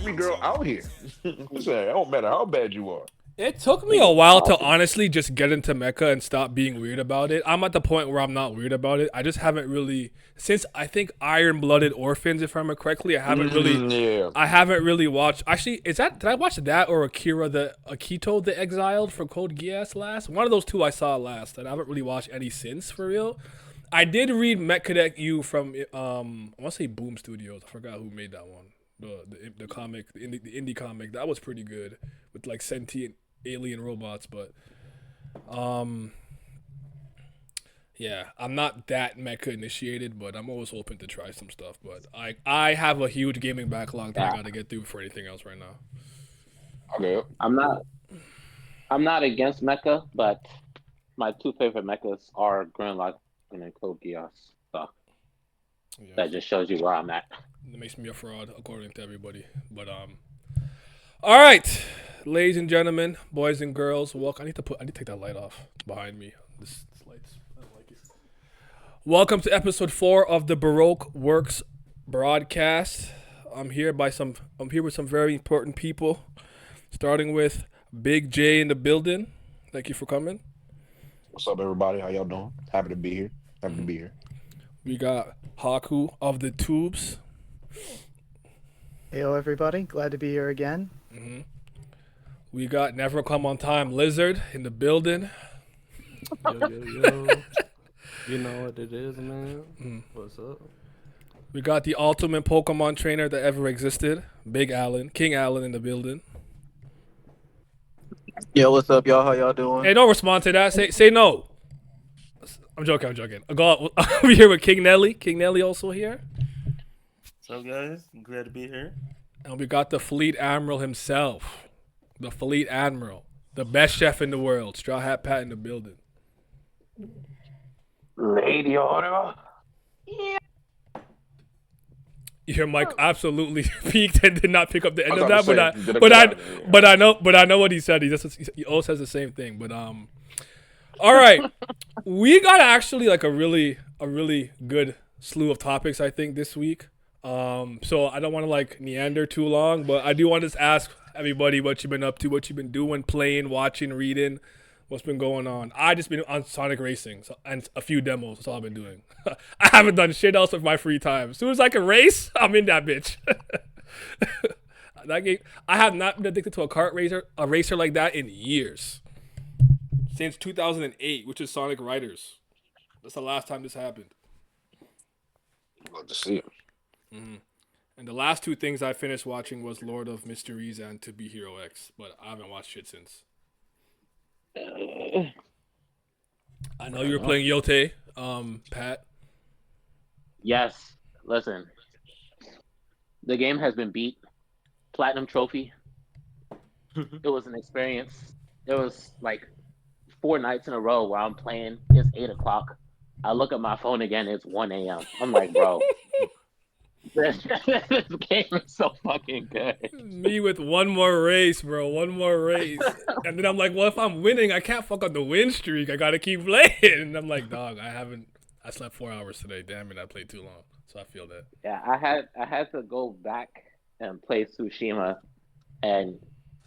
baby girl out here. It don't matter how bad you are. It took me a while to honestly just get into Mecha and stop being weird about it. I'm at the point where I'm not weird about it. I just haven't really since I think Iron Blooded Orphans, if I remember correctly. Yeah. I haven't really watched. Actually, is that did I watch that or Akito the Exiled for Code Geass last? One of those two I saw last, and I haven't really watched any since for real. I did read Mech Cadet U from I want to say Boom Studios. I forgot who made that one. The comic, the indie comic that was pretty good with like sentient alien robots, but yeah, I'm not that mecha initiated, but I'm always open to try some stuff. But I have a huge gaming backlog that I got to get through for anything else right now. Okay. I'm not against mecha, but my two favorite mechas are Gurren Lagann and Code Geass. So Yeah, that just shows you where I'm at. it makes me a fraud according to everybody. But all right, ladies and gentlemen, boys and girls, welcome. I need to take that light off behind me. This light's I don't like it. Welcome to episode 4 of the Baroque Works broadcast. I'm here with some very important people, starting with Big J in the building. Thank you for coming. What's up, everybody? How y'all doing? Happy to be here. We got Haku of the Tubes. Heyo, everybody. Glad to be here again. We got Never Come on Time Lizard in the building. Yo. You know what it is, man. What's up? We got the ultimate Pokemon trainer that ever existed, Big Allen, King Allen in the building. Yo, what's up, y'all? How y'all doing? Hey, don't respond to that. Say no. I'm joking. I'm here with King Nelly. King Nelly also here. What's up, guys? I'm glad to be here. And we got the Fleet Admiral himself. The Fleet Admiral. The best chef in the world. Straw Hat Pat in the building. Lady Order. Your mic absolutely peaked and did not pick up the end I of was that, about to say, did it but I know what he said. He also says the same thing. But all right, we got actually like a really good slew of topics I think this week. So I don't want to like meander too long, but I do want to just ask everybody what you've been up to, what you've been doing, playing, watching, reading, what's been going on. I just been on Sonic Racing and a few demos. That's all I've been doing. I haven't done shit else with my free time. As soon as I can race, I'm in that bitch. That game, I have not been addicted to a racer like that in years. Since 2008, which is Sonic Riders. That's the last time this happened. Love to see it. And the last two things I finished watching was Lord of Mysteries and To Be Hero X, but I haven't watched shit since. I know you were playing Yote, Pat. Yes. Listen. The game has been beat. Platinum trophy. It was an experience. It was like 4 nights in a row where I'm playing. It's 8 o'clock. I look at my phone again. It's 1 a.m. I'm like, bro. This game is so fucking good. Me with one more race, bro. One more race. And then I'm like, well, if I'm winning, I can't fuck up the win streak. I gotta keep playing. And I'm like, dog, I slept 4 hours today. Damn it, I played too long. So I feel that. Yeah, I had to go back and play Tsushima, and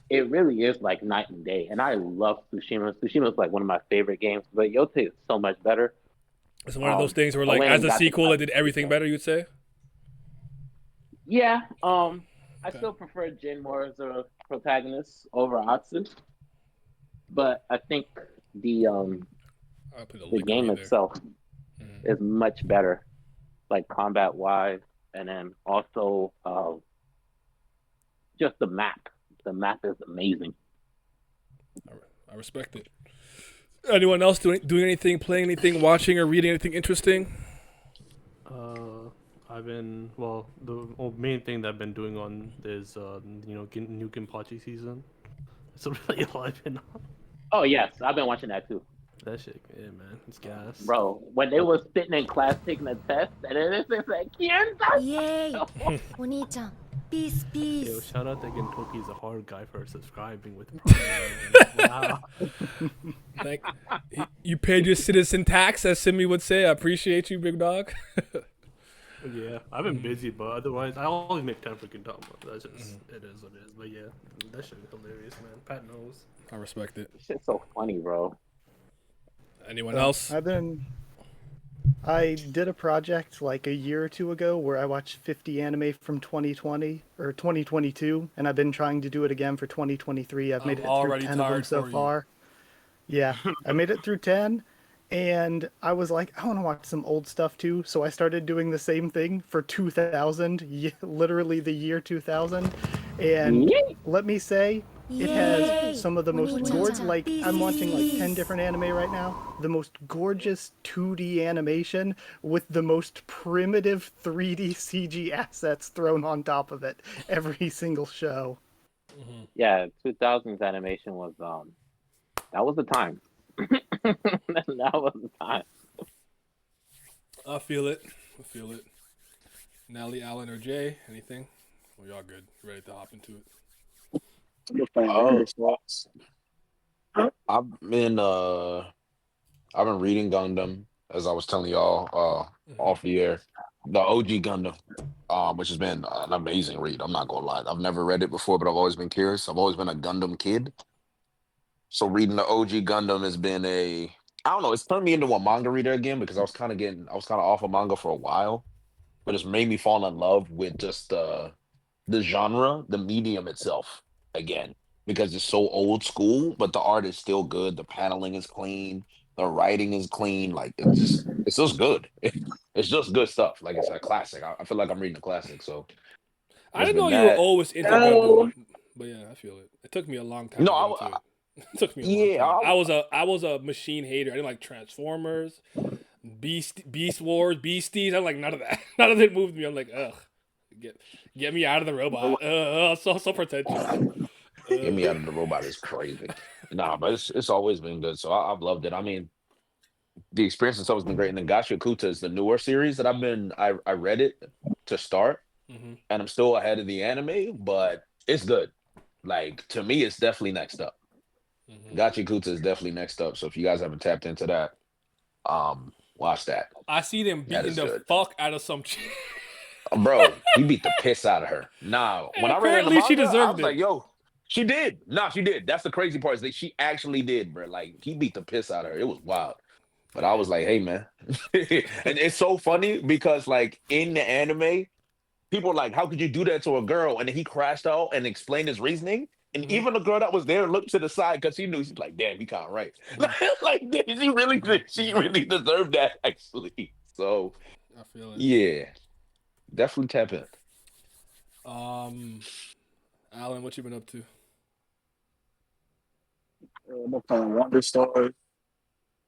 it really is like night and day. And I love Tsushima. Tsushima is like one of my favorite games, but Yote is so much better. It's one of those things where, like, as a sequel, it did everything better, you'd say? Yeah, I still prefer Jin more as a protagonist over Atsu, but I think the game itself is much better, like combat wise, and then also just the map. The map is amazing. I respect it. Anyone else doing anything, playing anything, watching or reading anything interesting? The main thing that I've been doing on is new Ginpachi season. That's really all I've been on. Oh yes, I've been watching that too. That shit, yeah, man, it's gas. Bro, when they was sitting in class taking a test, and then it's like, Yay! お兄ちゃん、peace, Yo, peace. shout out to Gintoki, he's a hard guy for subscribing with Prime. Wow. Like, you paid your citizen tax, as Simi would say. I appreciate you, big dog. Yeah, I've been busy, but otherwise, I always make time for Gintama. That's just it is what it is. But yeah, that shit is hilarious, man. Pat knows. I respect it. This shit's so funny, bro. Anyone So, else? I did a project like a year or two ago where I watched 50 anime from 2020 or 2022, and I've been trying to do it again for 2023. I've made I'm it through already 10 of them tired so for you. far. Yeah, I made it through 10, and I was like, I want to watch some old stuff too. So I started doing the same thing for 2000, literally the year 2000. And Yeet. let me say, it Yay! has some of the most Bonita. gorgeous, like, I'm watching like 10 Beast. different anime right now. The most gorgeous 2D animation with the most primitive 3D CG assets thrown on top of it every single show. Yeah, 2000s animation was that was the time. That was the time. I feel it. Nelly, Allen, or Jay, anything? Well, y'all good. Ready to hop into it? Oh, I've been reading Gundam, as I was telling y'all off the air. The OG Gundam, which has been an amazing read. I'm not gonna lie. I've never read it before, but I've always been curious. I've always been a Gundam kid. So reading the OG Gundam has been I don't know, it's turned me into a manga reader again because I was kind of off of manga for a while, but it's made me fall in love with just the genre, the medium itself again, because it's so old school, but the art is still good. The paneling is clean, the writing is clean. Like it's just good. It's just good stuff. Like it's a classic. I feel like I'm reading a classic. So I it's didn't know been you were that. always into Gundam, but yeah, I feel it. It took me a long time No, to get into it. It took me a long yeah, time. I was a machine hater. I didn't like Transformers, Beast Wars, Beasties. I'm like none of that. None of it moved me. I'm like, ugh, get me out of the robot. So pretentious. get me out of the robot is crazy. Nah, but it's always been good. So I've loved it. I mean, the experience itself has been great. And then Gashi Kuta is the newer series that I read it to start, Hmm. and I'm still ahead of the anime, but it's good. Like to me, it's definitely next up. Hmm. Gachi Kuta is definitely next up. So if you guys haven't tapped into that, watch that. I see them That beating is the good. fuck out of some chick. Bro, he beat the piss out of her. Nah, And when I read it in the apparently she manga, I deserved was like, it. yo, she did. Nah, she did. That's the crazy part is that she actually did, bro. Like he beat the piss out of her. It was wild. But I was like, hey man. And it's so funny because like in the anime, people are like, how could you do that to a girl? And then he crashed out and explained his reasoning. And Mhm. even the girl that was there looked to the side because she knew she's like, damn, he kind of right. Like, damn, she really deserved that actually. So I feel it. yeah, definitely tap in. Alan, what you been up to? I'm playing Wonder Star.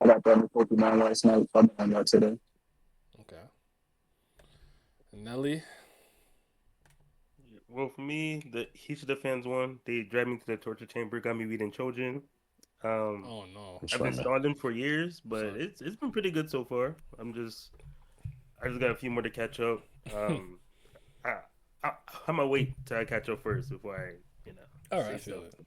I got that in Pokemon last night. I'm on that today. Okay. And Nelly. Well, for me, the Hishida fans won. They dragged me to the torture chamber, got me reading Chojin. Oh no. I've been Man. stalling for years, but Sorry. it's been pretty good so far. I just got a few more to catch up. I, I'm gonna wait till I catch up first before All right, say I feel so. it.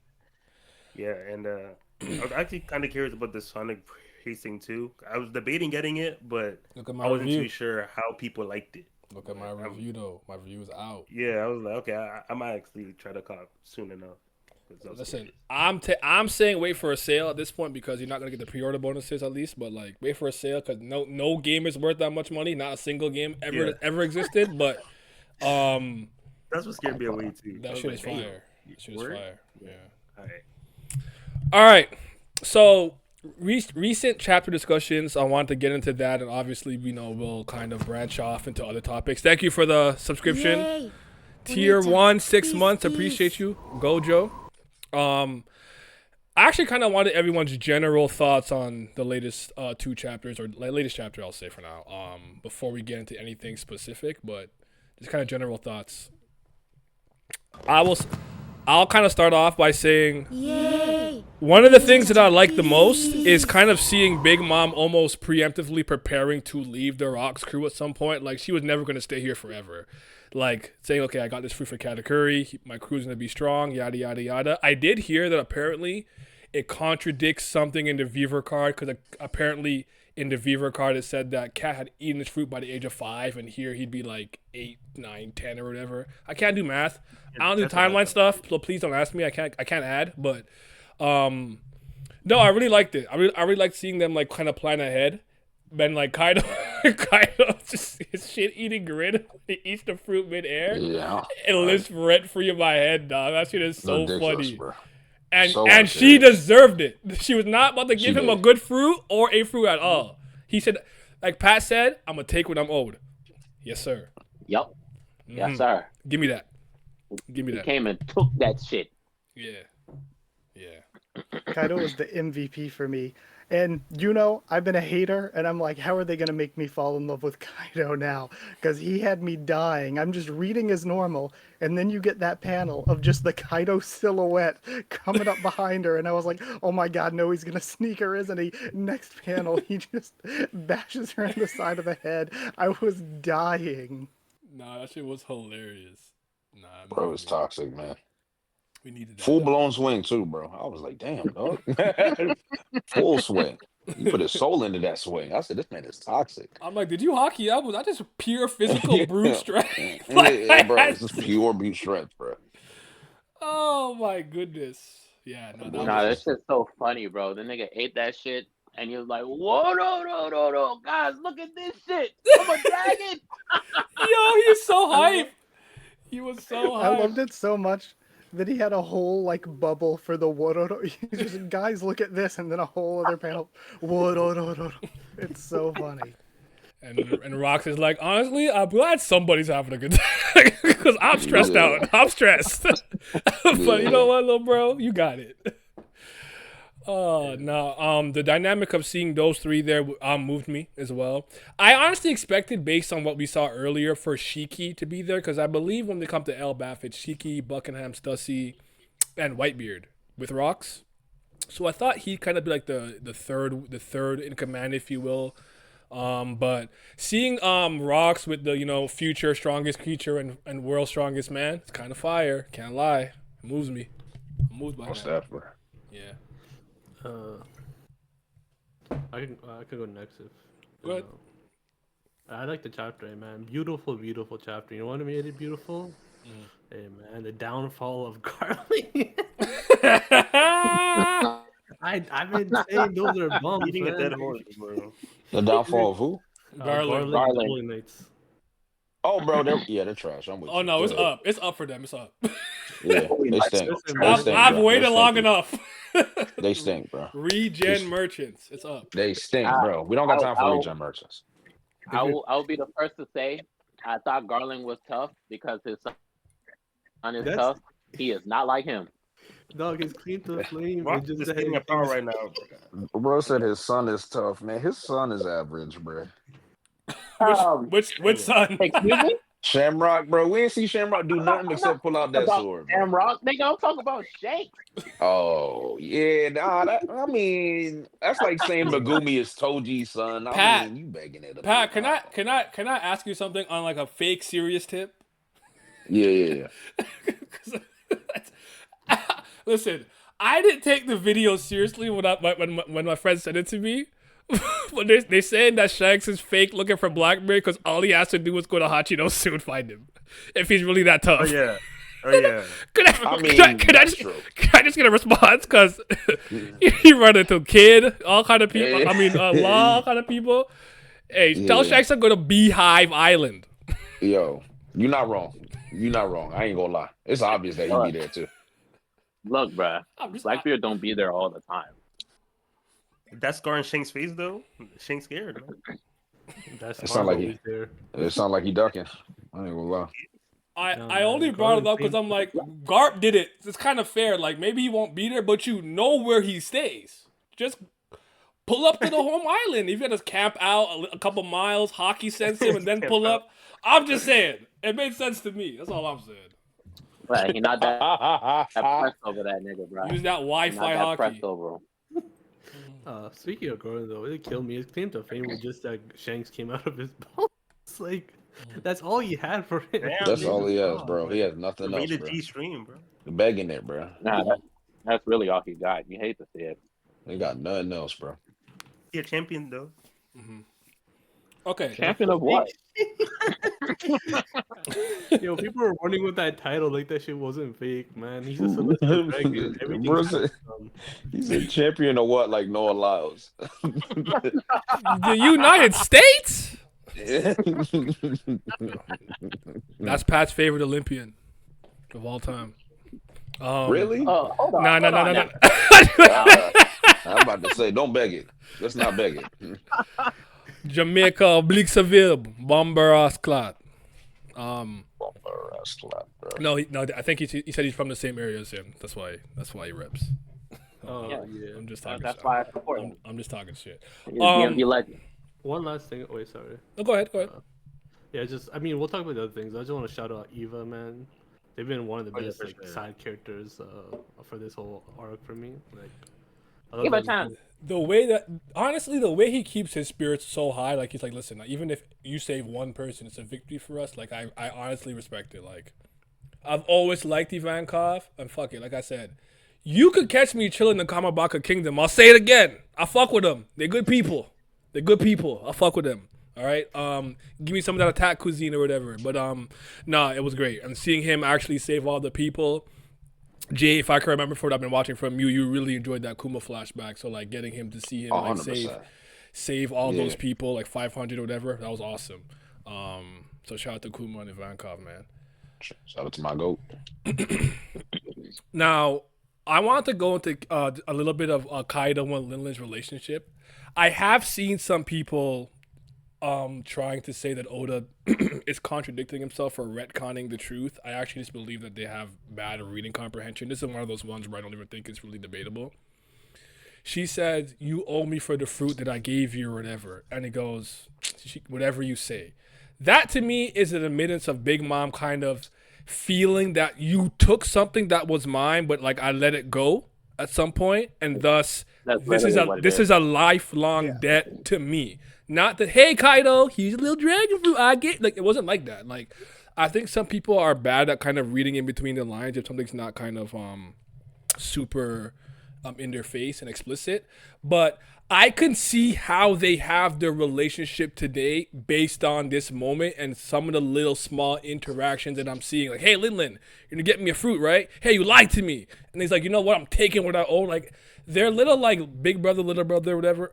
Yeah, and I was actually kind of curious about the Sonic Racing too. I was debating getting it, but Look at my I wasn't review. too sure how people liked it. Look at my review though. My review is out. Yeah, I was like, okay, I might actually try to cop soon enough. 'cause I was Listen, curious. I'm saying wait for a sale at this point because you're not gonna get the pre-order bonuses at least. But like wait for a sale because no game is worth that much money. Not a single game ever existed. But That's what scared me away too. I that was shit like, is damn, fire. That shit is word? fire. Yeah. All right. All right. So recent chapter discussions. I want to get into that, and obviously we'll kind of branch off into other topics. Thank you for the subscription. Yay! Tier Bonita. 1, 6 Beast, months. beast. Appreciate you, Gojo. I actually kind of wanted everyone's general thoughts on the latest two chapters, or latest chapter, I'll say for now. Before we get into anything specific, but just kind of general thoughts. I'll kind of start off by saying Yay! one of the things that I like the most is kind of seeing Big Mom almost preemptively preparing to leave the Rocks crew at some point. Like she was never going to stay here forever. Like saying, okay, I got this fruit for Katakuri. My crew's going to be strong, yada, yada, yada. I did hear that apparently it contradicts something in the viewer card because apparently in the viewer card it said that Cat had eaten his fruit by the age of 5, and here he'd be like 8, 9, 10, or whatever. I can't do math. I don't do timeline stuff, so please don't ask me. I can't add, but no, I really liked it. I really liked seeing them like kind of plan ahead. Then like Kaido just his shit eating grin. He eats the fruit midair. Yeah. It lives rent free in my head, dog. That shit is so Ridiculous, funny. bro. And So and she serious. deserved it. She was not about to give him a did. good fruit or a fruit at all. He said, like Pat said, I'm gonna take what I'm owed. Yes, sir. Yep. Yes, sir. Give me that. Give me He that. came and took that shit. Yeah. Yeah. Kaido was the MVP for me. And I've been a hater, and I'm like, how are they going to make me fall in love with Kaido now? Because he had me dying. I'm just reading as normal, and then you get that panel of just the Kaido silhouette coming up behind her, and I was like, oh my god, no, he's going to sneak her, isn't he? Next panel, he just bashes her in the side of the head. I was dying. Nah, that shit was hilarious. Nah, Bro, it's toxic, man. We needed that. Full blown swing too, bro. I was like, damn, dog. Full swing. You put his soul into that swing. I said, this man is toxic. I'm like, did you hockey up? Was that just pure physical brute strength? Yeah, bro, it's just pure brute strength, bro. Oh my goodness. Yeah, no, Nah, this shit's so funny, bro. The nigga ate that shit, and he was like, whoa, no, guys, look at this shit. I'm a dragon. Yo, he's so hype. He was so hype. I loved it so much that he had a whole bubble for the Wororo. He's just, guys, look at this, and then a whole other panel. Wororo. It's so funny. And Rox is like, honestly, I'm glad somebody's having a good time because I'm stressed out. I'm stressed. But you know what, little bro, you got it. No. The dynamic of seeing those three there moved me as well. I honestly expected, based on what we saw earlier, for Shiki to be there because I believe when they come to Elbaf, it's Shiki, Buckingham, Stussy, and Whitebeard with Rox. So I thought he'd kind of be like the third in command, if you will. But seeing Rox with the future strongest creature and world's strongest man, it's kind of fire. Can't lie, it moves me. I'm moved by that. Bro. Yeah. I can go next if. Go ahead. I like the chapter, man. Beautiful chapter. You know what made it beautiful? Hey man, the downfall of Garly. I've been saying those are bums. Eating a dead horse, bro. The downfall of who? Garland Knights. Oh, bro, they're trash. I'm with you. Oh no, it's Go ahead. up. It's up for them. It's up. Yeah, they stink. I've waited long enough. They stink, bro. Regen merchants. It's up. They stink, bro. We don't got time for regen merchants. I'll be the first to say I thought Garland was tough because his son is tough. He is not like him. Dog is clean to the flame. Rock is getting a power right now, bro. Bro said his son is tough, man. His son is average, bro. Which son? Excuse me? Shamrock, bro. We ain't see Shamrock do nothing except pull out that sword. Bro. Shamrock, nigga, I'm talking about Shanks. Oh yeah, nah. That's like saying Megumi is Toji's son. Pat, you begging it. Pat, can I ask you something on like a fake serious tip? Yeah. Listen, I didn't take the video seriously when my friend sent it to me. But they saying that Shanks is fake looking for Blackbeard because all he has to do is go to Hachino soon find him. If he's really that tough. Oh yeah. Can I just get a response? Because he run into Kid, all kind of people. Law, all kind of people. Hey, tell Shanks to go to Beehive Island. Yo, you're not wrong. I ain't gonna lie. It's obvious that he be there too. Look, bruh, Blackbeard don't be there all the time. That's scarring Shank's face though. Shank's scared. Man. It sound like he ducking. I ain't gonna lie. I only brought it up because I'm like, Garp did it. It's kind of fair. Like, maybe he won't be there, but you know where he stays. Just pull up to the home island. If you just camp out a couple miles, hockey sends him, and then pull up. I'm just saying. It made sense to me. That's all I'm saying. But he not that pressed over that nigga, bro. Use that Wi-Fi hockey. Speaking of Gordon, though, it killed me. His claim to fame was just that Shanks came out of his bones. Like, that's all he had for him. That's all he has, bro. He has nothing else, bro. G stream, bro. Begging it, bro. Nah, That's really all he got. You hate to see it. They got nothing else, bro. He a champion though. Okay. Champion of what? Yo, people were running with that title like that shit wasn't fake, man. He's a celestial dragon. Everything's He's a champion of what? Like Noah Lyles. The United States? That's Pat's favorite Olympian of all time. Really? Oh, hold on. No. I'm about to say, don't beg it. Let's not beg it. Jamaica Oblique Bomber Asclat. No, I think he said he's from the same area as him. That's why he reps. Oh yeah. I'm just talking. That's shit. why I support him. I'm just talking shit. He's DMV legend. One last thing. Wait, sorry. No, go ahead. Yeah, we'll talk about the other things. I just want to shout out Eva, man. They've been one of the best for sure. side characters for this whole arc for me. Like, Give it time. The way he keeps his spirits so high, like he's like, listen, even if you save one person, it's a victory for us. Like I honestly respect it. Like I've always liked Ivankov, and fuck it, like I said, you could catch me chilling in the Kamabaka Kingdom. I'll say it again. I fuck with them. They're good people. I'll fuck with them. All right. Give me some of that attack cuisine or whatever. But nah, it was great. And seeing him actually save all the people. Jay, if I can remember from what I've been watching from you, you really enjoyed that Kuma flashback. So like getting him to see him like 100%. save all those people, like 500 or whatever, that was awesome. So shout out to Kuma and Ivankov, man. Shout out to my goat. Now, I wanted to go into a little bit of Kaido and Linlin's relationship. I have seen some people trying to say that Oda is contradicting himself or retconning the truth. I actually just believe that they have bad reading comprehension. This is one of those ones where I don't even think it's really debatable. She said, "You owe me for the fruit that I gave you," or whatever. And he goes, "Whatever you say." That to me is an admittance of Big Mom kind of feeling that you took something that was mine, but like I let it go at some point, and thus this is a lifelong debt to me. Not that, hey Kaido, he's a little dragon fruit. I get, like, it wasn't like that. Like, I think some people are bad at kind of reading in between the lines if something's not kind of super in their face and explicit. But I can see how they have their relationship today based on this moment and some of the little small interactions that I'm seeing. Like, hey, Linlin, you're gonna get me a fruit, right? Hey, you lied to me. And he's like, you know what? I'm taking what I owe. Like, their little, like, big brother, little brother, whatever,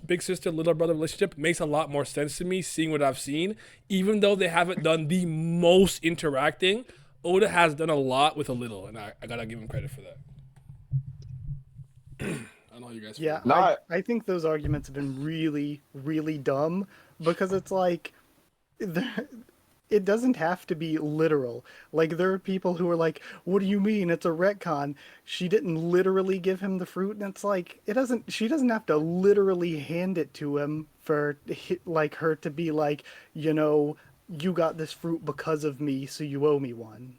big sister, little brother relationship makes a lot more sense to me seeing what I've seen. Even though they haven't done the most interacting, Oda has done a lot with a little, and I gotta give him credit for that. I know you guys. Yeah, I think those arguments have been really, really dumb because it's like, it doesn't have to be literal. Like, there are people who are like, what do you mean? It's a retcon. She didn't literally give him the fruit. And it's like, she doesn't have to literally hand it to him for like her to be like, you know, you got this fruit because of me, so you owe me one.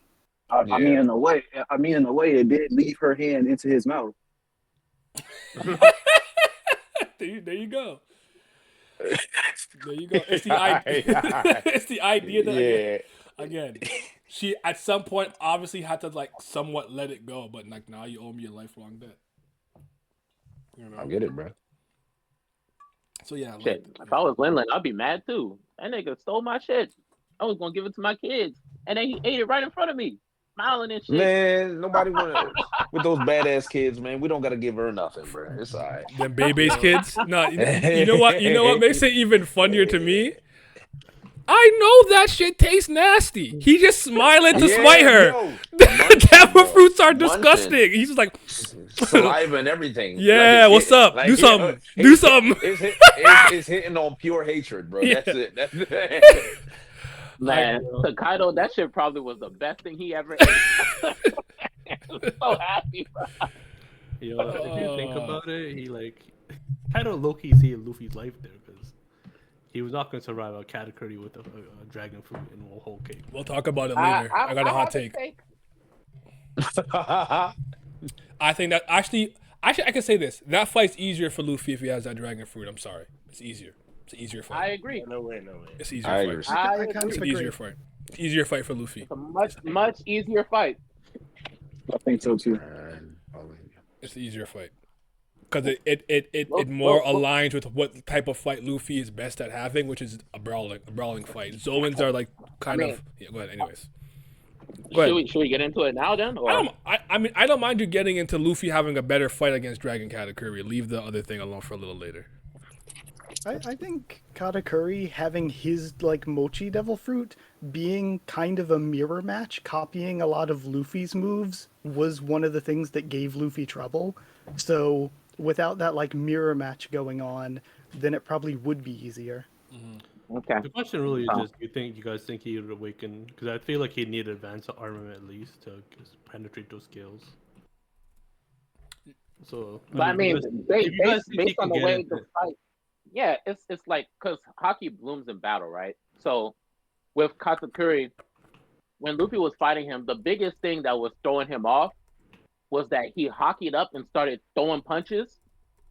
I mean, in a way, it did leave her hand into his mouth. There you go. There you go. It's the idea. It's the idea that again, she at some point obviously had to like somewhat let it go, but like now you owe me a lifelong debt. You know? I get it, bro. So yeah, Shit. If I was Linlin, I'd be mad too. That nigga stole my shit. I was gonna give it to my kids, and then he ate it right in front of me, smiling and shit. Man, nobody want with those badass kids, man. We don't gotta give her nothing, bro. It's all right. Them Bebe's kids. No, you know what? You know what makes it even funnier to me? I know that shit tastes nasty. He just smiling to spite her. The camera fruits are disgusting. He's just like saliva and everything. Yeah, like what's up? Do something. Do something. It's hitting on pure hatred, bro. Yeah. That's it. Man, to Kaido, that shit probably was the best thing he ever ate. I'm so happy, bro. Yo, if you think about it, he like kind of low-key saved Luffy's life there because he was not going to survive a category with a dragon fruit and a whole cake. We'll talk about it later. I got a hot take. I think that actually, I can say this. That fight's easier for Luffy if he has that dragon fruit. I'm sorry. It's easier. It's an easier fight. I agree. No way. It's easier fight. It's an easier fight. It's easier fight for Luffy. It's a much easier fight. I think so too. It's the easier fight. Because it more Well, aligns with what type of fight Luffy is best at having, which is a brawling fight. Zoans are like I kind mean, of go ahead. Anyways, go ahead. should we get into it now then, I or? don't. I mean, I don't mind you getting into Luffy having a better fight against Dragon Katakuri. Leave the other thing alone for a little later. I think Katakuri having his like Mochi Devil Fruit being kind of a mirror match, copying a lot of Luffy's moves, was one of the things that gave Luffy trouble. So without that like mirror match going on, then it probably would be easier. Okay. The question really is just: you guys think he would awaken? Because I feel like he need advanced armament at least to just penetrate those skills. So, But I mean, if you guys think he based on can the get way it, the fight, yeah, it's like because hockey blooms in battle, right? So with Katakuri, when Luffy was fighting him, the biggest thing that was throwing him off was that he hockeyed up and started throwing punches,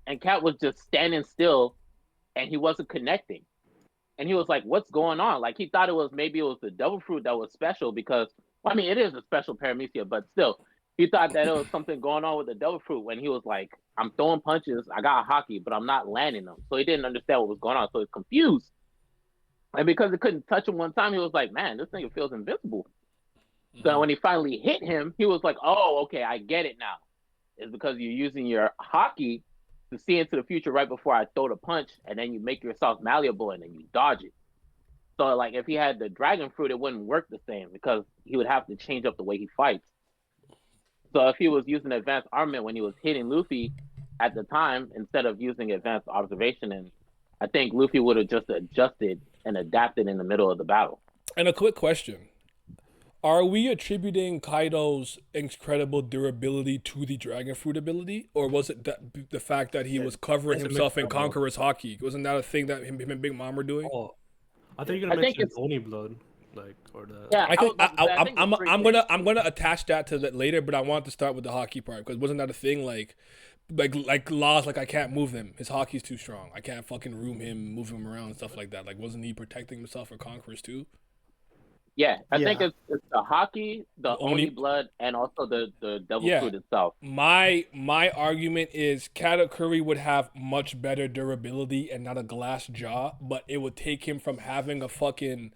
and Cat was just standing still, and he wasn't connecting. And he was like, "What's going on?" Like he thought maybe it was the devil fruit that was special because, well, I mean, it is a special paramecia, but still, he thought that it was something going on with the devil fruit when he was like, "I'm throwing punches, I got hockey, but I'm not landing them." So he didn't understand what was going on, so he's confused. And because it couldn't touch him one time, he was like, "Man, this thing feels invincible." So when he finally hit him, he was like, "Oh, okay, I get it now. It's because you're using your hockey to see into the future right before I throw the punch, and then you make yourself malleable and then you dodge it." So like if he had the dragon fruit, it wouldn't work the same because he would have to change up the way he fights. So if he was using advanced armament when he was hitting Luffy at the time instead of using advanced observation, and I think Luffy would have just adjusted and adapted in the middle of the battle. And a quick question: are we attributing Kaido's incredible durability to the Dragon Fruit ability, or was it the fact that he was covering it's a himself in mix of both. Conqueror's Haki? Wasn't that a thing that him and Big Mom were doing? Oh, I think you're gonna I think mention it's Oni blood, like or the. yeah. I think was about to say, I think it's three things. I'm gonna attach that to that later, but I want to start with the hockey part because wasn't that a thing like laws like I can't move him, his hockey's too strong, I can't fucking room him, move him around and stuff like that. Like wasn't he protecting himself for Conquerors too? Yeah, I Yeah. think it's the hockey, the Oni- Oni blood, and also the devil Yeah. fruit itself. My argument is Katakuri would have much better durability and not a glass jaw, but it would take him from having a fucking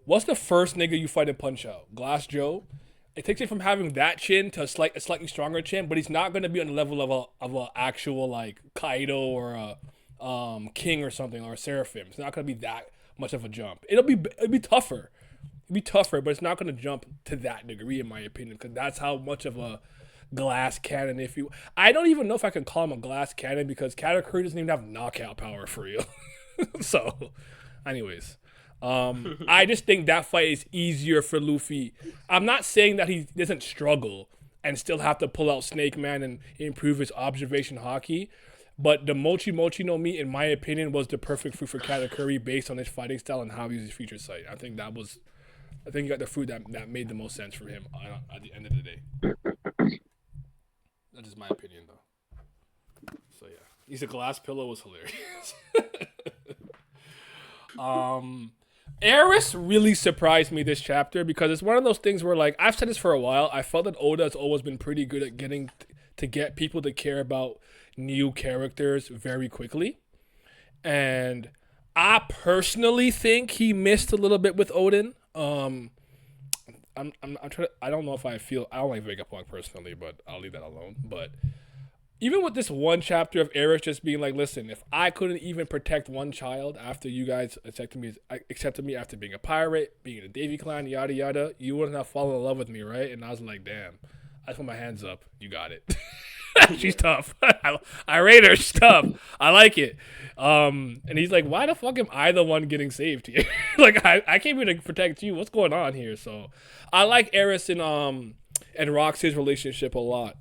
what's the first nigga you fight in Punch Out? Glass Joe. It takes him from having that chin to a slightly stronger chin, but he's not gonna be on the level of a actual like Kaido or a King or something or a Seraphim. It's not gonna be that much of a jump. It'll be tougher. It'd be tougher, but it's not gonna jump to that degree in my opinion, because that's how much of a glass cannon. If you, I don't even know if I can call him a glass cannon because Katakuri doesn't even have knockout power for real. So, anyways. I just think that fight is easier for Luffy. I'm not saying that he doesn't struggle and still have to pull out Snake Man and improve his observation hockey, but the Mochi Mochi no Mi, in my opinion, was the perfect fruit for Katakuri based on his fighting style and how he uses future sight. I think he got the fruit that made the most sense for him at the end of the day. That's just my opinion, though. So yeah, he's a glass pillow was hilarious. Eris really surprised me this chapter because it's one of those things where, like, I've said this for a while. I felt that Oda has always been pretty good at getting to get people to care about new characters very quickly, and I personally think he missed a little bit with Odin. I'm trying to, I don't know if I don't like Vegapunk personally, but I'll leave that alone. But even with this one chapter of Eris just being like, listen, if I couldn't even protect one child after you guys accepted me after being a pirate, being in a Davy clan, yada yada, you wouldn't have fallen in love with me, right? And I was like, damn, I put my hands up. You got it. She's tough. I rate her. She's tough. I like it. And he's like, why the fuck am I the one getting saved here? Like, I came here to protect you. What's going on here? So I like Eris and Roxy's relationship a lot.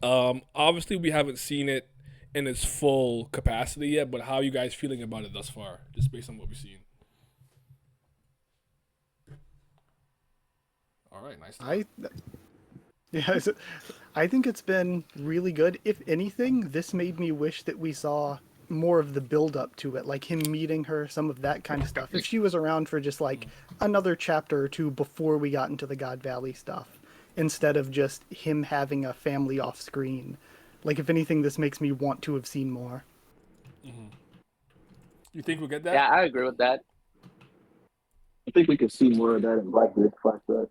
Obviously we haven't seen it in its full capacity yet, but how are you guys feeling about it thus far, just based on what we've seen? All right, nice. I think it's been really good. If anything, this made me wish that we saw more of the build up to it, like him meeting her, some of that kind of stuff. If she was around for just like another chapter or two before we got into the God Valley stuff, instead of just him having a family off screen. Like, if anything, this makes me want to have seen more. You think we'll get that? Yeah, I agree with that. I think we could see more of that in Blackbeard flashback.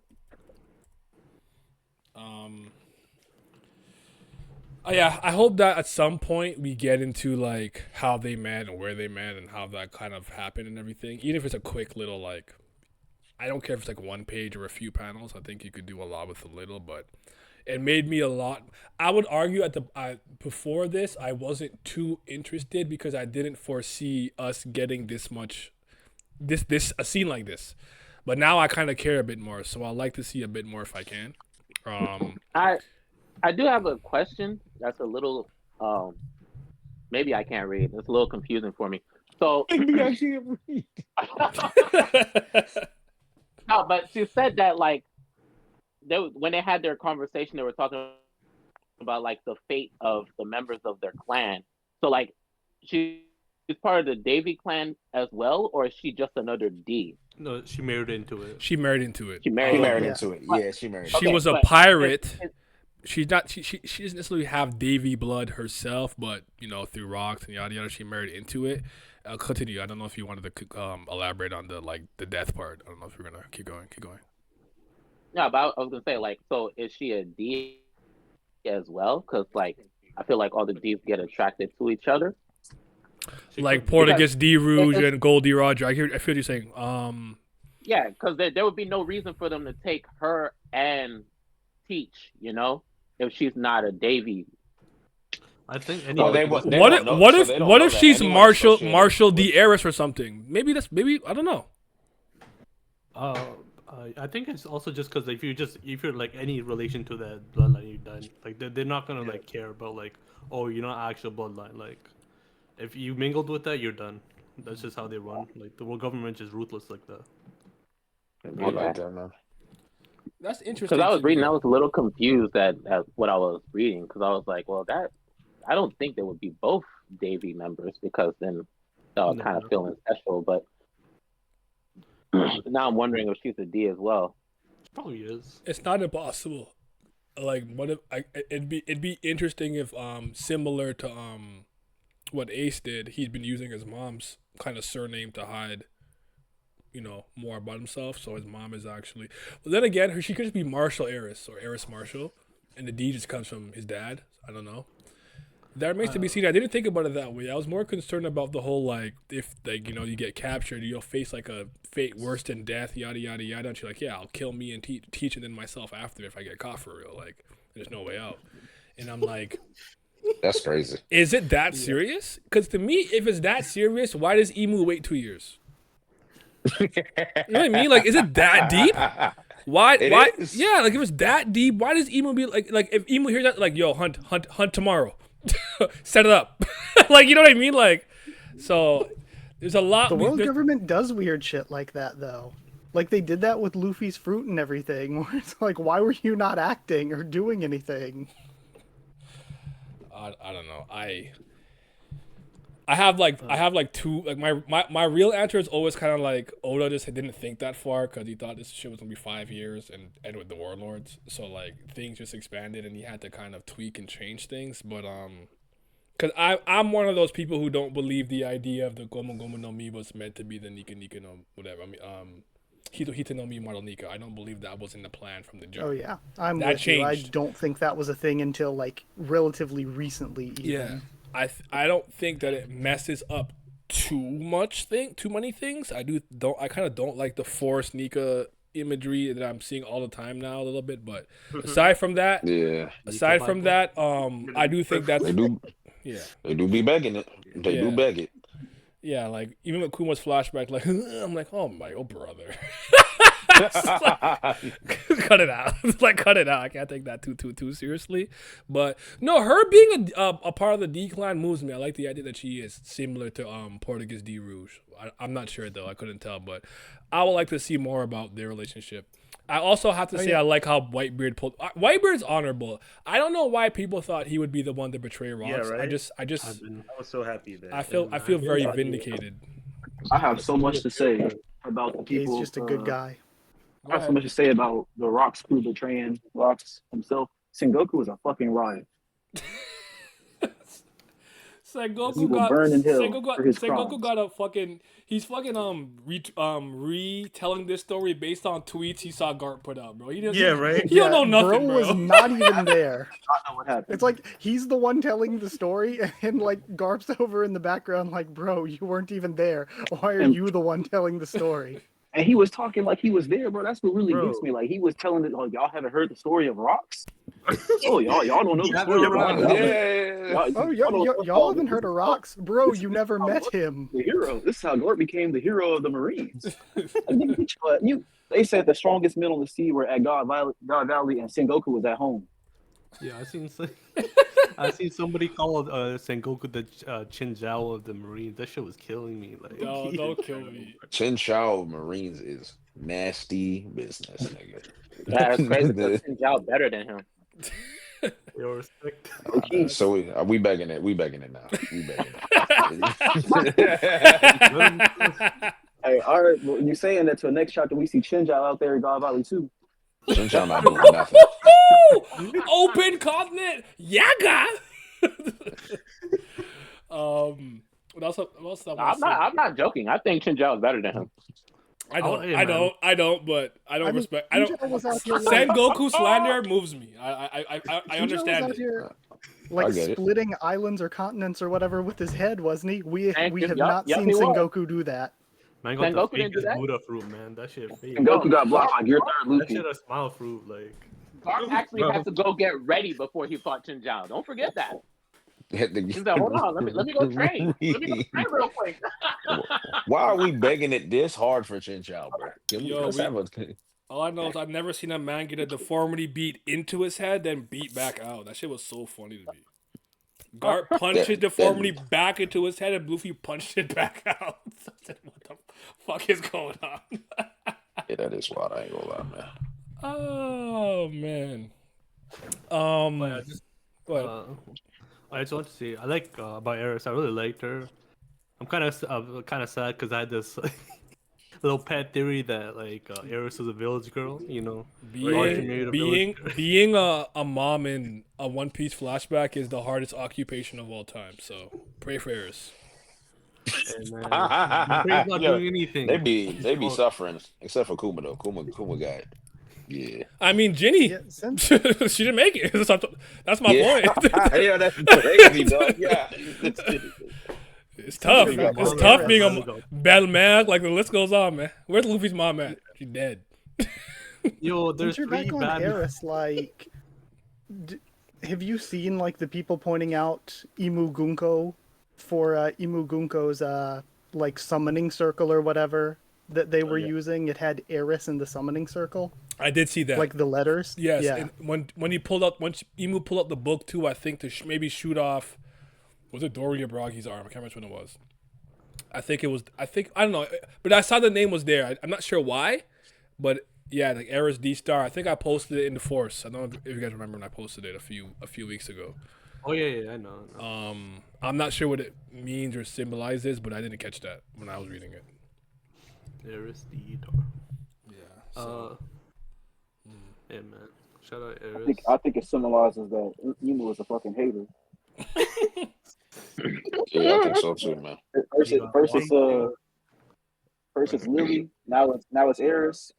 Yeah, I hope that at some point we get into like how they met and where they met and how that kind of happened and everything. Even if it's a quick little like, I don't care if it's like one page or a few panels. I think you could do a lot with a little, but it made me a lot. I would argue at the before this, I wasn't too interested because I didn't foresee us getting this much, a scene like this. But now I kind of care a bit more, so I'd like to see a bit more if I can. I do have a question that's a little maybe I can't read. It's a little confusing for me. So no, but she said that like when they had their conversation, they were talking about like the fate of the members of their clan. So like she's part of the Davy clan as well, or is she just another D? No, she married into it. She married into it. She She married. married yeah. into it. Yeah, she married. She Okay, was a but pirate. She's not. She doesn't necessarily have Davy blood herself, but you know through rocks and yada yada, she married into it. I'll continue. I don't know if you wanted to elaborate on the death part. I don't know if you're gonna keep going. Keep going. No, but I was gonna say like, so is she a D as well? Because like I feel like all the Ds get attracted to each other. Like Portuguese D Rouge it's- and Gold D Roger. I feel what you're saying. Yeah, because there would be no reason for them to take her and Teach, you know, if she's not a Davy. I think Well, anybody. What if she's Marshall D Heiress or something? Maybe I don't know. I think it's also just because if you're like any relation to that bloodline, you're done. Like they're not gonna like care about like, oh, you're not actual bloodline. Like if you mingled with that, you're done. That's just how they run. Like the world government is ruthless like that. I like that, man. That's interesting. Because I was reading, I was a little confused at what I was reading because I was like, well, that I don't think they would be both Davy members because then they'll kind of feel special. But now I'm wondering if she's a D as well. Probably is. It's not impossible. Like what if it'd be interesting if similar to what Ace did, he'd been using his mom's kind of surname to hide, you know, more about himself. So his mom is actually. Well, then again, she could just be Marshall Heiress or Heiress Marshall, and the D just comes from his dad. I don't know. That remains to be seen. I didn't think about it that way. I was more concerned about the whole like if like you know you get captured, you'll face like a fate worse than death, yada yada yada. And she's like, yeah, I'll kill me and teach and then myself after if I get caught for real. Like there's no way out. And I'm like, That's crazy. is it that serious? Because to me, if it's that serious, why does Emu wait 2 years? You know what I mean? Like, is it that deep? Why? is. Yeah, like if it's that deep, why does Emu be like if Emu hears that, like, yo, hunt tomorrow, set it up, like you know what I mean? Like, so there's a lot. The world government does weird shit like that, though. Like they did that with Luffy's fruit and everything. Where it's like, why were you not acting or doing anything? I don't know. I have like two like my real answer is always kind of like Oda just didn't think that far because he thought this shit was gonna be 5 years and end with the warlords. So like things just expanded and he had to kind of tweak and change things. But because I'm one of those people who don't believe the idea of the Gomu Gomu no Mi was meant to be the Nika Nika no whatever. I mean Hito Hito no Mi Maru Nika. I don't believe that was in the plan from the jump. Oh yeah, I'm that with changed. you. I don't think that was a thing until like relatively recently. Even. Yeah. I don't think that it messes up too many things. I kind of don't like the forced Nika imagery that I'm seeing all the time now a little bit, but aside from that, I do think that's They do be begging it. They do beg it. Yeah, like even with Kuma's flashback, like I'm like, oh my brother. Cut it out. Like cut it out. I can't take that too seriously. But no, her being a part of the D clan moves me. I like the idea that she is similar to Portuguese D Rouge. I'm not sure though. I couldn't tell, but I would like to see more about their relationship. I also have to say I like how Whitebeard pulled. Whitebeard's honorable. I don't know why people thought he would be the one to betray Rox. Yeah, right? I was so happy that I feel very vindicated. I have so much to say about the people. He's just a good guy. I have so much to say about the Rocks crew betraying Rocks himself. Sengoku was a fucking riot. He will burn in hell for his Sengoku crimes. got a fucking he's fucking retelling this story based on tweets he saw Garp put out, bro. He doesn't right. he don't know nothing, bro. bro. Was not even there. I know what happened. It's like he's the one telling the story, and like Garp's over in the background, like, bro, you weren't even there. Why are And- you the one telling the story? And he was talking like he was there, bro. That's what really Bro. gets me. Like he was telling it. Oh, y'all haven't heard the story of rocks? Oh, y'all don't know the Yeah, story of right. rocks. Yeah. Oh, don't- y'all haven't heard of Rocks, bro? You never met him. The hero. This is how Gort became the hero of the Marines. They said the strongest men on the sea were at God Valley, and Sengoku was at home. Yeah, I seen somebody call Sengoku the Chinjao of the Marines. That shit was killing me. Like, No, don't kill me. Chin Chow Marines is nasty business, nigga. That's crazy. Because Xinjiao better than him. yo, respect. Okay. So we begging it. We begging it now. We begging it. Hey, all right. Well, you saying that to the next chapter we see Chinjao out there in God Valley too? Chin Chow not doing nothing. Open continent, Yaga. What else I'm not joking. I think Xinjiao is better than him. I don't, hey, I man. don't, I don't, but I don't I mean, respect. I don't. Xinjiao was out here, like, Sengoku slander moves me. I Xinjiao was understand out it. here, I like get it. splitting islands or continents or whatever with his head, wasn't he? We have Yup, not yup, seen he was. Sengoku do that. Man got Sengoku the didn't do fakest that? Buddha fruit, man. That shit fake. And Goku got blocked like your third That Luffy. shit a smile fruit, like. Garp actually had to go get ready before he fought Xinjiao. Don't forget that. He's like, hold on, let me go train. Let me go train real quick. Why are we begging it this hard for Chin Chow, bro? Let's have a. All I know is I've never seen a man get a deformity beat into his head, then beat back out. That shit was so funny to me. Garp punched his deformity back into his head, and Luffy punched it back out. I said, what the fuck is going on? Yeah, that is wild. I ain't gonna lie, man. Oh man. But I just, Go ahead. I just want to say I like about Eris. I really liked her. I'm kind of sad because I had this little pet theory that like Eris was a village girl. You know, Archie married a village girl. being a mom in a One Piece flashback is the hardest occupation of all time. So pray for Eris. And, Prairie's not doing anything. They be suffering, except for Kuma though. Kuma got it. Yeah. I mean, Ginny, Yeah, since- she didn't make it. That's my Yeah. point. Yeah, that's crazy, dog. Yeah. It's tough. Yeah, It's yeah. tough being a battle man. Like the list goes on, man. Where's Luffy's mom at? She's dead. Yo, there's Since you're three back on bad. Eris, like, have you seen like the people pointing out Imu Gunko for Imu Gunko's like summoning circle or whatever that they were using? It had Eris in the summoning circle, I did see that. like the letters. Yes, Yeah. and when he pulled up, once Emu pulled up the book too, I think to maybe shoot off, was it Dory or Bragi's arm? I can't remember which one it was. I think I don't know, but I saw the name was there. I'm not sure why, but yeah, like Eris D Star. I think I posted it in the Force. I don't know if you guys remember when I posted it a few weeks ago. Oh yeah, I know. I'm not sure what it means or symbolizes, but I didn't catch that when I was reading it. Eris the Yeah. Hey man, shout out Eris. I think it symbolizes that Emu was a fucking hater. Yeah, I think so too, man. First it's Lily. Now it's Eris.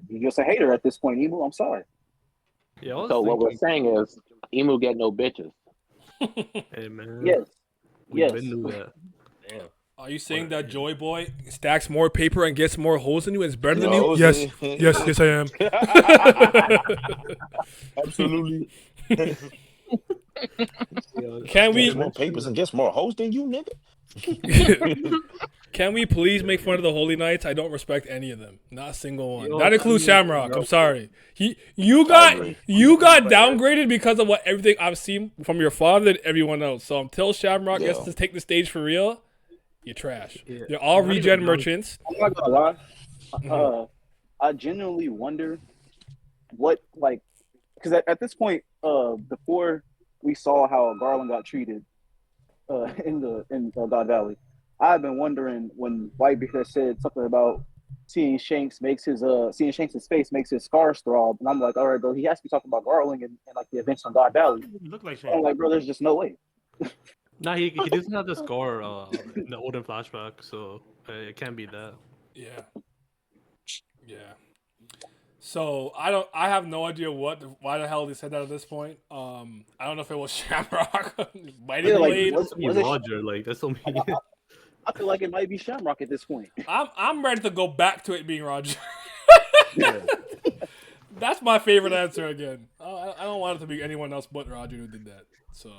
You're just a hater at this point, Emu. I'm sorry. Yeah, I was So what we're thinking- saying is, Emu get no bitches. Hey man. Yes. We Yes. been knew that. Damn. Are you saying that Joy Boy stacks more paper and gets more holes than you and is better than you? Holes Yes, than- yes, I am. Absolutely. Can we Gets more papers and gets more hoes than you, nigga? can we please make fun of the Holy Knights? I don't respect any of them. Not a single one. Yo, That includes I mean, Shamrock. I'm sorry. You got downgraded because of what everything I've seen from your father and everyone else. So until Shamrock gets Yeah. to take the stage for real, you're trash. Yeah. They're all Not regen even merchants. I'm not gonna lie. I genuinely wonder what, like, because at this point, before we saw how Garland got treated in God Valley, I've been wondering when Whitebeard said something about seeing Shanks' face makes his scars throb, and I'm like, all right, bro, he has to be talking about Garland and like the events on God Valley. You look like I'm Shane. like, bro, there's just no way. Nah, he doesn't have the score in the olden flashback, so it can't be that. Yeah. Yeah. So I have no idea why the hell they said that at this point. I don't know if it was Shamrock biting Yeah, like blade. was I mean, it? Roger, like that's so mean. I feel like it might be Shamrock at this point. I'm ready to go back to it being Roger. Yeah. That's my favorite answer again. I don't want it to be anyone else but Roger who did that. So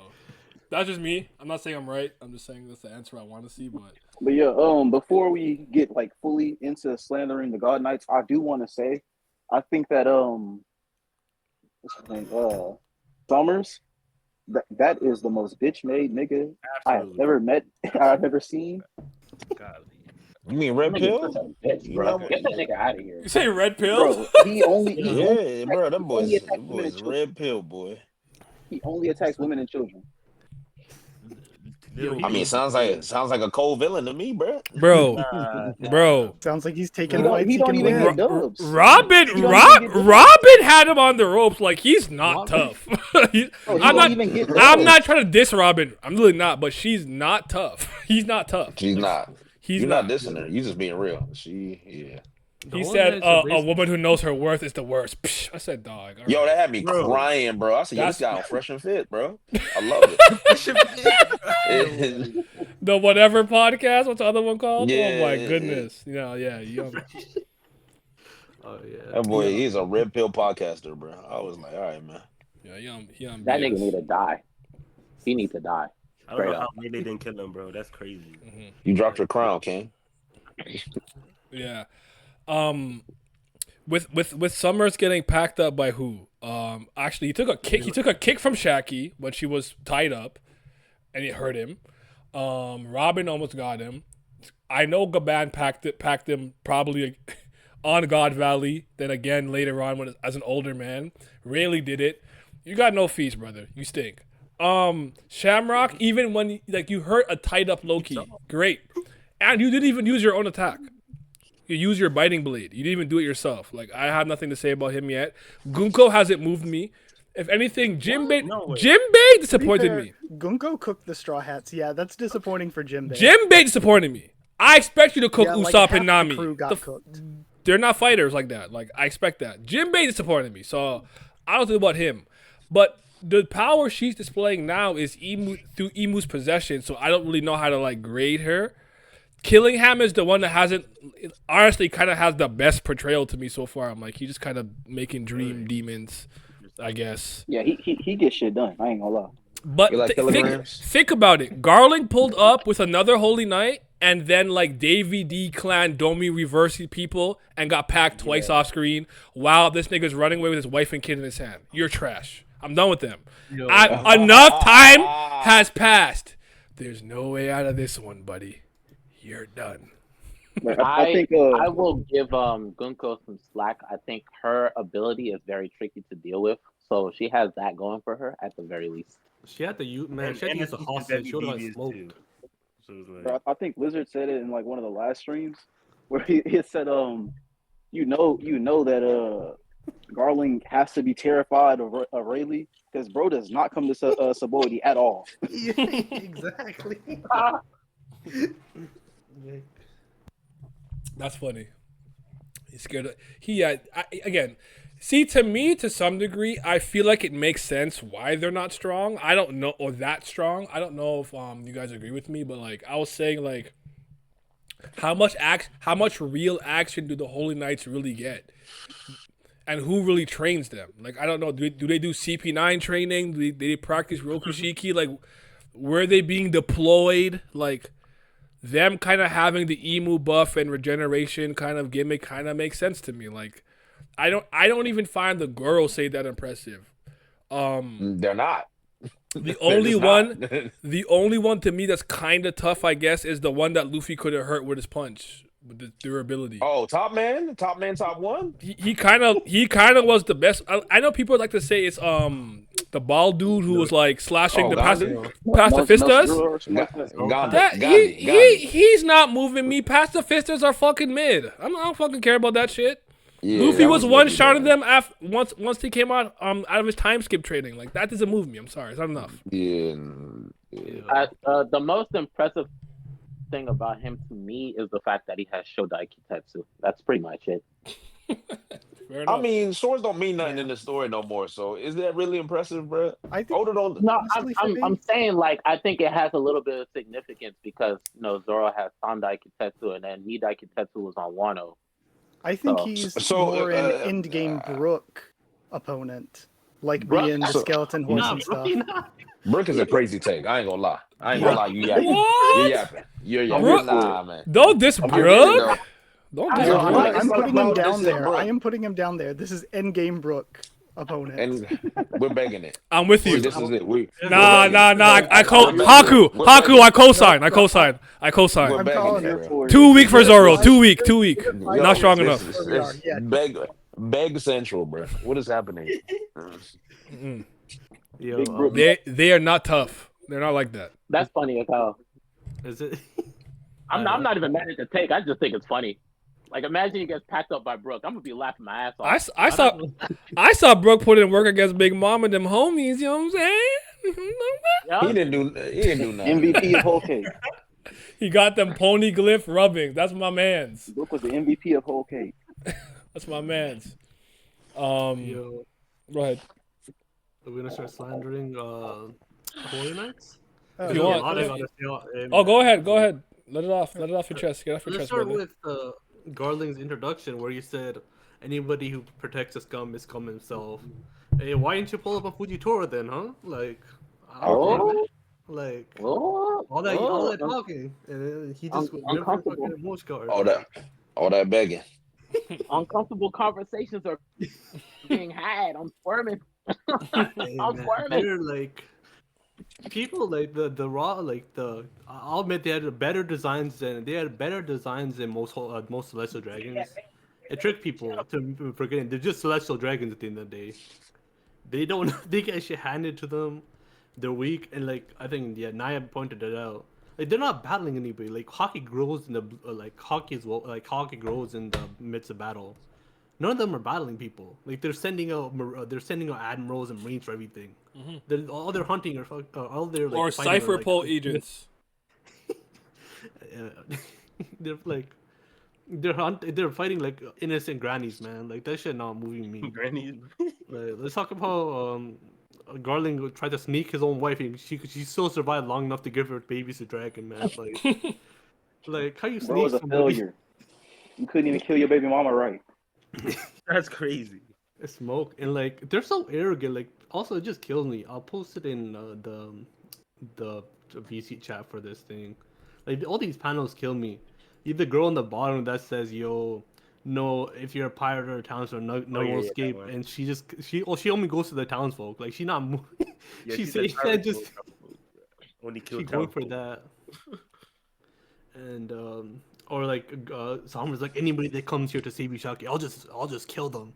that's just me. I'm not saying I'm right. I'm just saying that's the answer I want to see. But Yeah, before we get like fully into slandering the God Knights, I do want to say, I think that what's his name? Summers, that is the most bitch made nigga I have Absolutely. ever met. I've ever seen. Golly. You mean red Nigga's pill? such a bitch, You bro. know- Get that nigga out of here. you say red pill? Bro, he only Yeah, bro, them only boys, attacks them women and boys, children. red pill, boy. He only attacks women and children. Yo, I mean, sounds like a cold villain to me, bro. Bro. Sounds like he's taking He don't- fights he he don't can even win. get dubs. Robin He don't even get dubs. Robin had him on the ropes like he's not Robin? tough. Bro, he I'm don't not even get I'm dubs. not trying to diss Robin. I'm really not, but she's not tough. He's not tough. She's Like, not. He's You're not. not dissing her. You just being real. Yeah. He said a woman who knows her worth is the worst. Psh, I said dog. all Yo, right. that had me Bro. crying, bro. I said, yo, this That's- guy on Fresh and Fit, bro. I love it. The whatever podcast. What's the other one called? Oh my Yeah. goodness. You. Oh yeah. That boy, he's a red pill podcaster, bro. I was like, all right, man. Yeah, he on That BS. nigga need to die. He needs to die. I don't know Straight how up. they didn't kill him, bro. That's crazy. You dropped your crown, King. Yeah. With Summers getting packed up by who? Actually, he took a kick. He took a kick from Shaki when she was tied up, and it hurt him. Robin almost got him. I know Gaban packed him probably on God Valley. Then again later on when as an older man, Rayleigh did it. You got no fees, brother. You stink. Shamrock, even when you hurt a tied up Loki, great, and you didn't even use your own attack. You use your biting blade. You didn't even do it yourself. Like I have nothing to say about him yet. Gunko hasn't moved me. If anything, Jimbei disappointed Fair, me. Gunko cooked the Straw Hats. Yeah, that's disappointing for Jimbei. Jimbei disappointed me. I expect you to cook Yeah, like Usopp half and the Nami. crew got cooked. They're not fighters like that. Like I expect that. Jimbei disappointed me. So I don't think about him. But the power she's displaying now is through Emu's possession. So I don't really know how to grade her. Killingham is the one that honestly kind of has the best portrayal to me so far. I'm like, he's just kind of making dream demons, I guess. Yeah, he gets shit done. I ain't gonna lie. But You like kilograms? think about it. Garland pulled up with another Holy Knight, and then Davy D Clan Domi reversing people and got packed twice off screen while this nigga's running away with his wife and kid in his hand. You're trash. I'm done with them. Enough time has passed. There's no way out of this one, buddy. You're done. Like, I think I will give Gunko some slack. I think her ability is very tricky to deal with, so she has that going for her at the very least. She had to use And a she's hostage. She would have devious, smoked. too. So it's like, bro, I think Lizard said it in one of the last streams where he said you know that Garland has to be terrified of Rayleigh because bro does not come to Saboidi at all. Exactly. That's funny. He's scared. Again. See, to me, to some degree, I feel like it makes sense why they're not strong. I don't know, or that strong. I don't know if you guys agree with me, but I was saying how much real action do the Holy Knights really get, and who really trains them? I don't know. Do they do CP9 training? Do they practice Rokushiki? Were they being deployed? Them kind of having the emu buff and regeneration kind of gimmick kind of makes sense to me. I don't even find the girls say that impressive. They're not. The only one to me that's kind of tough, I guess, is the one that Luffy could have hurt with his punch, with the durability. Oh, top man, top one. He kind of was the best. I know people like to say it's the bald dude who was slashing the pacifistas. He's not moving me. Pacifistas are fucking mid. I don't fucking care about that shit. Yeah, Luffy that was was one lucky shot of though. them once he came out of his time skip training. Like that doesn't move me. I'm sorry, it's not enough. Yeah, yeah. The most impressive thing about him to me is the fact that he has Shodai Kitetsu. That's pretty much it. Fair I enough. mean, swords don't mean nothing Yeah. in the story no more. So is that really impressive, bro? I think Oda don't. No, honestly for I'm me, saying like I think it has a little bit of significance because Zoro has Sandai Kitetsu and then Nidai Kitetsu was on Wano. I think So he's So, more an end game Brook opponent, like Brook, being the so skeleton You're horse not, and bro. stuff. You're not. Brook is a crazy take. I ain't gonna lie. I ain't gonna Bro, lie. You yapping. You're what? yapping. You're I'm yapping. here Brook, for it. Nah, man. don't diss I'm here I get for it it. Brook. though. Don't I diss You're don't No, know. Brook. right. It's I'm It's like not putting him about down dissing there. I Brook, am putting him down there. This is end game Brook opponent. and we're begging it. I'm with See, you. this is it. We're Nah, begging nah, it. nah. We're begging it. Haku. We're Haku. begging I it. co-sign. No, I co-sign. I We're co-sign. I'm begging calling it, Here it. bro. for it. 2 week for Zoro. This, 2 week. 2 week. Not yo, strong this enough. is Where we are. Yeah. beg central, bro. What is happening? Yo, Big Brook. They are not tough. They're not like that. That's funny as hell. is it? I'm not even mad at the take. I just think it's funny. Like imagine he gets packed up by Brook. I'm gonna be laughing my ass off. I saw Brooke put in work against Big Mom and them homies. You know what I'm saying? Yeah? He didn't do nothing. MVP of Whole Cake. He got them pony glyph rubbing. That's my man's. Brook was the MVP of Whole Cake. That's my man's. Yo, Go ahead. are we gonna start slandering Holy Knights? Oh, If you There's a want. lot I gotta say. Oh, go ahead. Go ahead. Let it off. Let it off your chest. Get off your Let's chest, start brother. with Garling's introduction, where you said anybody who protects a scum is scum himself. Hey, why didn't you pull up a Fujitora then, huh? Like, I don't Oh, know, like oh, all that oh. talking, and then he just never Uncomfortable. fucking emoji card. All that begging. Uncomfortable conversations are being had. I'm squirming. Hey, I'm man, squirming. they're like people like the raw like the. I'll admit they had better designs than most celestial dragons. It tricked people to forgetting they're just celestial dragons at the end of the day. They don't they get shit handed to them. They're weak and like I think Naya pointed it out. Like they're not battling anybody. Like hockey grows in the hockey grows in the midst of battle. None of them are battling people. Like they're sending out admirals and marines for everything. All they're hunting are all they're like Or fighting are, cipher like, pole agents. they're like they're fighting like innocent grannies, man. Like that shit not moving me. Granny. Like, let's talk about Garland tried to sneak his own wife, and she still survived long enough to give her babies to dragon, man. Like how you Bro sneak was a somebody? failure. You couldn't even kill your baby mama right. That's crazy. Smoke and like they're so arrogant. Like also it just kills me. I'll post it in the VC chat for this thing. Like all these panels kill me. You have the girl on the bottom that says, "Yo, no, if you're a pirate or a townsfolk, no Oh, yeah, will that escape." one. And she only goes to the townsfolk. Like she not moving. Yeah, she said said Tyler just killed when he she killed going for Townsfolk. that. And or like Summer's like anybody that comes here to save Ishaki, I'll just kill them.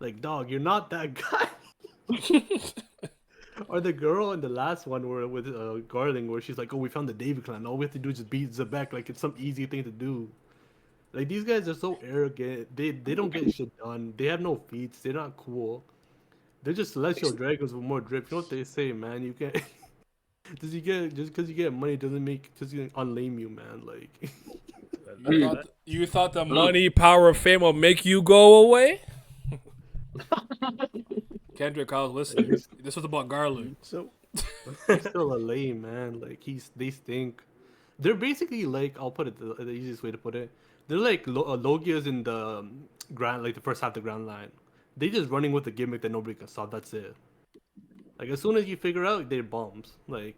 Like dog, you're not that guy. Or the girl in the last one where with Garling, where she's like, "Oh, we found the David clan. All we have to do is just beat Xebec. Like it's some easy thing to do." Like these guys are so arrogant. They don't get shit done. They have no feats. They're not cool. They're just celestial dragons with more drip. You know what they say, man? You can't. Just because you get money doesn't unlame you, man. Like. You thought the money, power, fame will make you go away? Kendrick, I was listening. This was about Garland. So He's still a lame man. Like they stink. They're basically like I'll put it the easiest way to put it. They're like Logias in the grand like the first half of the Grand Line. They just running with a gimmick that nobody can stop. That's it. Like as soon as you figure out they're bombs. Like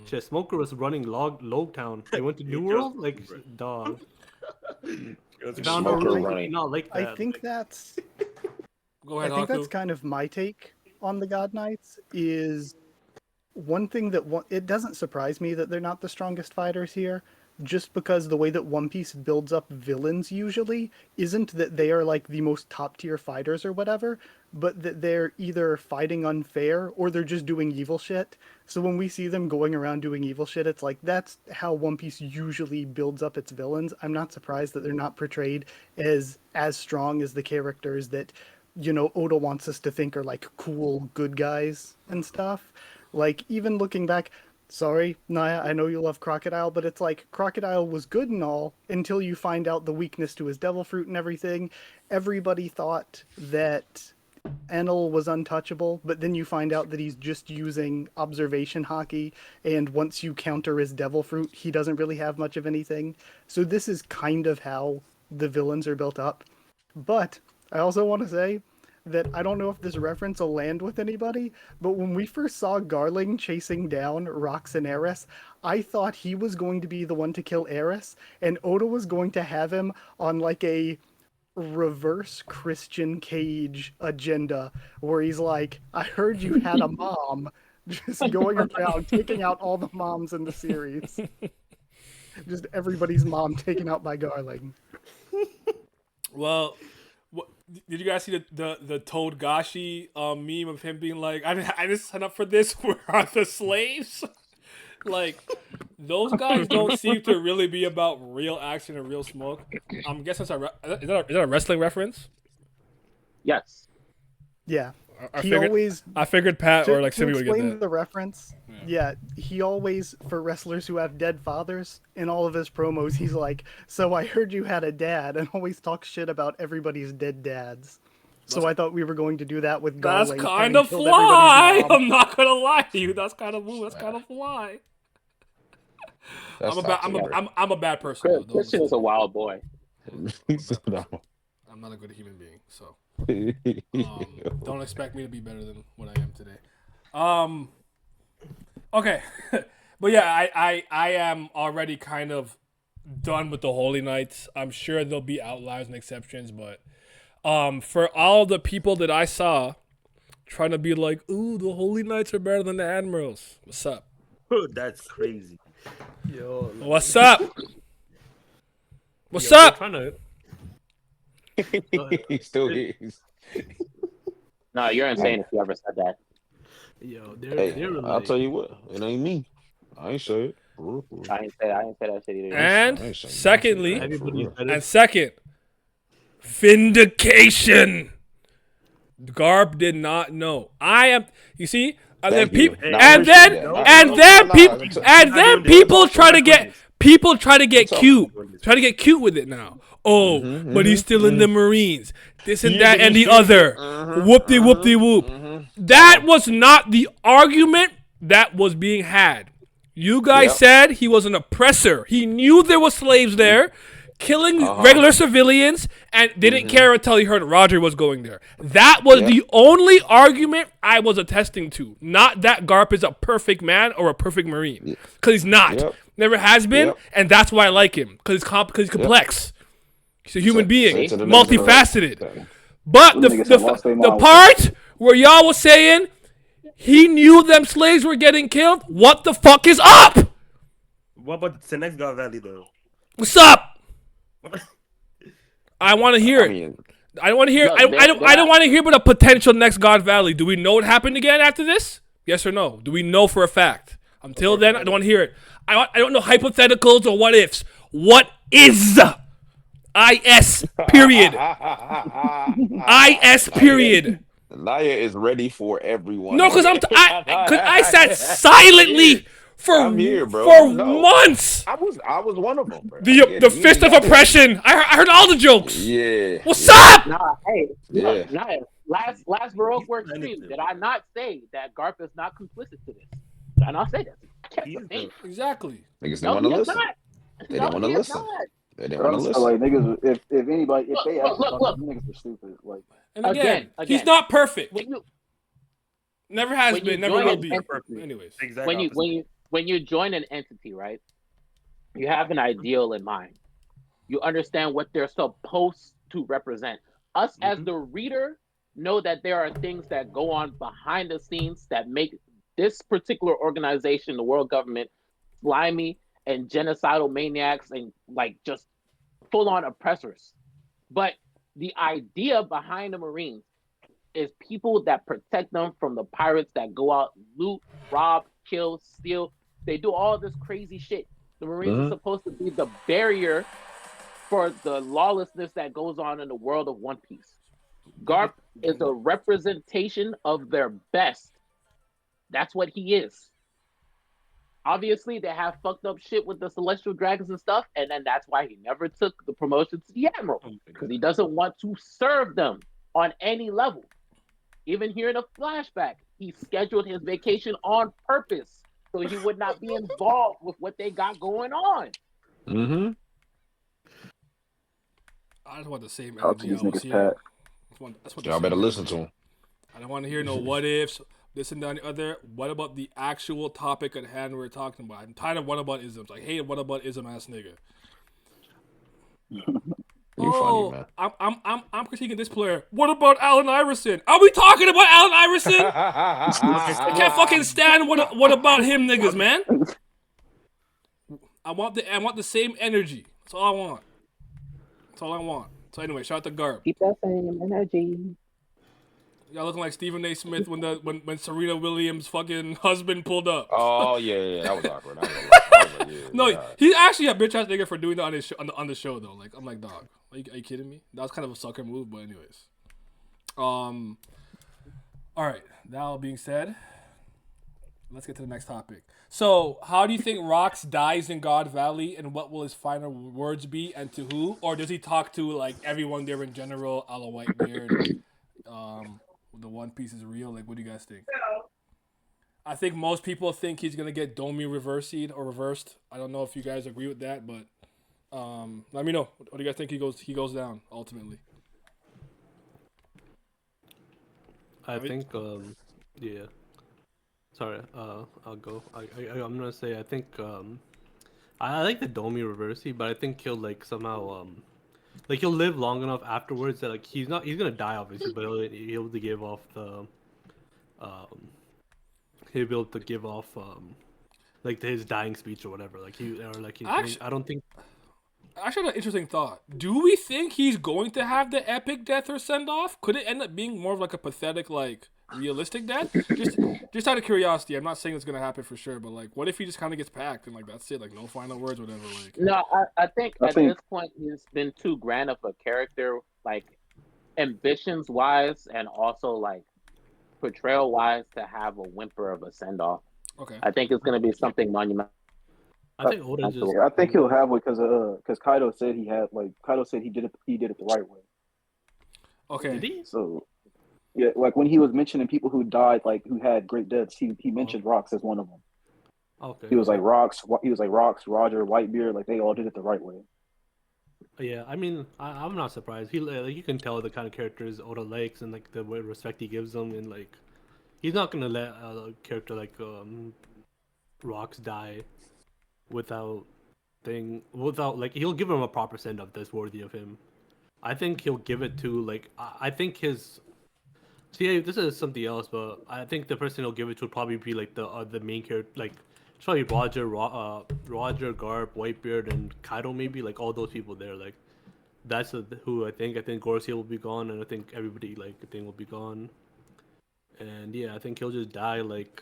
shit, Smoker was running Log Town. They went to New World. Like dog. Smoker running. Not like that. I think that's Go I ahead, think Haku. that's kind of my take on the God Knights is one thing that it doesn't surprise me that they're not the strongest fighters here, just because the way that One Piece builds up villains usually isn't that they are like the most top tier fighters or whatever, but that they're either fighting unfair or they're just doing evil shit. So when we see them going around doing evil shit, it's like that's how One Piece usually builds up its villains. I'm not surprised that they're not portrayed as strong as the characters that, you know, Oda wants us to think are like cool good guys and stuff. Like even looking back, sorry, Naya, I know you love Crocodile, but it's like Crocodile was good and all until you find out the weakness to his devil fruit and everything. Everybody thought that Enel was untouchable, but then you find out that he's just using observation hockey, and once you counter his devil fruit, he doesn't really have much of anything. So this is kind of how the villains are built up. But I also want to say that I don't know if this reference will land with anybody, but when we first saw Garling chasing down Rox and Eris, I thought he was going to be the one to kill Eris, and Oda was going to have him on like a reverse Christian Cage agenda where he's like, I heard you had a mom, just going around taking out all the moms in the series. Just everybody's mom taken out by Garling. Well, did you guys see the Toad Gashi meme of him being like, I didn't sign up for this. Where are the slaves? Like, those guys don't seem to really be about real action and real smoke. I'm guessing is that a wrestling reference? Yes. Yeah. I figured Pat or like to Simi would get explain that. the reference. Yeah, he always, for wrestlers who have dead fathers, in all of his promos, he's like, so I heard you had a dad, and always talks shit about everybody's dead dads. So I thought we were going to do that with Garling. That's kind of fly. I'm not gonna lie to you. That's kind of fly. I'm a bad person. Christian is a wild boy. I'm not a good human being, so don't expect me to be better than what I am today. Okay, but yeah, I am already kind of done with the Holy Knights. I'm sure there'll be outliers and exceptions, but for all the people that I saw trying to be like, ooh, the Holy Knights are better than the Admirals. What's up? That's crazy. Yo, What's up? What's up? He still is. No, you're insane if you ever said that. Yo, I'll tell you what, it ain't me. I ain't say it. I ain't say that shit either. And second, vindication. Garb did not know. You see, and then people, people try to get cute, with it now. Oh, but he's still in the Marines. This and that and the other. Whoop-de-whoop. That was not the argument that was being had. You guys said he was an oppressor. He knew there were slaves there, killing regular civilians, and didn't care until he heard Roger was going there. That was the only argument I was attesting to. Not that Garp is a perfect man or a perfect Marine. Because he's not. Never has been, and that's why I like him. Because he's complex. He's a human being, multifaceted. But the part where y'all was saying he knew them slaves were getting killed, what the fuck is up? What about the next God Valley though? What's up? I want to hear it. I don't want to hear. I don't want to hear about a potential next God Valley. Do we know what happened again after this? Yes or no? Do we know for a fact? Until then, I don't want to hear it. I don't know hypotheticals or what ifs. What is? IS period. IS period. Naya is ready for everyone. No, because I sat silently for months. I was one of them. Bro. The fist of oppression. I heard all the jokes. Yeah. What's up? Nah, hey, look, Naya, last Baroque work stream, did I not say that Garp is not complicit to this? Did I not say that? Exactly. Niggas didn't want to listen. They didn't want to listen. They didn't want to listen. Like niggas, if anybody, if they ask, niggas are stupid. Like, and again, he's not perfect. Never has been. Never will be. Anyways, when you join an entity, right? You have an ideal in mind. You understand what they're supposed to represent. Us as the reader know that there are things that go on behind the scenes that make this particular organization, the world government, slimy and genocidal maniacs and like just full on oppressors. But the idea behind the Marines is people that protect them from the pirates that go out, loot, rob, kill, steal. They do all this crazy shit. The Marines are Hmm. supposed to be the barrier for the lawlessness that goes on in the world of One Piece. Garp is a representation of their best. That's what he is. Obviously, they have fucked up shit with the Celestial Dragons and stuff, and then that's why he never took the promotion to the Admiral, because he doesn't want to serve them on any level. Even here in a flashback, he scheduled his vacation on purpose so he would not be involved with what they got going on. Hmm. I just want the same Talk to energy I these was niggas, hearing. Pat. That's what the Y'all better same listen energy. to him. I don't want to hear no what ifs, this and that and the other. What about the actual topic at hand we're talking about? I'm tired of what about isms. I hate what about ism ass nigga. You funny, man. I'm critiquing this player. What about Allen Iverson? Are we talking about Allen Iverson? I can't fucking stand what about him niggas, man. I want the same energy. That's all I want. That's all I want. So anyway, shout out to Garb. Keep that same energy. Y'all looking like Stephen A. Smith when Serena Williams' fucking husband pulled up. Oh yeah, that was awkward. I was like, yeah, No, yeah. he's actually a bitch ass nigga for doing that on his show, on the show though. Like I'm like, dog, are you kidding me? That was kind of a sucker move, but anyways. All right. That all being said, let's get to the next topic. So, how do you think Rox dies in God Valley, and what will his final words be, and to who? Or does he talk to like everyone there in general, a la Whitebeard? The One Piece is real. Like, what do you guys think? I think most people think he's gonna get Domi reversed. I don't know if you guys agree with that, but let me know. What do you guys think he goes down ultimately? I think, yeah. Sorry, I'll go. I'm gonna say I think I like the Domi reversey, but I think he'll like somehow like he'll live long enough afterwards that like he's gonna die obviously, but he'll be able to give off the he'll be able to give off like his dying speech or whatever. Like I don't think. I actually had an interesting thought. Do we think he's going to have the epic death or send off? Could it end up being more of like a pathetic, like realistic death? Just out of curiosity, I'm not saying it's gonna happen for sure, but like, what if he just kind of gets packed and like that's it, like no final words, whatever. Like, No, I think at this point he's been too grand of a character, like ambitions wise, and also like portrayal wise, to have a whimper of a send off. okay, I think it's gonna be something monumental. I think Oda just. I think he'll have one because Kaido said he did it the right way. okay. Did he? So yeah, like when he was mentioning people who died, like who had great deaths, he mentioned Rocks as one of them. Okay. He was like Rocks, Roger, Whitebeard, like they all did it the right way. Yeah, I mean, I'm not surprised. He like, you can tell the kind of characters Oda likes and like the way respect he gives them, and like he's not gonna let a character like Rocks die without like he'll give him a proper send off that's worthy of him. I think he'll give it to like I think his. See, this is something else, but I think the person he'll give it to would probably be like the main character, like it's probably Roger, Garp, Whitebeard, and Kaido maybe, like all those people there. Like that's who I think. I think Gorosei will be gone, and I think everybody like I think will be gone. And yeah, I think he'll just die like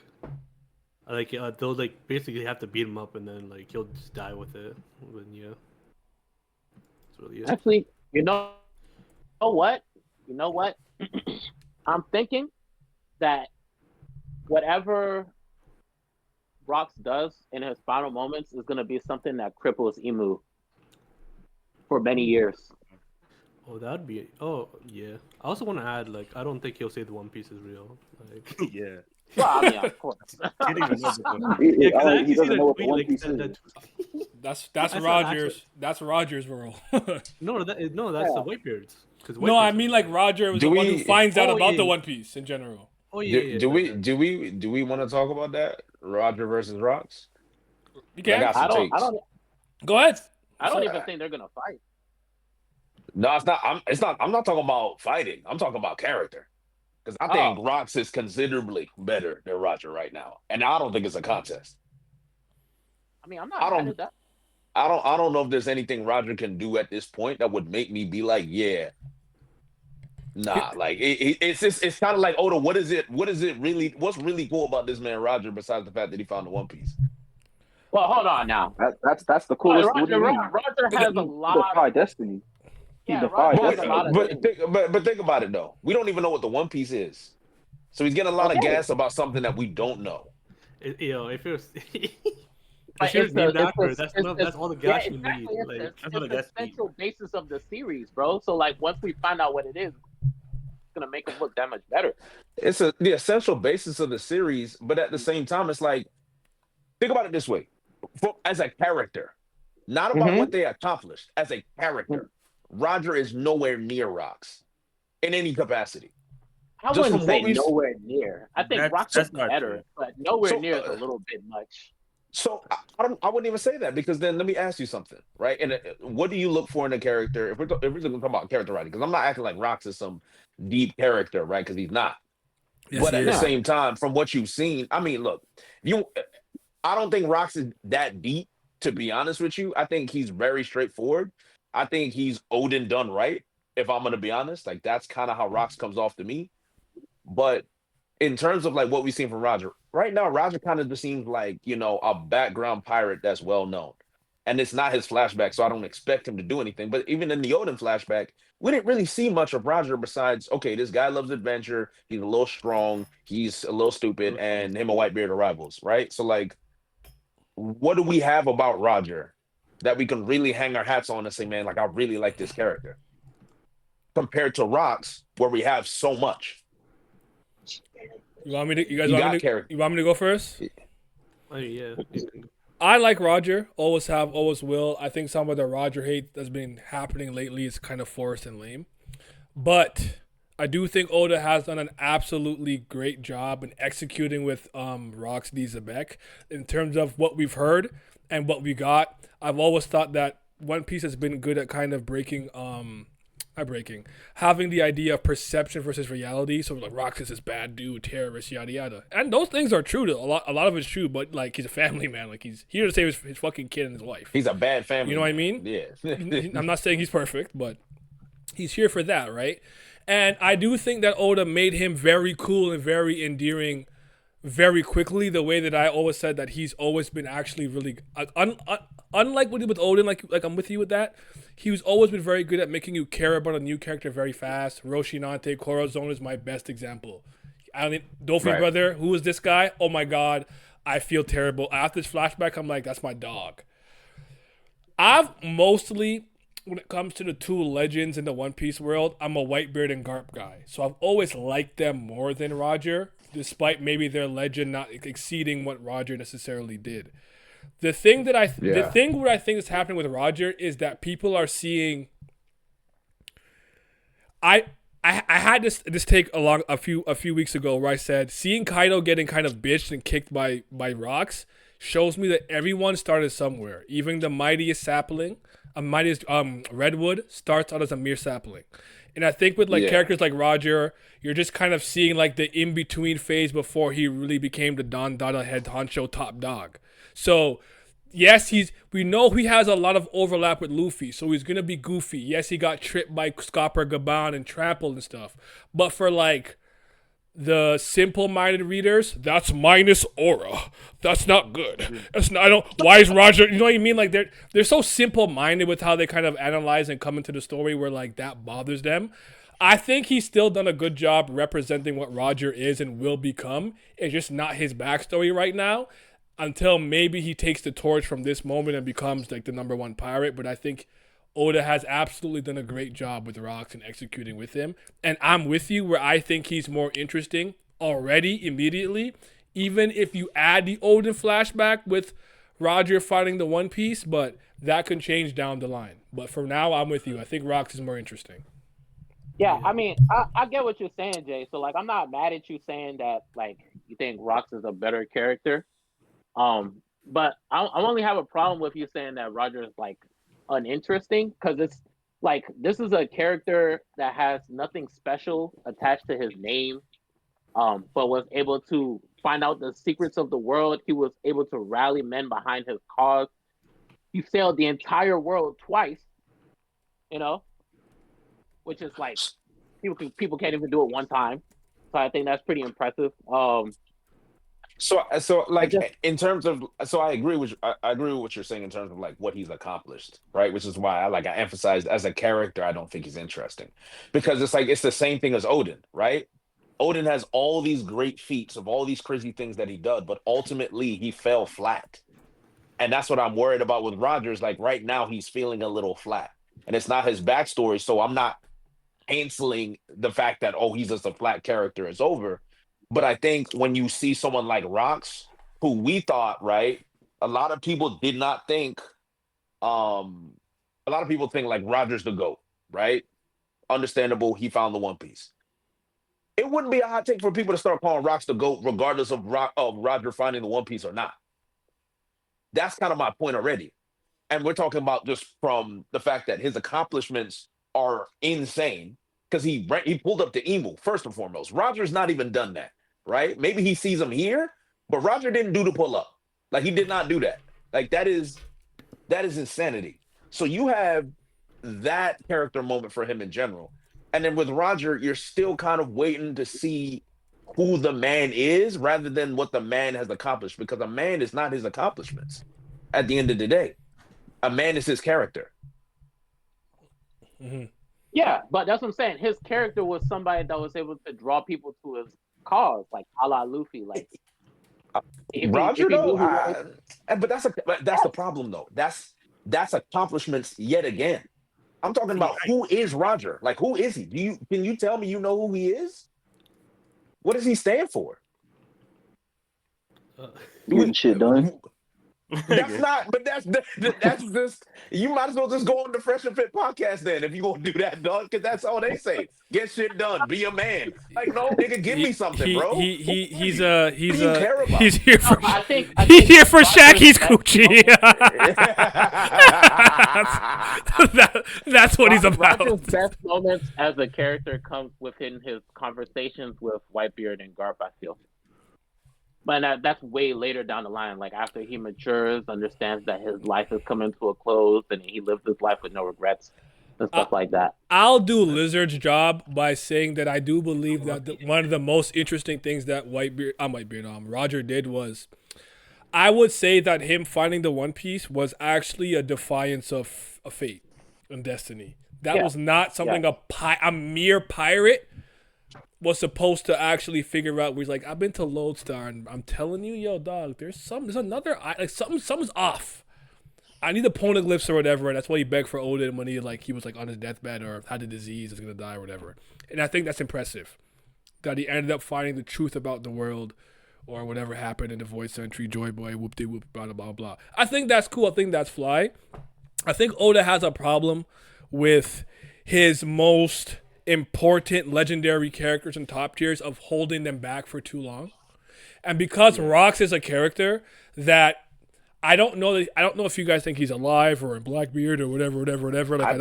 they'll like basically have to beat him up, and then like he'll just die with it. And yeah, that's really it. Actually, you know what? You know what? I'm thinking that whatever Rox does in his final moments is going to be something that cripples Emu for many years. Oh, that'd be. Oh, yeah. I also want to add, like, I don't think he'll say the One Piece is real. Like, Yeah. Well, I mean, of course. He didn't even know before. He doesn't know what the One Piece is. That's Rogers. That's Rogers' world. No, that's the Whitebeards. No, I mean like Roger was the one who finds out about the One Piece in general. Oh yeah. Do we want to talk about that? Roger versus Rocks? You can. I don't. Go ahead. I don't even think they're gonna fight. No, it's not. I'm not talking about fighting. I'm talking about character. Because I think Rocks is considerably better than Roger right now, and I don't think it's a contest. I mean, I'm not I mad don't at that. I don't know if there's anything Roger can do at this point that would make me be like, yeah, nah. Like it's just it's kind of like Oda. What is it really? What's really cool about this man Roger besides the fact that he found the One Piece? Well, hold on now. That's the coolest. What do Roger, you mean? Roger has a He lot. defied destiny. He Yeah, Roger defied But has wait, a destiny. lot of things. but think about it though. We don't even know what the One Piece is, so he's getting a lot of Okay, gas about something that we don't know. If it was, it but should have named after it. it's That's all the yeah, gas you need. exactly. Like, That's It's what I the guess. central basis of the series, bro. So like, once we find out what it is, it's gonna make him look that much better. It's the essential basis of the series, but at the same time, it's like think about it this way: as a character, not about Mm-hmm. what they accomplished. As a character, Roger is nowhere near Rocks in any capacity. I Just wouldn't from say what we've nowhere near. I think Rock's That's not better, true. but nowhere so near is a little bit much. I don't I wouldn't even say that because then let me ask you something, right? And what do you look for in a character if we're going to talk about character writing? Because I'm not acting like Rocks is some deep character, right? Because he's not. Yes, But he at the is. No. same time, from what you've seen, I mean, look, you I don't think Rocks is that deep, to be honest with you. I think he's very straightforward. I think he's Odin done right, if I'm gonna be honest. Like that's kind of how Rocks comes off to me. But in terms of like what we've seen from Roger, right now, Roger kind of just seems like, a background pirate that's well known. And it's not his flashback, so I don't expect him to do anything. But even in the Odin flashback, we didn't really see much of Roger besides, okay, this guy loves adventure, he's a little strong, he's a little stupid, and him and Whitebeard are rivals, right? So like what do we have about Roger that we can really hang our hats on and say, man, like I really like this character compared to Rocks, where we have so much. You want me to? You guys You want got me to? character. You want me to go first? oh yeah. I like Roger. Always have, always will. I think some of the Roger hate that's been happening lately is kind of forced and lame. But I do think Oda has done an absolutely great job in executing with Rox D. Xebec in terms of what we've heard and what we got. I've always thought that One Piece has been good at kind of having the idea of perception versus reality. So like Rox is this bad dude, terrorist, yada yada, and those things are true. A lot of it's true. But like he's a family man. Like he's here to save his fucking kid and his wife. He's a bad family. You know what I man. mean? Yeah. I'm not saying he's perfect, but he's here for that, right? And I do think that Oda made him very cool and very endearing very quickly, the way that I always said that he's always been actually really unlike what he did with Odin, like I'm with you with that. He was always been very good at making you care about a new character very fast. Roshinante Corazon is my best example. I mean, Dolphy's Right. brother, who is this guy? Oh my god, I feel terrible. After this flashback, I'm like, that's my dog. I've mostly, when it comes to the two legends in the One Piece world, I'm a Whitebeard and Garp guy. So I've always liked them more than Roger, despite maybe their legend not exceeding what Roger necessarily did. The thing where I think is happening with Roger is that people are seeing. I had this take a few weeks ago where I said seeing Kaido getting kind of bitched and kicked by rocks shows me that everyone started somewhere. Even the mightiest sapling, mightiest redwood starts out as a mere sapling. And I think with characters like Roger, you're just kind of seeing like the in between phase before he really became the Don Dada head honcho top dog. So yes, we know he has a lot of overlap with Luffy, so he's gonna be goofy. Yes, he got tripped by Scopper Gaban and trampled and stuff. But for like the simple-minded readers, that's minus aura. That's not good. That's not. I don't. Why is Roger? You know what I mean? Like they're so simple-minded with how they kind of analyze and come into the story where like that bothers them. I think he's still done a good job representing what Roger is and will become. It's just not his backstory right now. Until maybe he takes the torch from this moment and becomes like the number one pirate. But I think Oda has absolutely done a great job with Rocks and executing with him. And I'm with you where I think he's more interesting already, immediately. Even if you add the Odin flashback with Roger fighting the One Piece, but that can change down the line. But for now, I'm with you. I think Rocks is more interesting. Yeah, I mean, I get what you're saying, Jay. So like, I'm not mad at you saying that like you think Rocks is a better character. But I only have a problem with you saying that Roger is like uninteresting because it's like this is a character that has nothing special attached to his name, but was able to find out the secrets of the world. He was able to rally men behind his cause. He sailed the entire world twice, you know, which is like people can't even do it one time. So I think that's pretty impressive. So I just like in terms of so I agree with what you're saying in terms of like what he's accomplished, right? Which is why I emphasized as a character, I don't think he's interesting because it's like it's the same thing as Odin, right? Odin has all these great feats of all these crazy things that he does, but ultimately he fell flat. And that's what I'm worried about with Rogers. Like right now, he's feeling a little flat, and it's not his backstory. So I'm not canceling the fact that oh, he's just a flat character. It's over. But I think when you see someone like Rox, who we thought right, a lot of people did not think. Um, a lot of people think like Rogers the goat, right? Understandable. He found the One Piece. It wouldn't be a hot take for people to start calling Rox the goat, regardless of Roger finding the One Piece or not. That's kind of my point already. And we're talking about just from the fact that his accomplishments are insane because he pulled up the emu first and foremost. Roger's not even done that, right? Maybe he sees him here, but Roger didn't do the pull up. Like he did not do that. Like that is insanity. So you have that character moment for him in general, and then with Roger, you're still kind of waiting to see who the man is rather than what the man has accomplished because a man is not his accomplishments at the end of the day. A man is his character. Mm-hmm. yeah, but that's what I'm saying. His character was somebody that was able to draw people to his cause, like a la Luffy. Like if Roger he though, knew he wanted, but that's the problem though. That's accomplishments yet again. I'm talking See, about who is Roger? Like who is he? Can you tell me you know who he is? What does he stand for? Uh, Getting shit done. That's not, but that's just you might as well just go on the Fresh and Fit podcast then if you gonna do that, dog, because that's all they say. Get shit done, be a man. Like, no, nigga, give me something, bro. He's What do you care about? he's here no, for but I he's think here for Roger's Shaggy's best coochie. I That's what he's about. Roger's best moments as a character comes within his conversations with Whitebeard and Garp. I feel. But that's way later down the line. Like after he matures, understands that his life is coming to a close, and he lives his life with no regrets and stuff like that. I'll do Lizard's job by saying that I do believe that one of the most interesting things that Roger did was, I would say that him finding the One Piece was actually a defiance of fate and destiny. That Yeah. was not something a mere pirate was supposed to actually figure out. Where he's like, I've been to Lodestar, and I'm telling you, yo, dog, there's another like something's off. I need the poneglyphs or whatever, and that's why he begged for Odin when he was like on his deathbed or had a disease, was gonna die or whatever. And I think that's impressive that he ended up finding the truth about the world or whatever happened in the Void Century, Joy Boy, whoop de whoop, blah blah blah. I think that's cool. I think that's fly. I think Oda has a problem with his most important legendary characters and top tiers of holding them back for too long. And because Rox is a character that I don't know if you guys think he's alive or in Blackbeard or whatever. Like I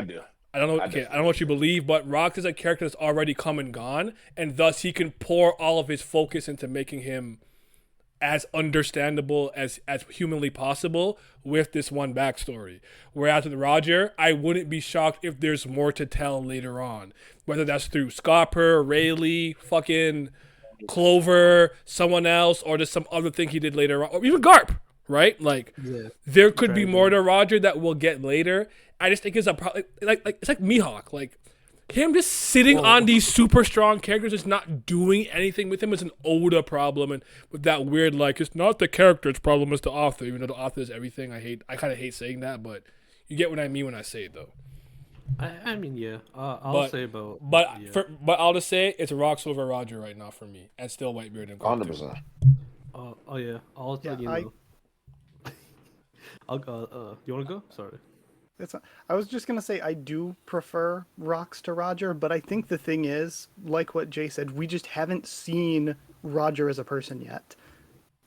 do. I don't know. Okay, I don't know what you believe, but Rox is a character that's already come and gone, and thus he can pour all of his focus into making him as understandable as humanly possible with this one backstory. Whereas with Roger, I wouldn't be shocked if there's more to tell later on, whether that's through Scopper, Rayleigh, fucking Clover, someone else, or just some other thing he did later on, or even Garp. Right? Like, there could be more to Roger that we'll get later. I just think it's like it's like Mihawk. Like, him just sitting on these super strong characters, just not doing anything with him is an Oda problem, and with that weird like it's not the character's problem, it's the author. Even though the author is everything, I kind of hate saying that, but you get what I mean when I say it, though. I mean, yeah. But I'll just say it's Rox over Roger right now for me, and still Whitebeard and 100%. Oh yeah. I'll tell you know. I'll go. You want to go? Sorry. I was just gonna say I do prefer Rox to Roger, but I think the thing is, like what Jay said, we just haven't seen Roger as a person yet.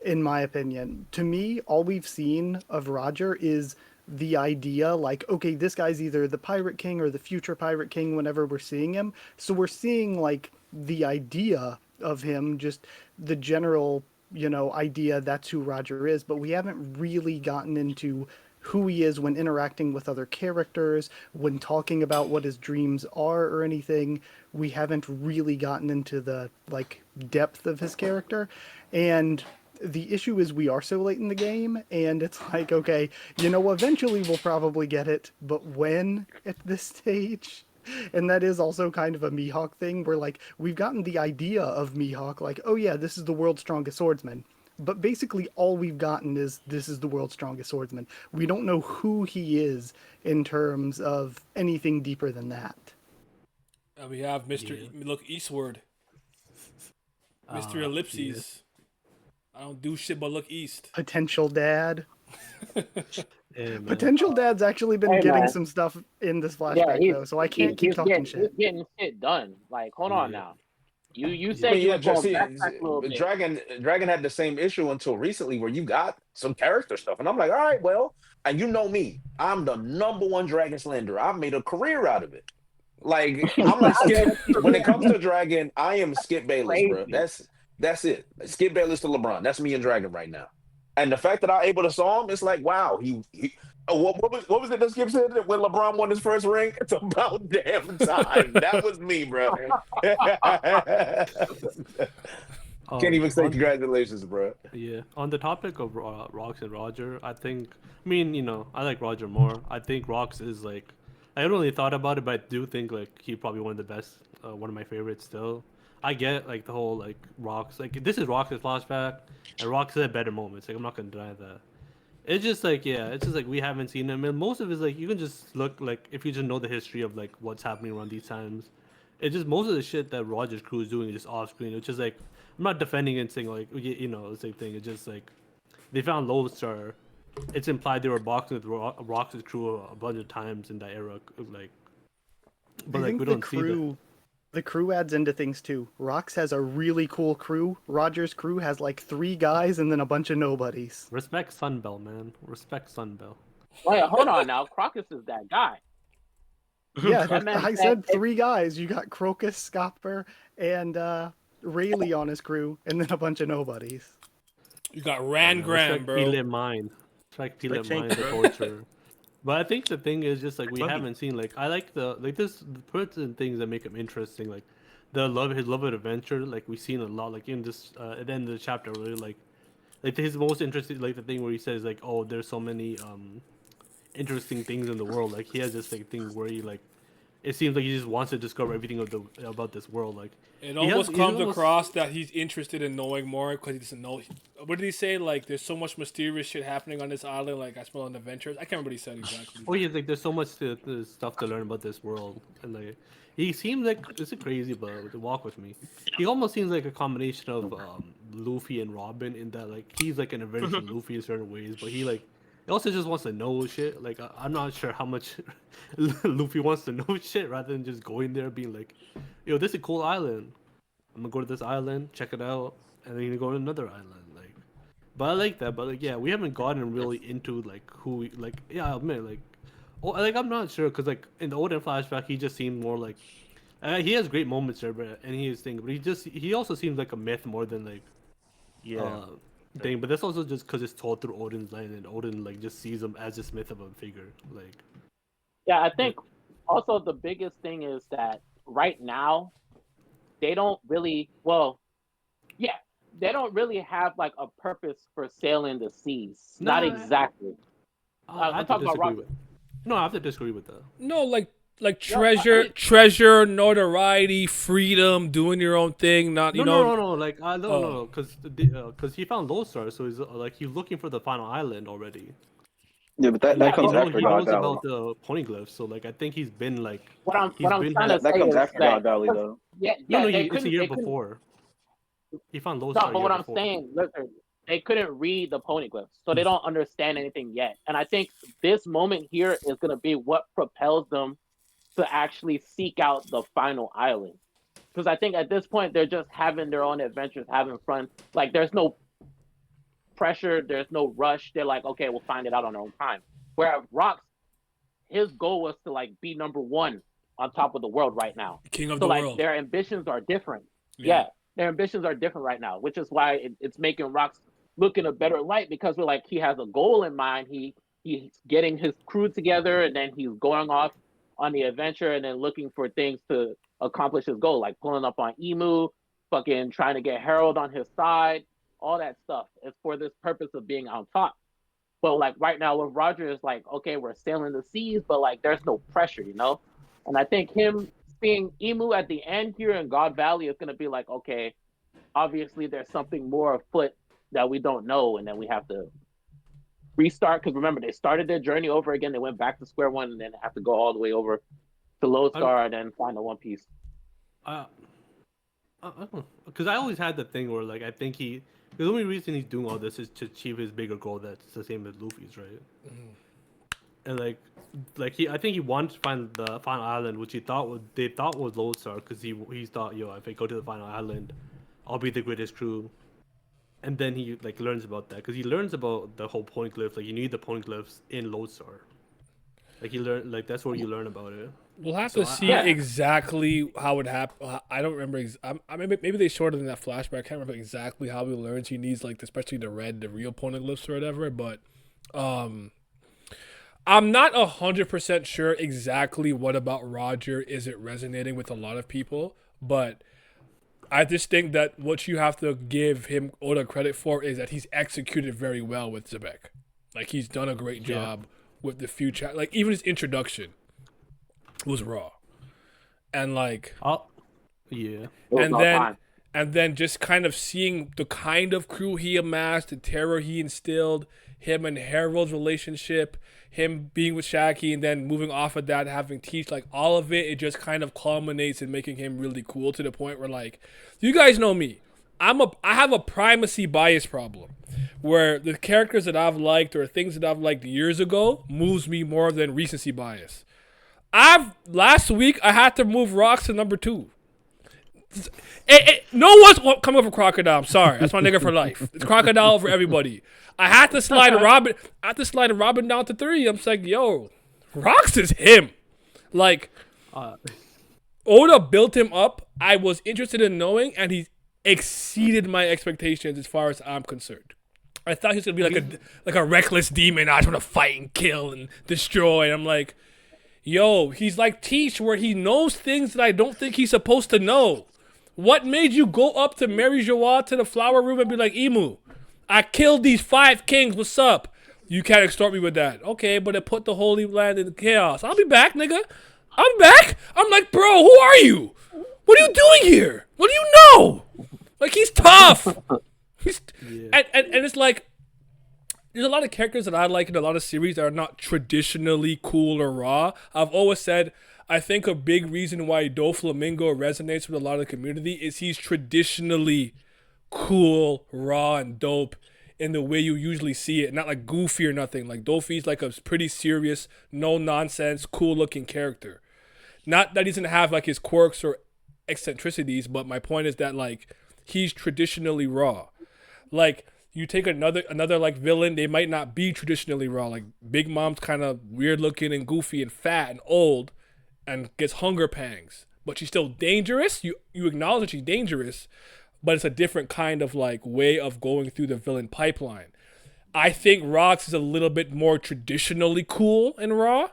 In my opinion, to me, all we've seen of Roger is the idea, like, okay, this guy's either the Pirate King or the future Pirate King whenever we're seeing him. So we're seeing like the idea of him, just the general, idea that's who Roger is, but we haven't really gotten into who he is when interacting with other characters, when talking about what his dreams are or anything. We haven't really gotten into the depth of his character. And the issue is we are so late in the game, and it's like, okay, eventually we'll probably get it, but when at this stage? And that is also kind of a Mihawk thing where we've gotten the idea of Mihawk, oh yeah, this is the world's strongest swordsman. But basically all we've gotten is this is the world's strongest swordsman. We don't know who he is in terms of anything deeper than that. And we have Mr. Look Eastward. Mr. Ellipses. I don't do shit but look east. Potential dad. Hey, Potential dad's actually been getting some stuff in this flashback though, so I can't keep talking shit. He's getting shit done. Hold on now. You I said mean, you yeah, were going see, backtrack a little bit. Dragon had the same issue until recently, where you got some character stuff, and I'm like, all right, well, and you know me, I'm the #1 Dragon slenderer. I've made a career out of it. I'm like Skip. When it comes to Dragon, I am Skip Bayless, bro. That's it. Skip Bayless to LeBron. That's me and Dragon right now. And the fact that I'm able to saw him, it's like, wow, he what was it that Skip said when LeBron won his first ring? It's about damn time. That was me, bro. Can't even say congratulations, bro. Yeah. On the topic of Rox and Roger, I like Roger more. I think Rox is I haven't really thought about it, but I do think he's probably one of the best, one of my favorites still. I get the whole Rox, this is Rox's flashback, and Rox had better moments. I'm not gonna deny that. It's just it's just we haven't seen him, and most of it is you can just look if you just know the history of what's happening around these times. It's just most of the shit that Roger's crew is doing is just off screen. It's just I'm not defending and saying the same thing. It's just they found Lodestar. It's implied they were boxing with Rox's crew a bunch of times in that era, but we don't see that. The crew adds into things too. Rox has a really cool crew. Roger's crew has 3 guys and then a bunch of nobodies. Respect Sunbelt, man. Respect Sunbelt. Wait, hold on now. Crocus is that guy. Yeah, I said 3 guys. You got Crocus, Scopper, and Rayleigh on his crew, and then a bunch of nobodies. You got Rangram, bro. Peelit Mind. Peelit Mind, the torture. But I think the thing is just we haven't seen I like the this certain things that make him interesting, his love of adventure. We've seen a lot in this at the end of the chapter really his most interesting the thing where he says oh, there's so many interesting things in the world. He has this thing where he it seems he just wants to discover everything about this world. It almost comes across that he's interested in knowing more because he doesn't know. What did he say? There's so much mysterious shit happening on this island. I smell an adventures. I can't remember what he said exactly. Oh, he's there's so much stuff to learn about this world, and he seems this is crazy, but to walk with me, he almost seems like a combination of Luffy and Robin in that he's an adventure Luffy in certain ways, but he also just wants to know shit. I'm not sure how much Luffy wants to know shit rather than just going there being yo, this is a cool island. I'm gonna go to this island, check it out, and then go to another island. But I like that. But yeah, we haven't gotten really into who I'll admit I'm not sure because in the Odin flashback he just seemed more he has great moments there, but and he also seems like a myth more than thing. But that's also just because it's told through Odin's line, and Odin just sees him as this myth of a figure. Yeah, I think also the biggest thing is that right now they don't really they don't really have a purpose for sailing the seas. No, not exactly. I'm talking about Rock. No, I have to disagree with that. No, treasure, notoriety, freedom, doing your own thing. Not no, because he found Lodestar, so he's he's looking for the final island already. Yeah, but that comes after he God knows Valley. about the poneglyphs, so I think he's been what I'm trying to say that comes is after God Valley though. Yeah, it's a year before. He found Lodestar. No, but what I'm saying, listen, they couldn't read the poneglyphs, so they don't understand anything yet. And I think this moment here is gonna be what propels them to actually seek out the final island. Because I think at this point they're just having their own adventures, having fun. There's no pressure, there's no rush. They're okay, we'll find it out on our own time. Whereas Rox, his goal was to be #1 on top of the world right now. King of the world. Their ambitions are different. Yeah. their ambitions are different right now, which is why it's making Rocks look in a better light because we're like he has a goal in mind. He's getting his crew together and then he's going off on the adventure and then looking for things to accomplish his goal, like pulling up on Emu, fucking trying to get Harold on his side, all that stuff. It's for this purpose of being on top. But like right now with Roger, it's like, okay, we're sailing the seas, but like there's no pressure, you know? And I think him seeing Emu at the end here in God Valley is gonna be like, okay, obviously there's something more afoot that we don't know, and then we have to restart. Because remember, they started their journey over again, they went back to square one, and then have to go all the way over to Lodestar and then find the One Piece. I don't know, because I always had the thing where like I think the only reason he's doing all this is to achieve his bigger goal that's the same as Luffy's, right? And I think he wanted to find the final island, which they thought was Lodestar, because he thought, yo, if I go to the final island, I'll be the greatest crew. And then he like learns about that, because he learns about the whole point glyph. Like you need the point glyphs in Lodestar. Like you learn, like that's where you learn about it. We'll have to see exactly how it happened. I don't remember. Maybe they shortened that flashback. I can't remember exactly how he learns. He needs like especially the real poneglyphs or whatever. But I'm not 100% sure exactly what about Roger isn't resonating with a lot of people. But I just think that what you have to give him Oda credit for is that he's executed very well with Xebec. Like he's done a great job with the future. Like even his introduction was raw, and like and then just kind of seeing the kind of crew he amassed, the terror he instilled, him and Harold's relationship, him being with Shaggy, and then moving off of that, having Teach, like all of it just kind of culminates in making him really cool to the point where like, you guys know me, I have a primacy bias problem, where the characters that I've liked or things that I've liked years ago moves me more than recency bias. Last week I had to move Rocks to number 2. No one's coming for Crocodile. I'm sorry, that's my nigga for life. It's Crocodile over everybody. I had to slide Robin. Down to 3. I'm just like, yo, Rocks is him. Like, Oda built him up. I was interested in knowing, and he exceeded my expectations as far as I'm concerned. I thought he was gonna be like a reckless demon. I just want to fight and kill and destroy. And I'm like, yo, he's like Teach, where he knows things that I don't think he's supposed to know. What made you go up to Mary Joie to the flower room and be like, Emu, I killed these 5 kings, what's up? You can't extort me with that. Okay, but it put the Holy Land in chaos. I'll be back, nigga. I'm back. I'm like, bro, who are you? What are you doing here? What do you know? Like, he's tough. And it's like, there's a lot of characters that I like in a lot of series that are not traditionally cool or raw. I've always said, I think a big reason why Doflamingo resonates with a lot of the community is he's traditionally cool, raw, and dope in the way you usually see it. Not like goofy or nothing. Like Dofi's like a pretty serious, no nonsense, cool looking character. Not that he doesn't have like his quirks or eccentricities, but my point is that like he's traditionally raw. Like you take another like villain, they might not be traditionally raw. Like Big Mom's kind of weird looking and goofy and fat and old and gets hunger pangs, but she's still dangerous. You acknowledge that she's dangerous, but it's a different kind of like way of going through the villain pipeline. I think Rocks is a little bit more traditionally cool and raw,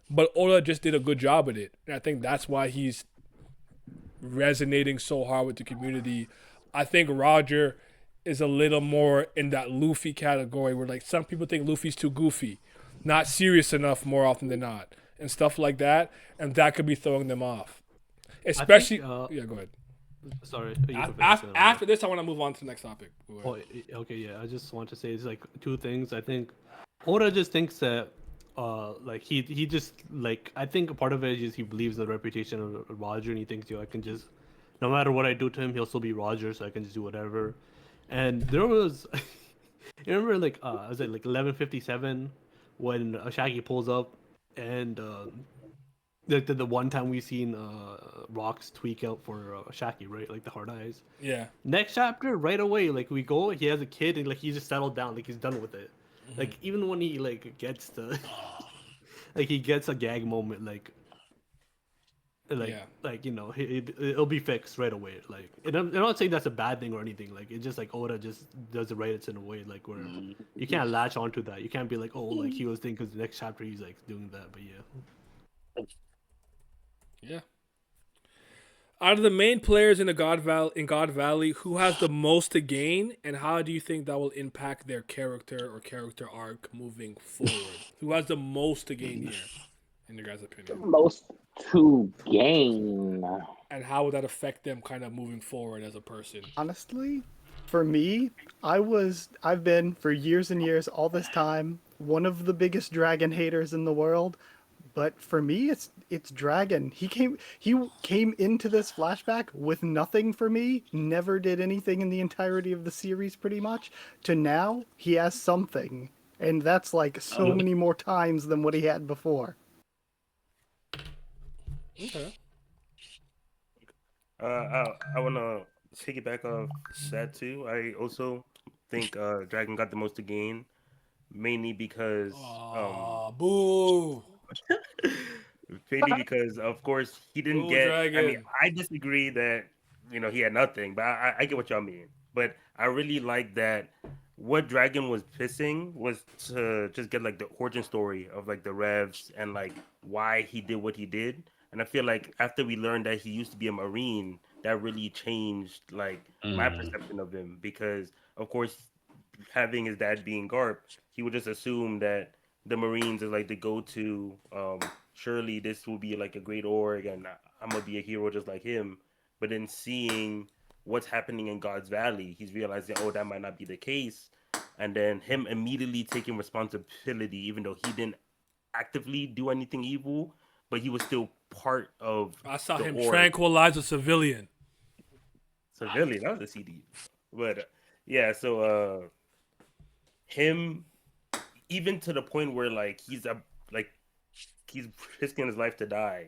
but Oda just did a good job with it. And I think that's why he's resonating so hard with the community. I think Roger is a little more in that Luffy category where like some people think Luffy's too goofy, not serious enough more often than not, and stuff like that. And that could be throwing them off. Especially, yeah, go ahead. Sorry. After this, I want to move on to the next topic. Oh, okay, yeah. I just want to say it's like 2 things. I think Oda just thinks that, like he just like I think a part of it is he believes in the reputation of Roger, and he thinks, yo, I can just, no matter what I do to him, he'll still be Roger, so I can just do whatever. And there was, you remember like was it like 11:57 when Shaggy pulls up, and the one time we seen Rocks tweak out for Shaggy, right? Like the hard eyes. Yeah. Next chapter, right away, like we go, he has a kid, and like he just settled down, like he's done with it. Mm-hmm. Like even when he like gets the, like he gets a gag moment, like Like it'll be fixed right away. Like, and I'm not saying that's a bad thing or anything. Like, it's just like Oda just does it right. It's in a way like where you can't latch onto that. You can't be like, oh, like he was thinking because the next chapter he's like doing that. But yeah. Yeah. Out of the main players in God Valley, who has the most to gain, and how do you think that will impact their character or character arc moving forward? Who has the most to gain here, in your guys' opinion? Most to gain. And how would that affect them kind of moving forward as a person? Honestly, for me, I've been for years and years, all this time, one of the biggest dragon haters in the world. But for me, it's Dragon. He came into this flashback with nothing for me. Never did anything in the entirety of the series, pretty much. To now, he has something, and that's like so many more times than what he had before. Okay. I want to piggyback off that too. I also think Dragon got the most to gain, mainly because Boo. mainly because of course he didn't Boo, get. I mean, Dragon. I disagree that he had nothing, but I get what y'all mean. But I really like that what Dragon was pissing was to just get like the origin story of like the Revs and like why he did what he did. And I feel like after we learned that he used to be a Marine, that really changed like my perception of him because of course having his dad being Garp, he would just assume that the Marines is like the go-to. Surely this will be like a great org, and I'm gonna be a hero just like him. But then seeing what's happening in God's Valley, he's realizing, oh, that might not be the case. And then him immediately taking responsibility, even though he didn't actively do anything evil, but he was still part of I saw the him org. tranquilize a civilian. Civilian, that was a CD. But yeah, so him even to the point where like he's risking his life to die,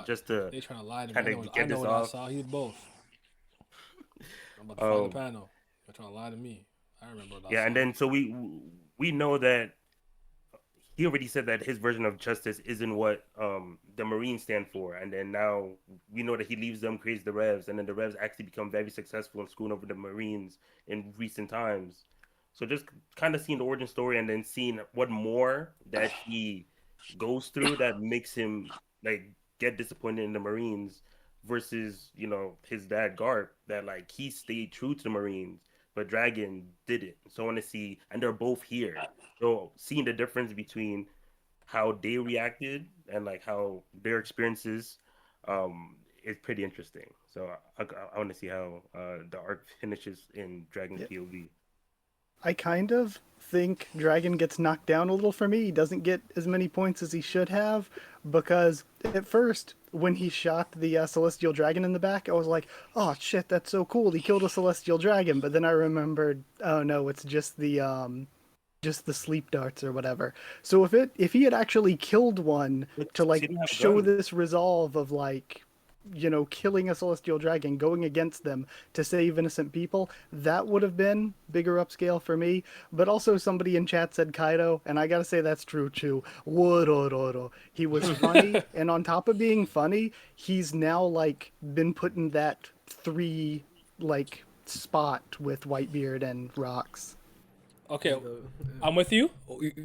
just to They trying to lie to me. kind I of know get this what I off. saw. He's both. I'm about to find the panel. They're trying to lie to me. I remember what I saw. And then so we know that he already said that his version of justice isn't what the Marines stand for, and then now we know that he leaves them, creates the Revs, and then the Revs actually become very successful in screwing over the Marines in recent times. So just kind of seeing the origin story and then seeing what more that he goes through that makes him like get disappointed in the Marines versus his dad Garp that like he stayed true to the Marines, but Dragon didn't. So I want to see, and they're both here. So seeing the difference between how they reacted and like how their experiences is pretty interesting. So I want to see how the arc finishes in Dragon's POV. I kind of think Dragon gets knocked down a little for me. He doesn't get as many points as he should have because at first, when he shot the Celestial Dragon in the back, I was like, oh shit, that's so cool. He killed a Celestial Dragon. But then I remembered, oh no, it's just the sleep darts or whatever. So if he had actually killed one to like show this resolve of like killing a celestial dragon, going against them to save innocent people, that would have been bigger upscale for me. But also somebody in chat said Kaido, and I gotta say that's true too. Worororo. He was funny, and on top of being funny, he's now like been put in that 3 like spot with Whitebeard and Rocks. Okay, I'm with you.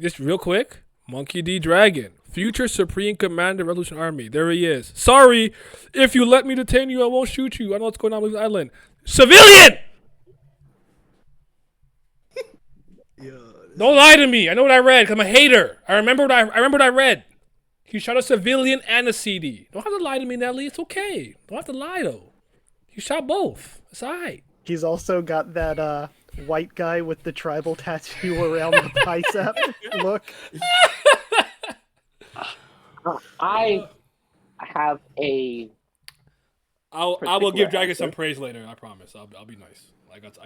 Just real quick. Monkey D. Dragon, future Supreme Commander, Revolution Army. There he is. Sorry, if you let me detain you, I won't shoot you. I know what's going on with this island. Civilian! Don't lie to me. I know what I read because I'm a hater. I remember what I read. He shot a civilian and a CD. Don't have to lie to me, Nelly. It's okay. Don't have to lie, though. He shot both. It's all right. He's also got that white guy with the tribal tattoo around the bicep look. I have a. I will give Dragon some praise later. I promise. I'll be nice. I got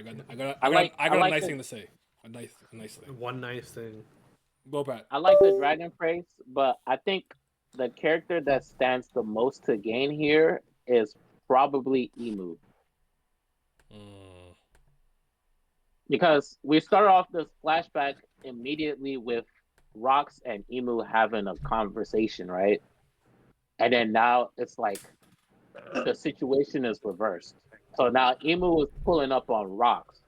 a nice thing to say. A nice thing. One nice thing. Go Pat. I like the Dragon praise, but I think the character that stands the most to gain here is probably Emu. Because we start off this flashback immediately with Rocks and Emu having a conversation, right? and then now it's like the situation is reversed. So now Emu is pulling up on rocks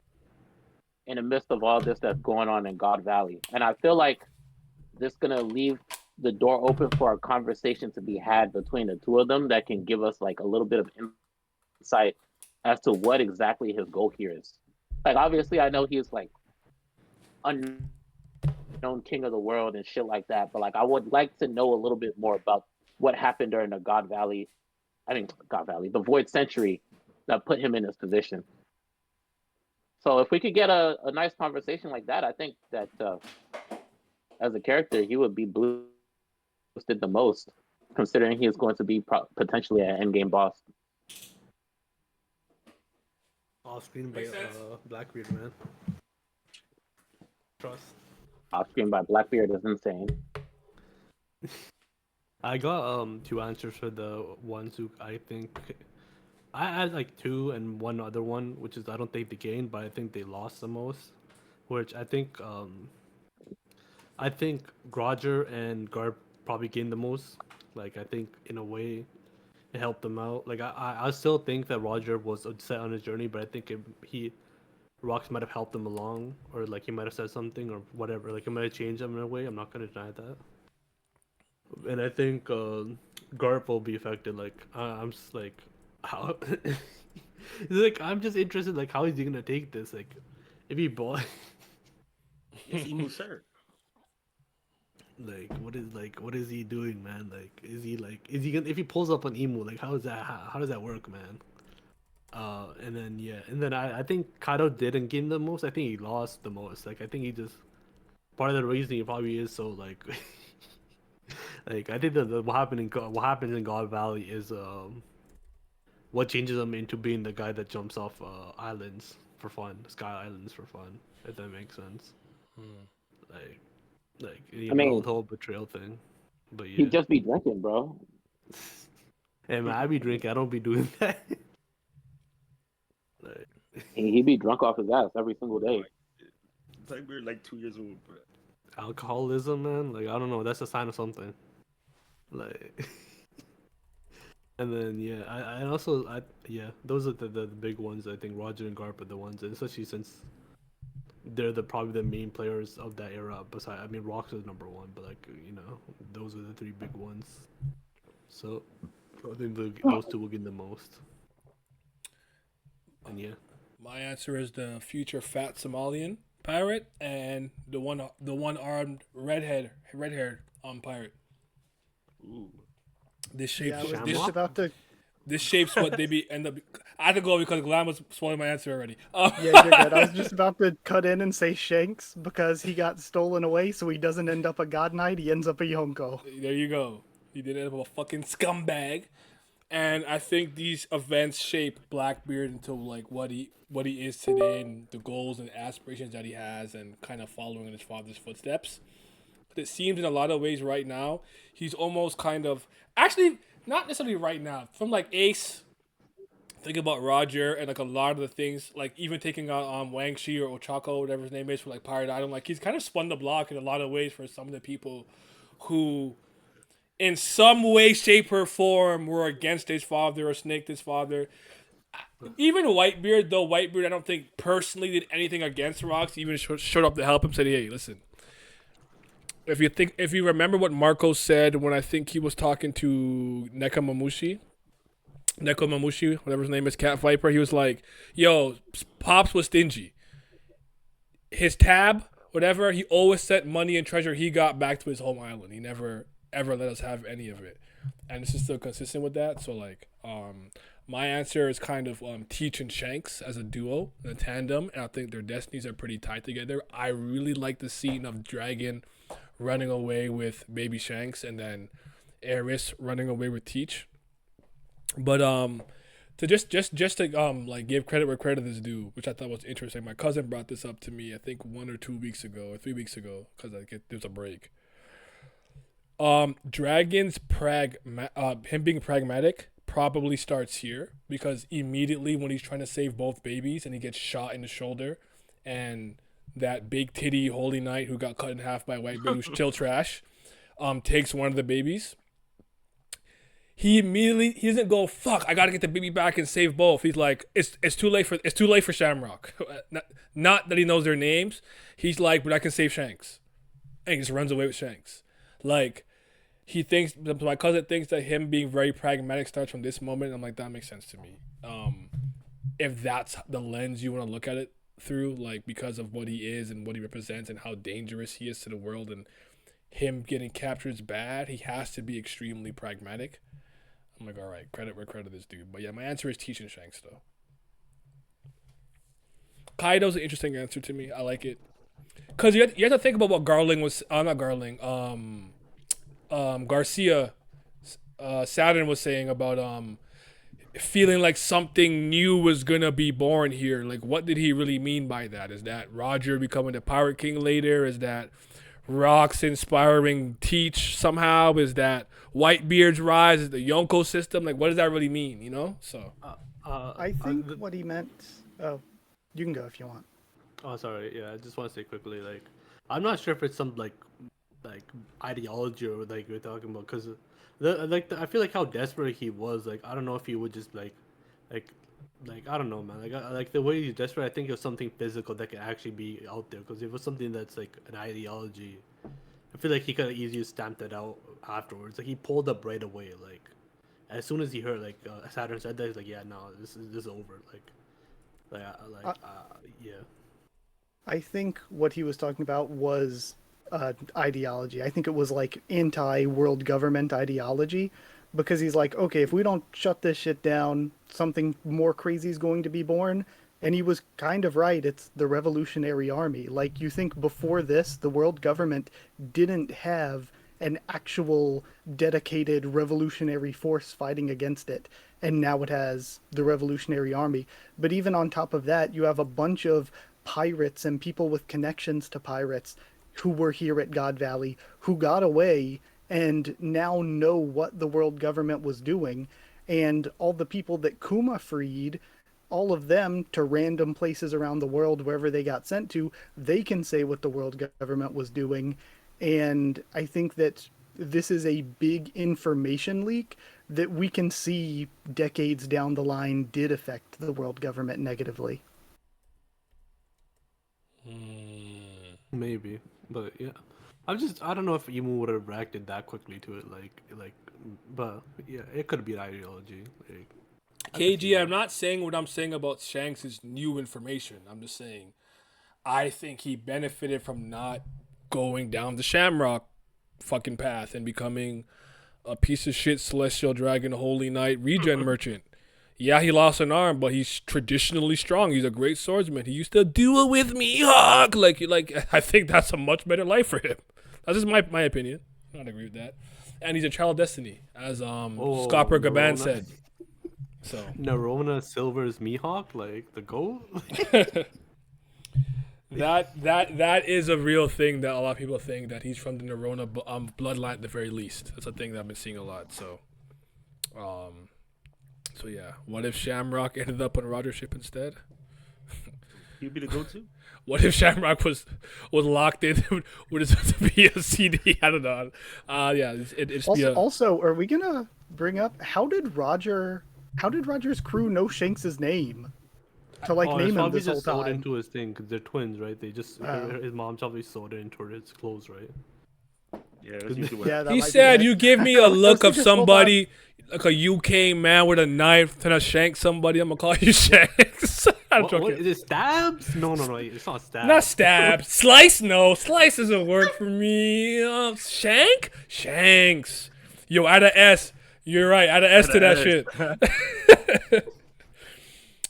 in the midst of all this that's going on in God Valley, and I feel like this is gonna leave the door open for a conversation to be had between the two of them that can give us like a little bit of insight as to what exactly his goal here is. Like obviously, I know he's like unknown king of the world and shit like that, but like I would like to know a little bit more about what happened during the God Valley. I mean, God Valley, the Void Century that put him in this position. So if we could get a nice conversation like that, I think that as a character, he would be boosted the most, considering he is going to be potentially an endgame boss. Off screen by Makes sense. Blackbeard, man. Trust. Off screen by Blackbeard is insane. I got two answers for the ones who I think I had like two and one other one, which is I don't think they gained, but I think they lost the most. Which I think Roger and Garb probably gained the most. Like I think in a way it helped them out. Like I still think that Roger was set on his journey, but I think he Rocks might have helped him along, or like he might have said something or whatever. Like it might have changed him in a way. I'm not gonna deny that. And I think Garp will be affected. Like I'm just like how. Like I'm just interested. Like how is he gonna take this? Like if he bought. It's Emu sir. What is he doing, man? Is he gonna if he pulls up on Emu, like how does that work, man? And then I think Kaido didn't gain the most. I think he lost the most. Like I think he just part of the reason he probably is so like like I think that what happens in God Valley is what changes him into being the guy that jumps off islands for fun, sky islands for fun, if that makes sense. Like I mean, the whole betrayal thing. But yeah, he'd just be drinking, bro. hey man, I be drinking. I don't be doing that. Like, He'd be drunk off his ass every single day. It's like we're like 2 years old, bro. alcoholism, man. Like I don't know. That's a sign of something. Like, and then yeah, I also yeah, those are the big ones. I think Roger and Garp are the ones, and especially since they're probably the main players of that era. Besides, I mean, Rocks is number one, but like those are the three big ones. So I think those two will get the most. And yeah, My answer is the future fat Somalian pirate and the one armed red haired pirate. Ooh. This shapes Yeah, I was Shamrock? just about to. this shapes what they end up. I had to go because Glam was spoiling my answer already. Yeah, you're good. I was just about to cut in and say Shanks because he got stolen away, so he doesn't end up a God Knight. He ends up a Yonko. There you go. He did end up a fucking scumbag, and I think these events shape Blackbeard into like what he is today and the goals and aspirations that he has, and kind of following in his father's footsteps. But it seems in a lot of ways right now he's almost kind of actually not necessarily right now from like Ace. Think about Roger and like a lot of the things, like even taking out Wang Shi or Ochako, whatever his name is, for like Pirate Island. Like he's kind of spun the block in a lot of ways for some of the people who, in some way, shape, or form, were against his father or snaked his father. Even Whitebeard, though Whitebeard, I don't think personally did anything against Rocks. Even showed up to help him. Said, "Hey, listen. If you remember what Marco said when I think he was talking to Neko Mamushi, whatever his name is, Cat Viper, he was like, yo, Pops was stingy. His tab, whatever, he always sent money and treasure he got back to his home island. He never, ever let us have any of it. And this is still consistent with that. So, like, my answer is kind of Teach and Shanks as a duo, a tandem. And I think their destinies are pretty tied together. I really like the scene of Dragon running away with baby Shanks and then Eris running away with Teach. But to just to like give credit where credit is due, which I thought was interesting. My cousin brought this up to me, I think 1 or 2 weeks ago or 3 weeks ago, because there's a break. Dragon's him being pragmatic probably starts here, because immediately when he's trying to save both babies and he gets shot in the shoulder, and that big titty holy knight who got cut in half by Whitebeard, who's still trash, takes one of the babies. he doesn't go, fuck, I gotta get the baby back and save both. He's like, it's too late for Shamrock. Not that he knows their names. He's like, but I can save Shanks, and he just runs away with Shanks. Like, he thinks, my cousin thinks that him being very pragmatic starts from this moment. I'm like, that makes sense to me. If that's the lens you want to look at it through, like, because of what he is and what he represents and how dangerous he is to the world, and him getting captured is bad, he has to be extremely pragmatic. I'm like, all right, credit where credit is due. But yeah, my answer is teaching Shanks, though. Kaido's an interesting answer to me. I like it. Because you have to think about what Garling was... not Garling. Garcia... Saturn was saying about feeling like something new was going to be born here. Like, what did he really mean by that? Is that Roger becoming the Pirate King later? Is that Rock's inspiring Teach somehow? Is that Whitebeard's rise? Is the Yonko system? Like, what does that really mean, you know? So I think what he meant... Oh, you can go if you want. Oh, sorry. Yeah, I just want to say quickly, like, I'm not sure if it's some like ideology or like we're talking about, because I feel like how desperate he was. Like, I don't know if he would just like I don't know, man. Like the way he's desperate, I think it was something physical that could actually be out there. Because if it was something that's like an ideology, I feel like he could have easily stamped it out afterwards. Like, he pulled up right away. Like, as soon as he heard Saturn said that, he's like, yeah, no, this is over. Yeah. I think what he was talking about was ideology. I think it was like anti-world government ideology, because he's like, okay, if we don't shut this shit down, something more crazy is going to be born. And he was kind of right. It's the Revolutionary Army. Like, you think before this, the world government didn't have an actual dedicated revolutionary force fighting against it. And now it has the Revolutionary Army. But even on top of that, you have a bunch of pirates and people with connections to pirates who were here at God Valley, who got away and now know what the world government was doing. And all the people that Kuma freed, all of them, to random places around the world, wherever they got sent to, they can say what the world government was doing. And I think that this is a big information leak that we can see decades down the line did affect the world government negatively. Maybe, but yeah, I don't know if Emu would have reacted that quickly to it, but yeah, it could be an ideology. Like, KG, I'm not saying what I'm saying about Shanks is new information. I'm just saying I think he benefited from not going down the Shamrock fucking path and becoming a piece of shit Celestial Dragon Holy Knight regen merchant. Yeah, he lost an arm, but he's traditionally strong. He's a great swordsman. He used to duel with me, Hawk. Like I think that's a much better life for him. That's just my opinion. I don't agree with that. And he's a child of destiny, as Scopper Gaban said. So Nerona Silver's Mihawk, like the goat. that is a real thing that a lot of people think, that he's from the Nerona bloodline at the very least. That's a thing that I've been seeing a lot. So yeah, what if Shamrock ended up on Roger's ship instead? He'd be the go-to. What if Shamrock was locked in with his be a CD? I don't know. Yeah, it's also, are we gonna bring up how did Roger's crew know Shanks' name to name him this whole just time? sewed into his thing because they're twins, right? They just his mom probably sewed it into his clothes, right? Yeah, that's usually what he said, "You give me a look of somebody." Like a UK man with a knife trying to shank somebody, I'm gonna call you Shanks. What, is it stabs? No, it's not stabs. Not stabs. Slice, no. Slice doesn't work for me. Shank? Shanks. Yo, add a S. You're right. Add a S to that shit.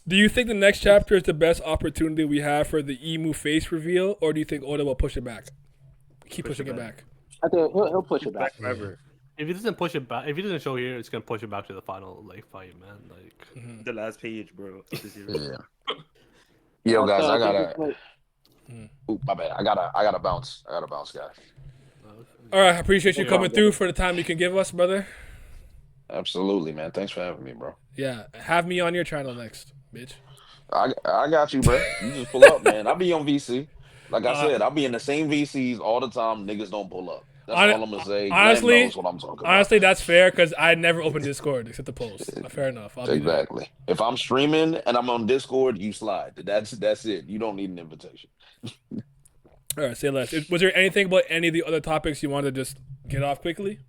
Do you think the next chapter is the best opportunity we have for the Emu face reveal, or do you think Oda will push it back? Keep pushing it back. I think he'll push it back forever. If he doesn't push it back, if he doesn't show here, it's gonna push it back to the final fight, man. Like the last page, bro. Yeah. Yo, guys, I gotta. Ooh, my bad. I gotta bounce. Guys. All right, I appreciate you coming through for the time you can give us, brother. Absolutely, man. Thanks for having me, bro. Yeah, have me on your channel next, bitch. I got you, bro. You just pull up, man. I'll be on VC. Like I said, I'll be in the same VCs all the time. Niggas don't pull up. That's hon- all I'm gonna say. Glenn knows honestly, what I'm talking about. honestly, that's fair because I never open Discord except the post. Fair enough. I'll be there. Exactly. If I'm streaming and I'm on Discord, you slide. That's it. You don't need an invitation. All right, say less. Was there anything about any of the other topics you wanted to just get off quickly?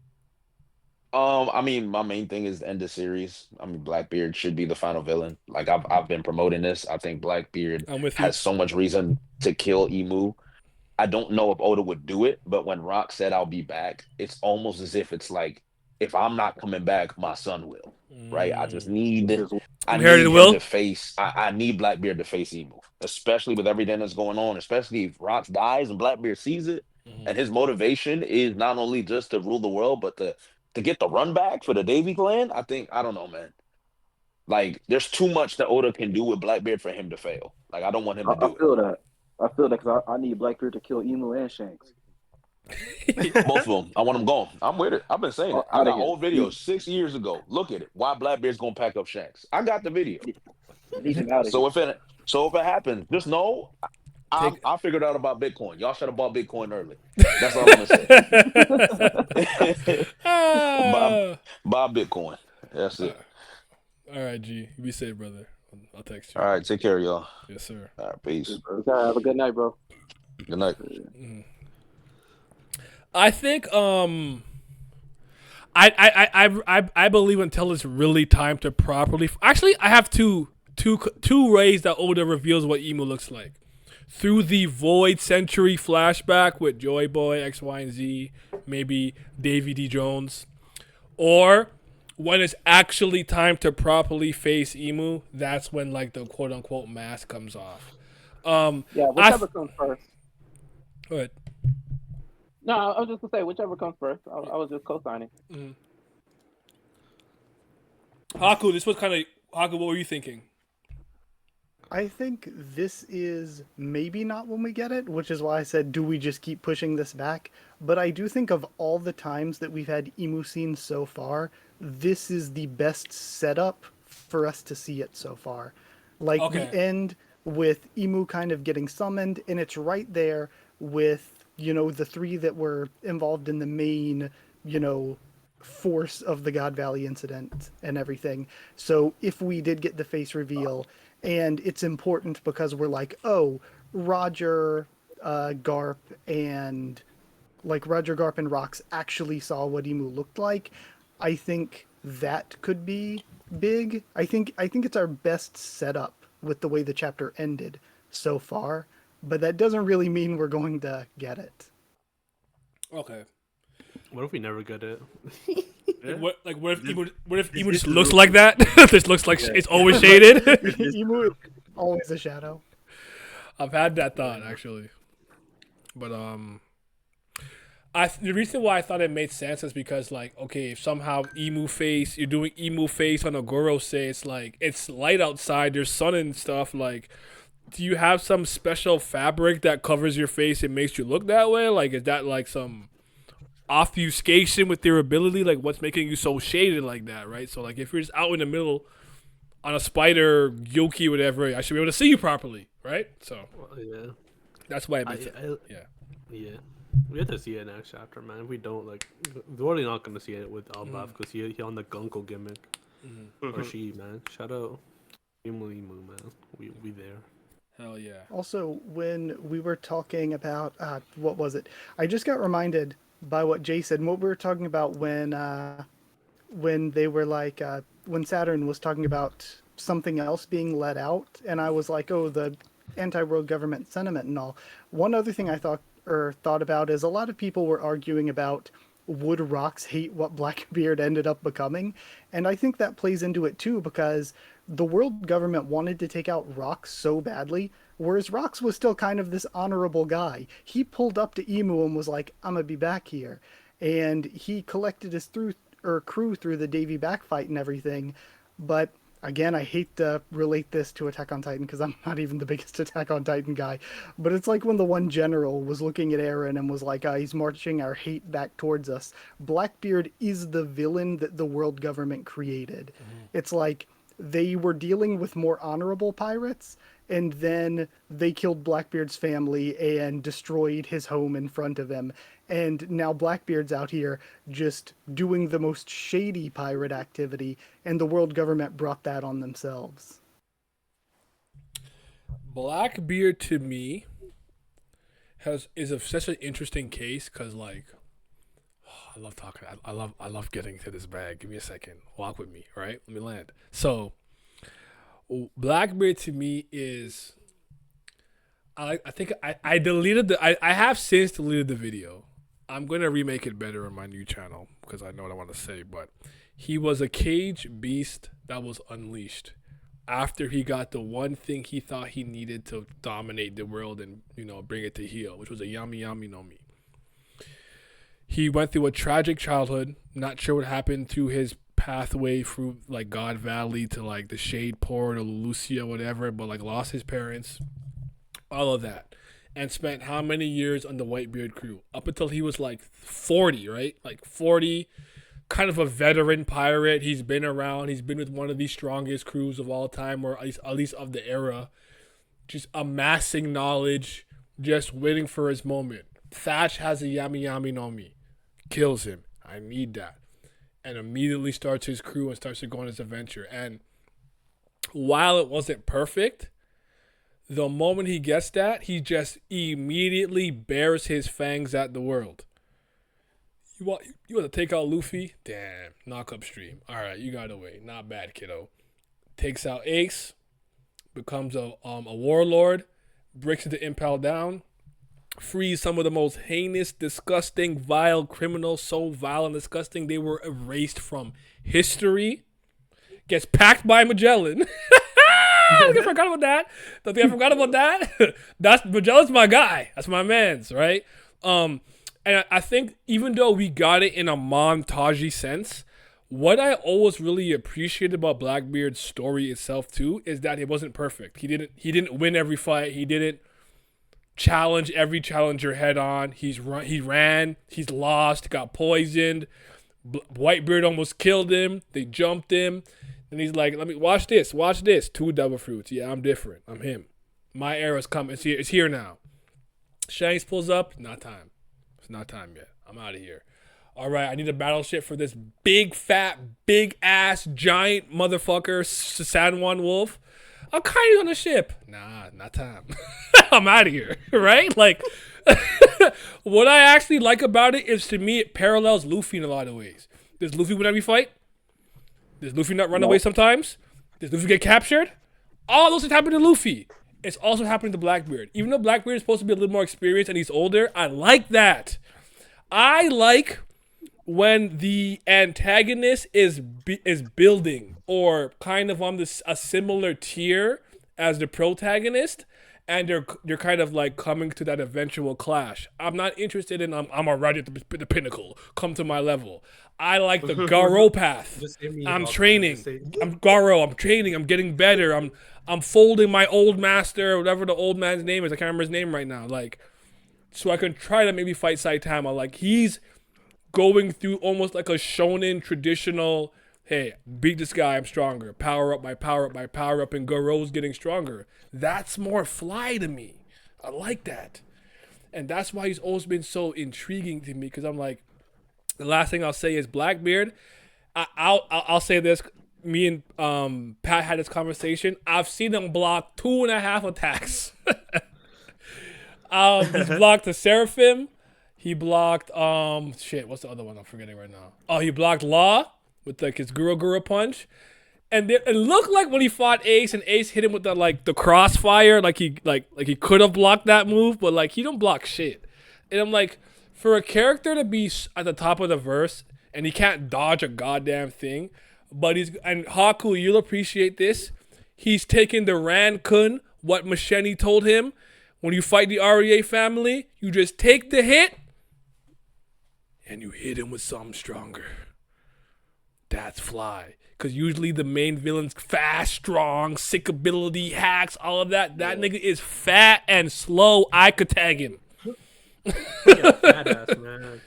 I mean, my main thing is the end of series. I mean, Blackbeard should be the final villain. Like I've been promoting this. I think Blackbeard I'm with you. has so much reason to kill Emu. I don't know if Oda would do it, but when Rock said I'll be back, it's almost as if it's like if I'm not coming back, my son will. Right? I Inherited need him to will. face I need Blackbeard to face Emu, especially with everything that's going on, especially if Rock dies and Blackbeard sees it, and his motivation is not only just to rule the world, but to get the run back for the Davy clan. I don't know, man. Like there's too much that Oda can do with Blackbeard for him to fail. Like I don't want him to I do it. feel that. I feel that because I need Blackbeard to kill Emu and Shanks. Both of them. I want them gone. I'm with it. I've been saying it. I Out of got here. old videos 6 years ago. Look at it. Why Blackbeard's gonna pack up Shanks. I got the video. Need him out of So here. if it happens, just know Take- I figured out about Bitcoin. Y'all should have bought Bitcoin early. That's all I'm gonna say. buy, Ah. buy Bitcoin. That's it. All right, G. You be safe, brother. I'll text you. All right, take care, y'all. Yes, sir. All right, peace. Have a good night, bro. Good night. I think I believe until it's really time to properly. Actually, I have two ways that Oda reveals what Emu looks like. Through the Void Century flashback with Joy Boy, X, Y, and Z, maybe Davy D. Jones, or when it's actually time to properly face Emu, that's when like the quote unquote mask comes off. Yeah, whichever comes first. Go ahead. No, I was just gonna say whichever comes first. I was just co-signing. Haku, this was kind of Haku. What were you thinking? I think this is maybe not when we get it, which is why I said, do we just keep pushing this back? But I do think of all the times that we've had Emu scenes so far, this is the best setup for us to see it so far. Like Okay. we end with Emu kind of getting summoned, and it's right there with, the three that were involved in the main, force of the God Valley incident and everything. So if we did get the face reveal, and it's important because we're like, oh, Roger Garp and Rox actually saw what Emu looked like. I think that could be big. I think it's our best setup with the way the chapter ended so far, but that doesn't really mean we're going to get it. Okay. What if we never get it? What if Emu just looks like that? This looks like it's always shaded. Emu is always a shadow. I've had that thought actually, but the reason why I thought it made sense is because like, okay, if somehow you're doing Emu face on a Gorosei, it's like it's light outside, there's sun and stuff. Like, do you have some special fabric that covers your face and makes you look that way? Like, is that like some obfuscation with their ability? Like, what's making you so shaded like that, right? So like, if you're just out in the middle on a spider, Yoki, whatever, I should be able to see you properly, right? So Yeah. that's why it makes sense. Yeah. We have to see it next chapter, man. If we don't, like, we're already not going to see it with Albaf because he on the Gunko gimmick. Or she, man. Shout out. Emu, man. We there. Hell yeah. Also, when we were talking about, what was it? I just got reminded by what Jay said, and what we were talking about when they were like, when Saturn was talking about something else being let out, and I was like, oh, the anti-world government sentiment and all. One other thing I thought about is a lot of people were arguing about would Rox hate what Blackbeard ended up becoming, and I think that plays into it too, because the world government wanted to take out Rox so badly, whereas Rox was still kind of this honorable guy. He pulled up to Emu and was like, I'm gonna be back here, and he collected his crew through the Davy back fight and everything. But again, I hate to relate this to Attack on Titan because I'm not even the biggest Attack on Titan guy, but it's like when the one general was looking at Eren and was like, he's marching our hate back towards us. Blackbeard is the villain that the world government created. It's like they were dealing with more honorable pirates, and then they killed Blackbeard's family and destroyed his home in front of him. And now Blackbeard's out here just doing the most shady pirate activity, and the world government brought that on themselves. Blackbeard to me is such an interesting case because like I love talking. I love getting to this bag. Give me a second. Walk with me, all right? Let me land. So Blackbeard to me is I think I deleted I have since deleted the video. I'm gonna remake it better on my new channel because I know what I want to say. But he was a cage beast that was unleashed after he got the one thing he thought he needed to dominate the world and bring it to heel, which was a yami yami no mi. He went through a tragic childhood. Not sure what happened through his pathway through like God Valley to like the Shade Port or Lucia, whatever, but like lost his parents, all of that, and spent how many years on the Whitebeard crew up until he was like 40, right? Like 40, kind of a veteran pirate. He's been around. He's been with one of the strongest crews of all time, or at least of the era, just amassing knowledge, just waiting for his moment. Thatch has a yami yami no mi, kills him. I need that. And immediately starts his crew and starts to go on his adventure. And while it wasn't perfect, the moment he gets that, he just immediately bears his fangs at the world. You want to take out Luffy? Damn, knock upstream. All right, you got away. Not bad, kiddo. Takes out Ace, becomes a warlord, breaks into Impel Down, frees some of the most heinous, disgusting, vile criminals, so vile and disgusting they were erased from history. Gets packed by Magellan. I forgot about that. Don't think I forgot about that. That's Magellan's my guy. That's my man's, right? And I think even though we got it in a montagey sense, what I always really appreciated about Blackbeard's story itself too is that it wasn't perfect. He didn't win every fight. He didn't challenge every challenger head on. He ran. He's lost. Got poisoned. Whitebeard almost killed him. They jumped him. And he's like, "Let me watch this. Watch this. 2 devil fruits. Yeah, I'm different. I'm him. My era's coming. It's here now." Shanks pulls up. Not time. It's not time yet. I'm out of here. All right, I need a battleship for this big, fat, big ass, giant motherfucker, San Juan Wolf. I'll carry you on the ship. Nah, not time. I'm out of here, right? Like, what I actually like about it is, to me, it parallels Luffy in a lot of ways. Does Luffy win every fight? Does Luffy not run away sometimes? Does Luffy get captured? All those things happen to Luffy. It's also happening to Blackbeard. Even though Blackbeard is supposed to be a little more experienced and he's older, I like that. I like when the antagonist is building or kind of on a similar tier as the protagonist, and they're kind of like coming to that eventual clash. I'm not interested in I'm already at the pinnacle. Come to my level. I like the Garo path. I'm training. I'm Garo. I'm training. I'm getting better. I'm folding my old master, whatever the old man's name is. I can't remember his name right now. Like, so I can try to maybe fight Saitama. Like, he's going through almost like a shonen traditional, hey, beat this guy, I'm stronger. Power up by power up by power up, and Goro's getting stronger. That's more fly to me. I like that. And that's why he's always been so intriguing to me, because I'm like, the last thing I'll say is Blackbeard. I'll say this. Me and Pat had this conversation. I've seen him block 2.5 attacks. He's blocked the Seraphim. He blocked what's the other one I'm forgetting right now? Oh, he blocked Law with like his Guru punch. And it looked like when he fought Ace and Ace hit him with the crossfire, like he could have blocked that move, but like he don't block shit. And I'm like, for a character to be at the top of the verse and he can't dodge a goddamn thing, but and Haku, you'll appreciate this. He's taking the Ran-kun, what Machete told him. When you fight the REA family, you just take the hit and you hit him with something stronger. That's fly. Because usually the main villain's fast, strong, sick ability, hacks, all of that. That nigga is fat and slow. I could tag him. Badass, man.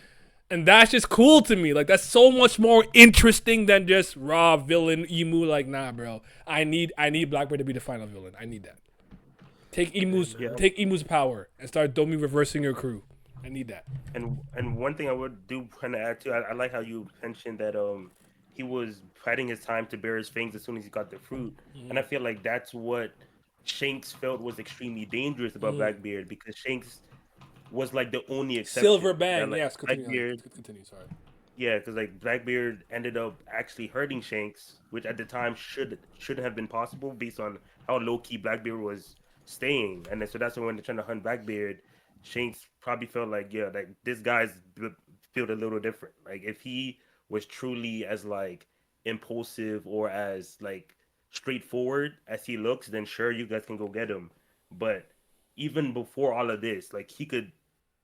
And that's just cool to me. Like, that's so much more interesting than just raw villain emu. Like, nah, bro. I need Blackbeard to be the final villain. I need that. Take Emu's Yeah. take Emu's power and start Domi reversing your crew. I need that. And one thing I would do kind of add to, I like how you mentioned that he was fighting his time to bear his fangs as soon as he got the fruit, and I feel like that's what Shanks felt was extremely dangerous about Blackbeard, because Shanks was like the only Silver exception that Bang, like yes. Blackbeard. Continue. Sorry. Yeah, because like Blackbeard ended up actually hurting Shanks, which at the time shouldn't have been possible based on how low key Blackbeard was staying, and then, so that's when they're trying to hunt Blackbeard. Shanks probably felt like, yeah, like this guy's feel a little different. Like if he was truly as like impulsive or as like straightforward as he looks, then sure, you guys can go get him. But even before all of this, like he could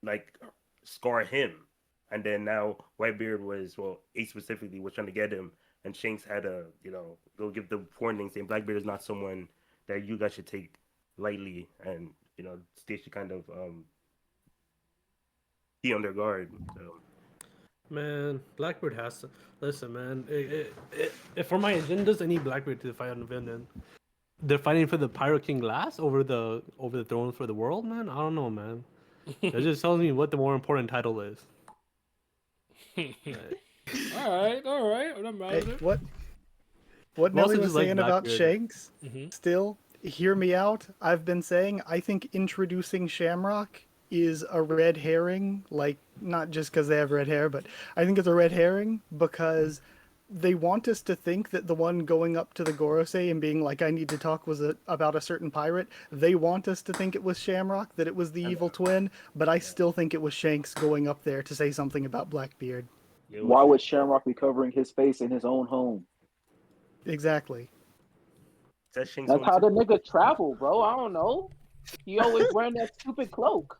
like scar him, and then now Whitebeard was, well, Ace specifically was trying to get him, and Shanks had to, go give the warning saying Blackbeard is not someone that you guys should take lightly, and they should kind of be on their guard. So Man, Blackbeard has to listen, man. If for my agendas, I need Blackbeard to fight on the villain. They're fighting for the Pirate King glass over the throne for the world, man. I don't know, man. That just tells me what the more important title is. All right. I'm not mad at Hey, it. what Nelly also was just like saying about Blackbeard. Shanks, still, hear me out. I've been saying I think introducing Shamrock is a red herring, like, not just because they have red hair, but I think it's a red herring because they want us to think that the one going up to the Gorosei and being like, I need to talk about a certain pirate. They want us to think it was Shamrock, that it was the evil twin, but I still think it was Shanks going up there to say something about Blackbeard. Why would Shamrock be covering his face in his own home? Exactly. that's Shanks' That's home how the too. nigga travel, bro. I don't know. He always wearing that stupid cloak.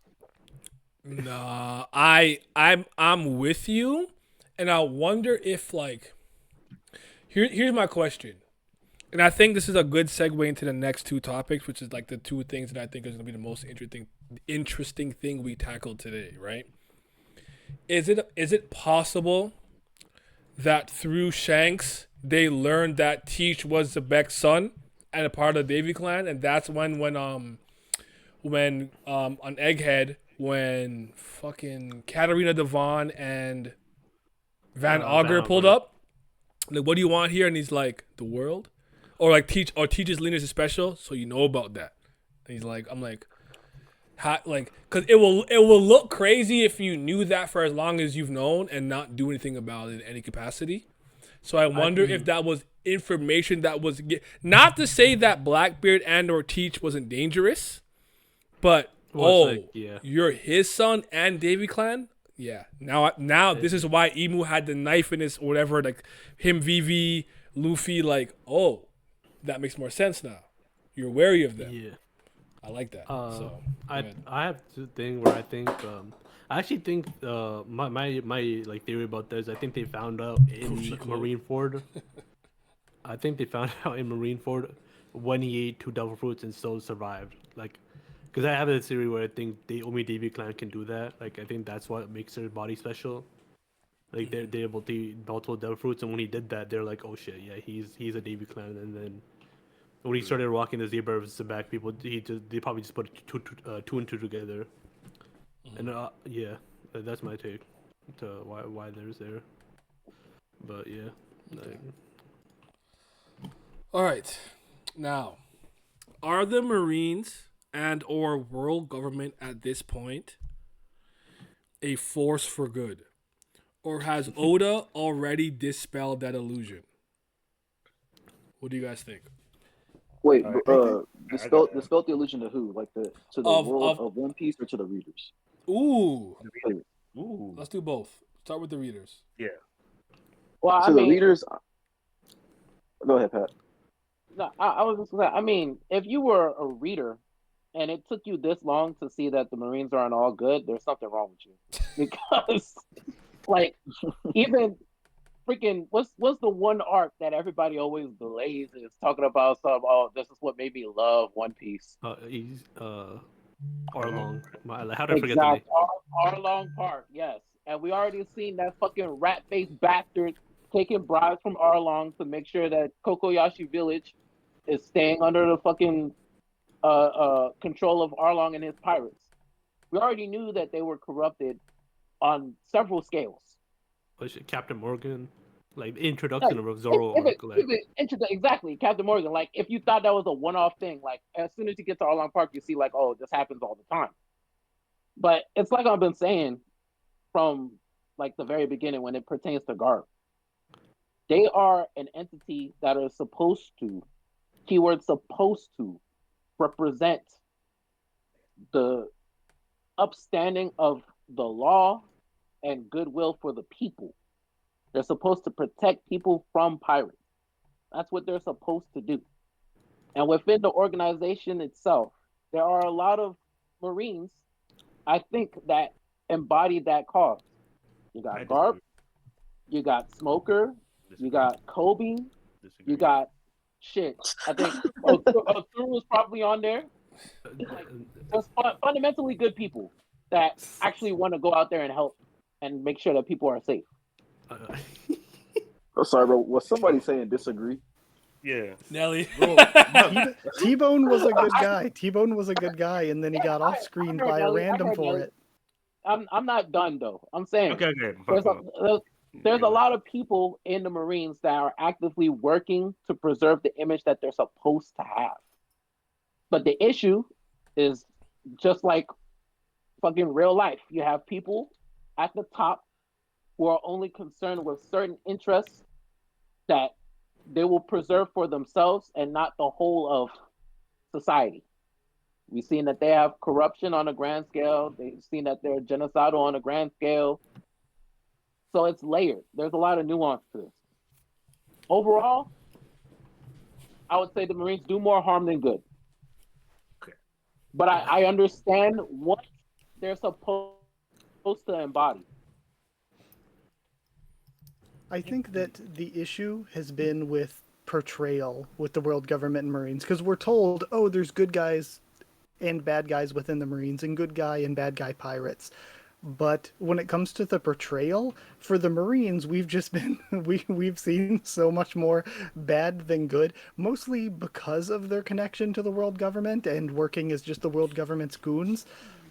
Nah, I'm with you, and I wonder if like here's my question, and I think this is a good segue into the next two topics, which is like the two things that I think is gonna be the most interesting thing we tackled today, right? Is it possible that through Shanks they learned that Teach was Xebec's son and a part of the Davy clan, and that's when on Egghead, when fucking Katarina Devon and Van Augur pulled up, like, what do you want here? And he's like, the world, or like Teach's lineage is special, so you know about that. And he's like, I'm like, how, like, because it will look crazy if you knew that for as long as you've known and not do anything about it in any capacity. So I wonder if that was information that was not to say that Blackbeard and or Teach wasn't dangerous, but you're his son and Davy clan. Yeah. Now this is why Emu had the knife in his whatever, like him, Vivi, Luffy. Like, oh, that makes more sense now. You're wary of them. Yeah. I like that. I have the thing where I think I actually think my like theory about this. I think they found out in Marineford. I think they found out in Marineford when he ate 2 devil fruits and still survived. Like, because I have a theory where I think only Davy clan can do that. Like, I think that's what makes their body special. Like, they're able to eat multiple devil fruits, and when he did that, they're like, oh shit, yeah, he's a Davy clan. And then when he started walking the zebra of Xebec, people they probably just put two and two together. And yeah, that's my take to why there's there. But yeah. Like, All right. Now, are the Marines and or world government at this point a force for good? Or has Oda already dispelled that illusion? What do you guys think? Wait, dispel the illusion to who? Like to the Of- world of- of One Piece or to the readers? Ooh. Ooh. Let's do both. Start with the readers. Yeah. Well, I To the mean, readers. Go ahead, Pat. no, I was just gonna say, I mean, if you were a reader and it took you this long to see that the Marines aren't all good, there's something wrong with you. Because, like, even freaking what's the one arc that everybody always blazes talking about some, oh, this is what made me love One Piece. he's Arlong. How did I forget the name? Exactly. Arlong Park, yes. And we already seen that fucking rat-faced bastard taking bribes from Arlong to make sure that Kokoyashi Village is staying under the fucking control of Arlong and his pirates. We already knew that they were corrupted on several scales. Captain Morgan, like the introduction Like, of Zoro arc, like exactly, Captain Morgan. Like, if you thought that was a one-off thing, like as soon as you get to Arlong Park, you see like, oh, this happens all the time. But it's like I've been saying from like the very beginning when it pertains to Garp. They are an entity that are supposed to, keyword supposed to, represent the upstanding of the law and goodwill for the people. They're supposed to protect people from pirates. That's what they're supposed to do. And within the organization itself, there are a lot of Marines, I think, that embody that cause. You got Garp, you got Smoker, you got Kobe, you got shit. I think Thuru is probably on there. Like, just fundamentally good people that actually want to go out there and help and make sure that people are safe. Oh, sorry, bro. Was somebody saying disagree? Yeah. Nelly. T-Bone was a good guy. T-Bone was a good guy, and then he got off screen by a random for it. I'm not done though. I'm saying Okay. there's a lot of people in the Marines that are actively working to preserve the image that they're supposed to have. But the issue is just like fucking real life. You have people at the top who are only concerned with certain interests that they will preserve for themselves and not the whole of society. We've seen that they have corruption on a grand scale. They've seen that they're genocidal on a grand scale. So it's layered. There's a lot of nuance to this. Overall, I would say the Marines do more harm than good. But I understand what they're supposed to embody. I think that the issue has been with portrayal with the world government and Marines, because we're told, oh, there's good guys and bad guys within the Marines and good guy and bad guy pirates. But when it comes to the portrayal for the Marines, we've just been we've seen so much more bad than good, mostly because of their connection to the world government and working as just the world government's goons.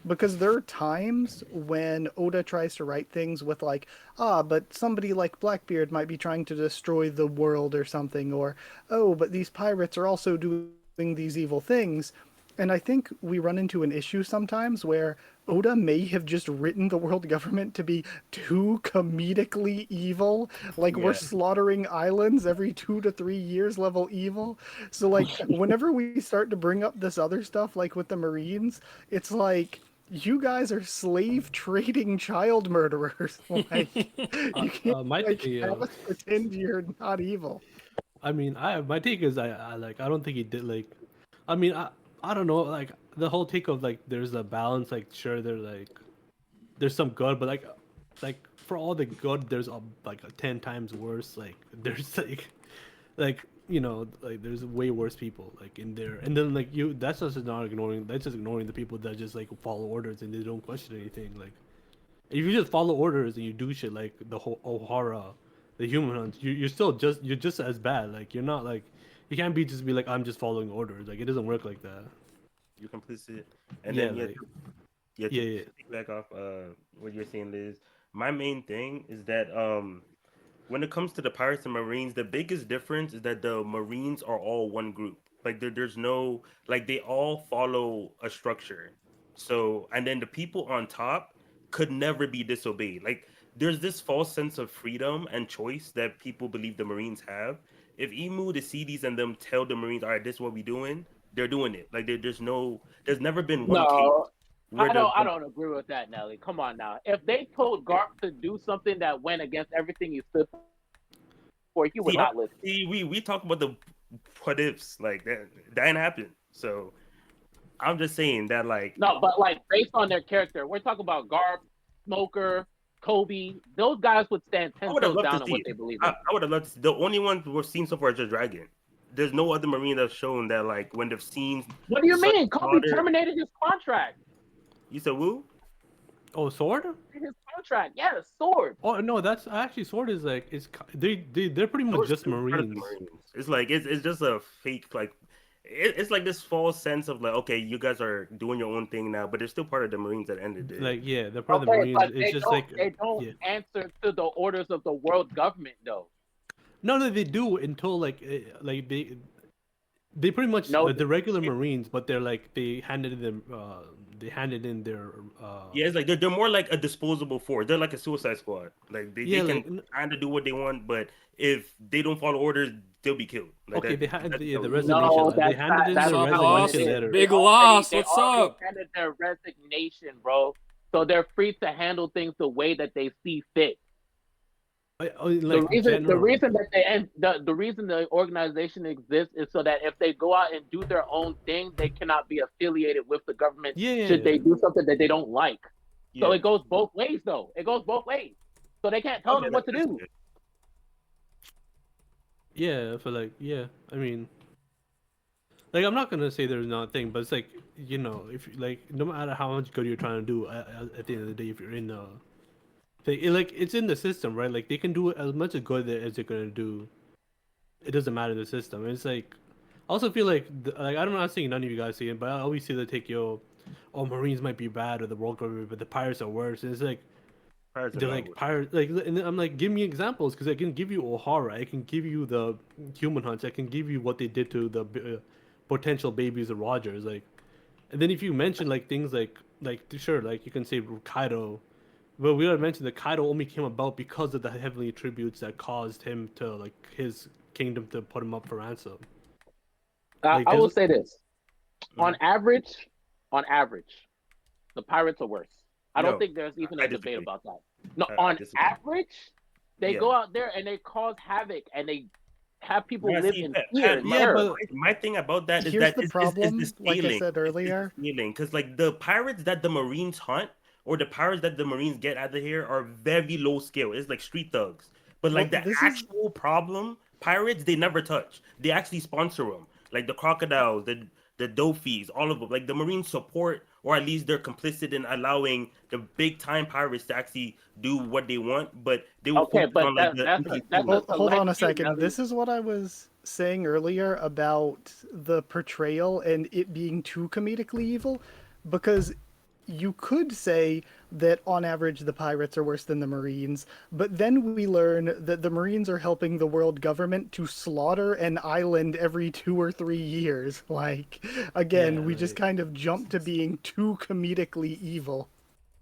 Because there are times when Oda tries to write things with like, but somebody like Blackbeard might be trying to destroy the world or something, or oh, but these pirates are also doing these evil things. And I think we run into an issue sometimes where Oda may have just written the world government to be too comedically evil. Like, we're slaughtering islands every 2 to 3 years level evil. So, like, whenever we start to bring up this other stuff, like with the Marines, it's like, you guys are slave trading child murderers. Like, you can't have us pretend you're not evil. I mean, my take is I don't think he did like. I mean, I don't know, like the whole take of like there's a balance. Like, sure, there's some good, but like for all the good, there's like 10 times worse. Like there's like like there's way worse people like in there, and then like that's just not ignoring. That's just ignoring the people that just like follow orders and they don't question anything. Like if you just follow orders and you do shit like the whole Ohara, the human hunts, you're just as bad. Like you're not like you can't just be like I'm just following orders. Like it doesn't work like that. You're complicit, and then yeah. Take back off what you're saying, Liz. My main thing is that when it comes to the pirates and Marines, the biggest difference is that the Marines are all one group. Like there's no like they all follow a structure. So and then the people on top could never be disobeyed. Like there's this false sense of freedom and choice that people believe the Marines have. If Emu, the CDs, and them tell the Marines, all right, this is what we doing, they're doing it. Like there's never been one case where I don't agree with that, Nelly. Come on now. If they told Garp to do something that went against everything he stood for, he would not listen. We talk about the what ifs, like that ain't happened. So I'm just saying that like no, but like based on their character, we're talking about Garp, Smoker, Kobe. Those guys would stand 10 toes down on what they believe in. I would have loved to see. The only one we've seen so far is just Dragon. There's no other Marine that's shown that like when they've seen. What do you mean? Kobe terminated his contract. You said who? Oh, Sword? His contract, yeah, Sword. Oh no, that's actually Sword is like they're pretty much just Marines. It's like it's just a fake like it's like this false sense of like, okay, you guys are doing your own thing now, but they're still part of the Marines at the end of the day. Like yeah, they're part of the Okay, Marines. but It's just like they don't yeah. answer to the orders of the world government though. No, they do until like they pretty much No, the regular Marines, but they're like they handed in their Yeah, it's like they're more like a disposable force. They're like a suicide squad. Like they yeah can like kind of do what they want, but if they don't follow orders, they'll be killed. Like okay that. they had That's the how it is. resignation no, they handed in What's that's the up, not what boss? it resignation is. letter. Big loss. They What's already up? handed their resignation, bro. So they're free to handle things the way that they see fit. Like The general. reason that they end the reason the organization exists is so that if they go out and do their own thing, they cannot be affiliated with the government Yeah, should they do something that they don't like. So Yeah. it goes both ways though. It goes both ways. So they can't tell Okay, them what to that's do. good. yeah. For like yeah, I mean, like I'm not gonna say there's not a thing, but it's like if like no matter how much good you're trying to do at the end of the day, if you're in like it's in the system, right? Like they can do as much good as they're gonna do. It doesn't matter the system. It's like I also feel like like I'm not saying none of you guys see it, but I always see the take oh Marines might be bad or the world government, but the pirates are worse. And it's like Pirates are they're not like worth. pirates, like, and I'm like, give me examples because I can give you O'Hara, I can give you the human hunts, I can give you what they did to the potential babies of Rogers, like, and then if you mention like things like sure, like you can say Kaido, but we gotta mention that Kaido only came about because of the heavenly tributes that caused him to like his kingdom to put him up for ransom. Like I there's will say this: on Mhm. average, on average, the Pirates are worse. I don't No, think there's even I a debate disagree. about that. No, I on disagree. average, they Yeah. go out there and they cause havoc and they have people Now, live see, in fear Pat, and yeah, terror. but my thing about that is Here's that the is the problem, like I scaling. said Is the earlier. scaling because like the pirates that the Marines hunt or the pirates that the Marines get out of here are very low scale. It's like street thugs. But Well, like the this is actual problem pirates, they never touch. They actually sponsor them, like the crocodiles, the Dofis, all of them. Like the Marines support, or at least they're complicit in allowing the big time pirates to actually do what they want. But they will Okay, focus but on like the okay. that's a peacekeeping. Hold select on a few, second. Nelly. This is what I was saying earlier about the portrayal and it being too comedically evil, because you could say that on average the pirates are worse than the Marines, but then we learn that the Marines are helping the world government to slaughter an island every 2 or 3 years. Like, again, yeah, we just like kind of jump to being too comedically evil.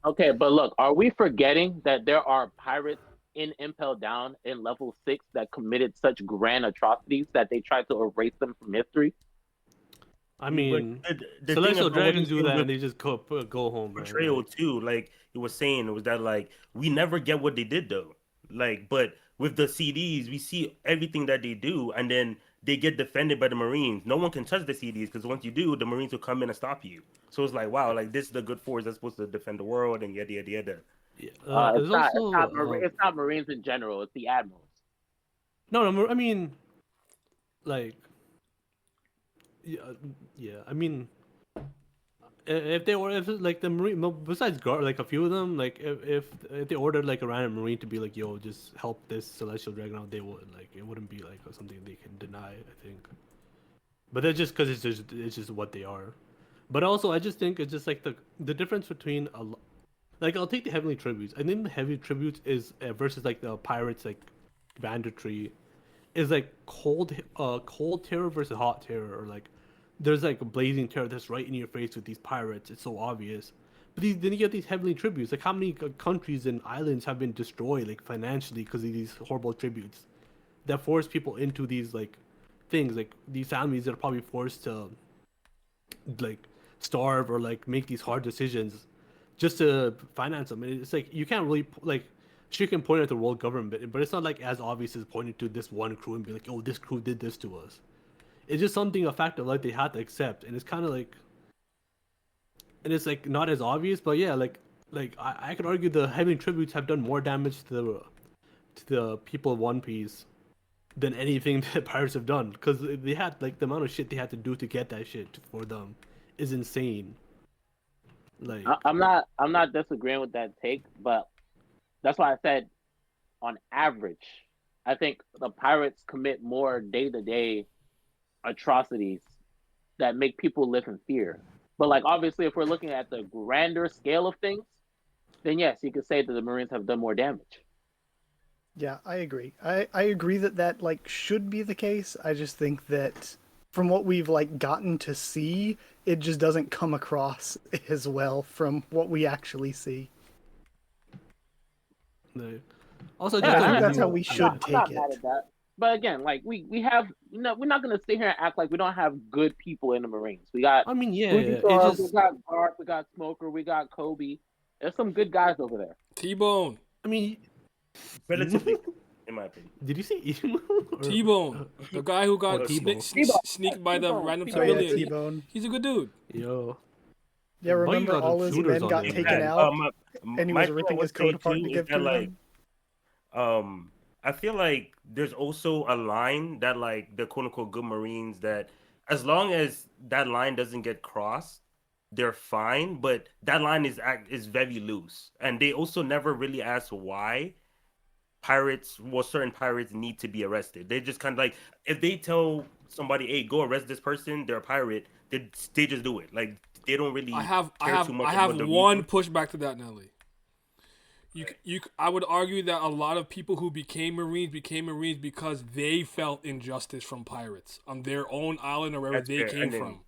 Okay, but look, are we forgetting that there are pirates in Impel Down in level 6 that committed such grand atrocities that they tried to erase them from history? I But mean, the thing celestial about what dragons he's do saying that with and they just go home, man. portrayal Like too, like he was saying, was that like we never get what they did though. Like, but with the CDs, we see everything that they do, and then they get defended by the Marines. No one can touch the CDs because once you do, the Marines will come in and stop you. So it's like, wow, like this is the good force that's supposed to defend the world, and yada yada yada. yeah, It's there's not. also It's not Marines in general. It's the admirals. no, I mean, like yeah, yeah. I mean, if they were if like the marine, no, besides guard, like a few of them, like if they ordered like a random marine to be like, yo, just help this celestial dragon out, they would. Like it wouldn't be like something they can deny. I think, but that's just because it's just what they are. But also, I just think it's just like the difference between like I'll take the heavenly tributes. I think the heavy tributes is versus like the pirates like banditry is like cold terror versus hot terror, or like there's like a blazing terror that's right in your face with these pirates. It's so obvious. But then you get these heavenly tributes. Like how many countries and islands have been destroyed like financially because of these horrible tributes that force people into these like things, like these families that are probably forced to like starve or like make these hard decisions just to finance them. And it's like you can't really like she can point at the world government, but it's not like as obvious as pointing to this one crew and be like, "Oh, this crew did this to us." It's just something a fact of life they had to accept, and it's kind of like, and it's like not as obvious, but yeah, like I could argue the heavy tributes have done more damage to the people of One Piece than anything that pirates have done because they had like the amount of shit they had to do to get that shit for them is insane. Like I'm not disagreeing with that take, but that's why I said on average, I think the pirates commit more day to day atrocities that make people live in fear. But like obviously, if we're looking at the grander scale of things, then yes, you could say that the Marines have done more damage. Yeah, I agree. I agree that that like should be the case. I just think that from what we've like gotten to see, it just doesn't come across as well from what we actually see. No. Also, But just I a think Yeah, that's really how I'm we I'm not should I'm not take mad it. at that. But again, like we have we're not gonna sit here and act like we don't have good people in the Marines. We got I mean, yeah, Boogie it Thor, we just. got Garp, we got Smoker, we got Kobe. There's some good guys over there. T-Bone. I mean, Relatively, in my opinion. did you say emo? T-Bone. The guy who Or got T-Bone? sneaked by the T-Bone, random Oh yeah, civilian. T-Bone. He's a good dude. Yo. Yeah, Buggy remember got them all his shooters men on got him. taken That, out and he my was thing I ripping would his say coat apart too to is give that to like them? I feel like there's also a line that like the quote unquote good Marines that as long as that line doesn't get crossed, they're fine. But that line is very loose, and they also never really ask why certain pirates need to be arrested. They just kind of like if they tell somebody, "Hey, go arrest this person," they're a pirate. They just do it. Like they don't I really have I care have too much I have about the one reason. pushback to that, Nelly. I would argue that a lot of people who became Marines because they felt injustice from pirates on their own island or wherever That's they fair. came And then from,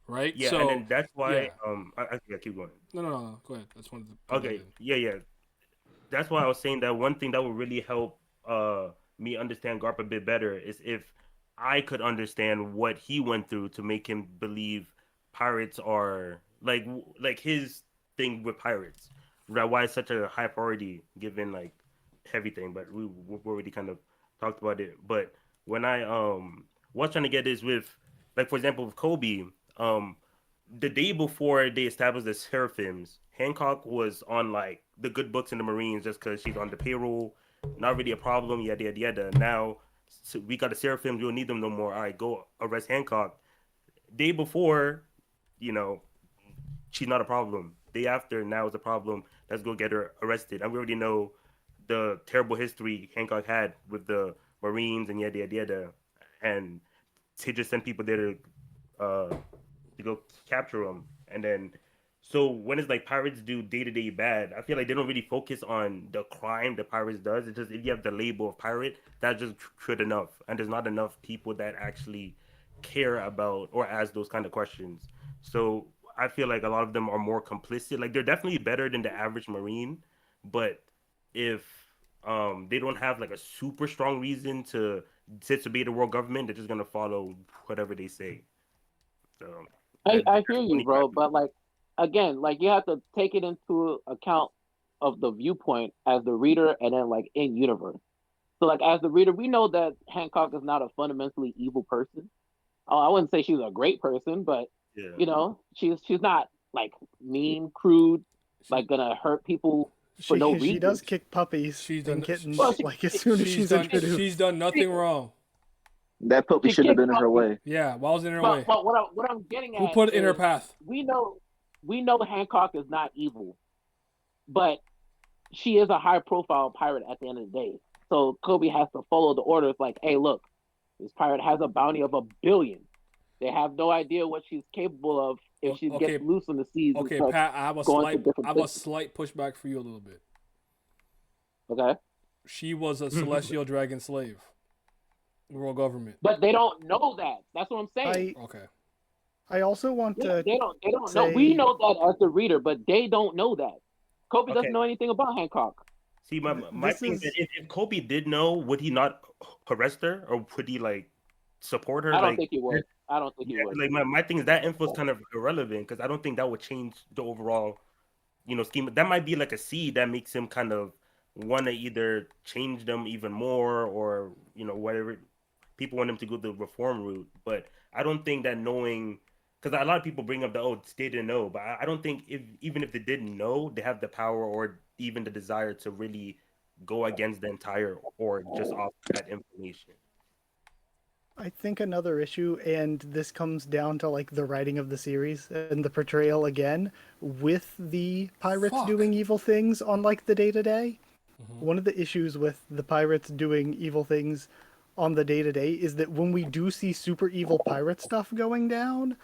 right? yeah, and So, then that's why yeah. yeah, keep going. No. Go ahead. I just wanted to put that Okay, in. yeah. That's why I was saying that one thing that would really help me understand Garp a bit better is if I could understand what he went through to make him believe pirates are like his thing with pirates. Right? Why it's such a high priority given like everything. But we've already kind of talked about it. But when I was trying to get this with like for example with Kobe, um the day before they established the Seraphims, Hancock was on like the good books in the Marines just because she's on the payroll. Not really a problem, yada yada yada. Now so we got the Seraphims, we don't need them no more. All right, go arrest Hancock. Day before, you know, she's not a problem. Day after, now it's a problem. Let's go get her arrested. And we already know the terrible history Hancock had with the Marines and yada yada yada. And he just sent people there to go capture them. And then, so when it's like pirates do day to day bad, I feel like they don't really focus on the crime the pirates does. It's just if you have the label of pirate, that's just good enough. And there's not enough people that actually care about or ask those kind of questions. So I feel like a lot of them are more complicit. Like they're definitely better than the average Marine, but if they don't have like a super strong reason to disobey the world government, they're just gonna follow whatever they say. So I that's hear you, only bro. But like again, like you have to take it into account of the viewpoint as the reader and then like in universe. So like as the reader, we know that Hancock is not a fundamentally evil person. Oh, I wouldn't say she's a great person, but yeah. she's not like mean, crude, She, like gonna hurt people for no She reason. does kick puppies she's and done Well, kittens like as soon as she's she's done introduced. she's done nothing wrong. That puppy she shouldn't have kicked been in her puppies. way. Yeah, why was it in her But way? what I'm getting Who at put it in her is path? we know we know Hancock is not evil, but she is a high profile pirate at the end of the day. So Kobe has to follow the orders like, hey, look, this pirate has a bounty of 1 billion. They have no idea what she's capable of if she gets Okay, loose in the seas and okay, starts Pat. going to I different have a places. slight pushback for you a little bit. Okay. She was a celestial dragon slave. World government. But they don't know that. That's what I'm saying. Okay. I also want Yeah, to they don't know. We say know that as the reader, but they don't know that. Kobe doesn't Okay. know anything about Hancock. See, my this thing is that is if Kobe did know, would he not arrest her or would he like support her? I don't Like, think he would. I don't think he yeah, would. like my thing is that info is kind of irrelevant because I don't think that would change the overall, scheme. That might be like a seed that makes him kind of want to either change them even more or whatever people want him to go the reform route. But I don't think that knowing, because a lot of people bring up the they didn't know, but I don't think even if they didn't know, they have the power or even the desire to really go against the entire or just off that information. I think another issue, and this comes down to like the writing of the series and the portrayal again with the pirates Fuck. doing evil things on like the day to day. One of the issues with the pirates doing evil things on the day to day is that when we do see super evil pirate stuff going down,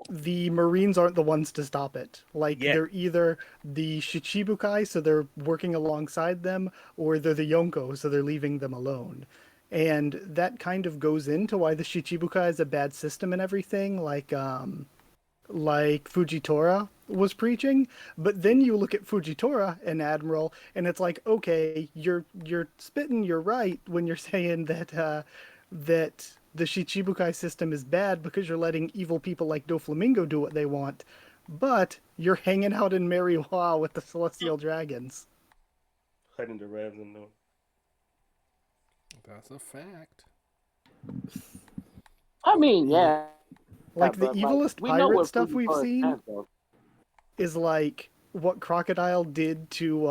the Marines aren't the ones to stop it. Like, Yeah. they're either the Shichibukai, so they're working alongside them, or they're the Yonko, so they're leaving them alone. And that kind of goes into why the Shichibukai is a bad system and everything, like Fujitora was preaching. But then you look at Fujitora and Admiral, and it's like, okay, you're spitting, you're right when you're saying that the Shichibukai system is bad because you're letting evil people like Doflamingo do what they want, but you're hanging out in Mariwa with the Celestial Dragons. Hiding the revs and the. That's a fact. I mean, yeah. Like, the but, evilest we know pirate what stuff we've Fujitora seen stands for. is like what Crocodile did to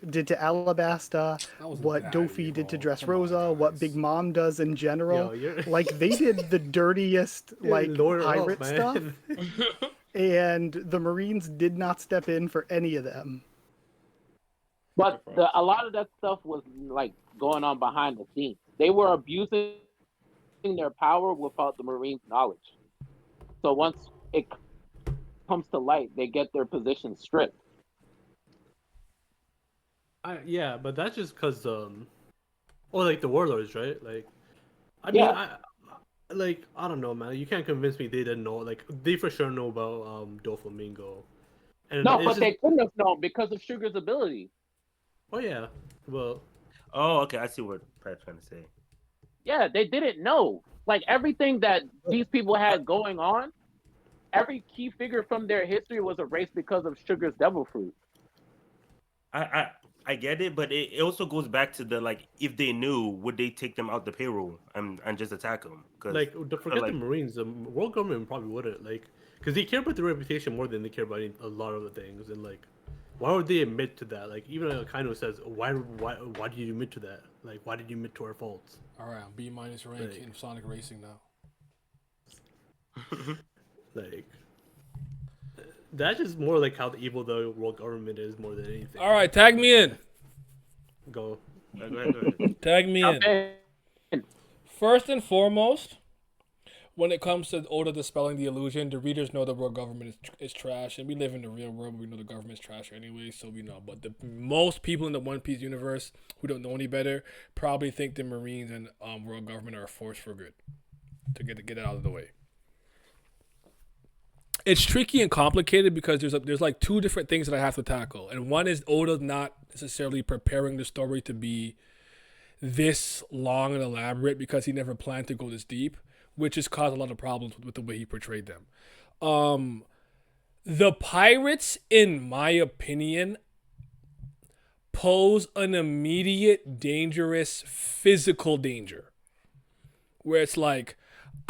Alabasta, That was what bad, Dofi did to Evo. Come on, Dressrosa, what guys. Big Mom does in general. Yo, you're Like, they did the dirtiest like Lord up, pirate man. stuff, and the Marines did not step in for any of them. But a lot of that stuff was like going on behind the scenes. They were abusing their power without the Marines' knowledge. So once it comes to light, they get their position stripped. Yeah, but that's just because or like the warlords, right? Like, I mean, Yeah. I don't know, man. You can't convince me they didn't know. Like, they for sure know about Doflamingo. And No, it's but just, they couldn't have known because of Sugar's ability. oh yeah, well, Oh, okay. I see what Pat's trying to say. Yeah, they didn't know. Like everything that these people had going on, every key figure from their history was erased because of Sugar's devil fruit. I get it, but it also goes back to the like, if they knew, would they take them out the payroll and just attack them? like, don't forget like, the Marines. The world government probably wouldn't, like, because they care about their reputation more than they care about a lot of the things. And like, why would they admit to that? Like, even Akainu says, why did you admit to that? Like, why did you admit to our faults? All right, I'm B- rank Like- in Sonic Racing now. Like, that's just more like how evil the world government is more than anything. All right, tag me in. Go. go ahead. Tag me in. Okay. First and foremost, when it comes to Oda dispelling the illusion, the readers know the world government is trash, and we live in the real world. We know the government's trash anyway, so we know. But the most people in the One Piece universe who don't know any better probably think the Marines and world government are a force for good. To get it out of the way. It's tricky and complicated because there's like two different things that I have to tackle, and one is Oda not necessarily preparing the story to be this long and elaborate because he never planned to go this deep, which has caused a lot of problems with the way he portrayed them. The pirates, in my opinion, pose an immediate dangerous physical danger, where it's like,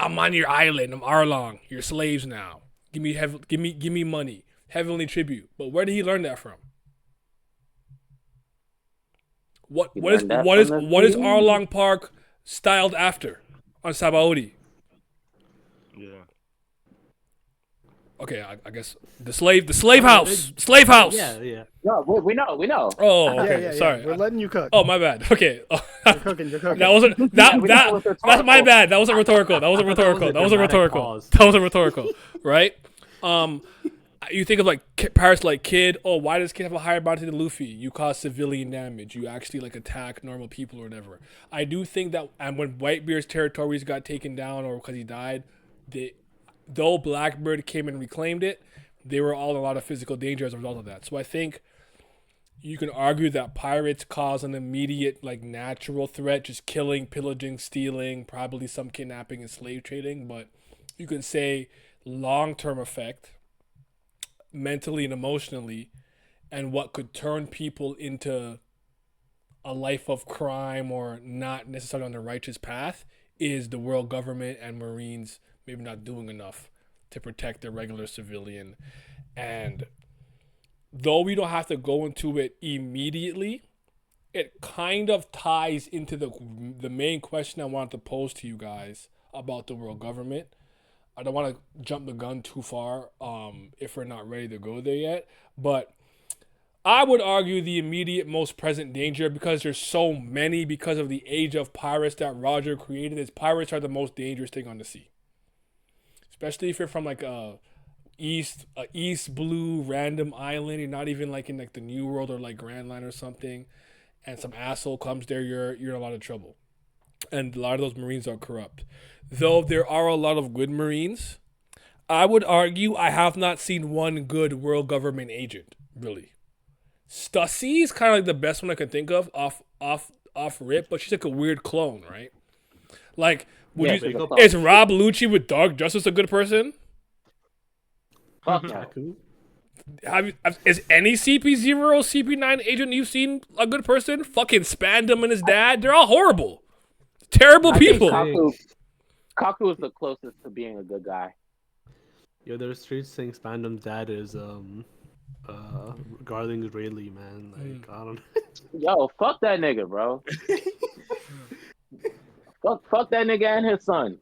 I'm on your island, I'm Arlong, you're slaves now. Give me money, heavenly tribute. But where did he learn that from? What is Arlong Park styled after on Sabaody? Yeah. Okay, I guess the slave house. Yeah. No, we know. Oh, okay. Yeah. Sorry. We're letting you cook. Oh, my bad. Okay. You're cooking. That wasn't that we know it's that's my rhetorical. bad. That wasn't rhetorical. That wasn't rhetorical, right? You think of like pirates like Kid. Oh, why does Kid have a higher bounty than Luffy? You cause civilian damage. You actually like attack normal people or whatever. I do think that, and when Whitebeard's territories got taken down or because he died, though Blackbeard came and reclaimed it, they were all in a lot of physical danger as a result of that. So I think you can argue that pirates cause an immediate, like, natural threat, just killing, pillaging, stealing, probably some kidnapping and slave trading. But you can say long-term effect, mentally and emotionally, and what could turn people into a life of crime or not necessarily on the righteous path is the world government and Marines maybe not doing enough to protect the regular civilian. And though we don't have to go into it immediately, it kind of ties into the main question I wanted to pose to you guys about the world government. I don't want to jump the gun too far if we're not ready to go there yet. But I would argue the immediate most present danger because there's so many because of the age of pirates that Roger created. Is pirates are the most dangerous thing on the sea, especially if you're from like a east blue random island. You're not even like in like the New World or like Grand Line or something, and some asshole comes there. You're in a lot of trouble, and a lot of those Marines are corrupt. Though there are a lot of good Marines, I would argue I have not seen one good world government agent really. Stussy is kind of like the best one I can think of off rip, but she's like a weird clone, right? Like, is Rob Lucci with Dark Justice a good person? Fuck no. Is any CP0, CP9 agent you've seen a good person? Fucking Spandam and his dad, they're all horrible, terrible people. Kaku is the closest to being a good guy. Yo, there's streets saying Spandam's dad is Garling Rayleigh, man. Like I don't. Yo, fuck that nigga, bro. fuck that nigga and his son.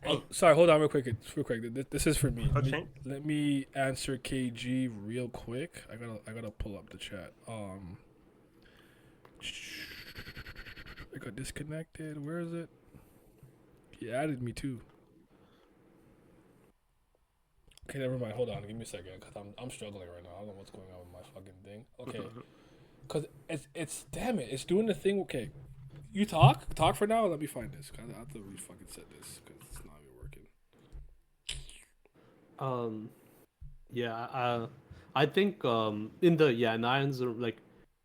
Oh, sorry, hold on real quick. This is for me. Okay. Let me answer KG real quick. I gotta pull up the chat. I got disconnected. Where is it? He added me too. Okay, never mind. Hold on. Give me a second, cause I'm struggling right now. I don't know what's going on with my fucking thing. Okay, cause it's damn it. It's doing the thing. Okay, you talk for now. Let me find this. Cause I have to fucking set this because it's not even working. Yeah. I think in the Nines are like.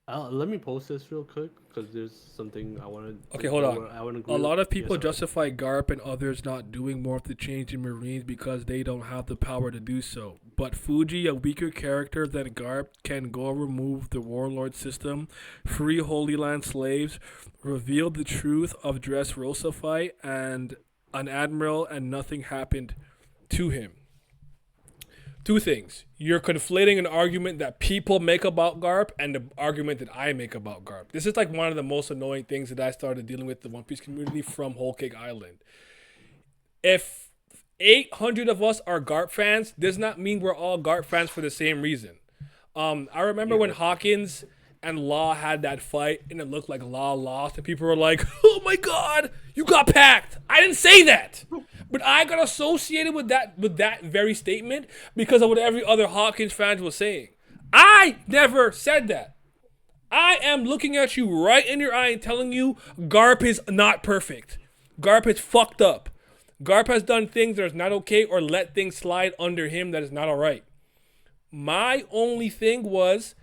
Let me post this real quick because there's something I want to. Okay, hold on. A lot of people Yes, justify Garp and others not doing more to change the Marines because they don't have the power to do so. But Fuji, a weaker character than Garp, can go remove the warlord system, free Holy Land slaves, reveal the truth of Dressrosa fight, and an admiral, and nothing happened to him. Two things. You're conflating an argument that people make about Garp and the argument that I make about Garp. This is like one of the most annoying things that I started dealing with the One Piece community from Whole Cake Island. If 800 of us are Garp fans, does not mean we're all Garp fans for the same reason. I remember when Hawkins and Law had that fight and it looked like Law lost and people were like, oh my god, you got packed. I didn't say that. But I got associated with that very statement because of what every other Hawkins fan was saying. I never said that. I am looking at you right in your eye and telling you Garp is not perfect. Garp is fucked up. Garp has done things that is not okay or let things slide under him that is not alright. My only thing was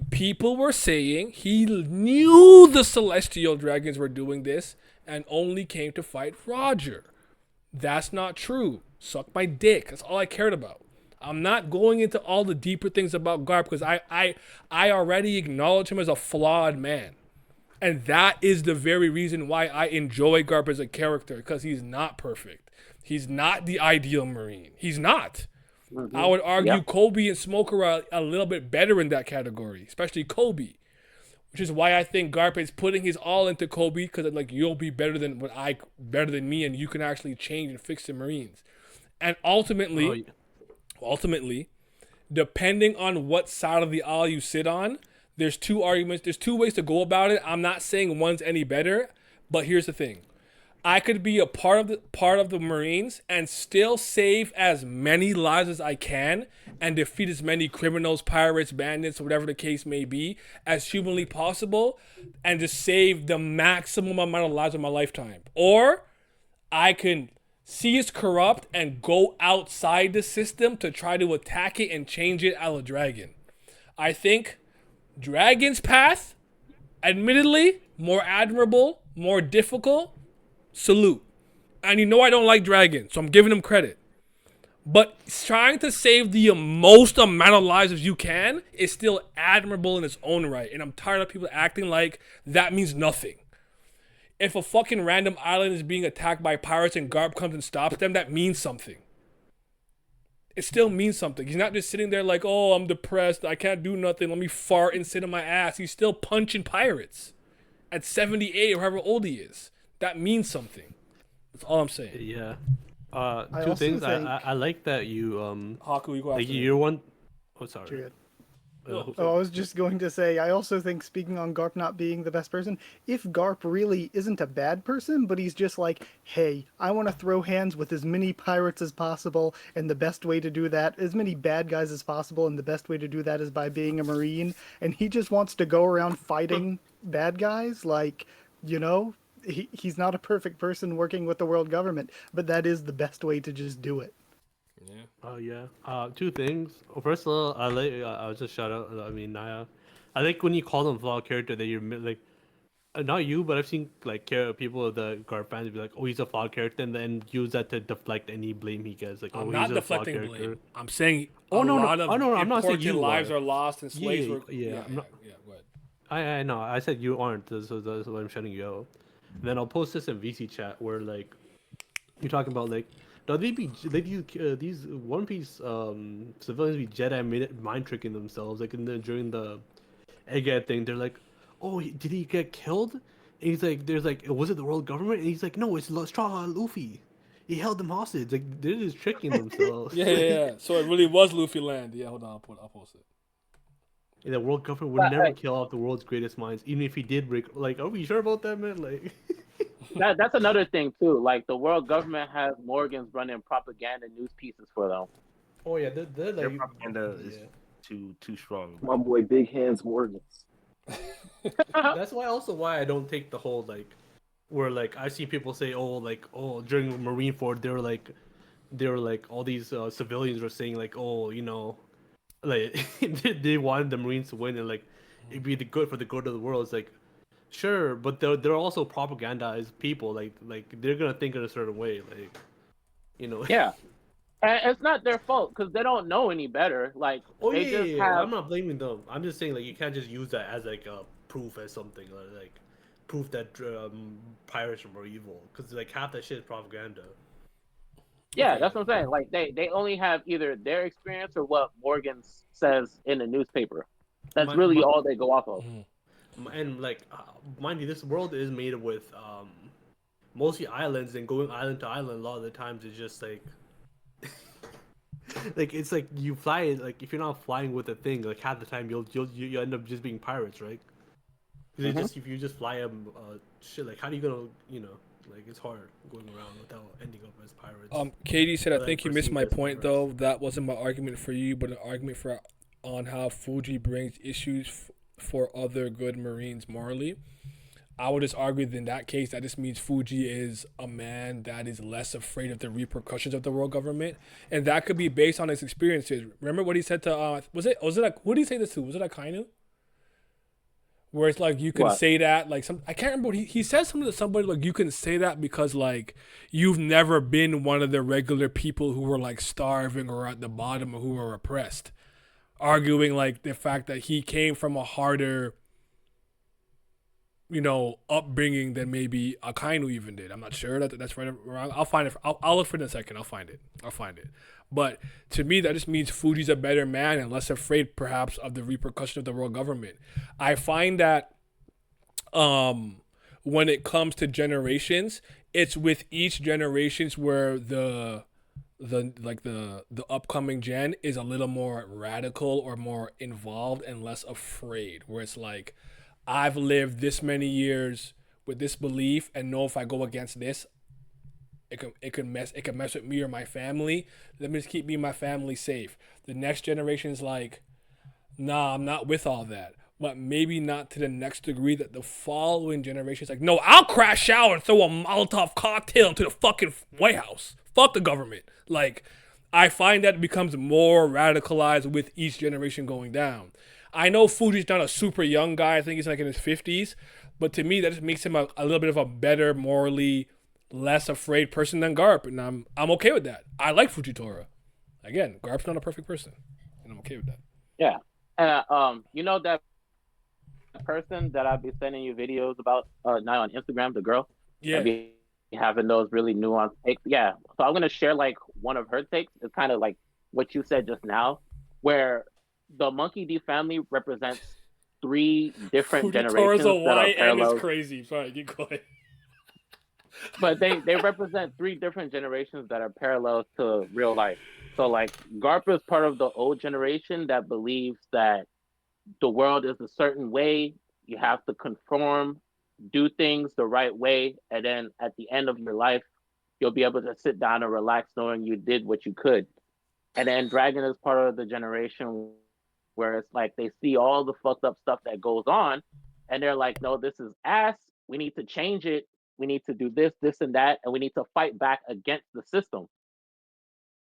people were saying he knew the Celestial Dragons were doing this and only came to fight Roger. That's not true. Suck my dick. That's all I cared about. I'm not going into all the deeper things about Garp because I already acknowledge him as a flawed man. And that is the very reason why I enjoy Garp as a character, because he's not perfect. He's not the ideal Marine. He's not. Mm-hmm. I would argue Kobe and Smoker are a little bit better in that category, especially Kobe. Which is why I think Garp is putting his all into Kobe, because like you'll be better than me, and you can actually change and fix the Marines. And ultimately, depending on what side of the aisle you sit on, there's two arguments. There's two ways to go about it. I'm not saying one's any better, but here's the thing: I could be a part of the Marines and still save as many lives as I can and defeat as many criminals, pirates, bandits, whatever the case may be, as humanly possible, and just save the maximum amount of lives of my lifetime. Or I can see it's corrupt and go outside the system to try to attack it and change it a la Dragon. I think Dragon's path, admittedly, more admirable, more difficult, salute. And you know I don't like Dragon, so I'm giving him credit. But trying to save the most amount of lives as you can is still admirable in its own right. And I'm tired of people acting like that means nothing. If a fucking random island is being attacked by pirates and Garp comes and stops them, that means something. It still means something. He's not just sitting there like, oh, I'm depressed, I can't do nothing, let me fart and sit on my ass. He's still punching pirates at 78 or however old he is. That means something. That's all I'm saying. Yeah. Two things. I like that you Haku, you go like after you're one. Oh, sorry. who Oh, I was just going to say, I also think, speaking on Garp not being the best person, if Garp really isn't a bad person, but he's just like, hey, I want to throw hands with as many pirates as possible, and the best way to do that, as many bad guys as possible, and the best way to do that is by being a Marine, and he just wants to go around fighting bad guys, like, you know, he's not a perfect person working with the world government, but that is the best way to just do it. Yeah. Oh yeah. Two things. First of all, I'll just shout out. I mean, Naya. I think when you call them flawed character, that you're like, not you, but I've seen like people, the Garp fans, be like, "Oh, he's a flawed character," and then use that to deflect any blame he gets. Like, I'm "Oh, he's not a flawed deflecting character." blame. I'm saying Oh a no, no, lot of oh no, no, I'm not saying important you lives are. are lost and slaves Yeah, were. yeah. I'm Yeah. not. Go ahead. I know. I said you aren't. So that's why I'm shutting you out. Then I'll post this in VC chat where like you're talking about like these One Piece civilians be Jedi mind tricking themselves like during the Egghead thing. They're like, oh, did he get killed? And he's like, there's like, was it the world government? And he's like, no, it's Straw Luffy. He held them hostage. Like they're just tricking themselves. Yeah. So it really was Luffy land. Yeah, hold on. I'll post it. And the world government would never kill off the world's greatest minds, even if he did break. Like, are we sure about that, man? Like, That's another thing too. Like the world government has Morgans running propaganda news pieces for them. oh yeah, they're Their like, propaganda is yeah. too strong. My boy Big Hands Morgans. That's why I don't take the whole like, where like I see people say, oh during Marineford they were like all these civilians were saying like, oh, you know, like they wanted the Marines to win and like it'd be the good for the good of the world. It's like, sure, but they're also propagandized people. Like they're gonna think in a certain way. Like, you know. Yeah, and it's not their fault because they don't know any better. Like Oh they yeah, just yeah. have. I'm not blaming them. I'm just saying like you can't just use that as like a proof as something like proof that pirates were evil because like half that shit is propaganda. Yeah, Okay. that's what I'm saying. Like they only have either their experience or what Morgan says in the newspaper. That's My, really my, all they go off of. and like mind you, this world is made with mostly islands, and going island to island a lot of the times is just like like it's like you fly like if you're not flying with a thing like half the time you end up just being pirates, right? Because just if you just fly them shit, like how do you gonna, you know, like it's hard going around without ending up as pirates. Katie said, I Or, like, think you missed perceived my as point pirates. though. That wasn't my argument for you, but an argument for on how Fuji brings issues for other good Marines morally. I would just argue that in that case, that just means Fuji is a man that is less afraid of the repercussions of the world government, and that could be based on his experiences. Remember what he said to was it like who did he say this to? Was it Akainu? Where it's like you can What? say that like some I can't remember what he says something to somebody like you can say that because like you've never been one of the regular people who were like starving or at the bottom or who were oppressed, arguing like the fact that he came from a harder, you know, upbringing than maybe Akainu even did. I'm not sure that's right or wrong. I'll find it. I'll look for it in a second. I'll find it. But to me, that just means Fuji's a better man and less afraid, perhaps, of the repercussion of the world government. I find that when it comes to generations, it's with each generations where the upcoming gen is a little more radical or more involved and less afraid. Where it's like, I've lived this many years with this belief and know if I go against this, it could mess with me or my family. Let me just keep me and my family safe. The next generation is like, nah, I'm not with all that. But maybe not to the next degree that the following generation is like, no, I'll crash out and throw a Molotov cocktail into the fucking White House. Fuck the government. Like, I find that it becomes more radicalized with each generation going down. I know Fuji's not a super young guy. I think he's like in his 50s. But to me, that just makes him a little bit of a better, morally less afraid person than Garp. And I'm okay with that. I like Fujitora. Again, Garp's not a perfect person. And I'm okay with that. Yeah, and you know that person that I've been sending you videos about now on Instagram, the girl. Yeah. That be having those really nuanced takes. Yeah, so I'm gonna share like one of her takes. It's kind of like what you said just now, where the Monkey D family represents three different generations Fujitora's a that are YN is parallel. crazy. Sorry, keep going. But they represent three different generations that are parallel to real life. So like Garp is part of the old generation that believes that the world is a certain way. You have to conform, do things the right way, and then at the end of your life, you'll be able to sit down and relax knowing you did what you could. And then Dragon is part of the generation where it's like they see all the fucked up stuff that goes on, and they're like, no, this is ass. We need to change it. We need to do this, this, and that, and we need to fight back against the system.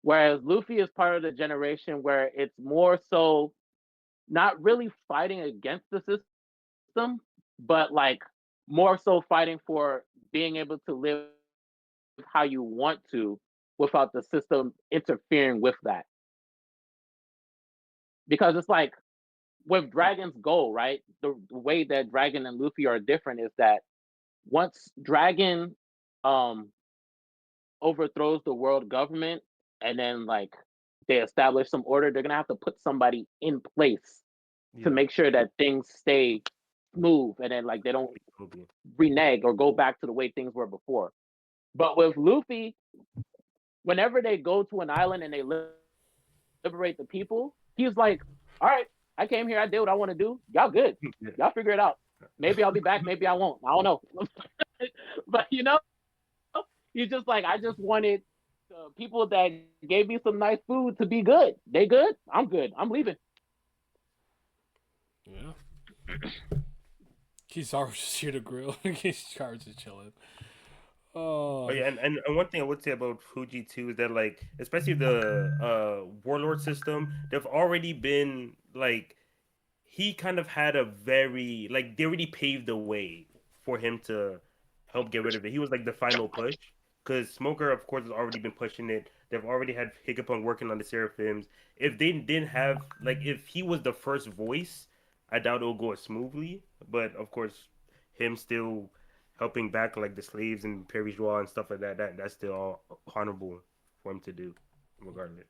Whereas Luffy is part of the generation where it's more so not really fighting against the system, but like more so fighting for being able to live how you want to without the system interfering with that. Because it's like with Dragon's goal, right? The way that Dragon and Luffy are different is that once Dragon um overthrows the world government and then like they establish some order, they're gonna have to put somebody in place to Yeah. make sure that things stay smooth and then like they don't Okay. renege or go back to the way things were before. But with Luffy, whenever they go to an island and they liberate the people, he's like, all right, I came here, I did what I want to do. Y'all good. Y'all figure it out. Maybe I'll be back, maybe I won't. I don't know. But he's just like, I just wanted the people that gave me some nice food to be good. They good? I'm good. I'm leaving. Yeah. Kizaru's just here to grill. Kizaru's just chilling. Oh Oh, yeah, and one thing I would say about Fuji too is that like especially the warlord system, they've already been like he kind of had a very like they already paved the way for him to help get rid of it. He was like the final push because Smoker, of course, has already been pushing it. They've already had Higgapunk working on the Seraphims. If they didn't have like if he was the first voice, I doubt it'll go as smoothly. But of course, him still helping back like the slaves and Perry's Draw and stuff like that. That's still all honorable for him to do, regardless.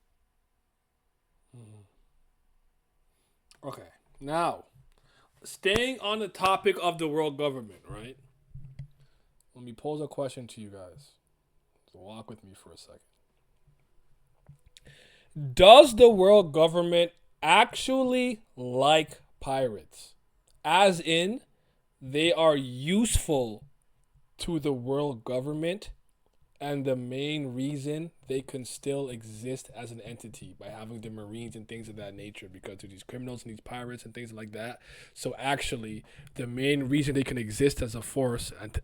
okay. Now, staying on the topic of the world government, right? Let me pose a question to you guys. So walk with me for a second. Does the world government actually like pirates? As in, they are useful to the world government and the main reason they can still exist as an entity by having the Marines and things of that nature because of these criminals and these pirates and things like that. So actually, the main reason they can exist as a force and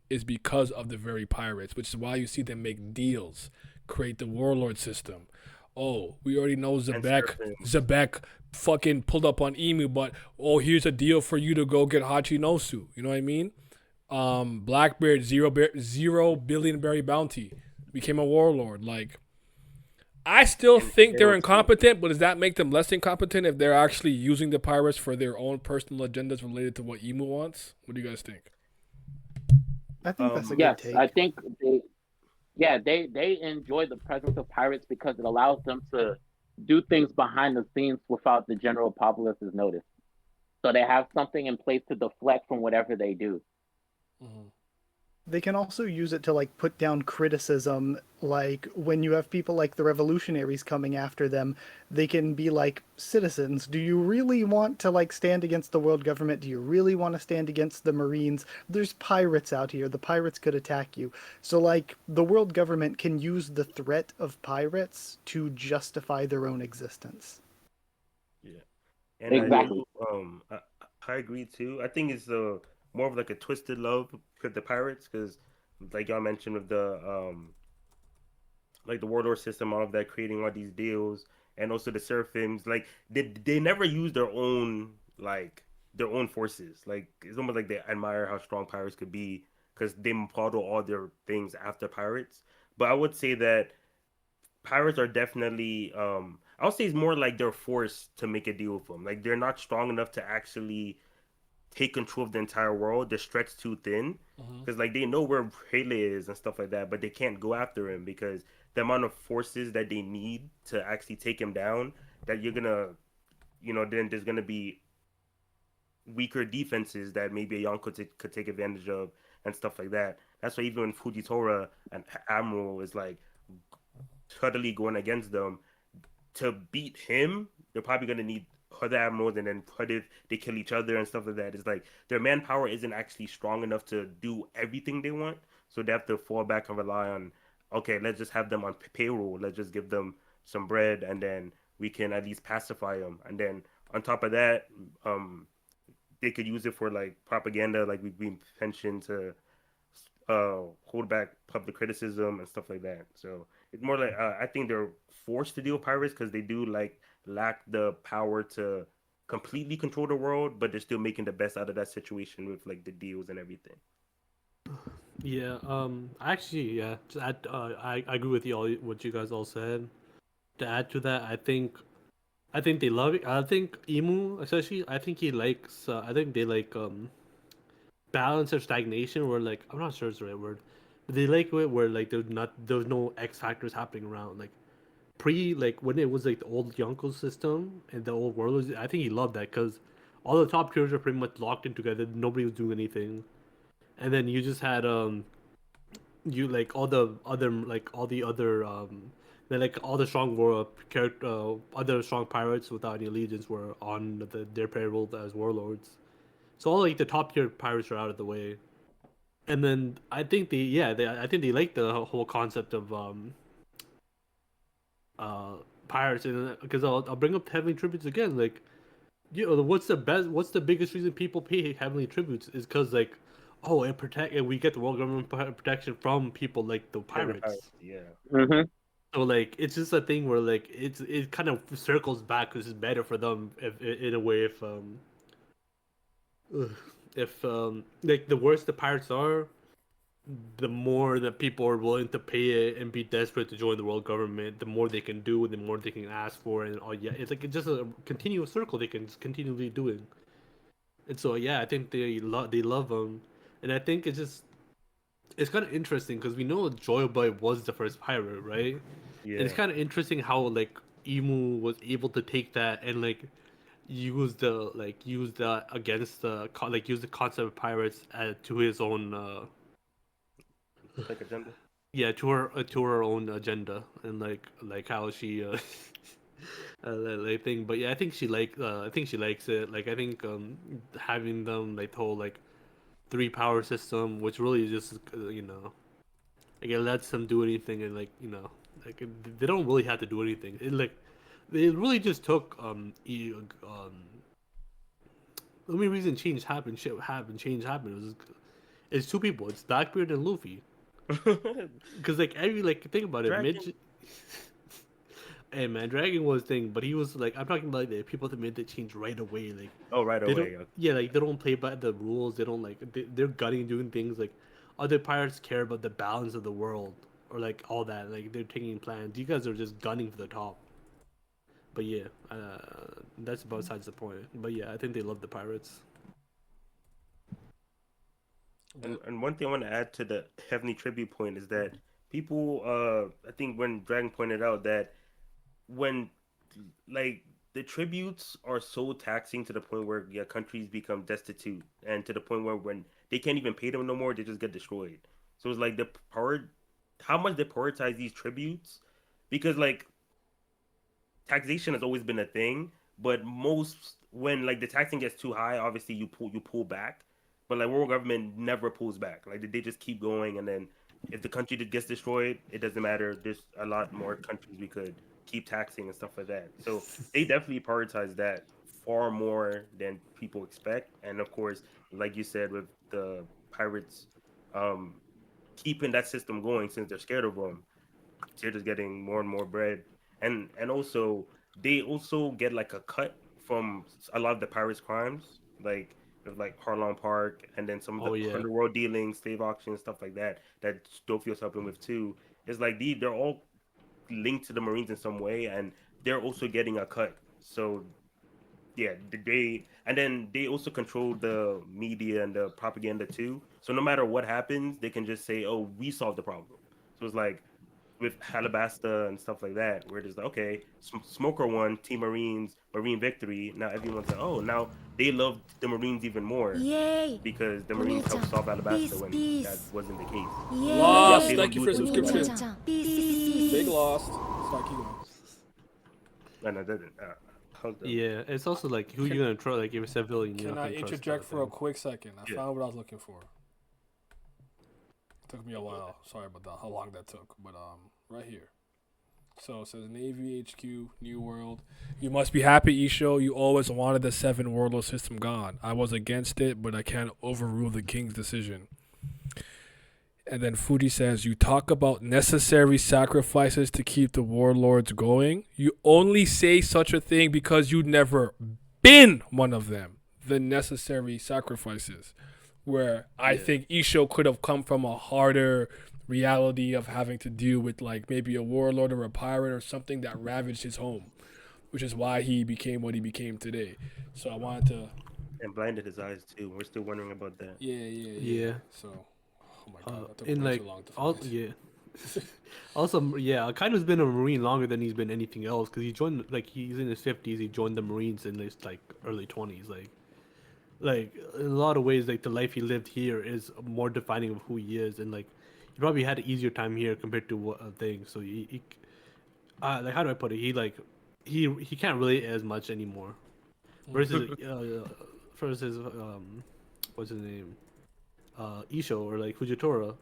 is because of the very pirates, which is why you see them make deals, create the warlord system. Oh, we already know And Xebec. Seraphim. Xebec fucking pulled up on Emu, but oh, here's a deal for you to go get Hachinosu. You know what I mean? Blackbeard zero billion berry bounty became a warlord. Like I still And think they're Arrow too. incompetent, but does that make them less incompetent if they're actually using the pirates for their own personal agendas related to what Emu wants? What do you guys think? I think that's a good Yes, I take. think they yeah, they enjoy the presence of pirates because it allows them to do things behind the scenes without the general populace's notice. So they have something in place to deflect from whatever they do. They can also use it to like put down criticism, like when you have people like the revolutionaries coming after them, they can be like, citizens, do you really want to like stand against the world government? Do you really want to stand against the Marines? There's pirates out here. The pirates could attack you. So like the world government can use the threat of pirates to justify their own existence. Yeah. And I do Exactly. I agree too. I think it's more of like a twisted love for the pirates because like y'all mentioned with the like the warlord system, all of that, creating all these deals, and also the seraphims. Like they never use their own like their own forces. Like it's almost like they admire how strong pirates could be because they model all their things after pirates. But I would say that pirates are definitely I would say it's more like they're forced to make a deal with them. Like they're not strong enough to actually take control of the entire world. They're stretched too thin because like they know where Pele is and stuff like that, but they can't go after him because the amount of forces that they need to actually take him down. That you're gonna, then there's gonna be weaker defenses that maybe a Yonko could take advantage of and stuff like that. That's why even when Fujitora and Admiral is like totally going against them to beat him, they're probably gonna need other admirals, and then what if they kill each other and stuff like that? It's like their manpower isn't actually strong enough to do everything they want, so they have to fall back and rely on, okay, let's just have them on payroll. Let's just give them some bread, and then we can at least pacify them. And then on top of that, they could use it for like propaganda, like we've been mentioned, to hold back public criticism and stuff like that. So it's more like I think they're forced to deal with pirates because they do like lack the power to completely control the world, but they're still making the best out of that situation with like the deals and everything. Yeah. Actually, yeah. To add, I agree with you all what you guys all said. To add to that, I think they love it. I think Emu, especially, I think he likes. I think they like balance or stagnation, where like I'm not sure it's the right word, but they like it where like there's no X factors happening around. Like pre like when it was like the old Yonko system and the old Warlords, I think he loved that because all the top tiers were pretty much locked in together. Nobody was doing anything, and then you just had you like all the other like all the strong war character other strong pirates without any allegiance were on their payroll as warlords. So all like the top tier pirates are out of the way, and then I think I think they like the whole concept of uh pirates, and because I'll bring up heavenly tributes again. Like, you know, what's the biggest reason people pay heavenly tributes is because like, oh, and we get the world government protection from people like the Yeah, the pirates. pirates. Yeah. Mm-hmm. So like it's just a thing where like it kind of circles back because it's better for them if in a way if like the worse the pirates are, the more that people are willing to pay it and be desperate to join the world government, the more they can do, the more they can ask for, and oh yeah, it's like it's just a continuous circle they can just continually doing. And so yeah, I think they love them, and I think it's kind of interesting because we know Joy was the first pirate, right? And it's Yeah. kind of interesting how like Emu was able to take that and like use that against use the concept of pirates to his own Like agenda. to her own agenda, and like how she like thing. But yeah, I think she likes it. Like I think having them like the whole like three power system, which really just you know, like it lets them do anything, and like you know, like they don't really have to do anything. It like it really just took the only reason change happened was it's two people. It's Blackbeard and Luffy. Because like every like think about it, Dragon. Midge. Hey man, Dragon was thing, but he was like I'm talking about like, the people that made the change right away. Like Oh, right they don't, away. Okay. yeah, like they don't play by the rules. They don't like they're gutting doing things like other pirates care about the balance of the world or like all that. Like they're taking plans. You guys are just gunning for the top. But yeah, that's besides the point. But yeah, I think they love the pirates. And one thing I want to add to the heavenly tribute point is that people, I think when Dragon pointed out that when like the tributes are so taxing to the point where yeah countries become destitute, and to the point where when they can't even pay them no more, they just get destroyed. So it's like the power, how much they prioritize these tributes, because like taxation has always been a thing, but most when like the taxing gets too high, obviously you pull back. But like world government never pulls back. Like they just keep going, and then if the country that gets destroyed, it doesn't matter. There's a lot more countries we could keep taxing and stuff like that. So they definitely prioritize that far more than people expect. And of course, like you said, with the pirates, um, keeping that system going since they're scared of them, they're just getting more and more bread, and also they also get like a cut from a lot of the pirates' crimes, like with like Harlem Park, and then some of the Oh yeah. underworld dealings, slave auctions, stuff like that. That Stofio's helping with too. It's like they're all linked to the Marines in some way, and they're also getting a cut. So yeah, they and then they also control the media and the propaganda too. So no matter what happens, they can just say, "Oh, we solved the problem." So it's like with Alabasta and stuff like that, where it's like, okay, Smoker won, Team Marines, Marine victory. Now everyone's like, oh, now they love the Marines even more Yay! because the Marines helped solve Alabasta when that Peace. wasn't the case. Lost. Yay! They don't Thank you do for it the to each other. subscription. Peace. Big lost. Sorry, keep going. No, no, it doesn't. Yeah, it's also like who you gonna trust. Like if you're civilian, you're Can not I gonna trust interject for a them. quick second? I Yeah. found what I was looking for. Took me a while. Sorry about that. How long that took, but right here. So it says Navy HQ, New World. You must be happy, Isho. You always wanted the seven world system gone. I was against it, but I can't overrule the king's decision. And then Fuji says, you talk about necessary sacrifices to keep the warlords going. You only say such a thing because you'd never been one of them. The necessary sacrifices. Where I think Isho could have come from a harder reality of having to deal with like maybe a warlord or a pirate or something that ravaged his home. Which is why he became what he became today. So I wanted to And blinded his eyes too. We're still wondering about that. Yeah. So oh my god, that took In way like too long to all find. yeah. Also, yeah, Akaino's been a Marine longer than he's been anything else because he joined like he's in his 50s. He joined the Marines in his like early 20s. Like in a lot of ways, like the life he lived here is more defining of who he is, and like he probably had an easier time here compared to what things. So like how do I put it? He can't relate as much anymore. Versus what's his name? Isho or like Fujitora.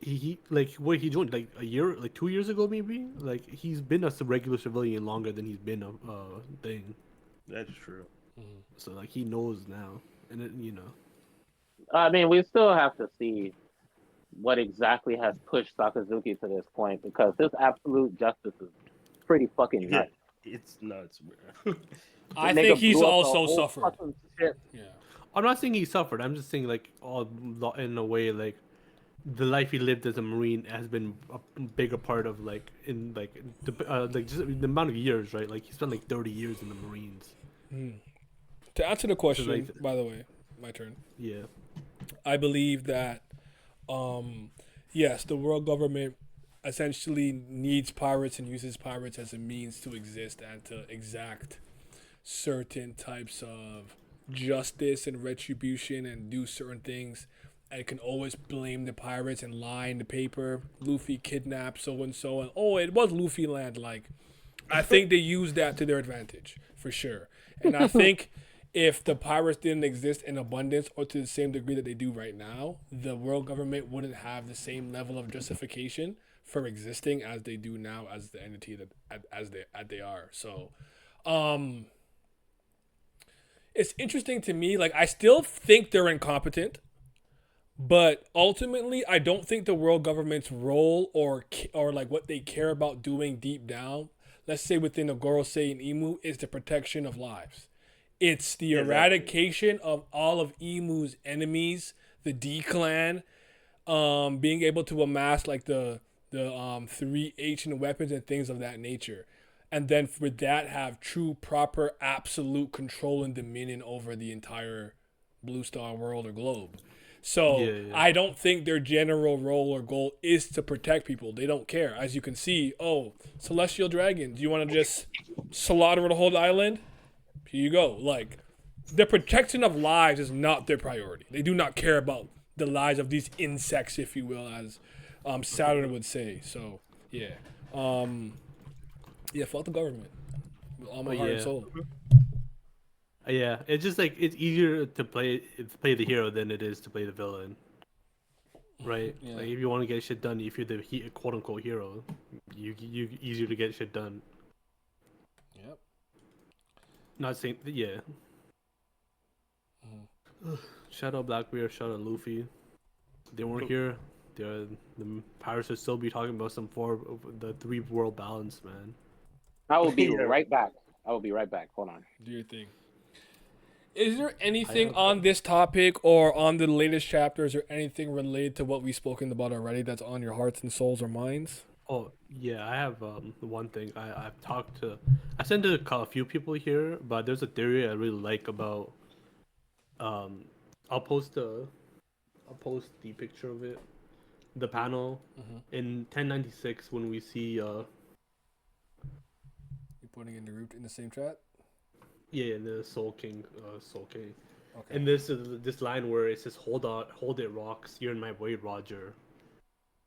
He like what he joined like a year, like 2 years ago maybe. Like he's been a regular civilian longer than he's been a thing. That's true. So like he knows now, and I mean, we still have to see what exactly has pushed Sakazuki to this point because this absolute justice is pretty fucking Yeah, nuts. it's nuts, bro. The I think nigga he's blew up the also whole suffered. fucking ship. Yeah. I'm not saying he suffered. I'm just saying like in a way like the life he lived as a Marine has been a bigger part of like in like just the amount of years, right? Like he spent like 30 years in the Marines. To answer the question, like- by the way, my turn. Yeah. I believe that yes, the world government essentially needs pirates and uses pirates as a means to exist and to exact certain types of justice and retribution and do certain things. And it can always blame the pirates and lie in the paper. Luffy kidnapped so and so, and oh, it was Luffy land. Like, I think they use that to their advantage for sure. And I think if the pirates didn't exist in abundance or to the same degree that they do right now, the world government wouldn't have the same level of justification for existing as they do now as the entity that as they are. So, it's interesting to me. Like, I still think they're incompetent, but ultimately, I don't think the world government's role or like what they care about doing deep down, let's say within the Gorosei and Imu, is the protection of lives. It's the eradication of all of Imu's enemies, the D clan, being able to amass like the three ancient weapons and things of that nature. And then with that have true, proper, absolute control and dominion over the entire Blue Star world or globe. So Yeah. I don't think their general role or goal is to protect people. They don't care. As you can see, oh, celestial dragon, do you want to just slaughter the whole island? Here you go. Like, the protection of lives is not their priority. They do not care about the lives of these insects, if you will, as Saturn would say. So yeah, yeah, fuck the government with all my heart and yeah. soul. Yeah, it's just like it's easier to play the hero than it is to play the villain, right? Yeah. Like if you want to get shit done, if you're the quote unquote hero, you easier to get shit done. Yep. Not saying yeah. Shout out Blackbeard, shout out Luffy. They weren't here. The pirates would still be talking about the three world balance, man. I will be Yeah. right back. I will be right back. Hold on. Do your thing. Is there anything on this topic or on the latest chapters or anything related to what we've spoken about already that's on your hearts and souls or minds? Oh yeah, I have one thing. I sent it to a few people here, but there's a theory I really like about. I'll post the picture of it, the panel in 1096 when we see You putting in the group in the same chat? yeah, the Soul King. Okay. And this line where it says hold it rocks, you're in my way, Roger.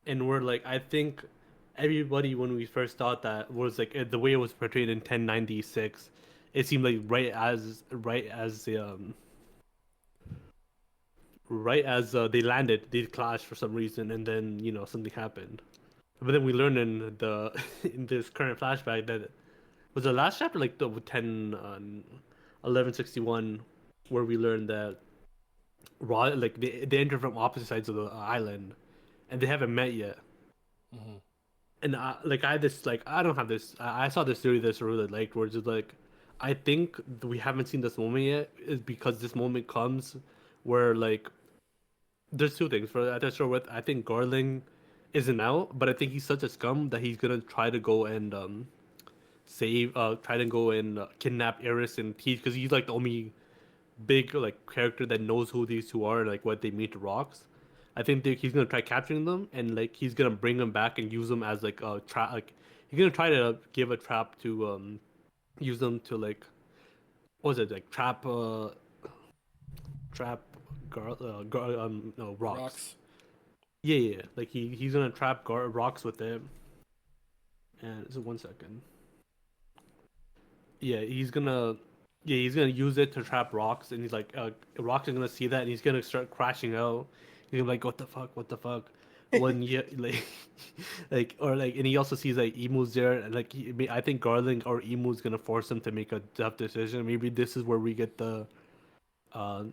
And we're like, I think everybody when we first thought that was like the way it was portrayed in 1096 it seemed like right as they landed, they clashed for some reason, and then something happened. But then we learned in the in this current flashback that was the last chapter, like the 1161, where we learned that like they enter from opposite sides of the island, and they haven't met yet. Mhm. And I had this like I don't have this. I saw this theory that's really liked, where it's just like I think we haven't seen this moment yet is because this moment comes where like there's two things for that. Sure, with I think Garling isn't out, but I think he's such a scum that he's gonna try to go and save, try to go and kidnap Eris and teach because he's like the only big like character that knows who these two are and like what they mean to rocks. I think he's gonna try capturing them and like he's gonna bring them back and use them as like a trap. Like he's gonna try to give a trap to use them to like what was it like trap no rocks. Rocks. Yeah, yeah. Like he's gonna trap rocks with it. And so 1 second. Yeah, he's gonna use it to trap rocks, and he's like, rocks are gonna see that, and he's gonna start crashing out. He's gonna be like, what the fuck, when you like, like or like, and he also sees like Emu's there, and like I think Garland or Emu's gonna force him to make a tough decision. Maybe this is where we get the uh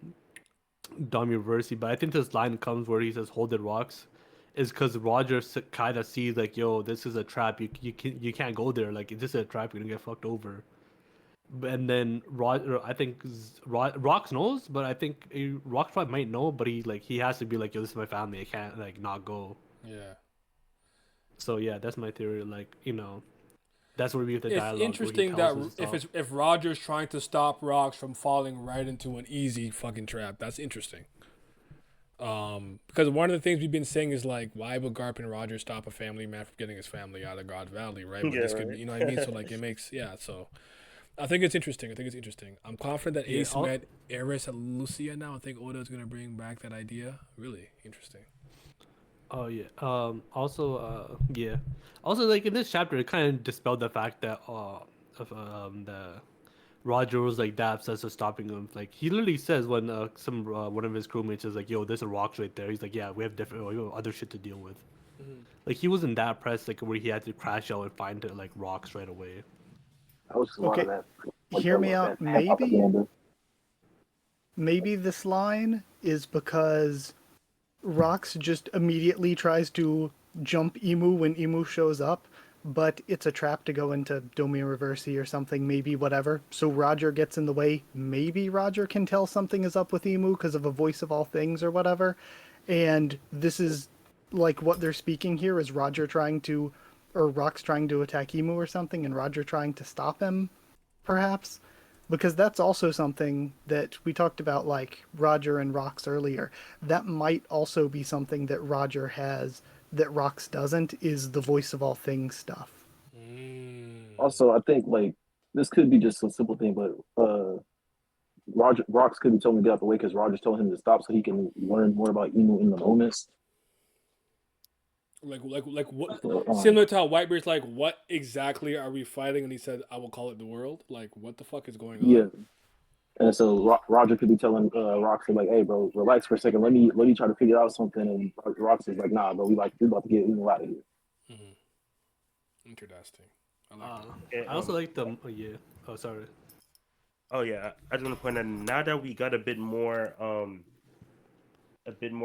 Dami Versi, but I think this line comes where he says, "Hold it, rocks." Is because Roger kind of sees like, yo, this is a trap. You can't go there. Like, this is a trap. You're gonna get fucked over. And then I think Rox knows, but I think Rox probably might know, but he has to be like, yo, this is my family. I can't like not go. Yeah. So yeah, that's my theory. Like that's where we get the It's dialogue where he interesting tells that us to stop. if Roger's trying to stop Rocks from falling right into an easy fucking trap, that's interesting. Because one of the things we've been saying is like, why would Garp and Roger stop a family man from getting his family out of God Valley, right? But Yeah, this could, right. you know what I mean? So like, it makes So I think it's interesting. I'm confident that Yeah, Ace met Eris and Lucia now. I think Oda's gonna bring back that idea. Really interesting. Oh yeah. Also, yeah. Also, like in this chapter, it kind of dispelled the fact that the Roger was like that obsessed with stopping him. Like he literally says when some one of his crewmates is like, "Yo, there's a rocks right there." He's like, "Yeah, we have different other shit to deal with." Like he wasn't that pressed like where he had to crash out and find like rocks right away. That was just a lot Okay, of that, like hear me out. that fan Maybe this line is because Rox just immediately tries to jump Emu when Emu shows up, but it's a trap to go into Domi Reversi or something, maybe whatever. So Roger gets in the way. Maybe Roger can tell something is up with Emu because of a voice of all things or whatever. And this is like what they're speaking here is Roger trying to, or Rox trying to attack Emu or something, and Roger trying to stop him, perhaps, because that's also something that we talked about, like Roger and Rox earlier. That might also be something that Roger has that Rox doesn't, is the voice of all things stuff. Also, I think like this could be just a simple thing, but Roger Rocks could be telling him to get out the way because Roger's telling him to stop so he can learn more about Emu in the moments. Like what? So, Similar to how Whitebeard's like, what exactly are we fighting? And he said, "I will call it the world." Like, what the fuck is going yeah, on? and so Roger could be telling Rocks like, "Hey, bro, relax for a second. Let me try to figure out something." And Rocks is like, "Nah, bro, we're about to get Emu out of here." Interesting. I like that. Yeah, I also like the yeah. Oh, sorry. oh yeah, I just want to point out now that we got a bit more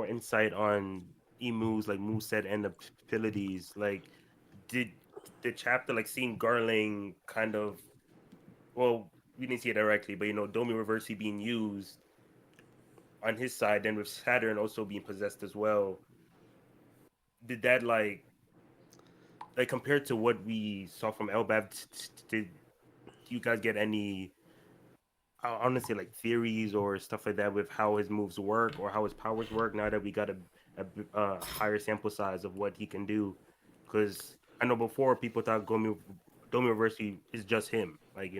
insight on Emu's like moveset and abilities. Like, did the chapter like seeing Garling kind of well, we didn't see it directly, but Domi Reversi being used on his side, and with Saturn also being possessed as well. Did that like compared to what we saw from Elbab? Did you guys get any honestly like theories or stuff like that with how his moves work or how his powers work now that we got a higher sample size of what he can do? Because I know before people thought Domi Reversi is just him, like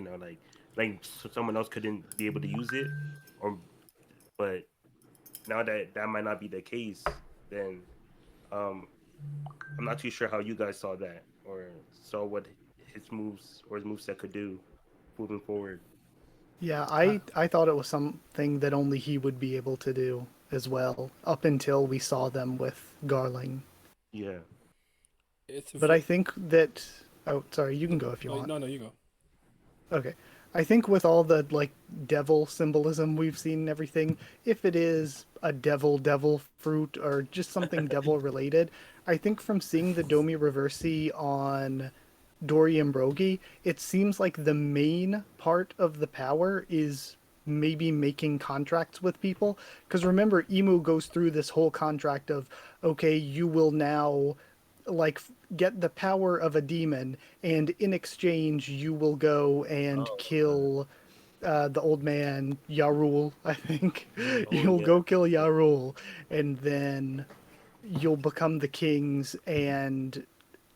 so someone else couldn't be able to use it, or but now that that might not be the case, then um I'm not too sure how you guys saw that or saw what his moves or his moveset could do moving forward. Yeah, I thought it was something that only he would be able to do as well, up until we saw them with Garling. Yeah. It's a But I think that oh, sorry, you can go if you want. no, you go. Okay. I think with all the like devil symbolism we've seen and everything, if it is a devil fruit or just something devil related, I think from seeing the Domi Reversi on Dory and Brogy, it seems like the main part of the power is maybe making contracts with people. Because remember, Emu goes through this whole contract of, okay, you will now like get the power of a demon, and in exchange, you will go and Oh, kill the old man Yarul. I think oh you'll yeah. go kill Yarul, and then you'll become the kings and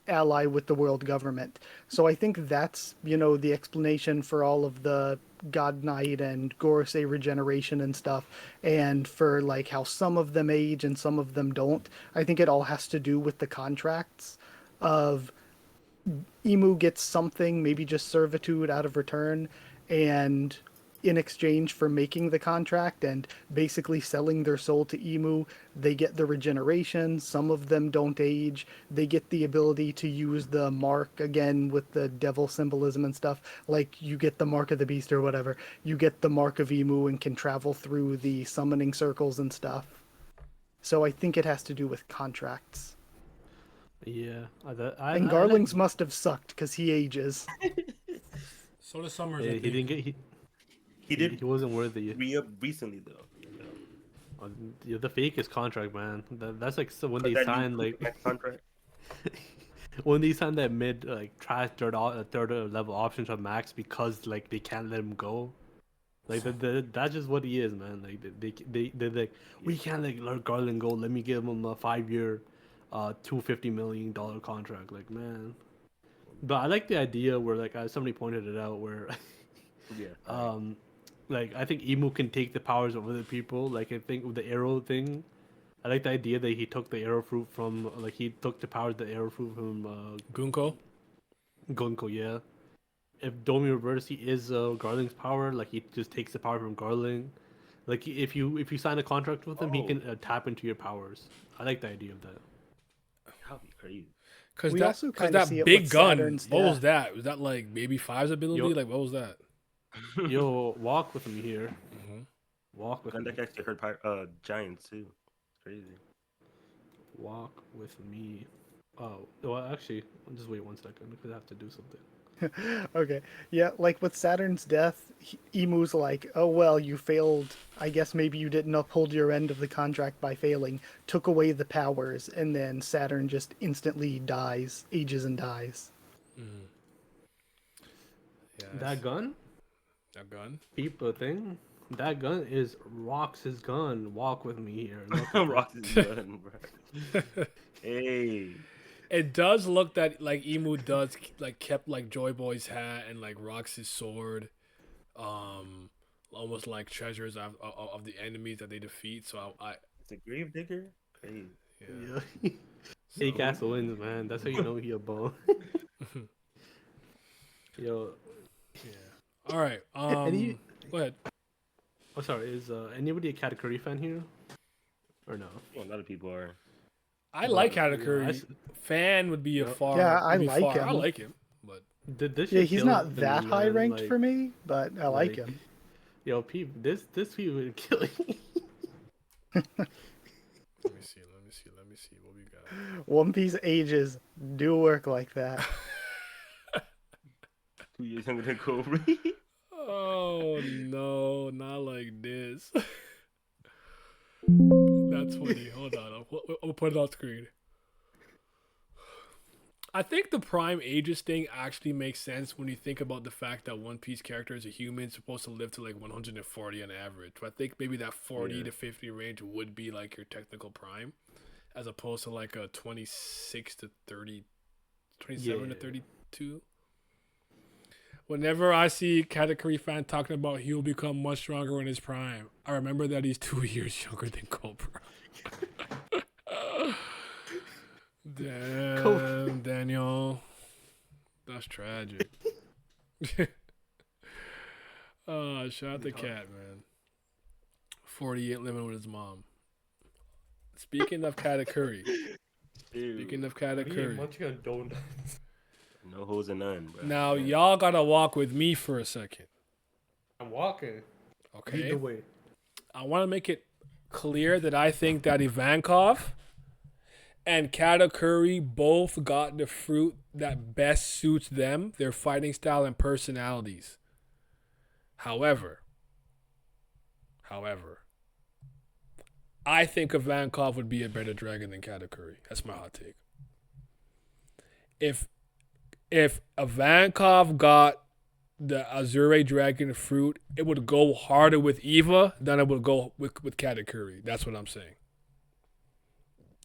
ally with the world government. So I think that's, the explanation for all of the God Knight and Gorosei regeneration and stuff, and for like how some of them age and some of them don't. I think it all has to do with the contracts of Emu gets something, maybe just servitude out of return, and in exchange for making the contract and basically selling their soul to Emu, they get the regeneration. Some of them don't age. They get the ability to use the mark again with the devil symbolism and stuff. Like you get the mark of the beast or whatever. You get the mark of Emu and can travel through the summoning circles and stuff. So I think it has to do with contracts. Yeah, And I like. Garling's must have sucked because he ages. So the summers, I He think. didn't get He did he wasn't worthy. re-up recently though. The fake is contract, man. That's like so when But they that new sign like max contract. when they sign that mid like trash third level option to max because like they can't let him go. Like that's just what he is, man. Like they're like we can't like let Garland go. Let me give him a 5 year, $250 million contract. Like man, but I like the idea where like somebody pointed it out where Yeah. um like I think Emu can take the powers of other people. Like I think with the arrow thing, I like the idea that he took the arrow fruit from like he took the powers of the arrow fruit from Gunko. Gunko. Yeah, if Domi Reversi is Garling's power, like he just takes the power from Garling. Like if you sign a contract with him, he Oh, can tap into your powers. I like the idea of that. that'd be crazy. Cause We also cause kind of see that it with big gun. Saturn's What was death. that? Was that like Baby Five's ability? Yo, Like what was that? yo, walk with me here. Mm-hmm. Walk with And me. that actually hurt giants too. It's crazy. Walk with me. Oh, well, actually, just wait 1 second because I have to do something. Okay. Yeah, like with Saturn's death, Emu's like, oh well, you failed. I guess maybe you didn't uphold your end of the contract by failing. Took away the powers, and then Saturn just instantly dies, ages and dies. Mm-hmm. Yeah, That gun, that gun. people thing. That gun is Rox's gun. Walk with me here. Look at Rock that. is done, bro. Hey. It does look that like Emu does like kept like Joy Boy's hat and like Rox's sword, almost like treasures of the enemies that they defeat. So I It's a grave digger? Crazy. yeah. Yeah. Hey, So, Castle wins, man. That's how you know he a bone. Yo, yeah. All right. any? Go ahead. Oh, sorry. Is anybody a Katakuri fan here, or no? Well, a lot of people are. I But, like yeah, Katakuri. Fan would be a Yep. far. Yeah, I would be like far. him. I like him, but Did this Yeah, shit he's kill not for that me, high man? ranked Like, for me, but I like him. Yo, peep, this people would kill you. let me see. Let me see. Let me see what we got. One Piece ages do work like that. 2 years younger than Kobe. Oh no, not like this. That's funny. Hold on, I'll put it on screen. I think the prime ages thing actually makes sense when you think about the fact that One Piece character is a human supposed to live to like 140 on average. So I think maybe that 40 to 50 range would be like your technical prime, as opposed to like a 26 to 30, 27 to 32. Whenever I see Katakuri fan talking about he will become much stronger in his prime, I remember that he's 2 years younger than Cobra. Damn, Daniel. That's tragic. Oh, shout out to Cat, man. 48 living with his mom. Speaking of Katakuri. Speaking of Katakuri. Munching on donuts. No hoes and none, bro. Now, y'all gotta walk with me for a second. I'm walking. Okay? Lead the way. I want to make it clear that I think that Ivankov and Katakuri both got the fruit that best suits them, their fighting style and personalities. However, I think Ivankov would be a better dragon than Katakuri. That's my hot take. If Ivankov got the Azure Dragon fruit, it would go harder with Eva than it would go with Katakuri. That's what I'm saying.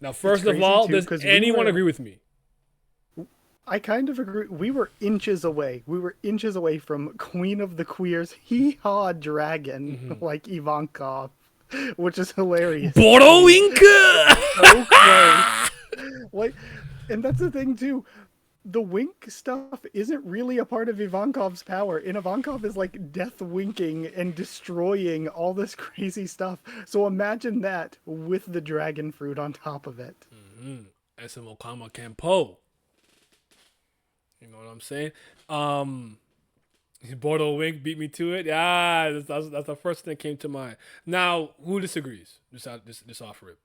Now, first of all, does anyone agree with me? I kind of agree. We were inches away. We were inches away from Queen of the Queers, hee-haw dragon, like Ivankov, which is hilarious. Borowinka! So close. Like, and that's the thing, too. The wink stuff isn't really a part of Ivankov's power. And Ivankov is like death winking and destroying all this crazy stuff. So imagine that with the dragon fruit on top of it. SM Okama Kenpo. You know what I'm saying? Bordeaux Wink beat me to it. Yeah, that's the first thing that came to mind. Now, who disagrees? Just offer it.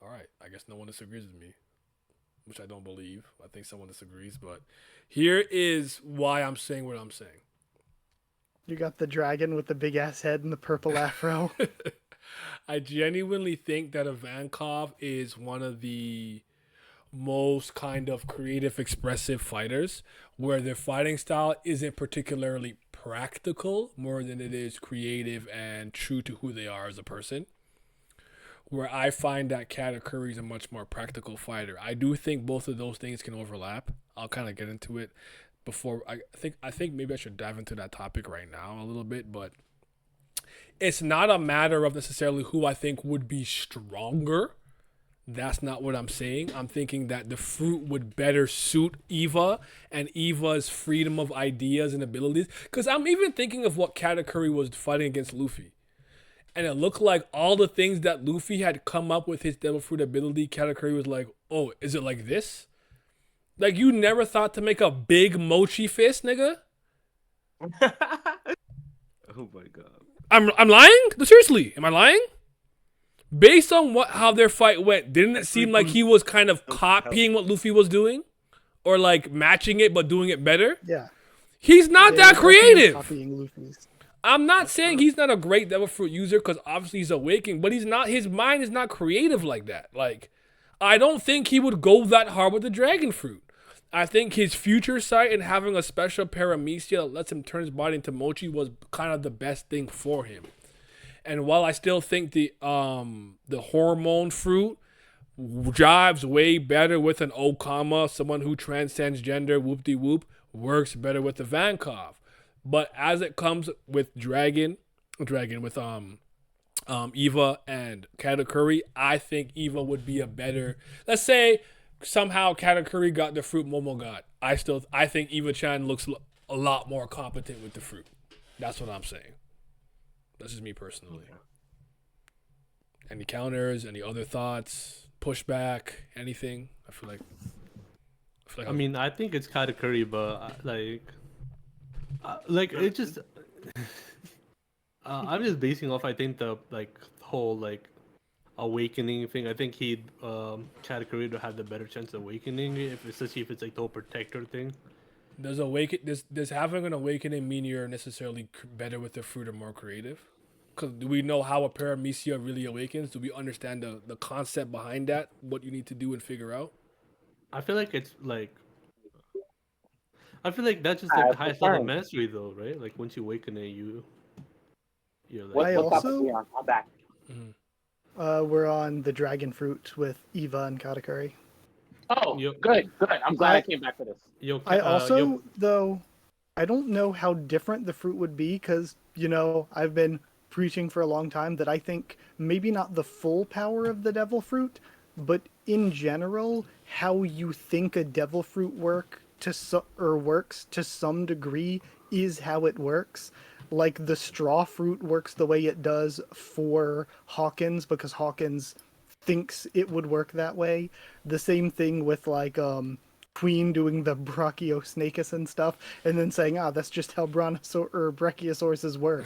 All right, I guess no one disagrees with me, which I don't believe. I think someone disagrees, but here is why I'm saying what I'm saying. You got the dragon with the big ass head and the purple afro. I genuinely think that Ivankov is one of the most kind of creative, expressive fighters where their fighting style isn't particularly practical more than it is creative and true to who they are as a person. Where I find that Katakuri is a much more practical fighter. I do think both of those things can overlap. I'll kind of get into it before. I think maybe I should dive into that topic right now a little bit, but it's not a matter of necessarily who I think would be stronger. That's not what I'm saying. I'm thinking that the fruit would better suit Eva and Eva's freedom of ideas and abilities. Because I'm even thinking of what Katakuri was fighting against Luffy. And it looked like all the things that Luffy had come up with his Devil Fruit ability, Katakuri was like, oh, is it like this? Like, you never thought to make a big mochi fist, nigga? Oh my god. I'm lying? Seriously, am I lying? Based on how their fight went, didn't it seem like he was kind of copying what Luffy was doing? Or like matching it but doing it better? Yeah. He's not that creative. Copying Luffy's. I'm not saying he's not a great Devil Fruit user because obviously he's awakened, but he's not. His mind is not creative like that. Like, I don't think he would go that hard with the Dragon Fruit. I think his future sight and having a special paramecia that lets him turn his body into mochi was kind of the best thing for him. And while I still think the hormone fruit jives way better with an Okama, someone who transcends gender, whoop-de-whoop, works better with the Ivankov. But as it comes with Dragon with Eva and Katakuri, I think Eva would be a better. Let's say somehow Katakuri got the fruit Momo got. I think Eva-chan looks a lot more competent with the fruit. That's what I'm saying. That's just me personally. Any counters? Any other thoughts? Pushback? Anything? I feel like I mean, I think it's Katakuri, but it just. I'm just basing off. I think the whole awakening thing. I think Katakuri would have the better chance of awakening especially if it's like the whole protector thing. Does having an awakening mean you're necessarily better with the fruit or more creative? Because do we know how a paramecia really awakens? Do we understand the concept behind that? What you need to do and figure out? I feel like it's I feel like that's just the highest level of mastery, though, right? Like once you awaken it, you're like. I'm back. We're on the dragon fruit with Eva and Katakuri. Oh, good. I'm glad I came back for this. Though, I don't know how different the fruit would be because, I've been preaching for a long time that I think maybe not the full power of the devil fruit, but in general, how you think a devil fruit works to some degree is how it works. Like the straw fruit works the way it does for Hawkins because Hawkins thinks it would work that way. The same thing with like Queen doing the Brachiosnachus and stuff, and then saying, "Ah, that's just how Brachiosauruses work."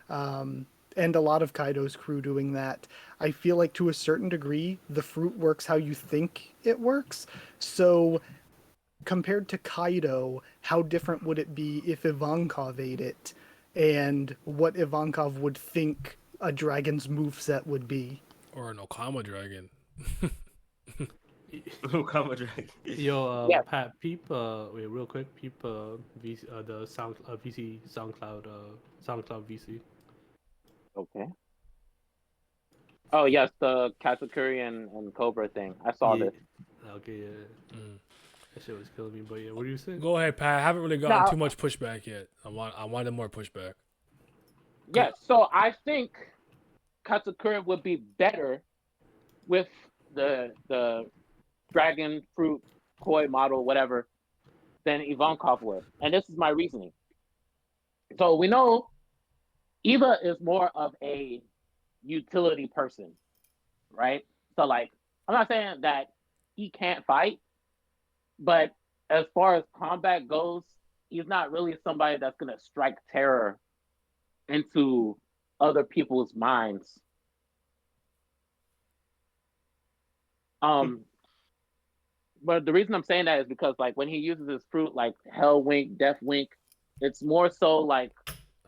And a lot of Kaido's crew doing that. I feel like to a certain degree, the fruit works how you think it works. So compared to Kaido, how different would it be if Ivankov ate it, and what Ivankov would think a dragon's moveset would be? Or an Okama dragon. Okama dragon. Yo, Yeah. Pat, peep. Wait, real quick, peep. The sound VC SoundCloud VC. Okay. Oh yes, the Katakuri and Cobra thing. I saw Yeah. this. Okay, yeah. Mm. That shit was killing me. But yeah, what do you say? Go ahead, Pat. I haven't really gotten Now- too much pushback yet. I wanted more pushback. Yes, so I think Katakuri would be better with the dragon fruit koi model, whatever, than Ivankov would. And this is my reasoning. So we know Eva is more of a utility person, right? So like I'm not saying that he can't fight, but as far as combat goes, he's not really somebody that's gonna strike terror into other people's minds. But the reason I'm saying that is because like when he uses his fruit like Hell Wink, Death Wink, it's more so like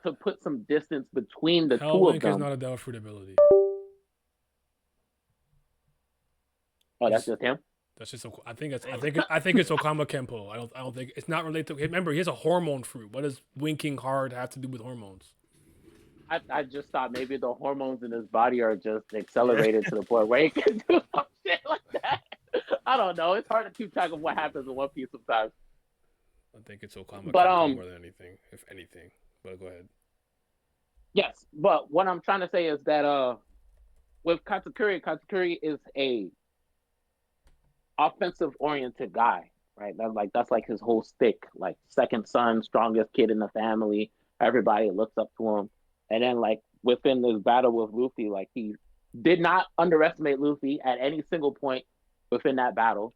to put some distance between the Hell two of Link is them. not a Devil Fruit ability. Oh, that's just him. That's just I think it's Okama Kenpo. I don't think it's not related to. Remember, he has a hormone fruit. What does winking hard have to do with hormones? I just thought maybe the hormones in his body are just accelerated to the point where he can do some shit like that. I don't know. It's hard to keep track of what happens in One Piece sometimes. I think it's Okama But, Kenpo more than anything, if anything. But go ahead. Yes, but what I'm trying to say is that with Katakuri is a offensive oriented guy, right? That's like his whole stick. Like second son, strongest kid in the family. Everybody looks up to him. And then like within this battle with Luffy, like he did not underestimate Luffy at any single point within that battle,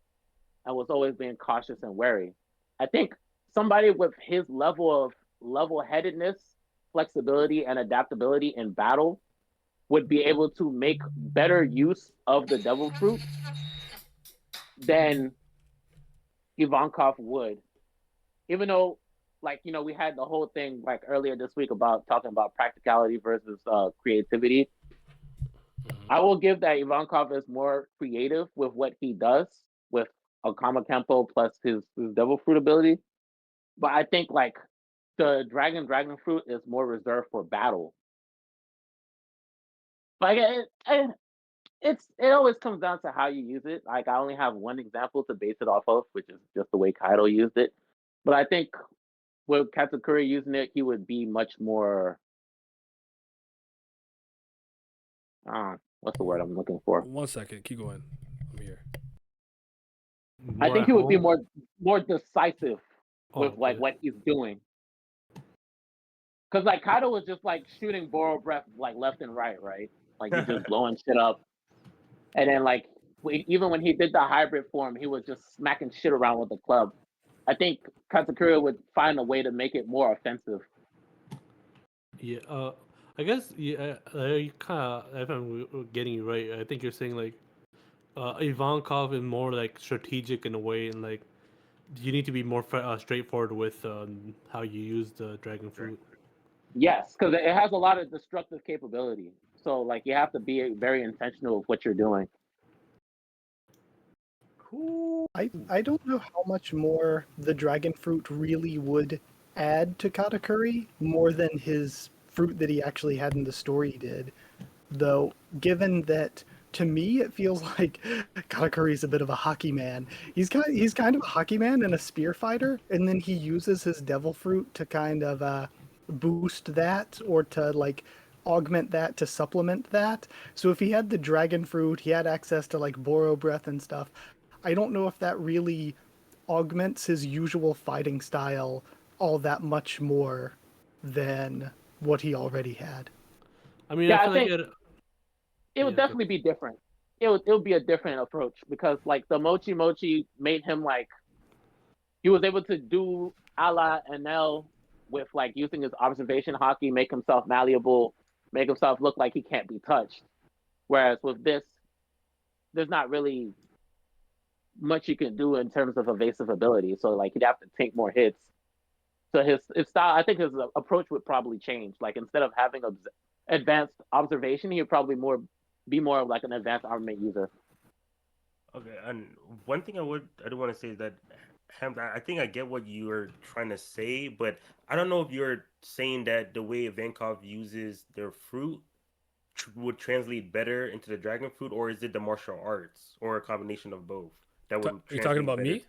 and was always being cautious and wary. I think somebody with his level of level-headedness, flexibility, and adaptability in battle would be able to make better use of the devil fruit than Ivankov would. Even though, like, you know, we had the whole thing like earlier this week about talking about practicality versus creativity. I will give that Ivankov is more creative with what he does with Okama Kempo plus his devil fruit ability. But I think like the dragon fruit is more reserved for battle. Like it always comes down to how you use it. Like I only have one example to base it off of, which is just the way Kaido used it. But I think with Katakuri using it, he would be much more. What's the word I'm looking for? 1 second. Keep going. I'm here. I think he would be more decisive with like what he's doing. Cause like Kaido was just like shooting borrow breath like left and right, right? Like he's just blowing shit up. And then like even when he did the hybrid form, he was just smacking shit around with the club. I think Katakuri would find a way to make it more offensive. Yeah, I guess yeah. You kind of, if I'm getting you right, I think you're saying like Ivankov is more like strategic in a way, and like you need to be more straightforward with how you use the dragon fruit. Yes, because it has a lot of destructive capability. So like you have to be very intentional with what you're doing. I don't know how much more the dragon fruit really would add to Katakuri, more than his fruit that he actually had in the story did. Though, given that to me it feels like Katakuri's a bit of a hockey man. He's kind of a hockey man and a spear fighter, and then he uses his devil fruit to kind of boost that, or to like augment that, to supplement that. So if he had the dragon fruit, he had access to like Boro breath and stuff. I don't know if that really augments his usual fighting style all that much more than what he already had. I mean, Yeah, I feel I think like it would go. definitely be different. It would be a different approach because like the Mochi Mochi made him like he was able to do a la Enel with like using his observation hockey, make himself malleable, make himself look like he can't be touched. Whereas with this, there's not really much you can do in terms of evasive ability. So like he'd have to take more hits. So his style, I think his approach would probably change. Like instead of having advanced observation, he would probably be more of like an advanced armament user. Okay, and one thing I do want to say is that Ham, I think I get what you're trying to say, but I don't know if you're saying that the way Vankov uses their fruit would translate better into the dragon fruit, or is it the martial arts, or a combination of both that would You talking translate about better? me?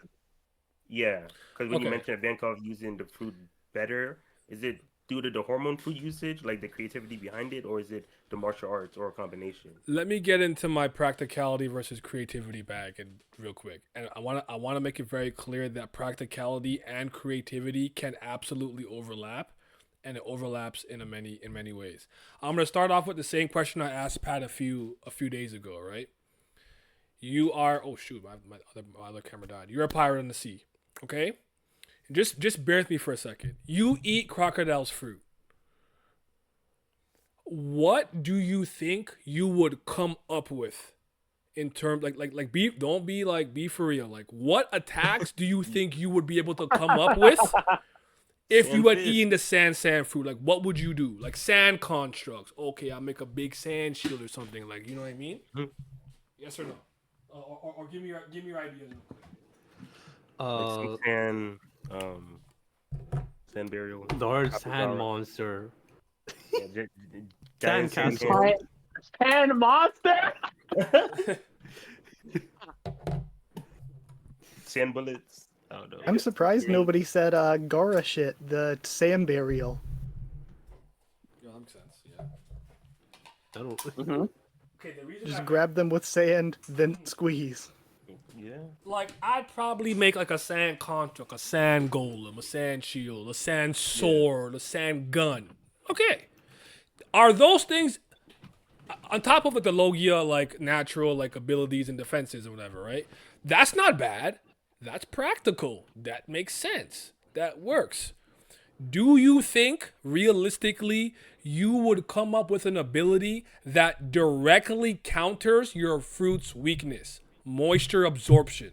Yeah, because when you Okay. mentioned Vankov using the fruit better, is it due to the hormone fruit usage, like the creativity behind it, or is it the martial arts, or a combination? Let me get into my practicality versus creativity bag and real quick. And I want to make it very clear that practicality and creativity can absolutely overlap, and it overlaps in many ways. I'm gonna start off with the same question I asked Pat a few days ago. Right? You are my other camera died. You're a pirate in the sea. Okay? Just bear with me for a second. You eat crocodile's fruit. What do you think you would come up with in terms like be don't be like be for real. Like what attacks do you think you would be able to come up with if you had Sandfist. eaten the sand fruit? Like what would you do? Like sand constructs. Okay, I'll make a big sand shield or something. Like you know what I mean? Yes or no? Or give me your ideas real quick. Like some sand burial, Large Kappa sand Zara. monster. Yeah, giant Sand sand castle. hand. Sand monster. Sand bullets. I don't know. I'm surprised nobody said Gara shit, the sand burial. Yeah, that makes sense. Yeah. I don't. Mm-hmm. Okay, the reason Just grab them with sand, then squeeze. Yeah. like I'd probably make like a sand construct, a sand golem, a sand shield, a sand sword, a sand gun. Okay. Are those things on top of like the Logia like natural like abilities and defenses or whatever, right? That's not bad. That's practical. That makes sense. That works. Do you think realistically you would come up with an ability that directly counters your fruit's weakness? Moisture absorption.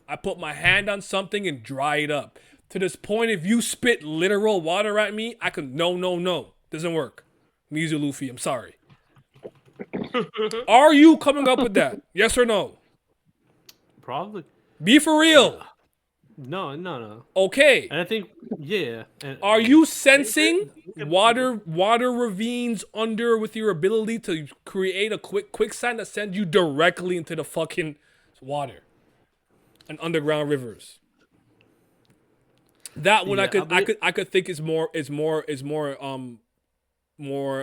I put my hand on something and dry it up. To this point, if you spit literal water at me, I can no. Doesn't work. Mizu Luffy, I'm sorry. Are you coming up with that? Yes or no? Probably. Be for real. No. Okay. And I think, yeah. And, Are you sensing water ravines under with your ability to create a quicksand that sends you directly into the fucking water and underground rivers? That one Yeah, I could think is more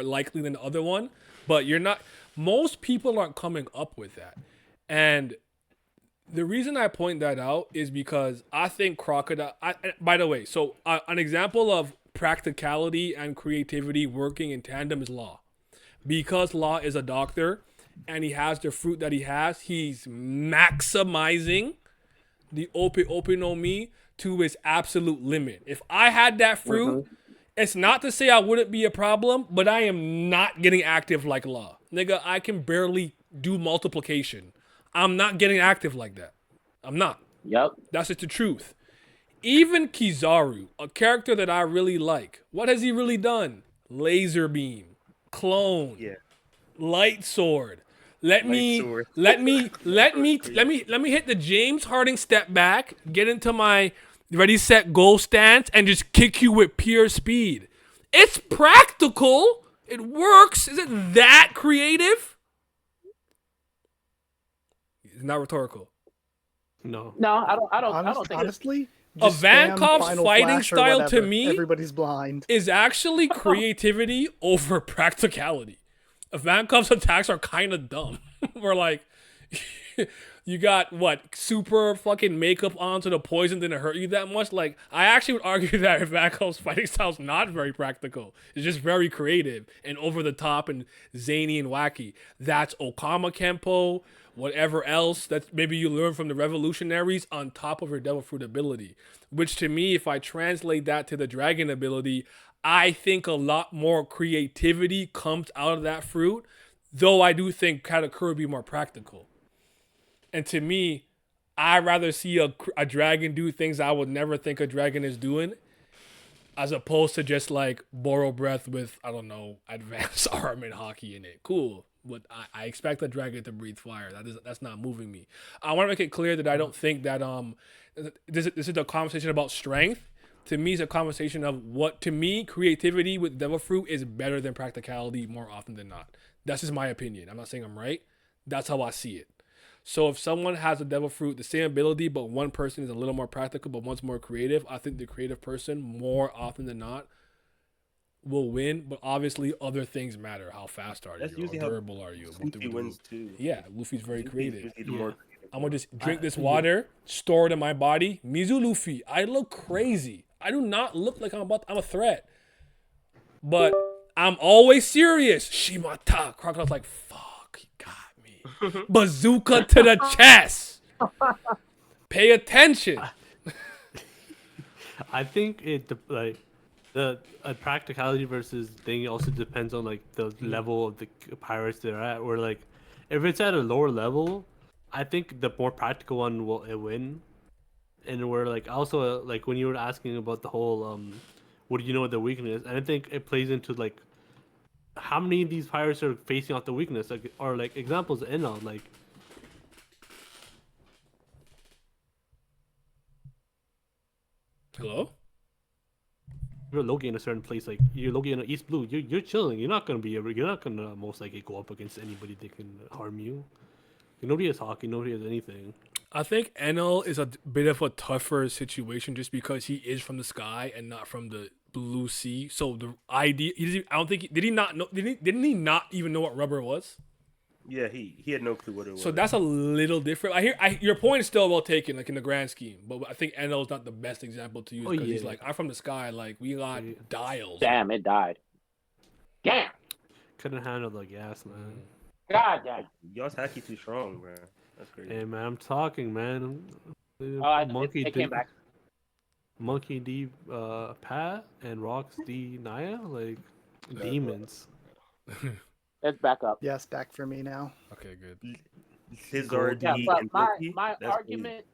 likely than the other one, but you're not. Most people aren't coming up with that, and the reason I point that out is because I think crocodile. By the way, so an example of practicality and creativity working in tandem is Law. Because Law is a doctor and he has the fruit that he has, he's maximizing the ope no mi to its absolute limit. If I had that fruit, it's not to say I wouldn't be a problem, but I am not getting active like Law. Nigga, I can barely do multiplication. I'm not getting active like that. I'm not. Yep. That's just the truth. Even Kizaru, a character that I really like, what has he really done? Laser beam, clone, Yeah. light sword. Let me hit the James Harden step back, get into my ready set goal stance, and just kick you with pure speed. It's practical. It works. Is it that creative? It's not rhetorical. no. No, I don't think. Honestly, A just spam Vankov's Final fighting Flash or style to whatever. me Everybody's blind. is actually creativity over practicality. Vankov's attacks are kind of dumb. We're like, You got what super fucking makeup on so the poison didn't hurt you that much. Like I actually would argue that Vako's fighting style's not very practical. It's just very creative and over the top and zany and wacky. That's Okama Kenpo, whatever else that maybe you learn from the revolutionaries on top of your devil fruit ability. Which to me, if I translate that to the dragon ability, I think a lot more creativity comes out of that fruit. Though I do think Katakuri would be more practical. And to me, I'd rather see a dragon do things I would never think a dragon is doing, as opposed to just like borrow breath with, I don't know, advanced arm and hockey in it. Cool. But I expect a dragon to breathe fire. That's not moving me. I want to make it clear that I don't think that this is a conversation about strength. To me, it's a conversation of what, to me, creativity with devil fruit is better than practicality more often than not. That's just my opinion. I'm not saying I'm right. That's how I see it. So if someone has a devil fruit, the same ability, but one person is a little more practical, but one's more creative, I think the creative person more often than not will win. But obviously other things matter. How fast are That's you? How usually how durable are you? Luffy wins too. Yeah, Luffy's very creative. Usually the more creative I'm one. gonna just drink this water, store it in my body. Mizu Luffy, I look crazy. I do not look like I'm a threat. But I'm always serious. Shimata. Crocodile's like, fuck, he got me. Bazooka to the chest. Pay attention. I think the practicality versus thing also depends on like the level of the pirates they're at. Or like if it's at a lower level, I think the more practical one will win. And we're like also like when you were asking about the whole what do you know what the weakness? And I think it plays into like how many of these pirates are facing off the weakness, like or like examples in on like. Hello? You're Loki in a certain place, like you're Loki in East Blue. You're chilling. You're not gonna most likely go up against anybody that can harm you. Nobody has hockey. Nobody has anything. I think Enel is a bit of a tougher situation just because he is from the sky and not from the blue sea. So the idea, I don't think, did he not know? Didn't he not even know what rubber was? Yeah, he had no clue what it was. So that's a little different. Your point is still well taken, like in the grand scheme. But I think Enel is not the best example to use because he's like, I'm from the sky. Like we got dials. Damn, it died. Damn. Couldn't handle the gas, man. God damn. Y'all's hacky too strong, man. That's crazy. Hey man, I'm talking, man. It came back. Monkey D Pat and Rocks D Naya, like demons. It's back up. Yes, back for me now. Okay, good. Scissor Yeah, D but and my Loki, that's argument,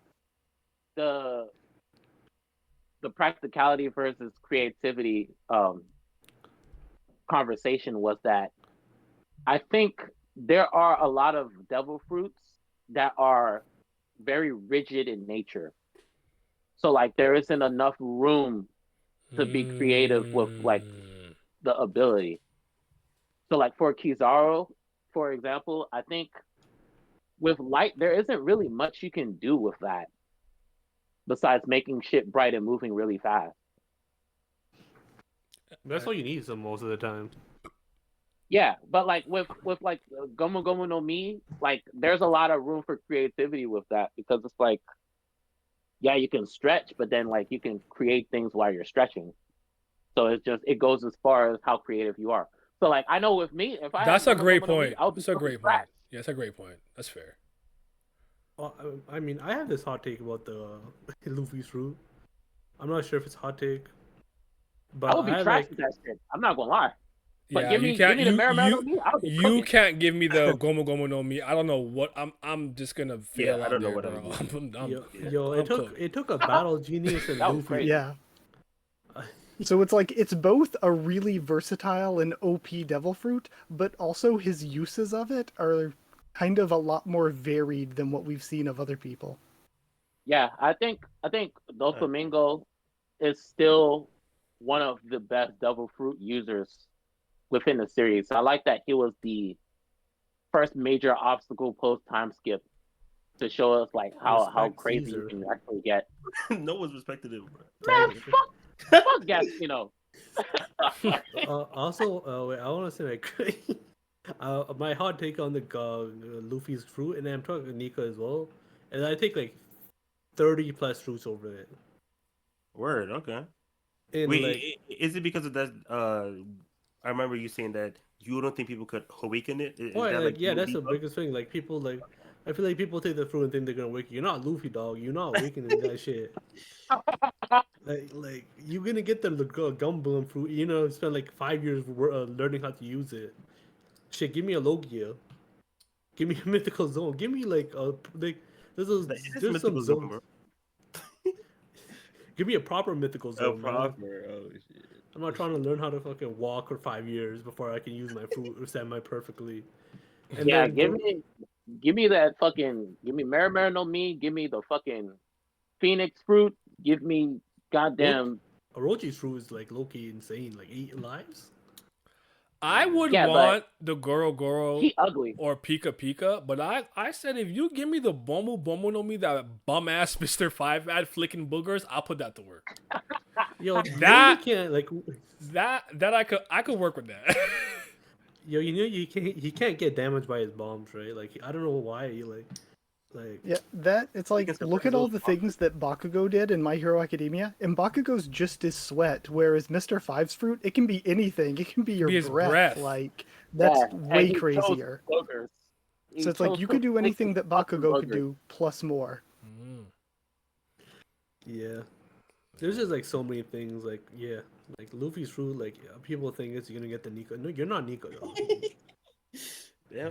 the practicality versus creativity conversation was that I think there are a lot of devil fruits that are very rigid in nature. So like there isn't enough room to be creative with like the ability. So like for Kizaru, for example, I think with light there isn't really much you can do with that besides making shit bright and moving really fast. That's all you need most of the time. Yeah, but like with like Gomu Gomu no Mi, like there's a lot of room for creativity with that because it's like, yeah, you can stretch, but then like you can create things while you're stretching. So it goes as far as how creative you are. So like I know with me, if I that's a great point. That's a great point. Yeah, that's a great point. That's fair. Well, I mean, I have this hot take about the Luffy's fruit. I'm not sure if it's hot take, but I would be trash with that shit. I'm not gonna lie. But Yeah, give me the Marimaro Mi. You can't give me the Gomu Gomu no Mi. I don't know what I'm just gonna fail. I don't know there, what bro. It took a battle genius and Luffy. Yeah. So it's like it's both a really versatile and OP devil fruit, but also his uses of it are kind of a lot more varied than what we've seen of other people. Yeah, I think Doflamingo is still one of the best devil fruit users within the series. I like that he was the first major obstacle post time skip to show us like how crazy you can actually get. No one's respected him, bro. Man, fuck Gaspino. Also, wait, I want to say like My hot take on the Luffy's fruit, and I'm talking Nika as well. And I take like 30 plus fruits over it. Word. Okay. And Wait, like, is it because of that? I remember you saying that you don't think people could awaken it. Is that like yeah, your that's the debuff? biggest thing. Like people like, I feel like people take the fruit and think they're gonna wake you. You're not Luffy, dog. You're not awakening that shit. Like you're gonna get the gum fruit. You know, spend like 5 years learning how to use it. Shit, give me a Logia. Give me a mythical zone. Give me like a like. It is There's some mythical zone, zones. bro. Give me a proper mythical A zone, man. proper. Oh shit. I'm not trying to learn how to fucking walk for 5 years before I can use my fruit or semi perfectly. And Yeah, then go give me that fucking, give me Marimar no Me, give me the fucking Phoenix fruit, give me Oro- goddamn Orochi's fruit is like Loki insane, like 8 lives. I would yeah, but want the Goro Goro he ugly. or Pika Pika, but I said if you give me the Bomu Bomu no Mi, that bum ass Mr. Five ad flicking boogers, I'll put that to work. Yo, That you can't like. that I could work with that. Yo, you know he can't get damaged by his bombs, right? Like I don't know why he like. Yeah, that it's You like can look surprise at all those the bombs. things that Bakugo did in My Hero Academia, and Bakugo's just as sweat, whereas Mr. Five's fruit, it can be anything. It can be your Be his breath. breath. Like Yeah, that's and way he chose crazier. boogers. So it's like you could do anything that Bakugo could do plus more. Yeah, there's just like so many things. Like yeah, like Luffy's fruit. Like people think it's gonna get the Nico. No, you're not Nico. Yo. Yeah.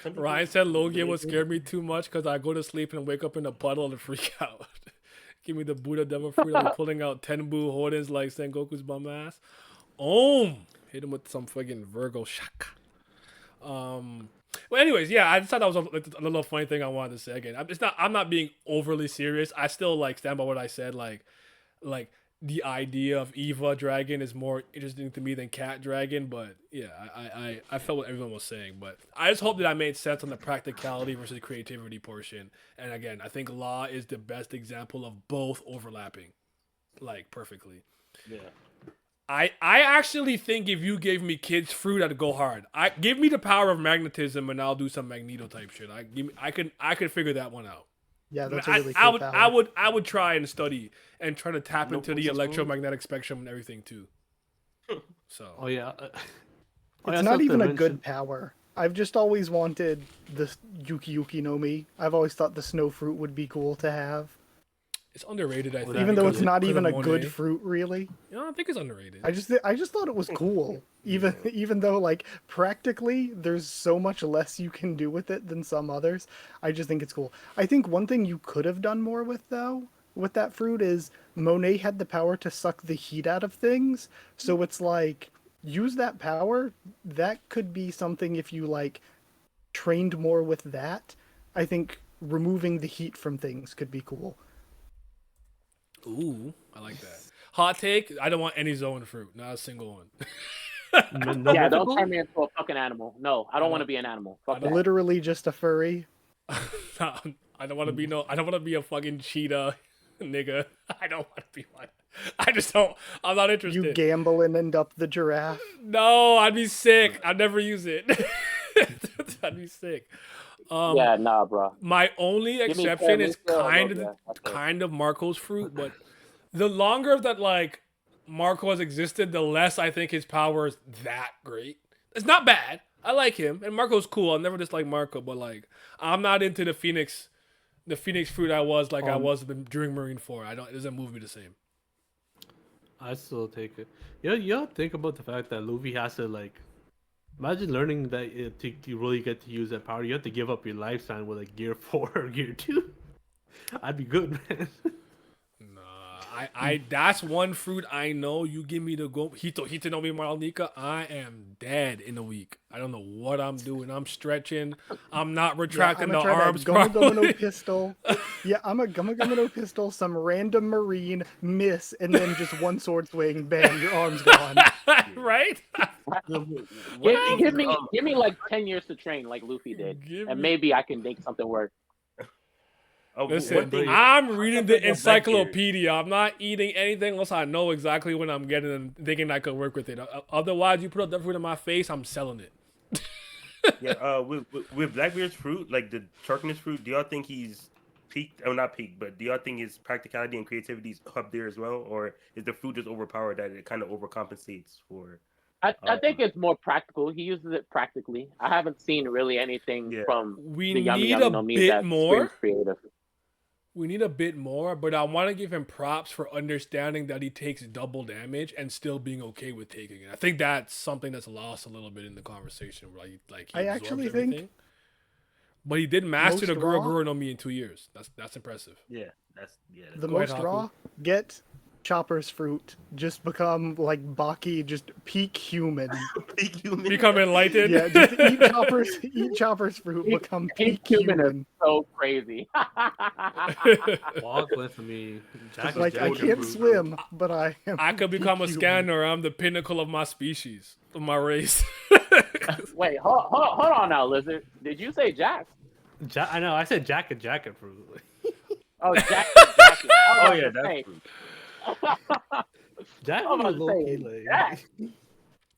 Some people- Ryan said Logia would scare me too much because I go to sleep and wake up in a puddle and freak out. Give me the Buddha Devil Fruit. I'm pulling out Tenbu Hordens like Sengoku's bum ass. Hit him with some fucking Virgo shaka. Well, anyways, yeah, I just thought that was a little funny thing I wanted to say again. I'm not being overly serious. I still like stand by what I said. Like the idea of Eva Dragon is more interesting to me than Cat Dragon. But yeah, I felt what everyone was saying. But I just hope that I made sense on the practicality versus creativity portion. And again, I think Law is the best example of both overlapping, like perfectly. Yeah. I actually think if you gave me kids fruit, I'd go hard. I give me the power of magnetism and I'll do some Magneto type shit. I could figure that one out. Yeah, that's a really cool power. I would try and study and try to tap No into the poison spoon? electromagnetic spectrum and everything too. So Oh yeah. It's not even a good power. I've just always wanted the Yuki Yuki no Mi. I've always thought the snow fruit would be cool to have. it's underrated, I think. Even though because it's not because even of a good Monet. fruit, really. You know, I think it's underrated. I just thought it was cool. Even though like practically there's so much less you can do with it than some others. I just think it's cool. I think one thing you could have done more with though, with that fruit is Monet had the power to suck the heat out of things. So it's like use that power. That could be something if you like trained more with that. I think removing the heat from things could be cool. Ooh, I like that. Hot take: I don't want any Zoan fruit, not a single one. No Yeah, mythical? don't turn me into a fucking animal. No, I don't want to be an animal. Fuck that. Literally just a furry. I don't want to be I don't want to be a fucking cheetah, nigga. I don't want to be one. I just don't. I'm not interested. You gamble and end up the giraffe. No, I'd be sick. I'd never use it. I'd be sick. Yeah, nah, bro. My only Give me exception is Paramecia, Logia. That's it. kind of Marco's fruit, but the longer that like Marco has existed, the less I think his power is that great. It's not bad. I like him, and Marco's cool. I'll never dislike Marco, but like I'm not into the Phoenix fruit I was I was during Marine 4. It doesn't move me the same. I still take it. You think about the fact that Luffy has to like. Imagine learning that to really get to use that power, you have to give up your lifespan with like Gear 4 or Gear 2. I'd be good, man. I that's one fruit I know. You give me the go Hito no Mi Maralnika, I am dead in a week. I don't know what I'm doing. I'm stretching. I'm not retracting the arms Gumma Gumma no properly. pistol. Yeah, I'm a Gumma Gumma no pistol, some random marine miss, and then just one sword swing, bam, your arm's gone. Right? Give me like 10 years to train like Luffy did, and maybe I can make something work. Oh, Listen, thing- I'm reading the Back here. encyclopedia. I'm not eating anything unless I know exactly what I'm getting and thinking I could work with it. Otherwise, you put up that fruit in my face, I'm selling it. Yeah. With Blackbeard's fruit, like the sharkness fruit, do y'all think he's peaked? Oh, not peaked, but do y'all think his practicality and creativity is up there as well, or is the fruit just overpowered that it kind of overcompensates for? I think it's more practical. He uses it practically. I haven't seen really anything Yeah. from We the Yummy need Yummy a no Me bit that more. screams creative. We need a bit more, but I want to give him props for understanding that he takes double damage and still being okay with taking it. I think that's something that's lost a little bit in the conversation, where he I absorbs actually everything. think But he did master the most Guru raw, Guru no Mi in 2 years. That's impressive. Yeah. That's the Go ahead, most Haku. raw, get Chopper's fruit. Just become like Baki, just peak human. peak human. Become enlightened. Yeah, just eat Chopper's fruit, become Pink peak human is human. so crazy. Walk with me. Jack is Like I Jack can't fruit. swim, but I am. I could become a peak human. scanner. I'm the pinnacle of my species, of my race. Wait, hold on now, Lizard. Did you say Jack? I know. I said Jack and jacket fruit. Oh, Jack is Jacket. Oh yeah, that's say. fruit. Jack I'm about fruit to low say, key like. Jack.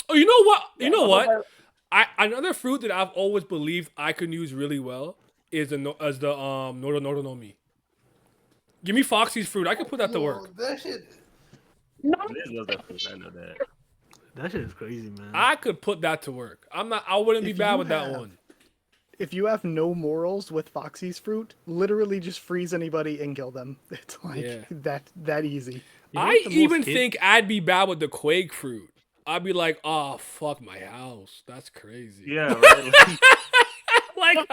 Oh, you know what? You Yeah, know I'm what? about Another fruit that I've always believed I can use really well is the Noro no Mi. Give me Foxy's fruit. I can put that to work. That shit. No. Liz loves that fruit. I know that. That shit is crazy, man. I could put that to work. I wouldn't be If bad you with that have- one. If you have no morals with Foxy's fruit, literally just freeze anybody and kill them. It's like Yeah. that easy. You know I what the most even hate- think I'd be bad with the Quake fruit. I'd be like, oh fuck my house. That's crazy. Yeah, right. Like,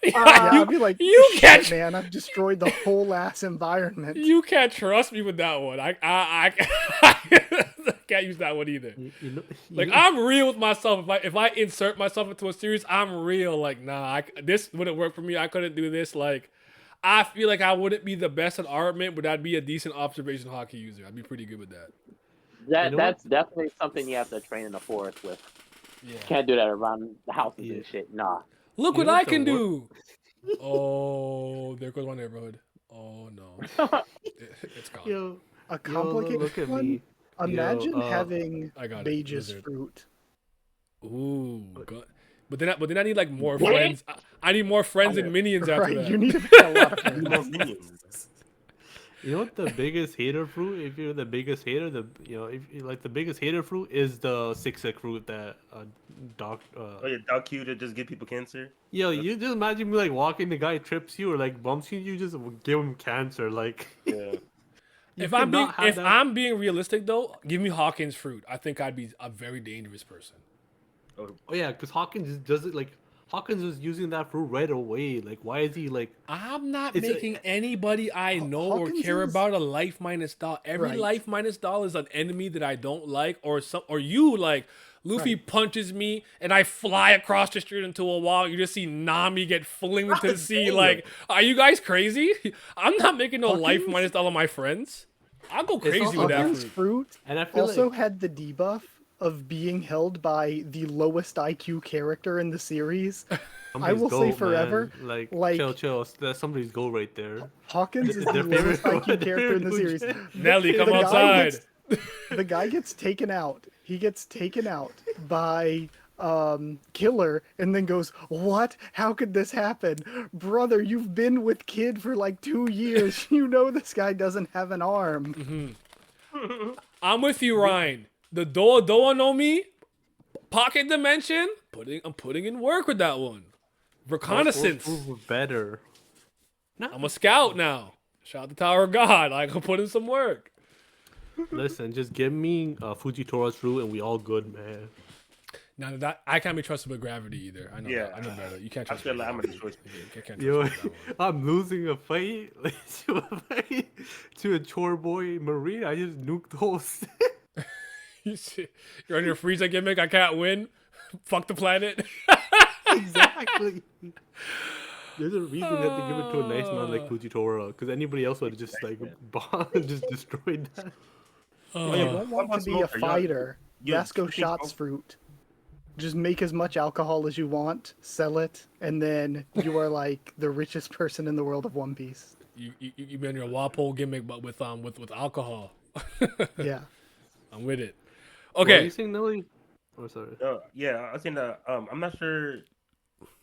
Yeah, you, I'd be like, you "Shit, can't, man, I've destroyed the whole ass environment. you can't trust me with that one. I can't use that one either. You know, Like you- I'm real with myself. If I insert myself into a series, I'm real. Like nah, this wouldn't work for me. I couldn't do this. Like I feel like I wouldn't be the best at armament, but I'd be a decent observation hockey user. I'd be pretty good with that. That know that's definitely something you have to train in the forest with. Yeah. Can't do that around the houses Yeah. and shit. Nah. Look You what know I what the can wor- do. Oh, there goes my neighborhood. Oh no, it's gone. Yo, A yo, complicated look at one. me. Imagine Yo, having I got it. Bege's Lizard. fruit. Ooh, but then I need like more friends. I need more friends and minions after Right, that. you need to make a lot of Need more friends. minions. You know what the biggest hater fruit? If you're the biggest hater, if you like the biggest hater fruit is the sick fruit that doc. Oh yeah, dog cute to just give people cancer. Yo, you just imagine me like walking, the guy trips you or like bumps you, you just give him cancer. Like, Yeah. you If I'm being cannot have that- I'm being realistic though, give me Hawkins fruit. I think I'd be a very dangerous person. Oh yeah, because Hawkins just does it like Hawkins was using that fruit right away. Like, why is he like? I'm not It's a- making anybody I know or Hawkins care is- about a life minus doll. Every Right. life minus doll is an enemy that I don't like, or you like. Luffy punches me and I fly across the street into a wall. You just see Nami get flung into the sea. Like, are you guys crazy? I'm not making no life Hawkins- minus doll of my friends. I'll go crazy also with that Hawkins fruit. fruit And I feel also like had the debuff of being held by the lowest IQ character in the series. I will say forever, man. like- chill. That's somebody's goal right there. Hawkins is the Their favorite- lowest IQ their character in the favorite series. Nelly, come The guy outside. The guy gets taken out. He gets taken out by Killer and then goes, "What? How could this happen? Brother, you've been with Kid for like 2 years. You know this guy doesn't have an arm." I'm with you, Ryan. The Doa no Mi, pocket dimension. I'm putting in work with that one. Reconnaissance. Better. I'm a scout now. Shout out to Tower of God. I can put in some work. Listen, just give me Fujitora's fruit and we all good, man. Now that I can't be trusted with gravity either. I know. Yeah. That. I know better. You can't I trust feel me like I'm with gonna gravity. choice. You can't trust Yo, me with that one. I'm losing a fight to a chore boy Marine. I just nuked the whole city. You're on your Frieza gimmick. I can't win. Fuck the planet. Exactly. There's a reason that they give it to a nice man like Fujitora, because anybody else would have just like just destroyed that. If Oh, you yeah. don't want to be a Smoker, y'all- fighter, you Vasco drinking Shots smoke? fruit. Just make as much alcohol as you want, sell it, and then you are like the richest person in the world of One Piece. You been your Walpole gimmick, but with alcohol. Yeah. I'm with it. What are you Okay. saying, Nelly? Oh, sorry. Yeah, I was saying that I'm not sure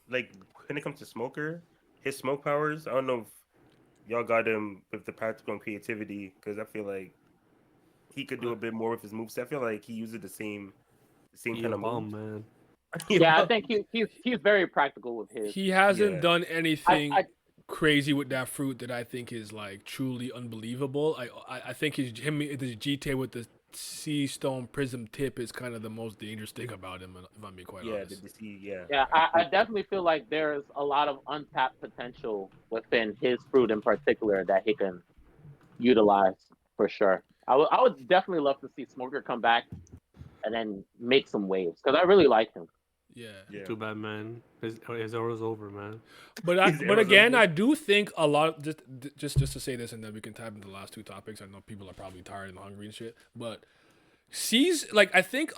like when it comes to Smoker, his smoke powers. I don't know if y'all got him with the practical and creativity because I feel like he could do a bit more with his moves. I feel like he uses the same He a kind of bomb, moves. man. Yeah, I think he's very practical with his. He hasn't Yeah. done I, anything I crazy with that fruit that I think is like truly unbelievable. I think his GT with the sea stone prism tip is kind of the most dangerous thing about him. If I'm being quite Yeah, honest. the DC, yeah. Yeah, I definitely feel like there's a lot of untapped potential within his fruit in particular that he can utilize for sure. I would definitely love to see Smoker come back and then make some waves because I really like him. Yeah. Yeah. Too bad, man. His hour's over, man. His But arrows again, over. I do think a lot. Just to say this, and then we can tap into the last two topics. I know people are probably tired and hungry and shit, but C's like I think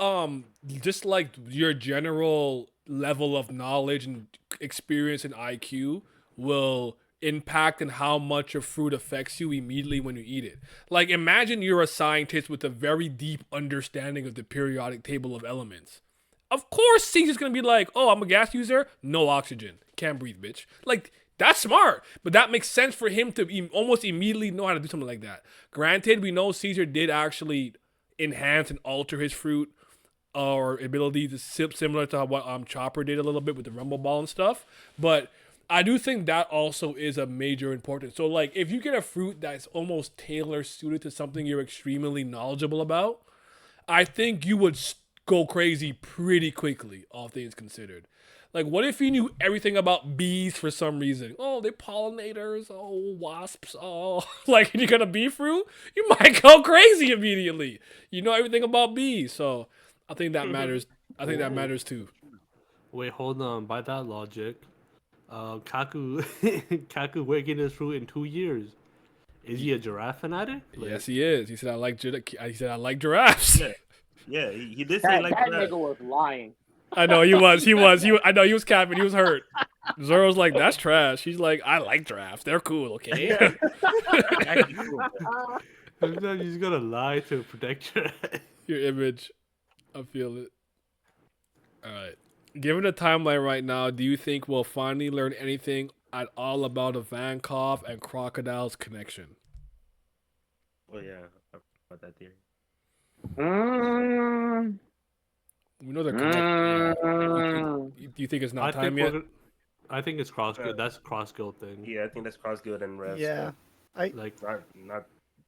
just like your general level of knowledge and experience and IQ will impact and how much a fruit affects you immediately when you eat it. Like imagine you're a scientist with a very deep understanding of the periodic table of elements. Of course C's is gonna be like, oh, I'm a gas user, no oxygen. Can't breathe, bitch. Like that's smart, but that makes sense for him to almost immediately know how to do something like that. Granted, we know Caesar did actually enhance and alter his fruit or ability to sip similar to what Chopper did a little bit with the Rumble Ball and stuff. But I do think that also is a major importance. So like if you get a fruit that's almost tailor suited to something you're extremely knowledgeable about, I think you would go crazy pretty quickly, all things considered. Like, what if you knew everything about bees for some reason? Oh, they're pollinators. Oh, wasps. Oh, like you got a bee fruit, you might go crazy immediately. You know everything about bees, so I think that matters. I think that matters too. Wait, hold on. By that logic, Kaku Kaku waking his fruit in 2 years. Is he a giraffe fanatic? Like, Yes, he is. He said he said I like giraffes. Yeah. Yeah, he did say That like that that. nigga was lying. I know he was. He was. I know he was capping. He was hurt. Zoro's like, that's trash. He's like, I like giraffes. They're cool. Okay. Actually cool, but sometimes you just gotta lie to protect your. Your image. I feel it. All right. Given the timeline right now, do you think we'll finally learn anything at all about the Vankov and Crocodile's connection? Oh yeah, about that theory. Mm, We know they're connected. Yeah. mm. Do you think it's not I time think yet? I think it's cross guild. That's cross guild thing. Yeah, I think that's cross guild and rest. Yeah, I Like, Not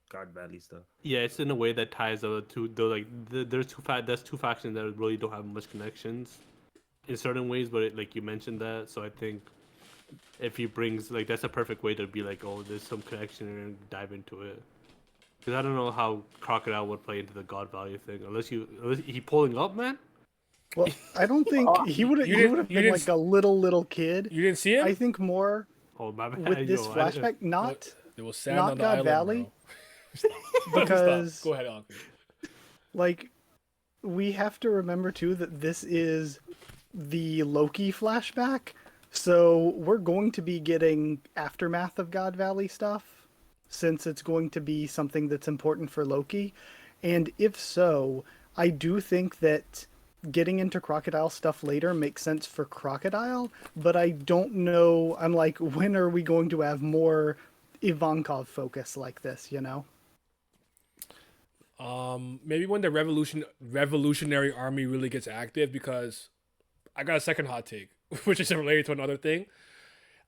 God Valley stuff. yeah, it's in a way that ties the two. There's there's two factions that really don't have much connections in certain ways, but like you mentioned that, so I think if he brings like that's a perfect way to be like, oh, there's some connection and dive into it. Because I don't know how Crocodile would play into the God Value thing unless he pulling up, man. well, I don't think he would you he didn't- would have you been didn't- like a little kid. You didn't see it? I think more Oh my bad. with this yo, flashback, not There was sand not on the God island, Valley, bro. Stop. because Stop. Go ahead, Uncle. like we have to remember too that this is the Loki flashback, so we're going to be getting aftermath of God Valley stuff since it's going to be something that's important for Loki. And if so, I do think that getting into Crocodile stuff later makes sense for Crocodile, but I don't know. I'm like, when are we going to have more Ivankov focus like this, you know? Maybe when the revolutionary army really gets active, because I got a second hot take, which is related to another thing.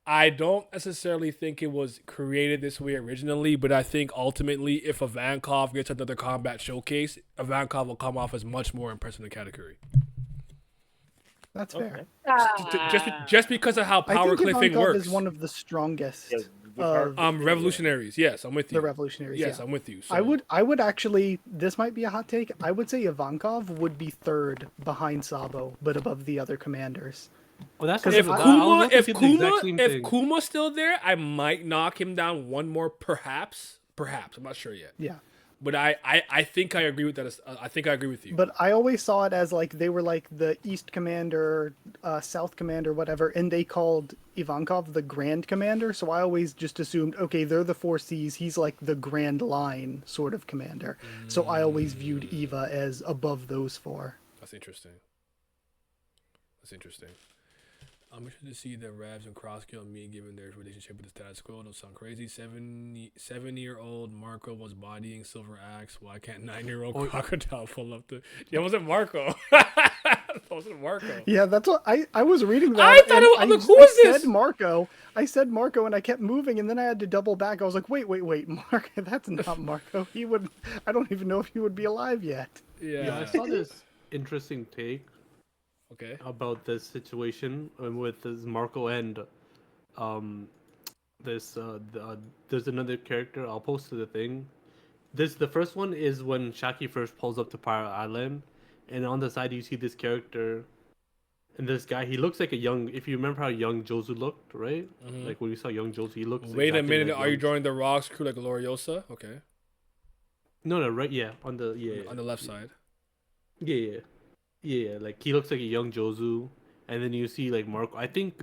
I don't necessarily think it was created this way originally, but I think ultimately, if a Vankov gets another combat showcase, a Vankov will come off as much more impressive in the category. That's fair. Just because of how I power think cliffing Ivankov works. is one of the strongest Yeah, with power of cliffing, Revolutionaries. Yes, I'm with you. the revolutionaries. Yes, yeah. I'm with you. So. I would actually, this might be a hot take. I would say Ivankov would be third behind Sabo, but above the other commanders. Oh, that's Because If I- Kuma's still there, I might knock him down one more, perhaps. I'm not sure yet. Yeah. But I think I agree with that. I think I agree with you. But I always saw it as like they were like the East Commander, South Commander, whatever, and they called Ivankov the Grand Commander. So I always just assumed, okay, they're the 4Cs. He's like the Grand Line sort of commander. So I always viewed Eva as above those four. That's interesting. I'm interested to see the Ravs and Crosskill meet given their relationship with the status quo. It'll sound crazy. 7-year-old Marco was bodying Silver Axe. Why can't 9-year-old Crocodile pull up the... Yeah, it wasn't Marco. It wasn't Marco. Yeah, that's what I was reading that. I thought it was... I'm like, who is this? I said Marco, and I kept moving, and then I had to double back. I was like, wait, Marco, that's not Marco. He would... I don't even know if he would be alive yet. Yeah. I saw this interesting take. Okay. About this situation with this Marco and there's another character. I'll post to the thing. The first one is when Shaki first pulls up to Pirate Island, and on the side you see this character and this guy. He looks like a young. If you remember how young Jozu looked, right? Mm-hmm. Like when you saw young Jozu, he looks. Wait exactly a minute. like Are you drawing the Rocks crew like Gloriosa? Okay. No, right. Yeah, on the on the left side. Yeah, like he looks like a young Jozu, and then you see like Marco. I think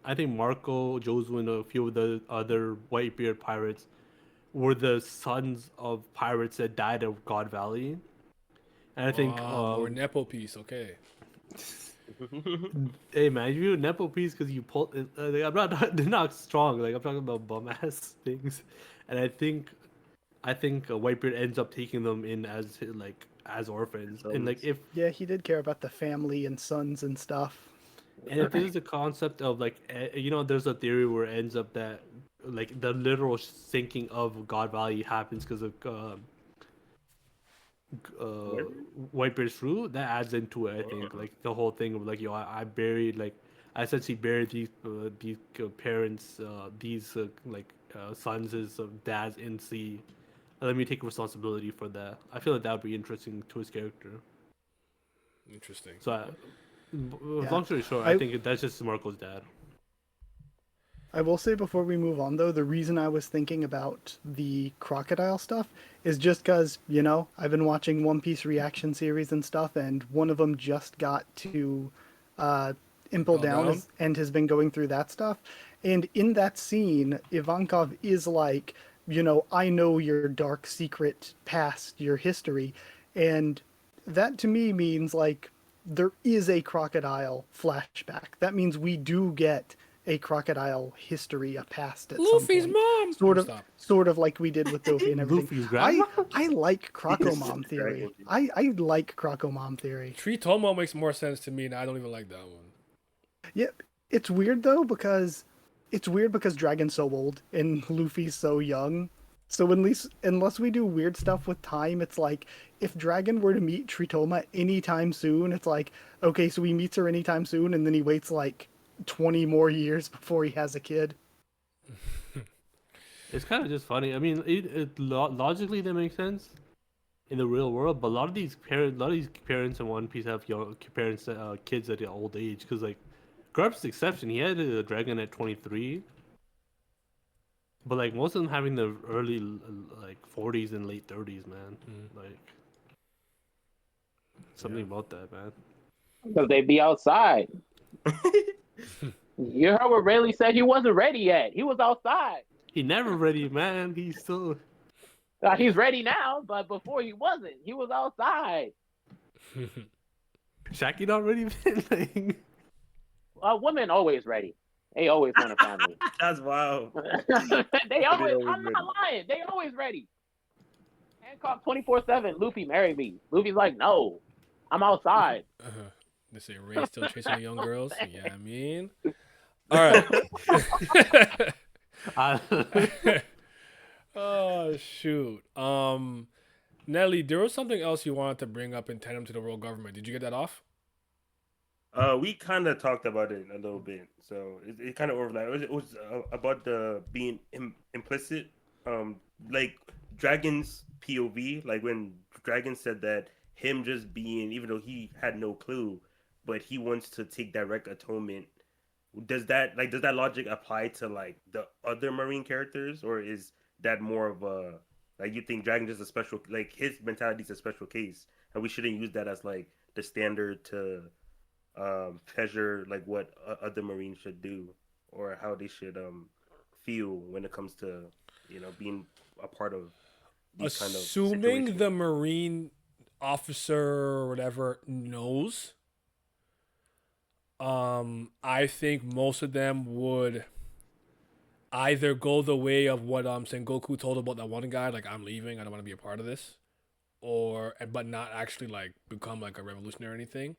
I think Marco, Jozu, and a few of the other Whitebeard pirates were the sons of pirates that died of God Valley, and I think or Nepo piece. Okay. Hey man, you a Nepo piece because you pull. I'm not. They're not strong. Like I'm talking about bum ass things, and I think Whitebeard ends up taking them in as orphans, and like if he did care about the family and sons and stuff. And if this is a concept of like there's a theory where it ends up that like the literal sinking of God Valley happens because of Whitebeard's fruit, that adds into it. I think like the whole thing of like I buried like I essentially buried these parents sons as dads in sea. Let me take responsibility for that. I feel like that would be interesting to his character. Interesting. So, long story short, I think that's just Marco's dad. I will say before we move on, though, the reason I was thinking about the crocodile stuff is just because, I've been watching One Piece reaction series and stuff, and one of them just got to Impel Down and has been going through that stuff. And in that scene, Ivankov is like, I know your dark secret past, your history. And that to me means like there is a crocodile flashback. That means we do get a crocodile history, a past at Luffy's some point. mom! Sort of like we did with Luffy and everything. Luffy's grandma? I like Crocomom theory. I like Crocomom theory. Tritomo makes more sense to me, and I don't even like that one. Yeah, it's weird though because Dragon's so old and Luffy's so young. So unless we do weird stuff with time, it's like if Dragon were to meet Tritoma anytime soon, it's like, okay, so he meets her anytime soon, and then he waits like 20 more years before he has a kid. It's kind of just funny. I mean, logically that makes sense in the real world, but a lot of these parents in One Piece have kids at an old age. Because like Garp's the exception. He had a dragon at 23. But like most of them having the early like 40s and late 30s, man. Like something about that, man. Because they be outside. You heard what Rayleigh said? He wasn't ready yet. He was outside. He never ready, man. He's still. He's ready now, but before he wasn't. He was outside. Shaki not ready, man. Women always ready. They always want a family. That's wild. They always. I'm not lying. They always ready. Hancock 24/7. Luffy, marry me. Luffy's like, no, I'm outside. They say Ray still chasing the young girls. Yeah, I mean. All right. Oh shoot. Nelly, there was something else you wanted to bring up in tandem to the world government. Did you get that off? We kind of talked about it a little bit, so it kind of overlapped. It was about the being implicit, like Dragon's POV, like when Dragon said that him just being, even though he had no clue, but he wants to take direct atonement. Does that logic apply to like the other Marine characters, or is that more of a like you think Dragon is a special, like his mentality is a special case, and we shouldn't use that as like the standard to measure like what other Marines should do or how they should feel when it comes to being a part of these kind of assuming the Marine officer or whatever knows. I think most of them would either go the way of what Sengoku told about that one guy, like I'm leaving, I don't want to be a part of this, or but not actually like become like a revolutionary or anything,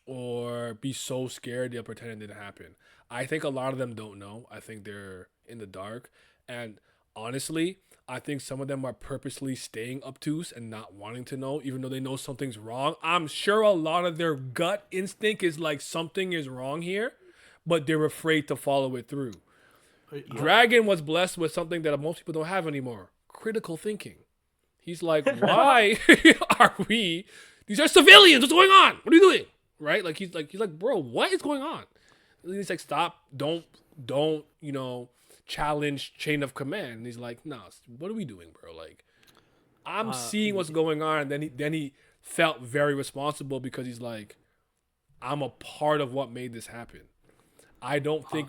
or be so scared they'll pretend it didn't happen. I think a lot of them don't know. I think they're in the dark, and honestly, I think some of them are purposely staying obtuse and not wanting to know, even though they know something's wrong. I'm sure a lot of their gut instinct is like something is wrong here, but they're afraid to follow it through. Dragon was blessed with something that most people don't have anymore: critical thinking. He's like, why are we? These are civilians. What's going on? What are you doing? Right? He's like, bro, what is going on? And he's like, stop, don't, challenge chain of command. And he's like, nah, what are we doing, bro? Like, I'm seeing what's going on. And then he felt very responsible because he's like, I'm a part of what made this happen. I don't think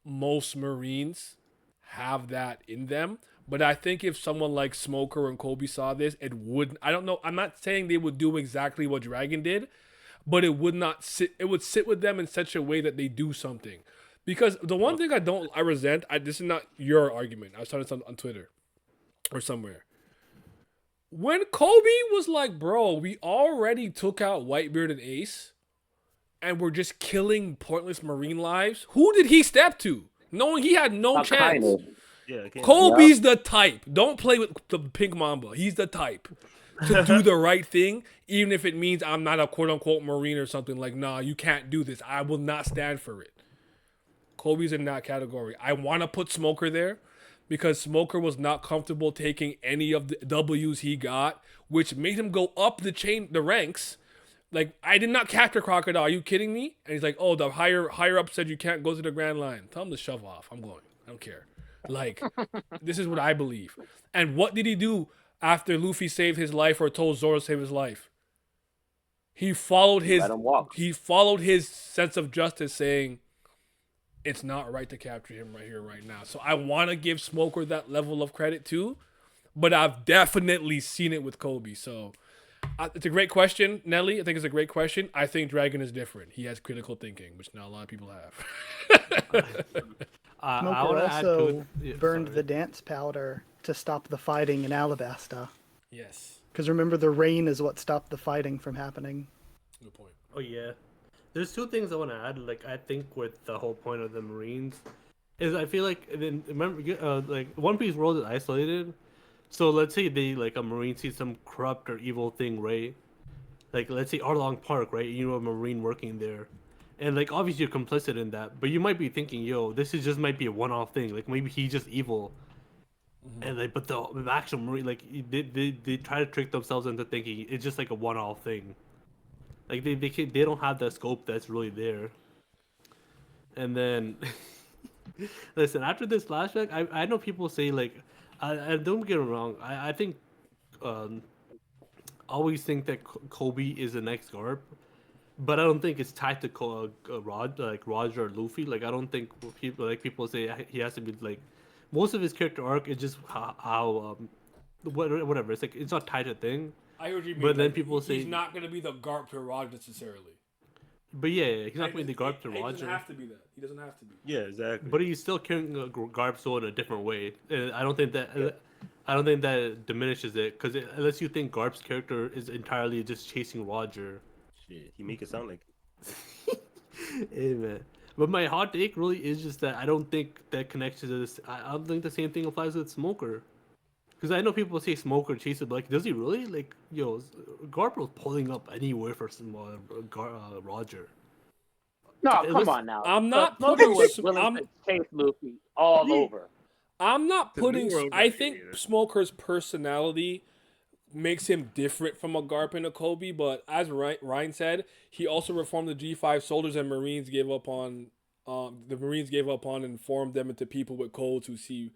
most Marines have that in them. But I think if someone like Smoker and Kobe saw this, it would. I don't know. I'm not saying they would do exactly what Dragon did, but it would not sit. It would sit with them in such a way that they do something. Because the one thing I resent. This is not your argument. I was talking on Twitter or somewhere. When Kobe was like, "Bro, we already took out Whitebeard and Ace, and we're just killing pointless Marine lives." Who did he step to? Knowing he had no chance. Yeah, Kobe's the type. Don't play with the Pink Mamba. He's the type to do the right thing, even if it means I'm not a quote-unquote Marine or something. Like, nah, you can't do this. I will not stand for it. Kobe's in that category. I want to put Smoker there because Smoker was not comfortable taking any of the W's he got, which made him go up the ranks. Like, I did not capture Crocodile. Are you kidding me? And he's like, oh, the higher up said you can't go to the Grand Line. Tell him to shove off. I'm going. I don't care. Like, this is what I believe. And what did he do after Luffy saved his life or told Zoro to save his life? He followed his sense of justice, saying it's not right to capture him right here, right now. So I want to give Smoker that level of credit too, but I've definitely seen it with Kobe. So it's a great question, Nelly. I think it's a great question. I think Dragon is different. He has critical thinking, which not a lot of people have. Smoker also burned the dance powder to stop the fighting in Alabasta. Yes. Because remember, the rain is what stopped the fighting from happening. Good point. Oh yeah, there's two things I want to add. Like, I think with the whole point of the Marines is I feel like remember like One Piece world is isolated. So let's say a Marine sees some corrupt or evil thing, right? Like, let's say Arlong Park, right? You know, a Marine working there. And, like, obviously you're complicit in that, but you might be thinking, yo, this is just might be a one-off thing. Like, maybe he's just evil. Mm-hmm. And, like, but the actual Marine, like, they try to trick themselves into thinking it's just, like, a one-off thing. Like, they don't have that scope that's really there. And then, listen, after this flashback, I know people say, like, I don't get it wrong. I think, always think that Kobe is the next Garp. But I don't think it's tied to Roger or Luffy. Like, I don't think people say he has to be like. Most of his character arc is just how whatever. It's like it's not tied to a thing. I heard you mean. But then people say he's not gonna be the Garp to Roger necessarily. But yeah, he's not going to be the Garp to Roger. He doesn't have to be that. He doesn't have to be. Yeah, exactly. But he's still carrying a Garp sword in a different way. And I don't think that diminishes it because unless you think Garp's character is entirely just chasing Roger. Shit, he make it sound like Hey man. But my hot take really is just that I don't think that connection to this. I don't think the same thing applies with Smoker. Because I know people say Smoker chases, but like, does he really? Like, yo, Garp was pulling up anywhere for some Roger. No, come on now. I'm not Smoker putting. was willing to chase Luffy all over. I'm not putting. I think Smoker's personality makes him different from a Garp and a Kobe, but as Ryan said, he also reformed the G5 soldiers and Marines gave up on. The Marines gave up on and formed them into people with codes who see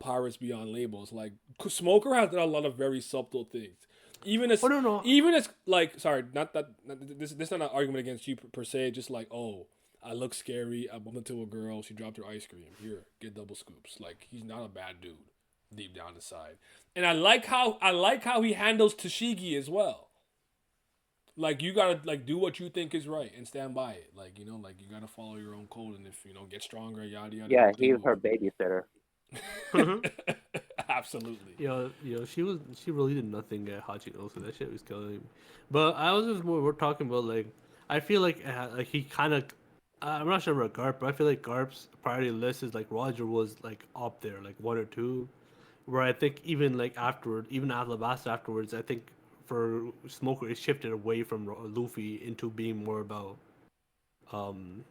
pirates beyond labels. Like, Smoker has done a lot of very subtle things. Even as, even as like, sorry, this is not an argument against you per se. Just like, oh, I look scary. I bumped into a girl. She dropped her ice cream. Here, get double scoops. Like, he's not a bad dude deep down inside. And I like how he handles Tashigi as well. Like you gotta like do what you think is right and stand by it. Like like you gotta follow your own code, and if get stronger, yada yada. Yeah, keep he was her moving. babysitter. Absolutely. She really did nothing at Hachino, so that shit was killing me. But I was just more we're talking about like I feel like he kind of I'm not sure about Garp, but I feel like Garp's priority list is like Roger was like up there, like one or two. Where I think even like afterward, even Alabasta afterwards, I think for Smoker it shifted away from Luffy into being more about um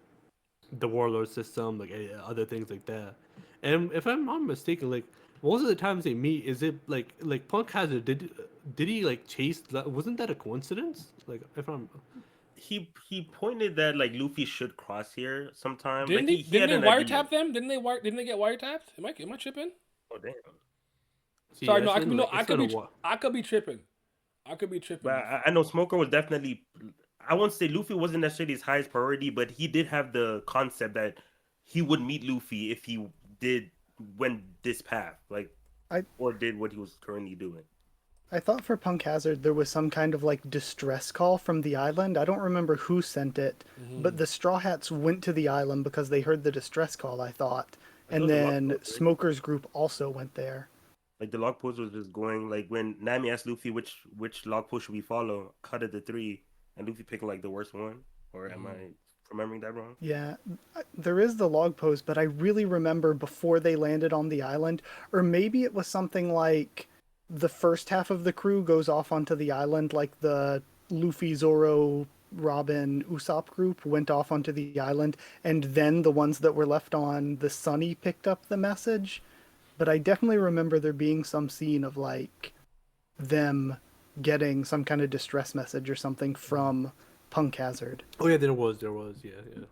the warlord system, like other things like that. And if I'm not mistaken, like most of the times they meet, is it like Punk Hazard did he like chase? Wasn't that a coincidence? Like if I'm He pointed that like Luffy should cross here sometime. Didn't Like they he didn't had they an idea. wiretap them? Didn't they get wiretapped? Am I tripping? Oh damn. see, Sorry, no, it's I could been be no, like it's been a while. I could be tripping. I could be But tripping. I know Smoker was definitely. I won't say Luffy wasn't necessarily his highest priority, but he did have the concept that he would meet Luffy if he did went this path, like I or did what he was currently doing. I thought for Punk Hazard there was some kind of like distress call from the island. I don't remember who sent it, but the Straw Hats went to the island because they heard the distress call, I thought. I thought And the log then post, right? Smoker's group also went there. Like the log post was just going like when Nami asked Luffy which log post should we follow, cut it to three, and Luffy picked like the worst one. Or am I remembering that wrong? Yeah, there is the log post, but I really remember before they landed on the island, or maybe it was something like the first half of the crew goes off onto the island, like the Luffy, Zoro, Robin, Usopp group went off onto the island, and then the ones that were left on the Sunny picked up the message. But I definitely remember there being some scene of like them getting some kind of distress message or something from Punk Hazard. Oh yeah, there was, yeah.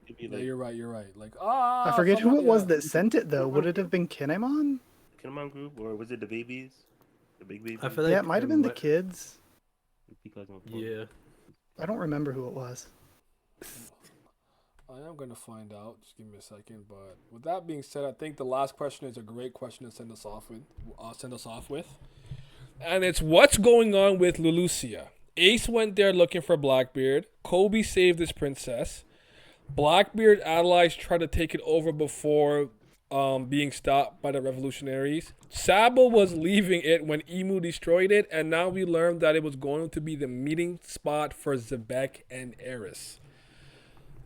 Maybe Yeah, like you're right. You're right. Like I forget who it was yeah. that sent it though. Would it have been Kinemon? Kinemon group or was it the babies? The big babies? I feel like Yeah, it might have been the kids. Yeah. I don't remember who it was. I am gonna find out. Just give me a second. But with that being said, I think the last question is a great question to send us off with. And it's what's going on with Lulusia? Ace went there looking for Blackbeard. Kobe saved his princess. Blackbeard allies tried to take it over before being stopped by the revolutionaries. Sabo was leaving it when Emu destroyed it, and now we learned that it was going to be the meeting spot for Xebec and Eris.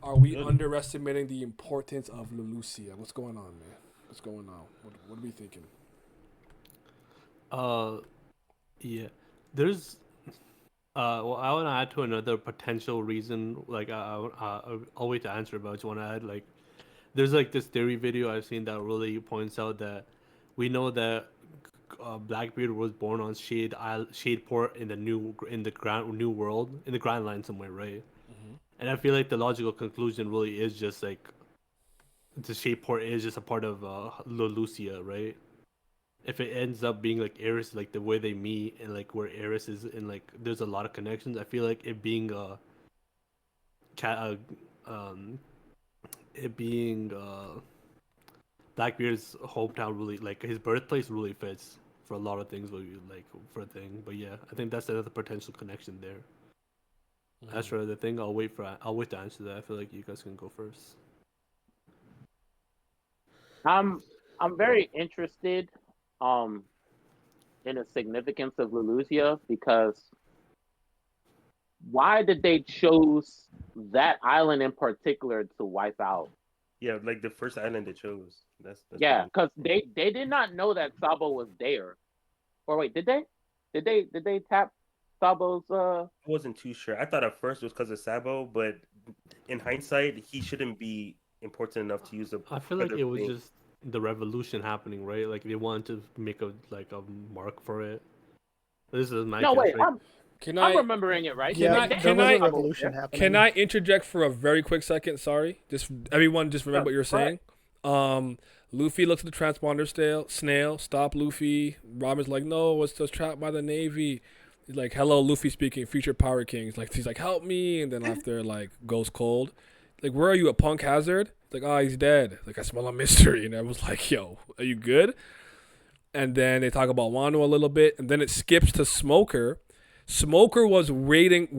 Are we underestimating the importance of Lulusia? What's going on, man? What's going on? What are we thinking? Yeah. There's well, I want to add to another potential reason. Like, I'll wait to answer, but I just want to add, like, there's like this theory video I've seen that really points out that we know that Blackbeard was born on Shadeport in the new world in the Grand Line somewhere, right? And I feel like the logical conclusion really is just like the Shadeport is just a part of Lucia, right? If it ends up being like Eris, like the way they meet and like where Eris is, and like there's a lot of connections. I feel like it being it being Blackbeard's hometown really like his birthplace really fits for a lot of things. What you like for a thing, but yeah, I think that's another potential connection there. As for the thing, I'll wait to answer that. I feel like you guys can go first. I'm very interested in the significance of Lulusia because why did they choose that island in particular to wipe out? Yeah, like the first island they chose. That's yeah, because they did not know that Sabo was there. Or wait, did they? Did they tap Sabo's I wasn't too sure. I thought at first it was because of Sabo, but in hindsight, he shouldn't be important enough to use a. I feel like it was just the revolution happening, right? Like they wanted to make a mark for it. This is my no guess, wait. right? I'm remembering it right. Yeah, there was a revolution happening. Can I interject for a very quick second? Sorry, just everyone, just remember what you're saying. Luffy looks at the transponder snail. Stop, Luffy. Robin's like, no, it's just trapped by the Navy. He's like, hello, Luffy speaking. Future Power King. He's like, help me. And then after goes cold. Like, where are you, at Punk Hazard? Like, oh, he's dead. Like, I smell a mystery. And I was like, yo, are you good? And then they talk about Wano a little bit. And then it skips to Smoker. Smoker was waiting on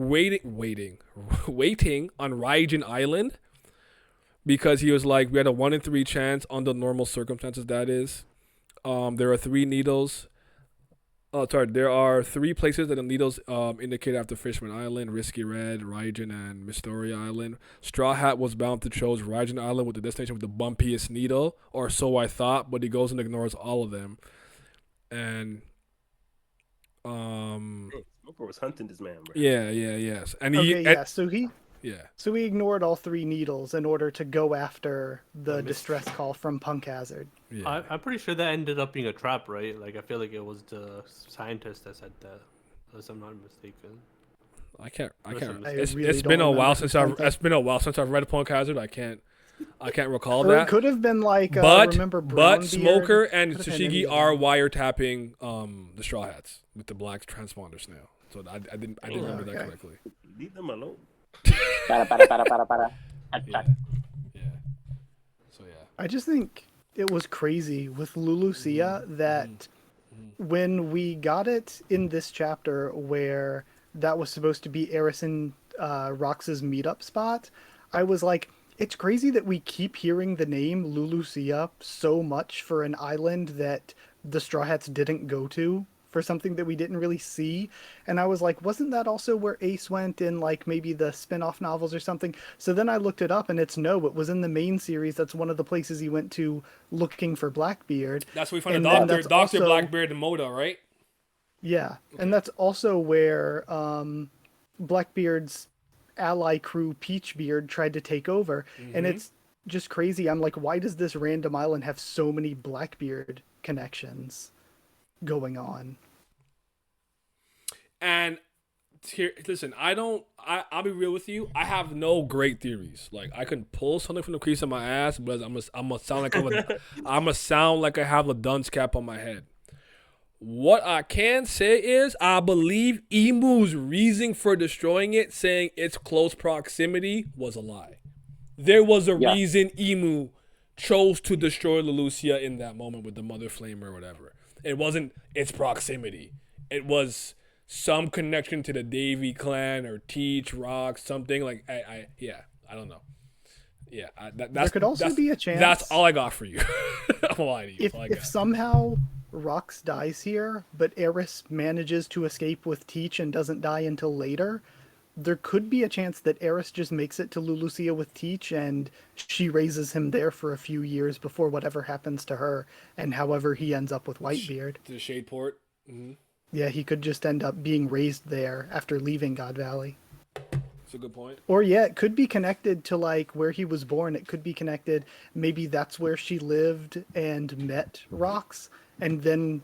Raijin Island because he was like, we had a 1 in 3 chance under normal circumstances. That is, there are 3 needles. Oh, sorry. There are 3 places that the needles indicate after Fishman Island, Risky Red, Raijin, and Mysteria Island. Straw Hat was bound to choose Raijin Island with the destination with the bumpiest needle, or so I thought, but he goes and ignores all of them. And Hey, Smoker was hunting this man, bro. yes. And So he ignored all 3 needles in order to go after the distress call from Punk Hazard. Yeah. I'm pretty sure that ended up being a trap, right? Like I feel like it was the scientist that said that, unless I'm not mistaken. I can't. It's Been a while since I've read Punk Hazard. I can't recall that. It could have been like But Brownbeard. Smoker and Could have been any Tsushigi of are them. wiretapping the Straw Hats with the black transponders now. So I didn't remember that okay. correctly. Leave them alone. Para. Yeah. So yeah. I just think it was crazy with Lulucia that when we got it in this chapter where that was supposed to be Eris and Rox's meetup spot, I was like, it's crazy that we keep hearing the name Lulucia so much for an island that the Straw Hats didn't go to, for something that we didn't really see. And I was like, wasn't that also where Ace went in like maybe the spin-off novels or something? So then I looked it up and it was in the main series. That's one of the places he went to looking for Blackbeard. That's where we found And the then doctor, that's Dr. also- Blackbeard and Moda, right? Yeah. And that's also where Blackbeard's ally crew Peachbeard tried to take over. And it's just crazy. I'm like, why does this random island have so many Blackbeard connections going on? And here, listen, I'll be real with you. I have no great theories. Like I can pull something from the crease of my ass, but I'm gonna sound like I have a dunce cap on my head. What I can say is I believe Emu's reason for destroying it, saying its close proximity, was a lie. There was a reason Emu chose to destroy Lelucia in that moment with the Mother Flame or whatever. It wasn't its proximity. It was some connection to the Davy clan or Teach, Rock, something like I don't know. Yeah, There could also be a chance. That's all I got for you. I'm lying to you. If somehow Rox dies here, but Eris manages to escape with Teach and doesn't die until later, there could be a chance that Eris just makes it to Lulucia with Teach and she raises him there for a few years before whatever happens to her, and however he ends up with Whitebeard. To the Shadeport. Mm-hmm. Yeah, he could just end up being raised there after leaving God Valley. That's a good point. Or yeah, it could be connected to like where he was born. It could be connected. Maybe that's where she lived and met Rox, and then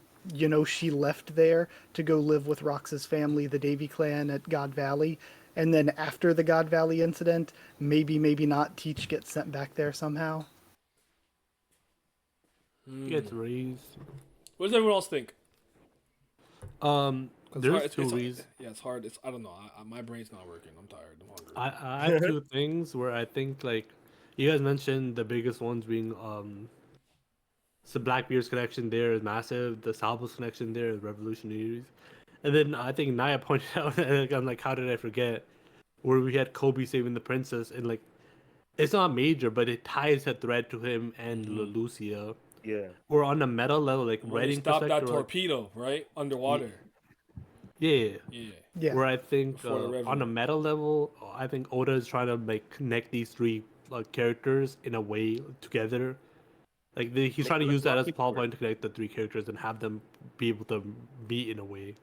she left there to go live with Rox's family, the Davy clan at God Valley. And then after the God Valley incident, maybe not, Teach gets sent back there somehow. Gets raised. What does everyone else think? There's two reasons. Yeah, it's hard. I don't know. My brain's not working. I'm tired. I'm hungry. I have 2 things where I think like you guys mentioned the biggest ones being the Blackbeard's connection there is massive. The Salvo's connection there is revolutionaries, and then I think Naya pointed out. I'm like, how did I forget? Where we had Kobe saving the princess, and like, it's not major, but it ties a thread to him and Lucia. Yeah. Or on a meta level, like writing Stop that perspective, torpedo, right? Underwater. Yeah. Yeah. Where I think Before the river. on a meta level, I think Oda is trying to like connect these 3 characters in a way together. Like he's trying to use that as a plot point to connect the 3 characters and have them be able to meet in a way.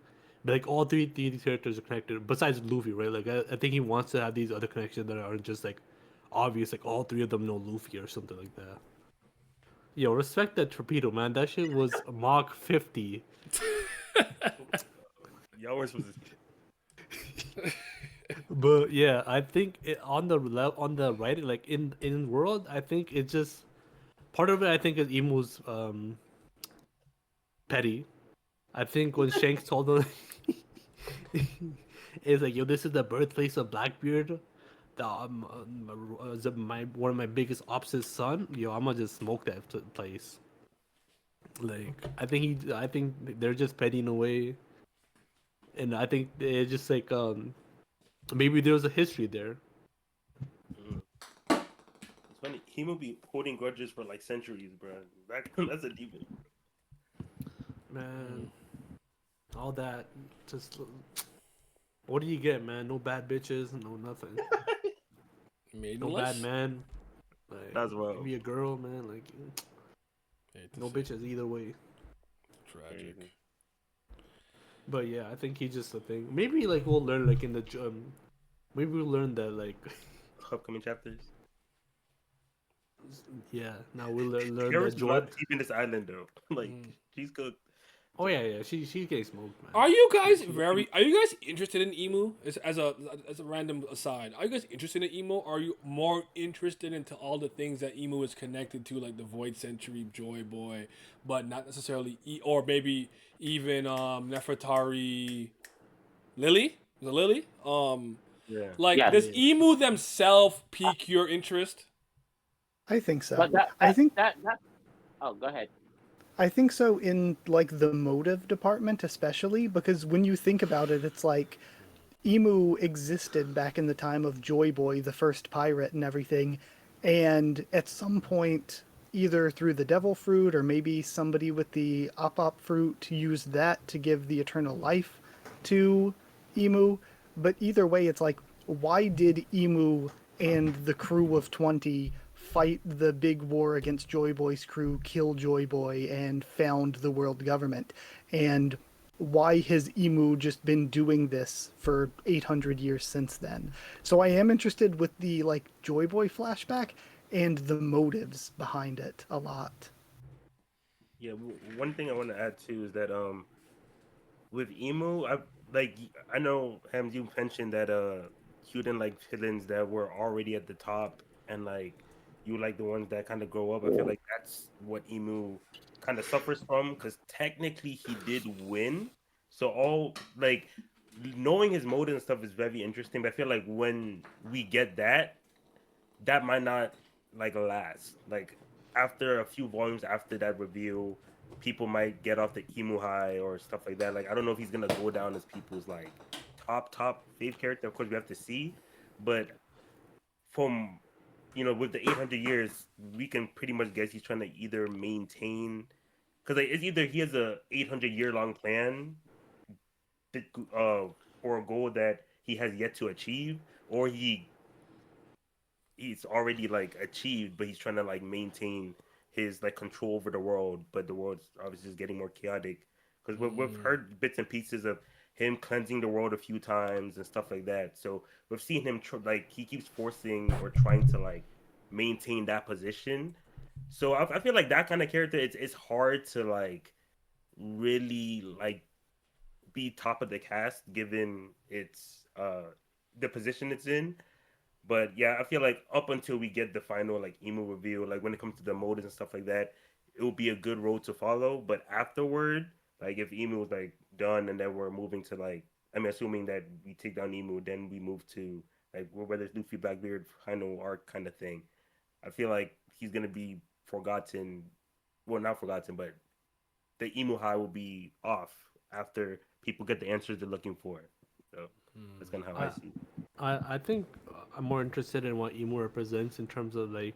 But like all 3 these characters are connected, besides Luffy, right? Like I think he wants to have these other connections that aren't just like obvious. Like all 3 of them know Luffy or something like that. Yo, respect that torpedo, man. That shit was Mach 50. Y'all were supposed to. But yeah, I think on the writing, like in world, I think it's just part of it. I think is Emu's petty. I think when Shanks told him, it's like, yo, this is the birthplace of Blackbeard. One of my biggest ops' son. Yo, I'm gonna just smoke that place. Like I think they're just petty in a way. and I think it's just like maybe there was a history there. Mm. It's funny. He will be holding grudges for like centuries, bro. That's a demon. Man, all that just what do you get, man? No bad bitches, no nothing. No bad Maidenless. man. Like That's give well me a girl, man. Like Hate to no see it. bitches either way. Tragic. crazy. But yeah, I think he's just a thing. Maybe like we'll learn like in the maybe we'll learn that like Upcoming chapters. yeah. Now we'll learn Paris that is Joy. not deep in this island though. Like Mm. she's cooked. Oh yeah. She's getting smoked, man. Are you guys Are you guys interested in emu? As a random aside, are you guys interested in emu? Or are you more interested into all the things that emu is connected to, like the Void Century, Joy Boy, but not necessarily, or maybe even Nefertari, Lily? The Lily? Yeah. Like, Yes, does emu themselves pique your interest? I think so. but that I that think that that. Oh, go ahead. I think so in like the motive department especially because when you think about it, it's like emu existed back in the time of Joy Boy, the first pirate and everything, and at some point either through the devil fruit or maybe somebody with the up fruit used that to give the eternal life to emu, but either way it's like why did emu and the crew of 20 fight the big war against Joy Boy's crew, kill Joy Boy, and found the world government? And why has emu just been doing this for 800 years since then? So I am interested with the like Joy Boy flashback and the motives behind it a lot. Yeah. One thing I want to add too is that with emu, like I know Hams, you mentioned that you didn't like villains that were already at the top, and like you like the ones that kind of grow up. I feel like that's what emu kind of suffers from because technically he did win. So all like knowing his motive and stuff is very interesting. But I feel like when we get that, that might not like last. Like after a few volumes after that reveal, people might get off the emu high or stuff like that. Like I don't know if he's gonna go down as people's like top fave character. Of course, we have to see, but from with the 800 years, we can pretty much guess he's trying to either maintain because like, it's either he has a 800-year long plan that, for a goal that he has yet to achieve, or he's already like achieved, but he's trying to like maintain his like control over the world. But the world's obviously just getting more chaotic because we've heard bits and pieces of him cleansing the world a few times and stuff like that. So we've seen him like he keeps forcing or trying to like maintain that position. So I feel like that kind of character, it's hard to like really like be top of the cast given its the position it's in. But yeah, I feel like up until we get the final like emo reveal, like when it comes to the motives and stuff like that, it will be a good road to follow. But afterward, like if emu was like done and then we're moving to like, I mean, assuming that we take down emu, then we move to like whether it's Luffy Blackbeard final arc kind of thing. I feel like he's gonna be forgotten. Well, not forgotten, but the emu high will be off after people get the answers they're looking for. So that's kind of how I I see it. I think I'm more interested in what emo represents in terms of like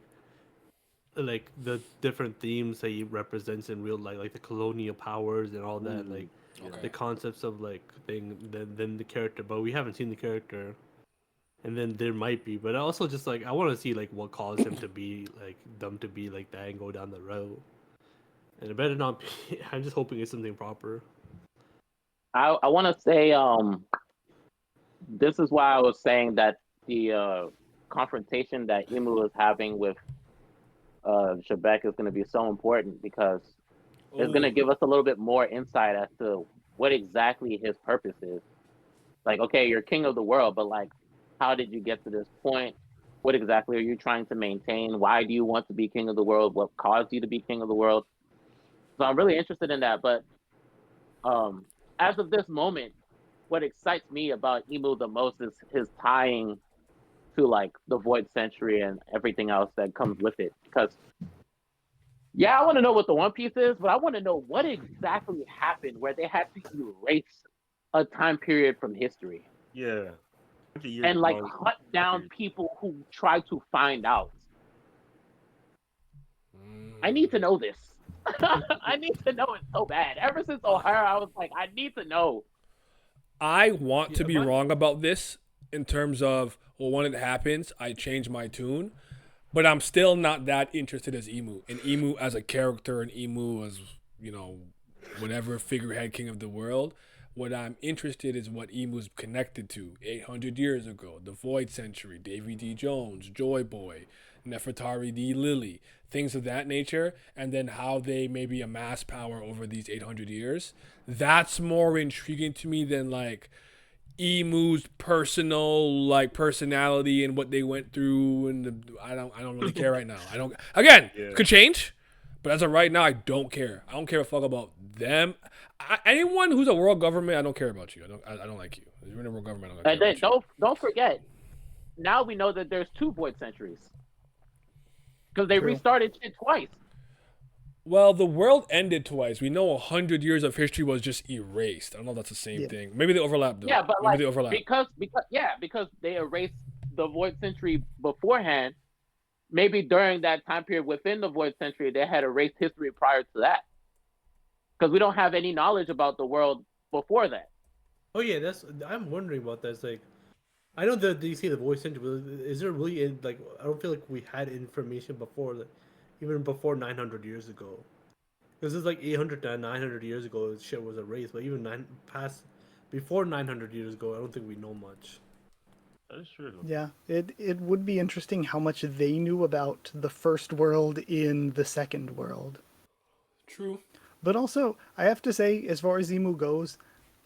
the different themes that he represents in real life, like the colonial powers and all that, like Okay. the concepts of like thing, then the character. But we haven't seen the character, and then there might be. But also just like I want to see like what caused him to be like them to be like that and go down the road. And it better not be. I'm just hoping it's something proper. I want to say this is why I was saying that the confrontation that Emu is having with Xebec is going to be so important because it's going to Ooh. give us a little bit more insight as to what exactly his purpose is. Like, okay, you're king of the world, but like, how did you get to this point? What exactly are you trying to maintain? Why do you want to be king of the world? What caused you to be king of the world? So I'm really interested in that. But um, as of this moment, what excites me about Emu the most is his tying to like the Void Century and everything else that comes with it. Because yeah, I want to know what the One Piece is, but I want to know what exactly happened where they had to erase a time period from history Yeah. 100 years and like long hunt down period. people who try to find out. I need to Mm. know this. I need to know it so bad. Ever since O'Hara, I was like, I need to know. I want to Yeah, be but wrong about this in terms of, well, when it happens, I change my tune, but I'm still not that interested as Emu. And Emu as a character, and Emu as, you know, whatever figurehead king of the world. What I'm interested is what Emu's connected to 800 years ago, the Void Century, Davy D. Jones, Joy Boy, Nefertari D. Lily, things of that nature, and then how they maybe amass power over these 800 years. That's more intriguing to me than like Emu's personal like personality and what they went through, and I don't really care right now. I don't. Again, Yeah. could change, but as of right now, I don't care. I don't care a fuck about them. Anyone who's a world government, I don't care about you. I don't like you. If you're in a world government, I don't care And then about you. don't forget. Now we know that there's two void centuries because they True. restarted shit twice. Well, the world ended twice. We know 100 years of history was just erased. I don't know if that's the same Yeah. thing. Maybe they overlap though. Yeah, but Maybe like they overlap. because they erased the void century beforehand. Maybe during that time period within the void century, they had erased history prior to that because we don't have any knowledge about the world before that. oh yeah, I'm wondering about that. It's like I know that you say the voice center, but is there really like I don't feel like we had information before, like, even before 900 years ago. Because it's like 800 to 900 years ago, shit was erased. But even before 900 years ago, I don't think we know much. That is true. Yeah, it would be interesting how much they knew about the first world in the second world. True. But also, I have to say, as far as Emu goes,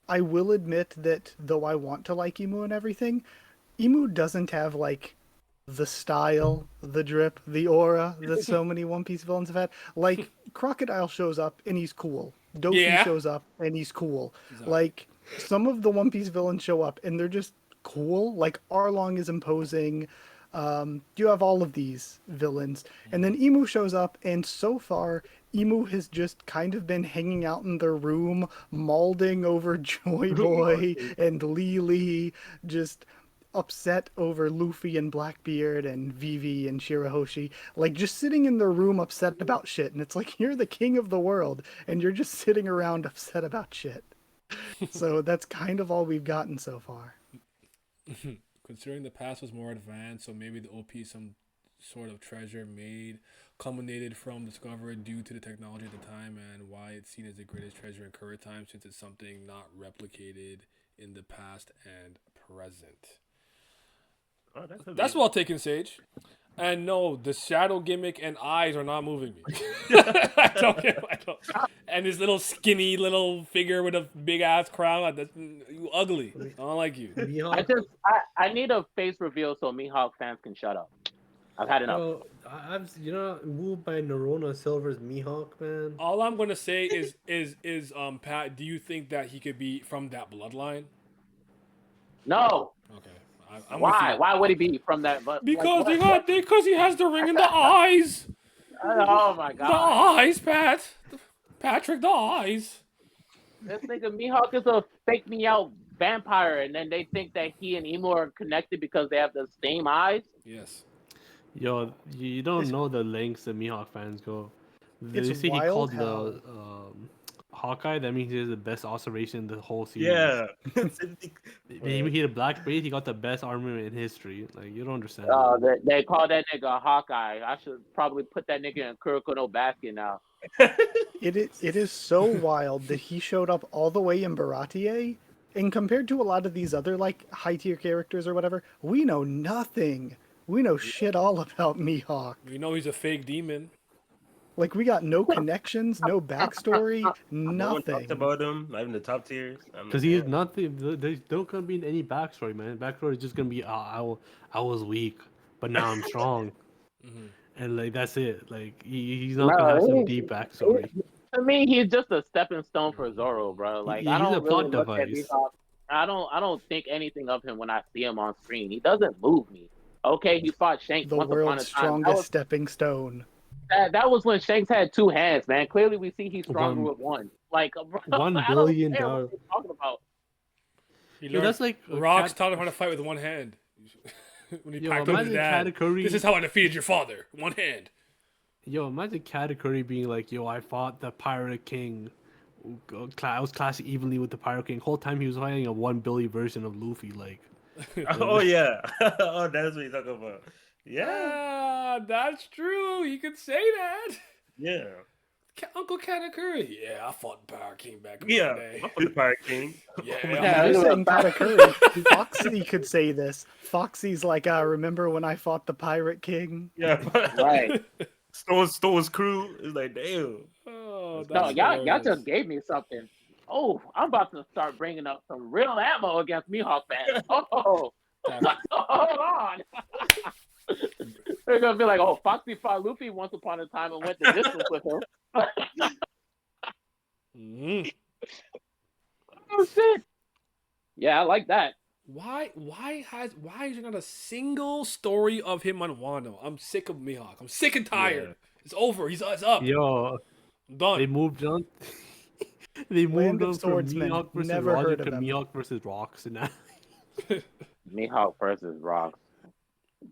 I will admit that though I want to like Emu and everything, Emu doesn't have like the style, the drip, the aura that so many One Piece villains have had. Like Crocodile shows up and he's cool. Dofi Yeah. shows up and he's cool. Like some of the One Piece villains show up and they're just cool. Like Arlong is imposing. You have all of these villains, and then Emu shows up, and so far Emu has just kind of been hanging out in their room, mauling over Joy Boy and Lily, just upset over Luffy and Blackbeard and Vivi and Shirahoshi, like just sitting in their room upset about shit. And it's like, you're the king of the world and you're just sitting around upset about shit. So that's kind of all we've gotten so far. Considering the past was more advanced, so maybe the OP is some sort of treasure made, culminated from discovery due to the technology at the time, and why it's seen as the greatest treasure in current time, since it's something not replicated in the past and present. Oh, that could That's be. well taken, Sage. And no, the shadow gimmick and eyes are not moving me. I don't care. I don't. And this little skinny little figure with a big ass crown. You ugly. I don't like you. Mihawk, I need a face reveal so Mihawk fans can shut up. I've had enough. bro, I'm moved by Nerona Silver's Mihawk, man. All I'm gonna say is Pat, do you think that he could be from that bloodline? No. Okay. I'm with Why? you. Why would he be from that? But Because like, because he has the ring in the eyes. oh my The god! eyes, Pat. Patrick, the eyes. This nigga Mihawk is a fake me out vampire, and then they think that he and Emo are connected because they have the same eyes. Yes. Yo, you don't know the lengths that Mihawk fans go. They It's say he wild called how- the Hawkeye. That means he has the best observation in the whole series. Yeah. Maybe he had a black braid. He got the best armor in history. Like, you don't understand. They call that nigga Hawkeye. I should probably put that nigga in Kuroko no basket now. It is so wild that he showed up all the way in Baratier, and compared to a lot of these other like high tier characters or whatever, we know nothing. We know shit all about Mihawk. We know he's a fake demon. Like we got no connections, no backstory, No one nothing. talked about him, not even the top tiers. Because he is nothing. There's not gonna be any backstory, man. Backstory is just gonna be, I was weak, but now I'm strong, and like that's it. Like he's not gonna have some deep backstory. To me, he's just a stepping stone for Zoro, bro. Like I He's don't a plot really look at device. Mihawk. I don't think anything of him when I see him on screen. He doesn't move me. Okay, he fought Shanks The once upon a world's time. strongest stepping stone. That was when Shanks had two hands, man. Clearly, we see he's stronger One- with one. Like, bro, $1 I don't billion care what you're talking about. He Yo, learned that's like Rocks taught him how to fight with one hand. When he Yo, packed up his imagine dad. Katakuri- This is how I defeated your father. One hand. Yo, imagine Katakuri being like, "Yo, I fought the Pirate King. I was clashing evenly with the Pirate King. Whole time he was fighting a 1 billion version of Luffy. Like, Oh yeah. Oh, that's what you're talking about. Yeah. Ah, that's true. You could say that. Yeah. Uncle Katakuri. Yeah, I fought the Power King back in my Yeah. day. I'm for the Pirate King. Yeah. Yeah, You're it was saying about- Katakuri. Foxy could say this. Foxy's like, remember when I fought the Pirate King? Yeah. Right. Stone's crew is like, damn. Oh, No, that's y'all hilarious. just gave me something. Oh, I'm about to start bringing up some real ammo against Mihawk fans. Oh, hold on. They're gonna be like, oh, Foxy fought Luffy once upon a time and went the distance with him. Mhm. Oh shit. Yeah, I like that. Why is there not a single story of him on Wano? I'm sick of Mihawk. I'm sick and tired. Yeah. It's over. It's up. yo, I'm done. they moved on. They Land moved of on from Swordsmen. Mihawk versus Never Roger heard to of him. Mihawk versus Rocks, and now Mihawk versus Rocks.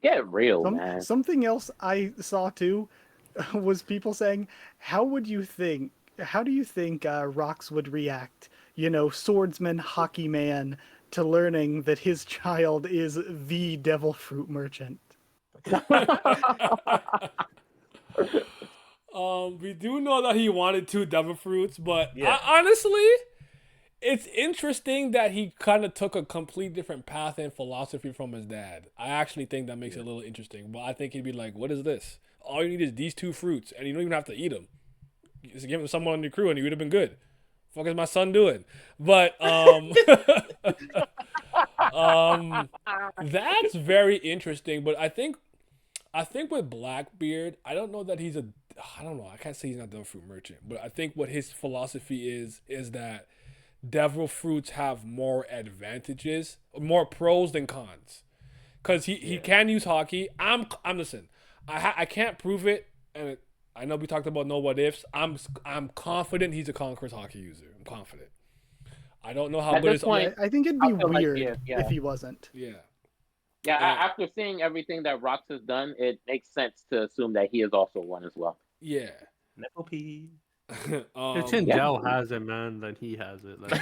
Get real, man. Something else I saw too was people saying, how do you think Rox would react, swordsman, hockey man, to learning that his child is the devil fruit merchant? We do know that he wanted 2 devil fruits, but Yeah. honestly, it's interesting that he kind of took a complete different path and philosophy from his dad. I actually think that makes it a little interesting. But I think he'd be like, what is this? All you need is these 2 fruits, and you don't even have to eat them. Just give them to someone on your crew, and you would have been good. Fuck is my son doing? But that's very interesting. But I think with Blackbeard, I don't know that he's I don't know. I can't say he's not a devil fruit merchant, but I think what his philosophy is that devil fruits have more advantages, more pros than cons. Because he can use hockey. I'm listen. I can't prove it, and I know we talked about no what ifs. I'm confident he's a Conqueror's hockey user. I'm confident. I don't know how At good this his point, I think it'd I be feel like, weird yeah. if he wasn't. yeah. Yeah, Yeah. after seeing everything that Rox has done, it makes sense to assume that he is also one as well. Yeah. Nepo P. if yeah. Chinjao has it, man, then he has it. Like,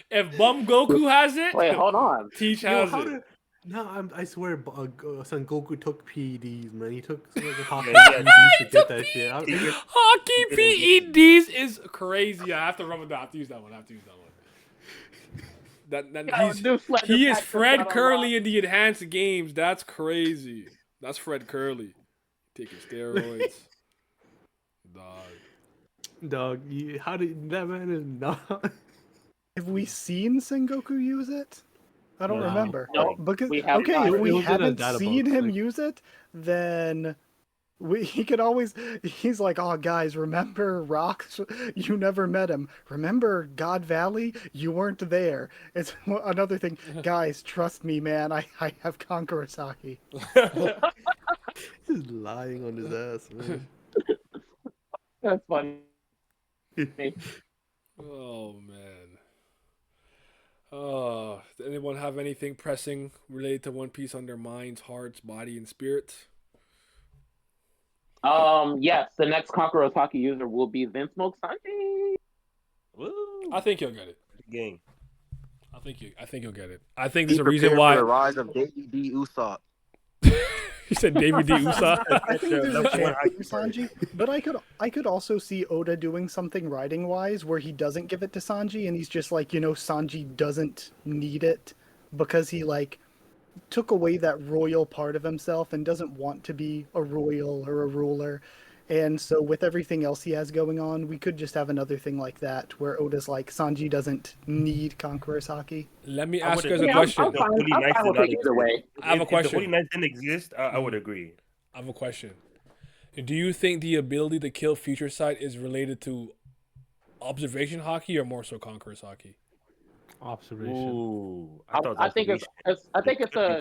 If Bum Goku has it, Wait, hold on. Teach yo, has how it. did? No, I swear, Son Goku took PEDs, man. He took some like hockey Yeah, PEDs to get that shit. Hockey PEDs is crazy. I have to rub it down. I have to use that one. He is Fred Curly in the enhanced games. That's crazy. That's Fred Curly taking steroids. Dog, how did that man is not? Have we seen Sengoku use it? I don't No. remember. No, Because we have okay, not. if It we was in a haven't data seen book, him like- use it, then he could always. He's like, oh guys, remember Rocks? You never met him. Remember God Valley? You weren't there. It's another thing, guys. Trust me, man. I have Conqueror Saki. He's lying on his ass, man. That's funny. Oh man. Oh, does anyone have anything pressing related to One Piece on their minds, hearts, body, and spirits? Yes, the next Conqueror Hockey user will be Vince Smoke Sunday. Woo. I think you'll get it. Game. I think you'll get it. I think there's Be a reason prepared for the why. rise of Davey D. Usopp. You said David D. Usopp. I think there's a That's chance what for Sanji, but I could also see Oda doing something writing wise where he doesn't give it to Sanji and he's just like, Sanji doesn't need it because he like took away that royal part of himself and doesn't want to be a royal or a ruler. And so with everything else he has going on, we could just have another thing like that where Oda's like, Sanji doesn't need Conqueror Saki. Let me I ask you guys would've- a Yeah, question. I'm fine with it either way. I have a If question. the Holy Knights didn't exist, I would agree. I have a question. Do you think the ability to kill Future Sight is related to observation hockey or more so Conqueror's hockey? Observation. Ooh, I think it's a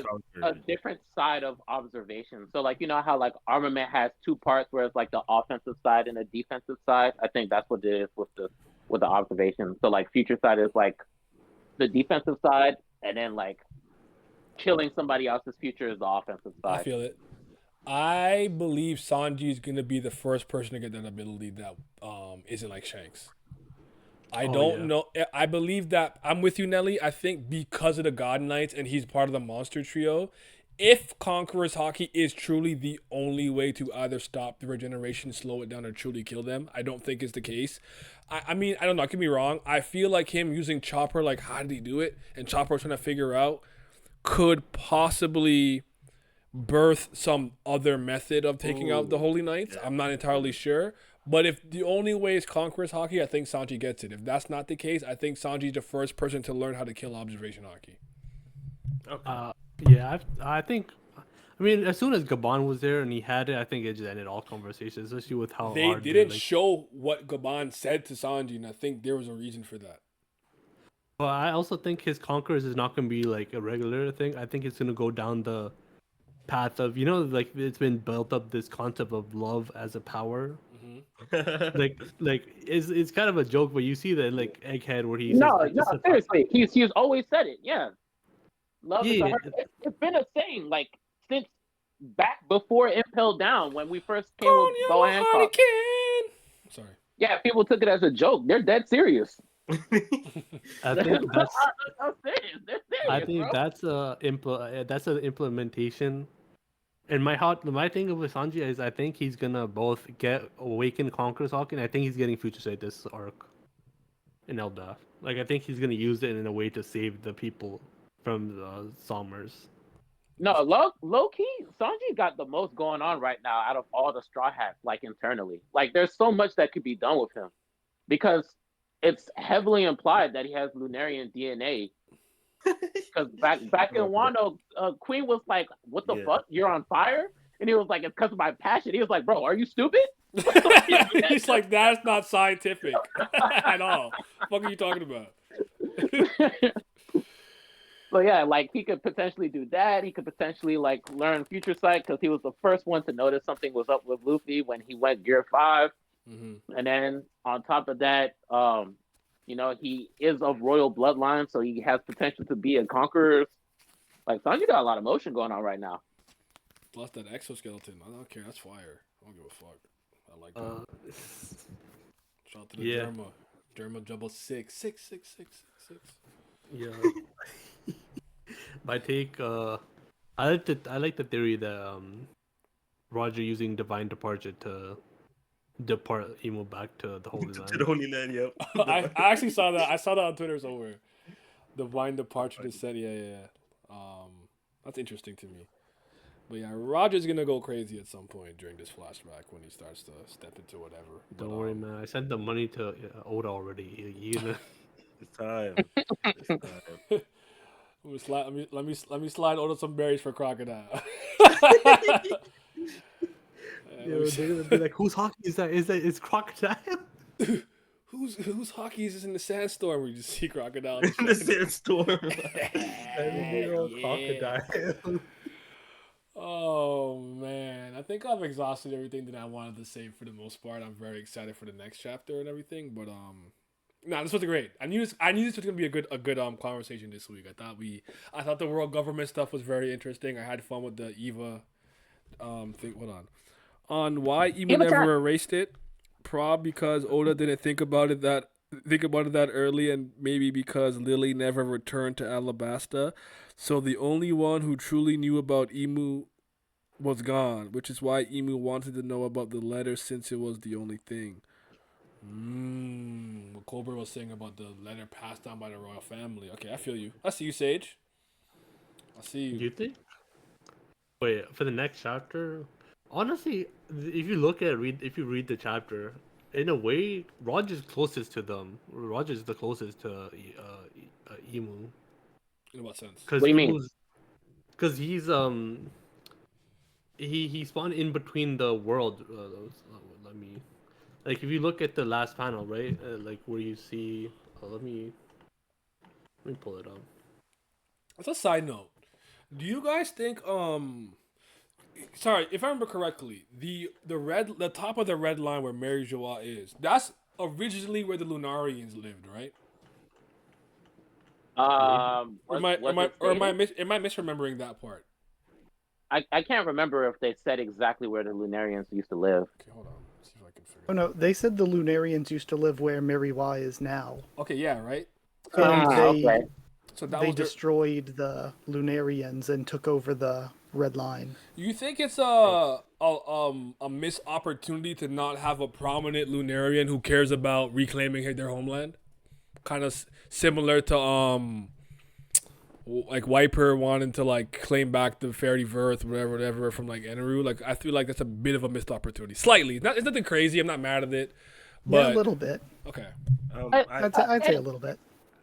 conquered. different side of observation. So like how like armament has 2 parts where it's like the offensive side and the defensive side. I think that's what it is with the observation. So like future side is like the defensive side, and then like killing somebody else's future is the offensive I side. feel it. I believe Sanji is gonna be the first person to get that ability that isn't like Shanks. I Oh don't yeah. know. I believe that I'm with you, Nelly. I think because of the God Knights and he's part of the monster trio, if Conqueror's Hockey is truly the only way to either stop the regeneration, slow it down, or truly kill them, I don't think is the case. I mean, I don't know. Get me wrong. I feel like him using Chopper, like how did he do it? And Chopper trying to figure out could possibly birth some other method of taking out the Ooh, Holy Knights. yeah. I'm not entirely sure. But if the only way is Conqueror's Hockey, I think Sanji gets it. If that's not the case, I think Sanji's the first person to learn how to kill Observation Hockey. Uh, yeah, I think. I mean, as soon as Gabon was there and he had it, I think it just ended all conversations, especially with how They hard didn't like. show what Gaban said to Sanji, and I think there was a reason for that. But I also think his conquerors is not going to be like a regular thing. I think it's going to go down the path of like it's been built up this concept of love as a power. Like it's kind of a joke, but you see that like Egghead where he says No, I no, just seriously, he's always said it. Yeah, love is a yeah. hurt. It's been a saying like since back before Impel Down when we first came with Boa Hancock. Sorry. Yeah, people took it as a joke. They're dead serious. I think that's I'm serious. They're I serious, think bro. that's an implementation. And my thing with Sanji is I think he's gonna both get Awaken Conqueror's Hawk, and I think he's getting Future Sight this arc in Elbaf. Like I think he's gonna use it in a way to save the people from the Somers. No, low key, Sanji got the most going on right now out of all the Straw Hats, like internally. Like there's so much that could be done with him. Because it's heavily implied that he has Lunarian DNA. Because back in Wano, Queen was like, "What the Yeah. fuck? You're on fire?" And he was like, "It's because of my passion." He was like, "Bro, are you stupid?" He's like, that's not scientific at all. What are you talking about? So yeah, like he could potentially do that. He could potentially like learn Future Sight because he was the first one to notice something was up with Luffy when he went Gear 5. Mm-hmm. And then on top of that, he is of royal bloodline, so he has potential to be a conqueror. Like Sanji got a lot of motion going on right now. Plus that exoskeleton. I don't care. That's fire. I don't give a fuck. I like that. Shout out to the Yeah. Derma Jumbo 6. Yeah. My take, I like the theory that Roger using divine departure to depart Emo back to the Holy To Land. the Holy Land, yep. I actually saw that. I saw that on Twitter somewhere. Divine departure to set. Yeah. That's interesting to me. But yeah, Roger's gonna go crazy at some point during this flashback when he starts to step into whatever. Don't worry, man. I sent the money to Oda already. You know. It's time. It's time. Let me slide Oda some berries for Crocodile. They're gonna be like, "Whose hockey is that? Is Crocodile?" Whose hockey is this in the sandstorm? We just see Crocodile. In the sandstorm. Crocodile. Oh man, I think I've exhausted everything that I wanted to say for the most part. I'm very excited for the next chapter and everything, but this was great. I knew this was gonna be a good conversation this week. I thought the world government stuff was very interesting. I had fun with the Eva thing. Hold on why Eva never erased it. Prob because Oda didn't think about it that early, and maybe because Lily never returned to Alabasta. So the only one who truly knew about Emu was gone, which is why Emu wanted to know about the letter since it was the only thing. What Colbert was saying about the letter passed down by the royal family. Okay, I feel you. I see you, Sage. I see you. You think? Wait, for the next chapter, honestly, if you read the chapter, in a way, Roger's closest to them. Roger's the closest to Emu. In what sense? What do you mean? Because he's he spawned in between the world. Let me, like, if you look at the last panel, right? Like where you see. Let me pull it up. That's a side note. Do you guys think sorry, if I remember correctly, the top of the red line where Mary Joie is, that's originally where the Lunarians lived, right? Or am I was am I it or am I stated? am I misremembering that part? I can't remember if they said exactly where the Lunarians used to live. Okay, hold on. Let's see if I can figure. Oh no, they said the Lunarians used to live where Mary Y is now, Okay, yeah, right. and Okay. So that they was their, destroyed the Lunarians and took over the Red Line. you think it's a missed opportunity to not have a prominent Lunarian who cares about reclaiming their homeland? Kind of similar to like Wiper wanting to like claim back the Fairy Verth, whatever from like Eneru. Like I feel like that's a bit of a missed opportunity. Slightly, it's nothing crazy. I'm not mad at it, Yeah, but a little bit. okay. I'd say a little bit.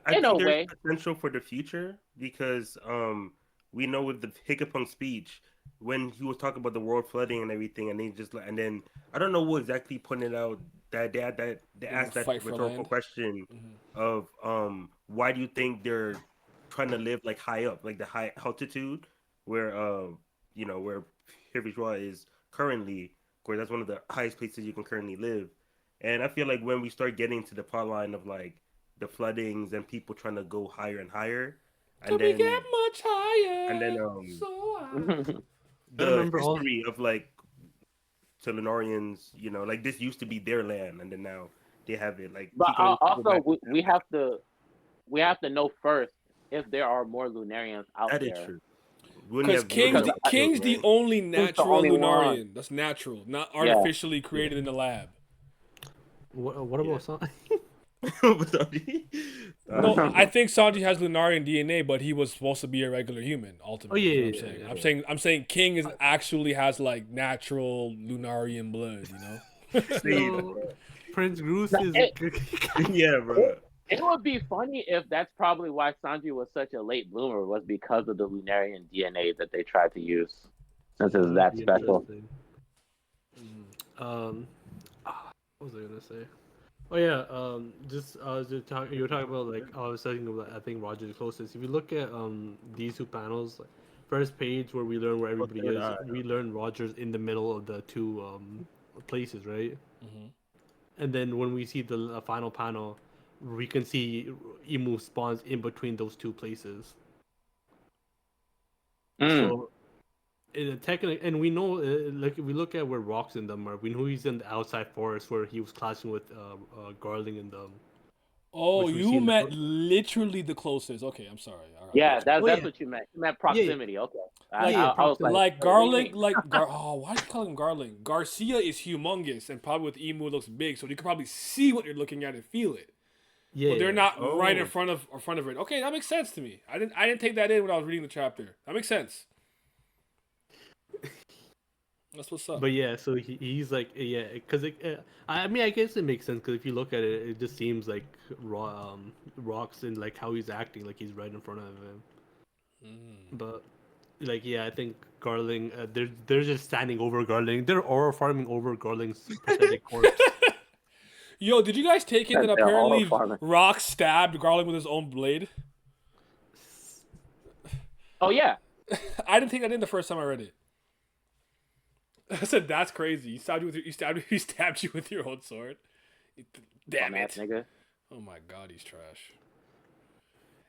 I In think a there's way. potential for the future because we know with the Hiccupunk speech when he was talking about the world flooding and everything, and then I don't know what exactly putting it out that they asked that Fight for rhetorical land. question of why do you think they're trying to live like high up, like the high altitude where where Hirvishwa is currently. Of course, that's one of the highest places you can currently live, and I feel like when we start getting to the plot line of like the floodings and people trying to go higher and higher, and Could we then get much higher? and then So high. I the remember all. history of like Telenorians, like this used to be their land, and then now they have it. Like But he can always go also back. we have to know first if there are more Lunarians out That is there. true. When you Because have King's Because King's the right? only the natural only one. Lunarian. That's natural, not Yeah. artificially created in the lab. What about Son? Sorry. No, I think Sanji has Lunarian DNA, but he was supposed to be a regular human. Ultimately, Oh, yeah, is what yeah, I'm yeah. saying. I'm saying King is actually has like natural Lunarian blood. No, Prince Goose No, is. Yeah, bro. It would be funny if that's probably why Sanji was such a late bloomer, was because of the Lunarian DNA that they tried to use, since it's that Be special. interesting. What was I gonna say? Oh yeah, you were talking about like I was talking about I think Roger's closest. If you look at these two panels, like, first page where we learn where everybody third is, eye. we learn Roger's in the middle of the two places, right? And then when we see the final panel, we can see Imu spawns in between those two places. So, in a technical, and we know, like if we look at where Rocks in them are, we know he's in the outside forest where he was clashing with Garling and them. Oh, Which we see you in the meant fir- literally the closest. Okay, I'm sorry. All right, Yeah, gotcha. that's what you meant. You meant proximity. Okay. Like, I was like, like wait, Garling, wait. oh, why do you call him Garling? Garcia is humongous, and probably with Emu it looks big, so you can probably see what you're looking at and feel it. Yeah, But they're not right in Oh. front of it. Okay, that makes sense to me. I didn't take that in when I was reading the chapter. That makes sense. That's what's up. But yeah, so he's like, yeah, because I mean, I guess it makes sense because if you look at it, it just seems like Rocks and like how he's acting, like he's right in front of him. But like, yeah, I think Garling, they're just standing over Garling. They're aura farming over Garling's pathetic corpse. Yo, did you guys take in that They're all apparently farming. Rock stabbed Garling with his own blade? Oh yeah. I didn't think that in the first time I read it. I said that's crazy. He stabbed you with your own sword. Damn it, Dumbass nigga. Oh my god, he's trash.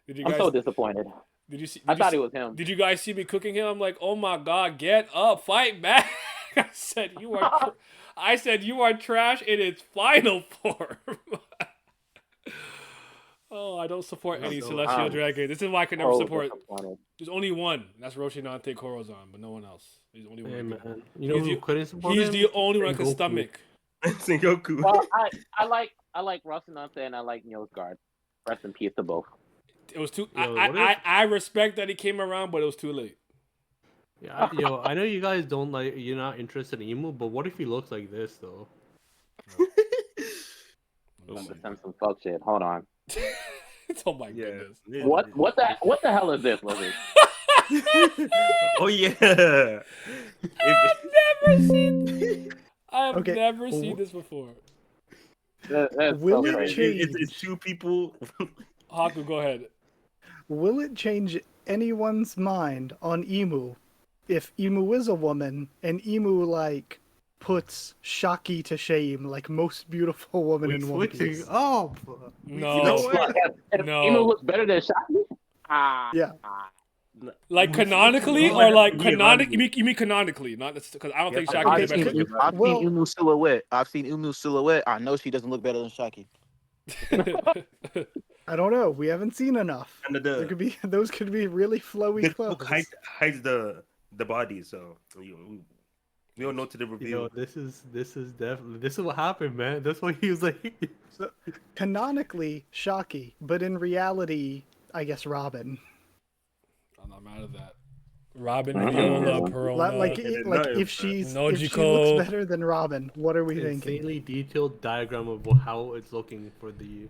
Did you I'm guys? so disappointed. Did you see? I thought it was him. Did you guys see me cooking him? I'm like, oh my god, get up, fight back! I said you are. I said you are trash in its final form. Oh, I don't support any celestial dragon. This is why I can never support. There's only one. And that's Roshinante Korozan, but no one else. He's the only one. Hey, I can- man. You know who couldn't support He's him? the only one I can Sengoku. stomach. Sengoku. Well, I like Rocinante and I like Nilfgaard. Rest in peace to both. It was too. Yo, what if- I respect that he came around, but it was too late. Yeah, I know you guys don't like. You're not interested in Emu, but what if he looks like this though? I'm gonna send some fuck shit. Hold on. Oh my goodness. What the hell is this, Lizzie? Oh yeah. I've never seen this before. That's Will so it crazy. change? It's two people. Haku, go ahead. Will it change anyone's mind on Emu if Emu is a woman and Emu like puts Shaki to shame like most beautiful woman in One Piece? Oh, No. If No. Emu looks better than Shaki? Yeah. Like Umu canonically, Silhouette or like has to be around canonic? me. You mean canonically? Not because I don't think Yep. Shaq I've is the seen best Okay, looking. I've well, seen Umu silhouette. I've seen Umu silhouette. I know she doesn't look better than Shaki. I don't know. We haven't seen enough. And There could be those could be really flowy the book clothes. hides the body, so we don't know to the reveal. Yo, this is definitely this is what happened, man. That's why he was like, So, canonically, Shocky, but in reality, I guess Robin. I'm not mad at that. Robin, Viola, Like, Perona, like if she looks Nojiko. better than Robin, what are we thinking? insanely detailed diagram of how it's looking for the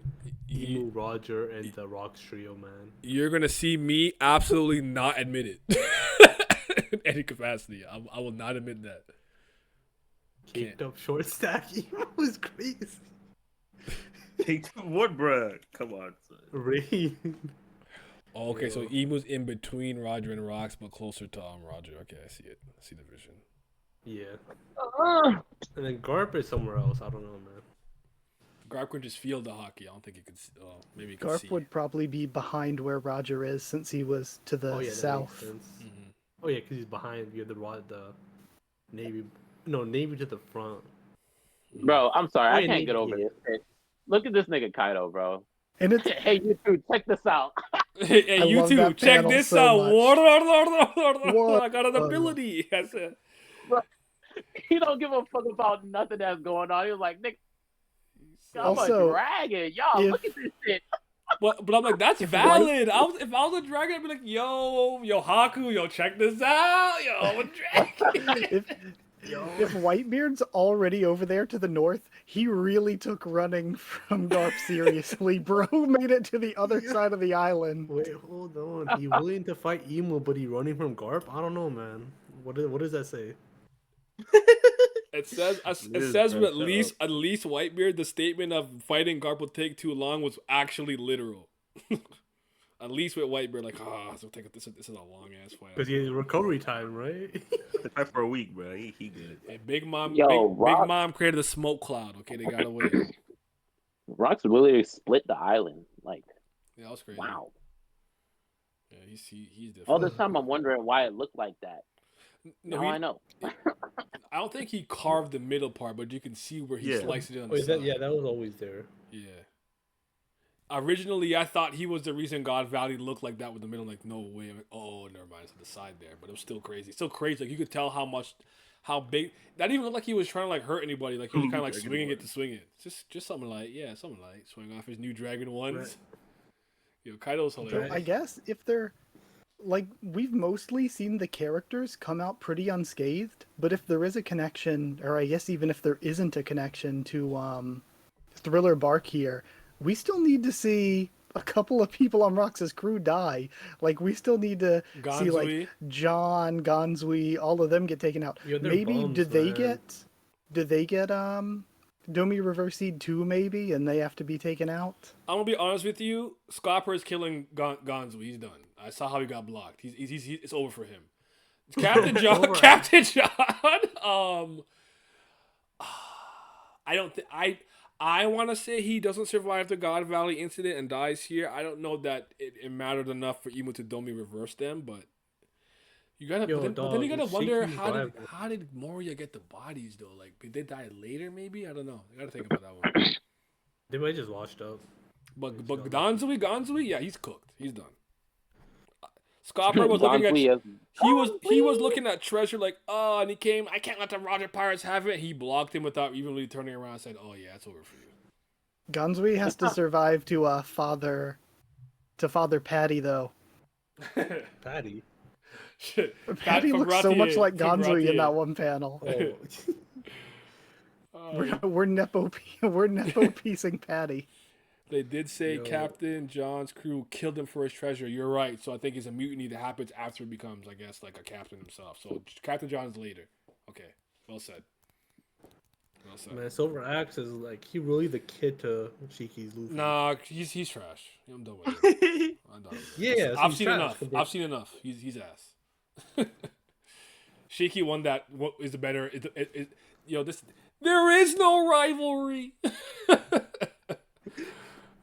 Emu, Roger, and the Rocks trio, man. You're gonna see me absolutely not admit it in any capacity. I will not admit that. Caked up short stack Emu was crazy. Take what, bruh? Come on, son. Rain. Oh, okay, so Emu's in between Roger and Rocks, but closer to Roger. Okay, I see it. I see the vision. Yeah. And then Garp is somewhere else. I don't know, man. Garp could just feel the hockey. I don't think he could. Maybe he could see. Garp would probably be behind where Roger is since he was to the That makes south. sense. Oh yeah, because he's behind. You have the Navy. No, Navy to the front. Bro, I'm sorry, I yeah, can't get over yeah. this shit. Look at this nigga Kaido, bro. And it's Hey, you two, check this out. Hey, I you love two, that check panel this so out. much. I got an ability. That's it. He don't give a fuck about nothing that's going on. He was like, Nick, I'm Also, a dragon. Y'all, if- look at this shit. But I'm like, that's valid. If I was a dragon, I'd be like, yo, Haku, yo, check this out. Yo, I'm a dragon. if Whitebeard's already over there to the north, he really took running from Garp seriously. Bro made it to the other side of the island. Wait, hold on. He willing to fight Emu, but he running from Garp? I don't know, man. What does that say? It says Liz, but bro, at least Whitebeard, the statement of fighting Garp will take too long was actually literal. At least with Whitebeard, like, this is a long ass fight. Because he has recovery time, right? The fight for a week, bro. He good. Hey, Big Mom, Yo, Big Rock- Mom created a smoke cloud. Okay, they got away. Rocks really split the island. Like, Yeah, that was crazy. wow. Yeah, he's different. All this time I'm wondering why it looked like that. No, Now I know. I don't think he carved the middle part, but you can see where he Yeah. sliced it on Oh, the is that, side. yeah, that was always there. Yeah. Originally, I thought he was the reason God Valley looked like that with the middle. Like, no way. I'm like, oh, never mind. It's on the side there. But it was still crazy. Still crazy. Like, you could tell how big. That didn't even look like he was trying to, like, hurt anybody. Like, he was kind of, like, swinging it to swing it. Just something like, swing off his new dragon ones. Right. Yo, Kaido's hilarious. I guess if they're like, we've mostly seen the characters come out pretty unscathed, but if there is a connection, or I guess even if there isn't a connection to Thriller Bark here, we still need to see a couple of people on Rox's crew die. Like, we still need to see, Gonzui. like, John, Gonzui, all of them get taken out. Yeah, they're Maybe bums, did they man. get Domi Reverse Seed 2 maybe, and they have to be taken out? I'm gonna be honest with you. Scopper is killing Gonzo. He's done. I saw how he got blocked. It's over for him. Captain John. Captain John. I don't think I want to say he doesn't survive the God Valley incident and dies here. I don't know that it mattered enough for Emu to Domi reverse them, but you gotta. Yo, but then you gotta dog, wonder Shaky's how viable. did Moria get the bodies though? Like, did they die later? Maybe I don't know. You gotta think about that one. They might just washed up. But Gonzui, yeah, he's cooked. He's done. Scopper was looking at he was looking at treasure like, oh, and he came. I can't let the Roger Pirates have it. He blocked him without even really turning around and said, oh yeah, it's over for you. Gonzui has to survive to Father Patty though. Patty. Shit. Patty looks so much like Gonzui in Gratier. that one panel. Oh. We're nepo piecing Patty. They did say Yo. Captain John's crew killed him for his treasure. You're right. So I think it's a mutiny that happens after he becomes, I guess, like a captain himself. So Captain John's later. Okay. Well said. Well said. Man, Silver Axe is like he really the kid to Shiki's Luffy. Nah, he's trash. I'm done with him. I'm done with him. Yeah, I've he's seen trash enough. compared- I've seen enough. He's ass. Shiki won that. What is the better? There is no rivalry.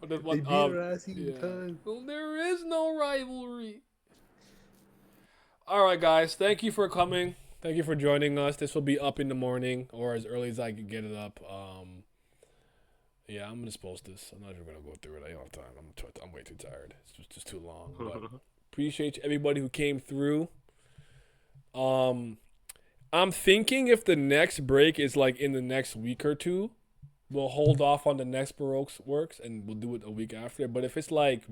They beat her ass even time. Well, there is is no rivalry. All right, guys. Thank you for coming. Thank you for joining us. This will be up in the morning or as early as I can get it up. Yeah, I'm gonna post this. I'm not even gonna go through it. I don't have time. I'm way too tired. It's just too long. But appreciate everybody who came through. I'm thinking if the next break is like in the next week or two, we'll hold off on the next Baroque works and we'll do it a week after. But if it's like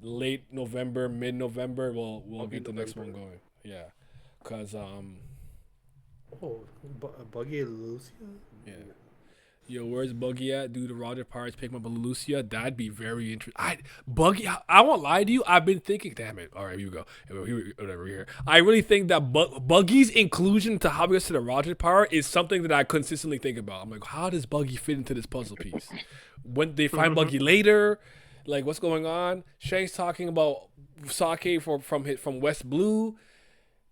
late November, mid-November, we'll get the next one going. Yeah, cause Buggy and Lucia. Yeah. Yo, where's Buggy at? Dude, the Roger Pirates pick him up a Lucia. That'd be very interesting. Buggy, I won't lie to you. I've been thinking, damn it. All right, here we go. Whatever, here. I really think that Buggy's inclusion to how he gets to the Roger Pirate is something that I consistently think about. I'm like, how does Buggy fit into this puzzle piece? When they find Buggy later, like what's going on? Shank's talking about sake from West Blue.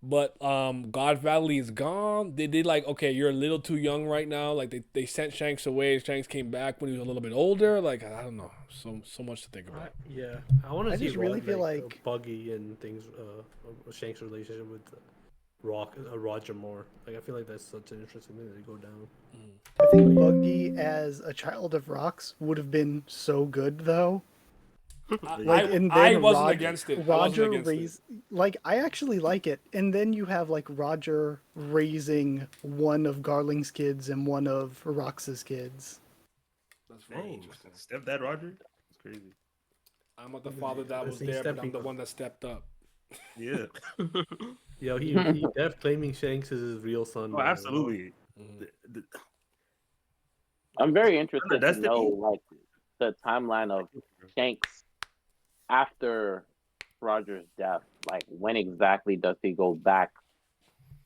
But God Valley is gone. They did like, okay, you're a little too young right now. Like they sent Shanks away. Shanks came back when he was a little bit older. Like I don't know, so much to think about. Yeah, I want to see. I just really feel like Buggy and things. Shanks' relationship with Roger more. Like I feel like that's such an interesting thing to go down. I think Buggy as a child of rocks would have been so good though. I wasn't against it. Roger I actually like it. And then you have like Roger raising one of Garling's kids and one of Rox's kids. That's very interesting. Stepdad Roger? That's crazy. I'm not the father that was there, but I'm the one that stepped up. Yeah. Yo, he def claiming Shanks is his real son. Oh, absolutely. I'm very interested to know like the timeline of Shanks after Roger's death. Like when exactly does he go back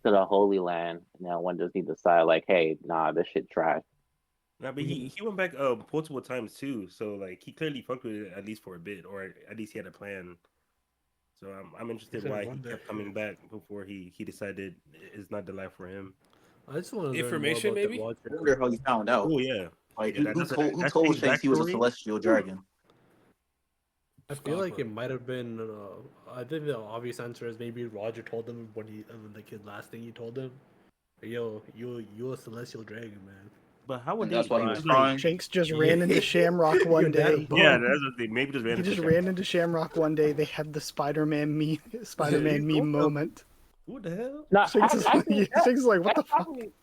to the Holy Land? Now when does he decide like, hey, nah, this shit trash? Nah, but he went back multiple times too. So like he clearly fucked with it at least for a bit, or at least he had a plan. So I'm interested why he kept coming back before he decided it's not the life for him. I just want to information, maybe. I wonder how he found out. Oh yeah. Like Yeah, who told Shanks he was a celestial dragon? I feel like it might have been. I think the obvious answer is maybe Roger told him when like his last thing he told him, "Yo, you a celestial dragon, man." But how would that's why he was crying? Shanks just ran into Shamrock one day. Yeah, that's what they maybe just ran. He just ran into Shamrock one day. They had the Spider-Man meme moment. What the hell? No, Shanks is like, what the fuck? It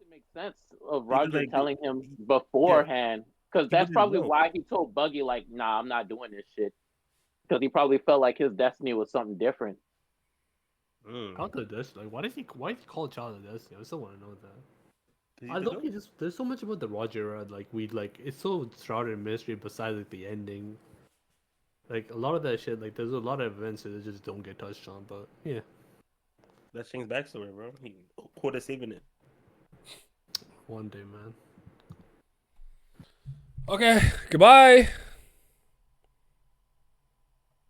makes sense of Roger telling him beforehand, because that's probably why he told Buggy like, "Nah, I'm not doing this shit," because he probably felt like his destiny was something different. Child of Destiny. Like, why did he call it Child of Destiny? I still want to know that. I don't think there's so much about the Roger era, it's so shrouded in mystery besides like the ending. Like a lot of that shit, like there's a lot of events that just don't get touched on, but yeah. That's Shane's backstory, bro. He quoted saving it. One day, man. Okay, goodbye.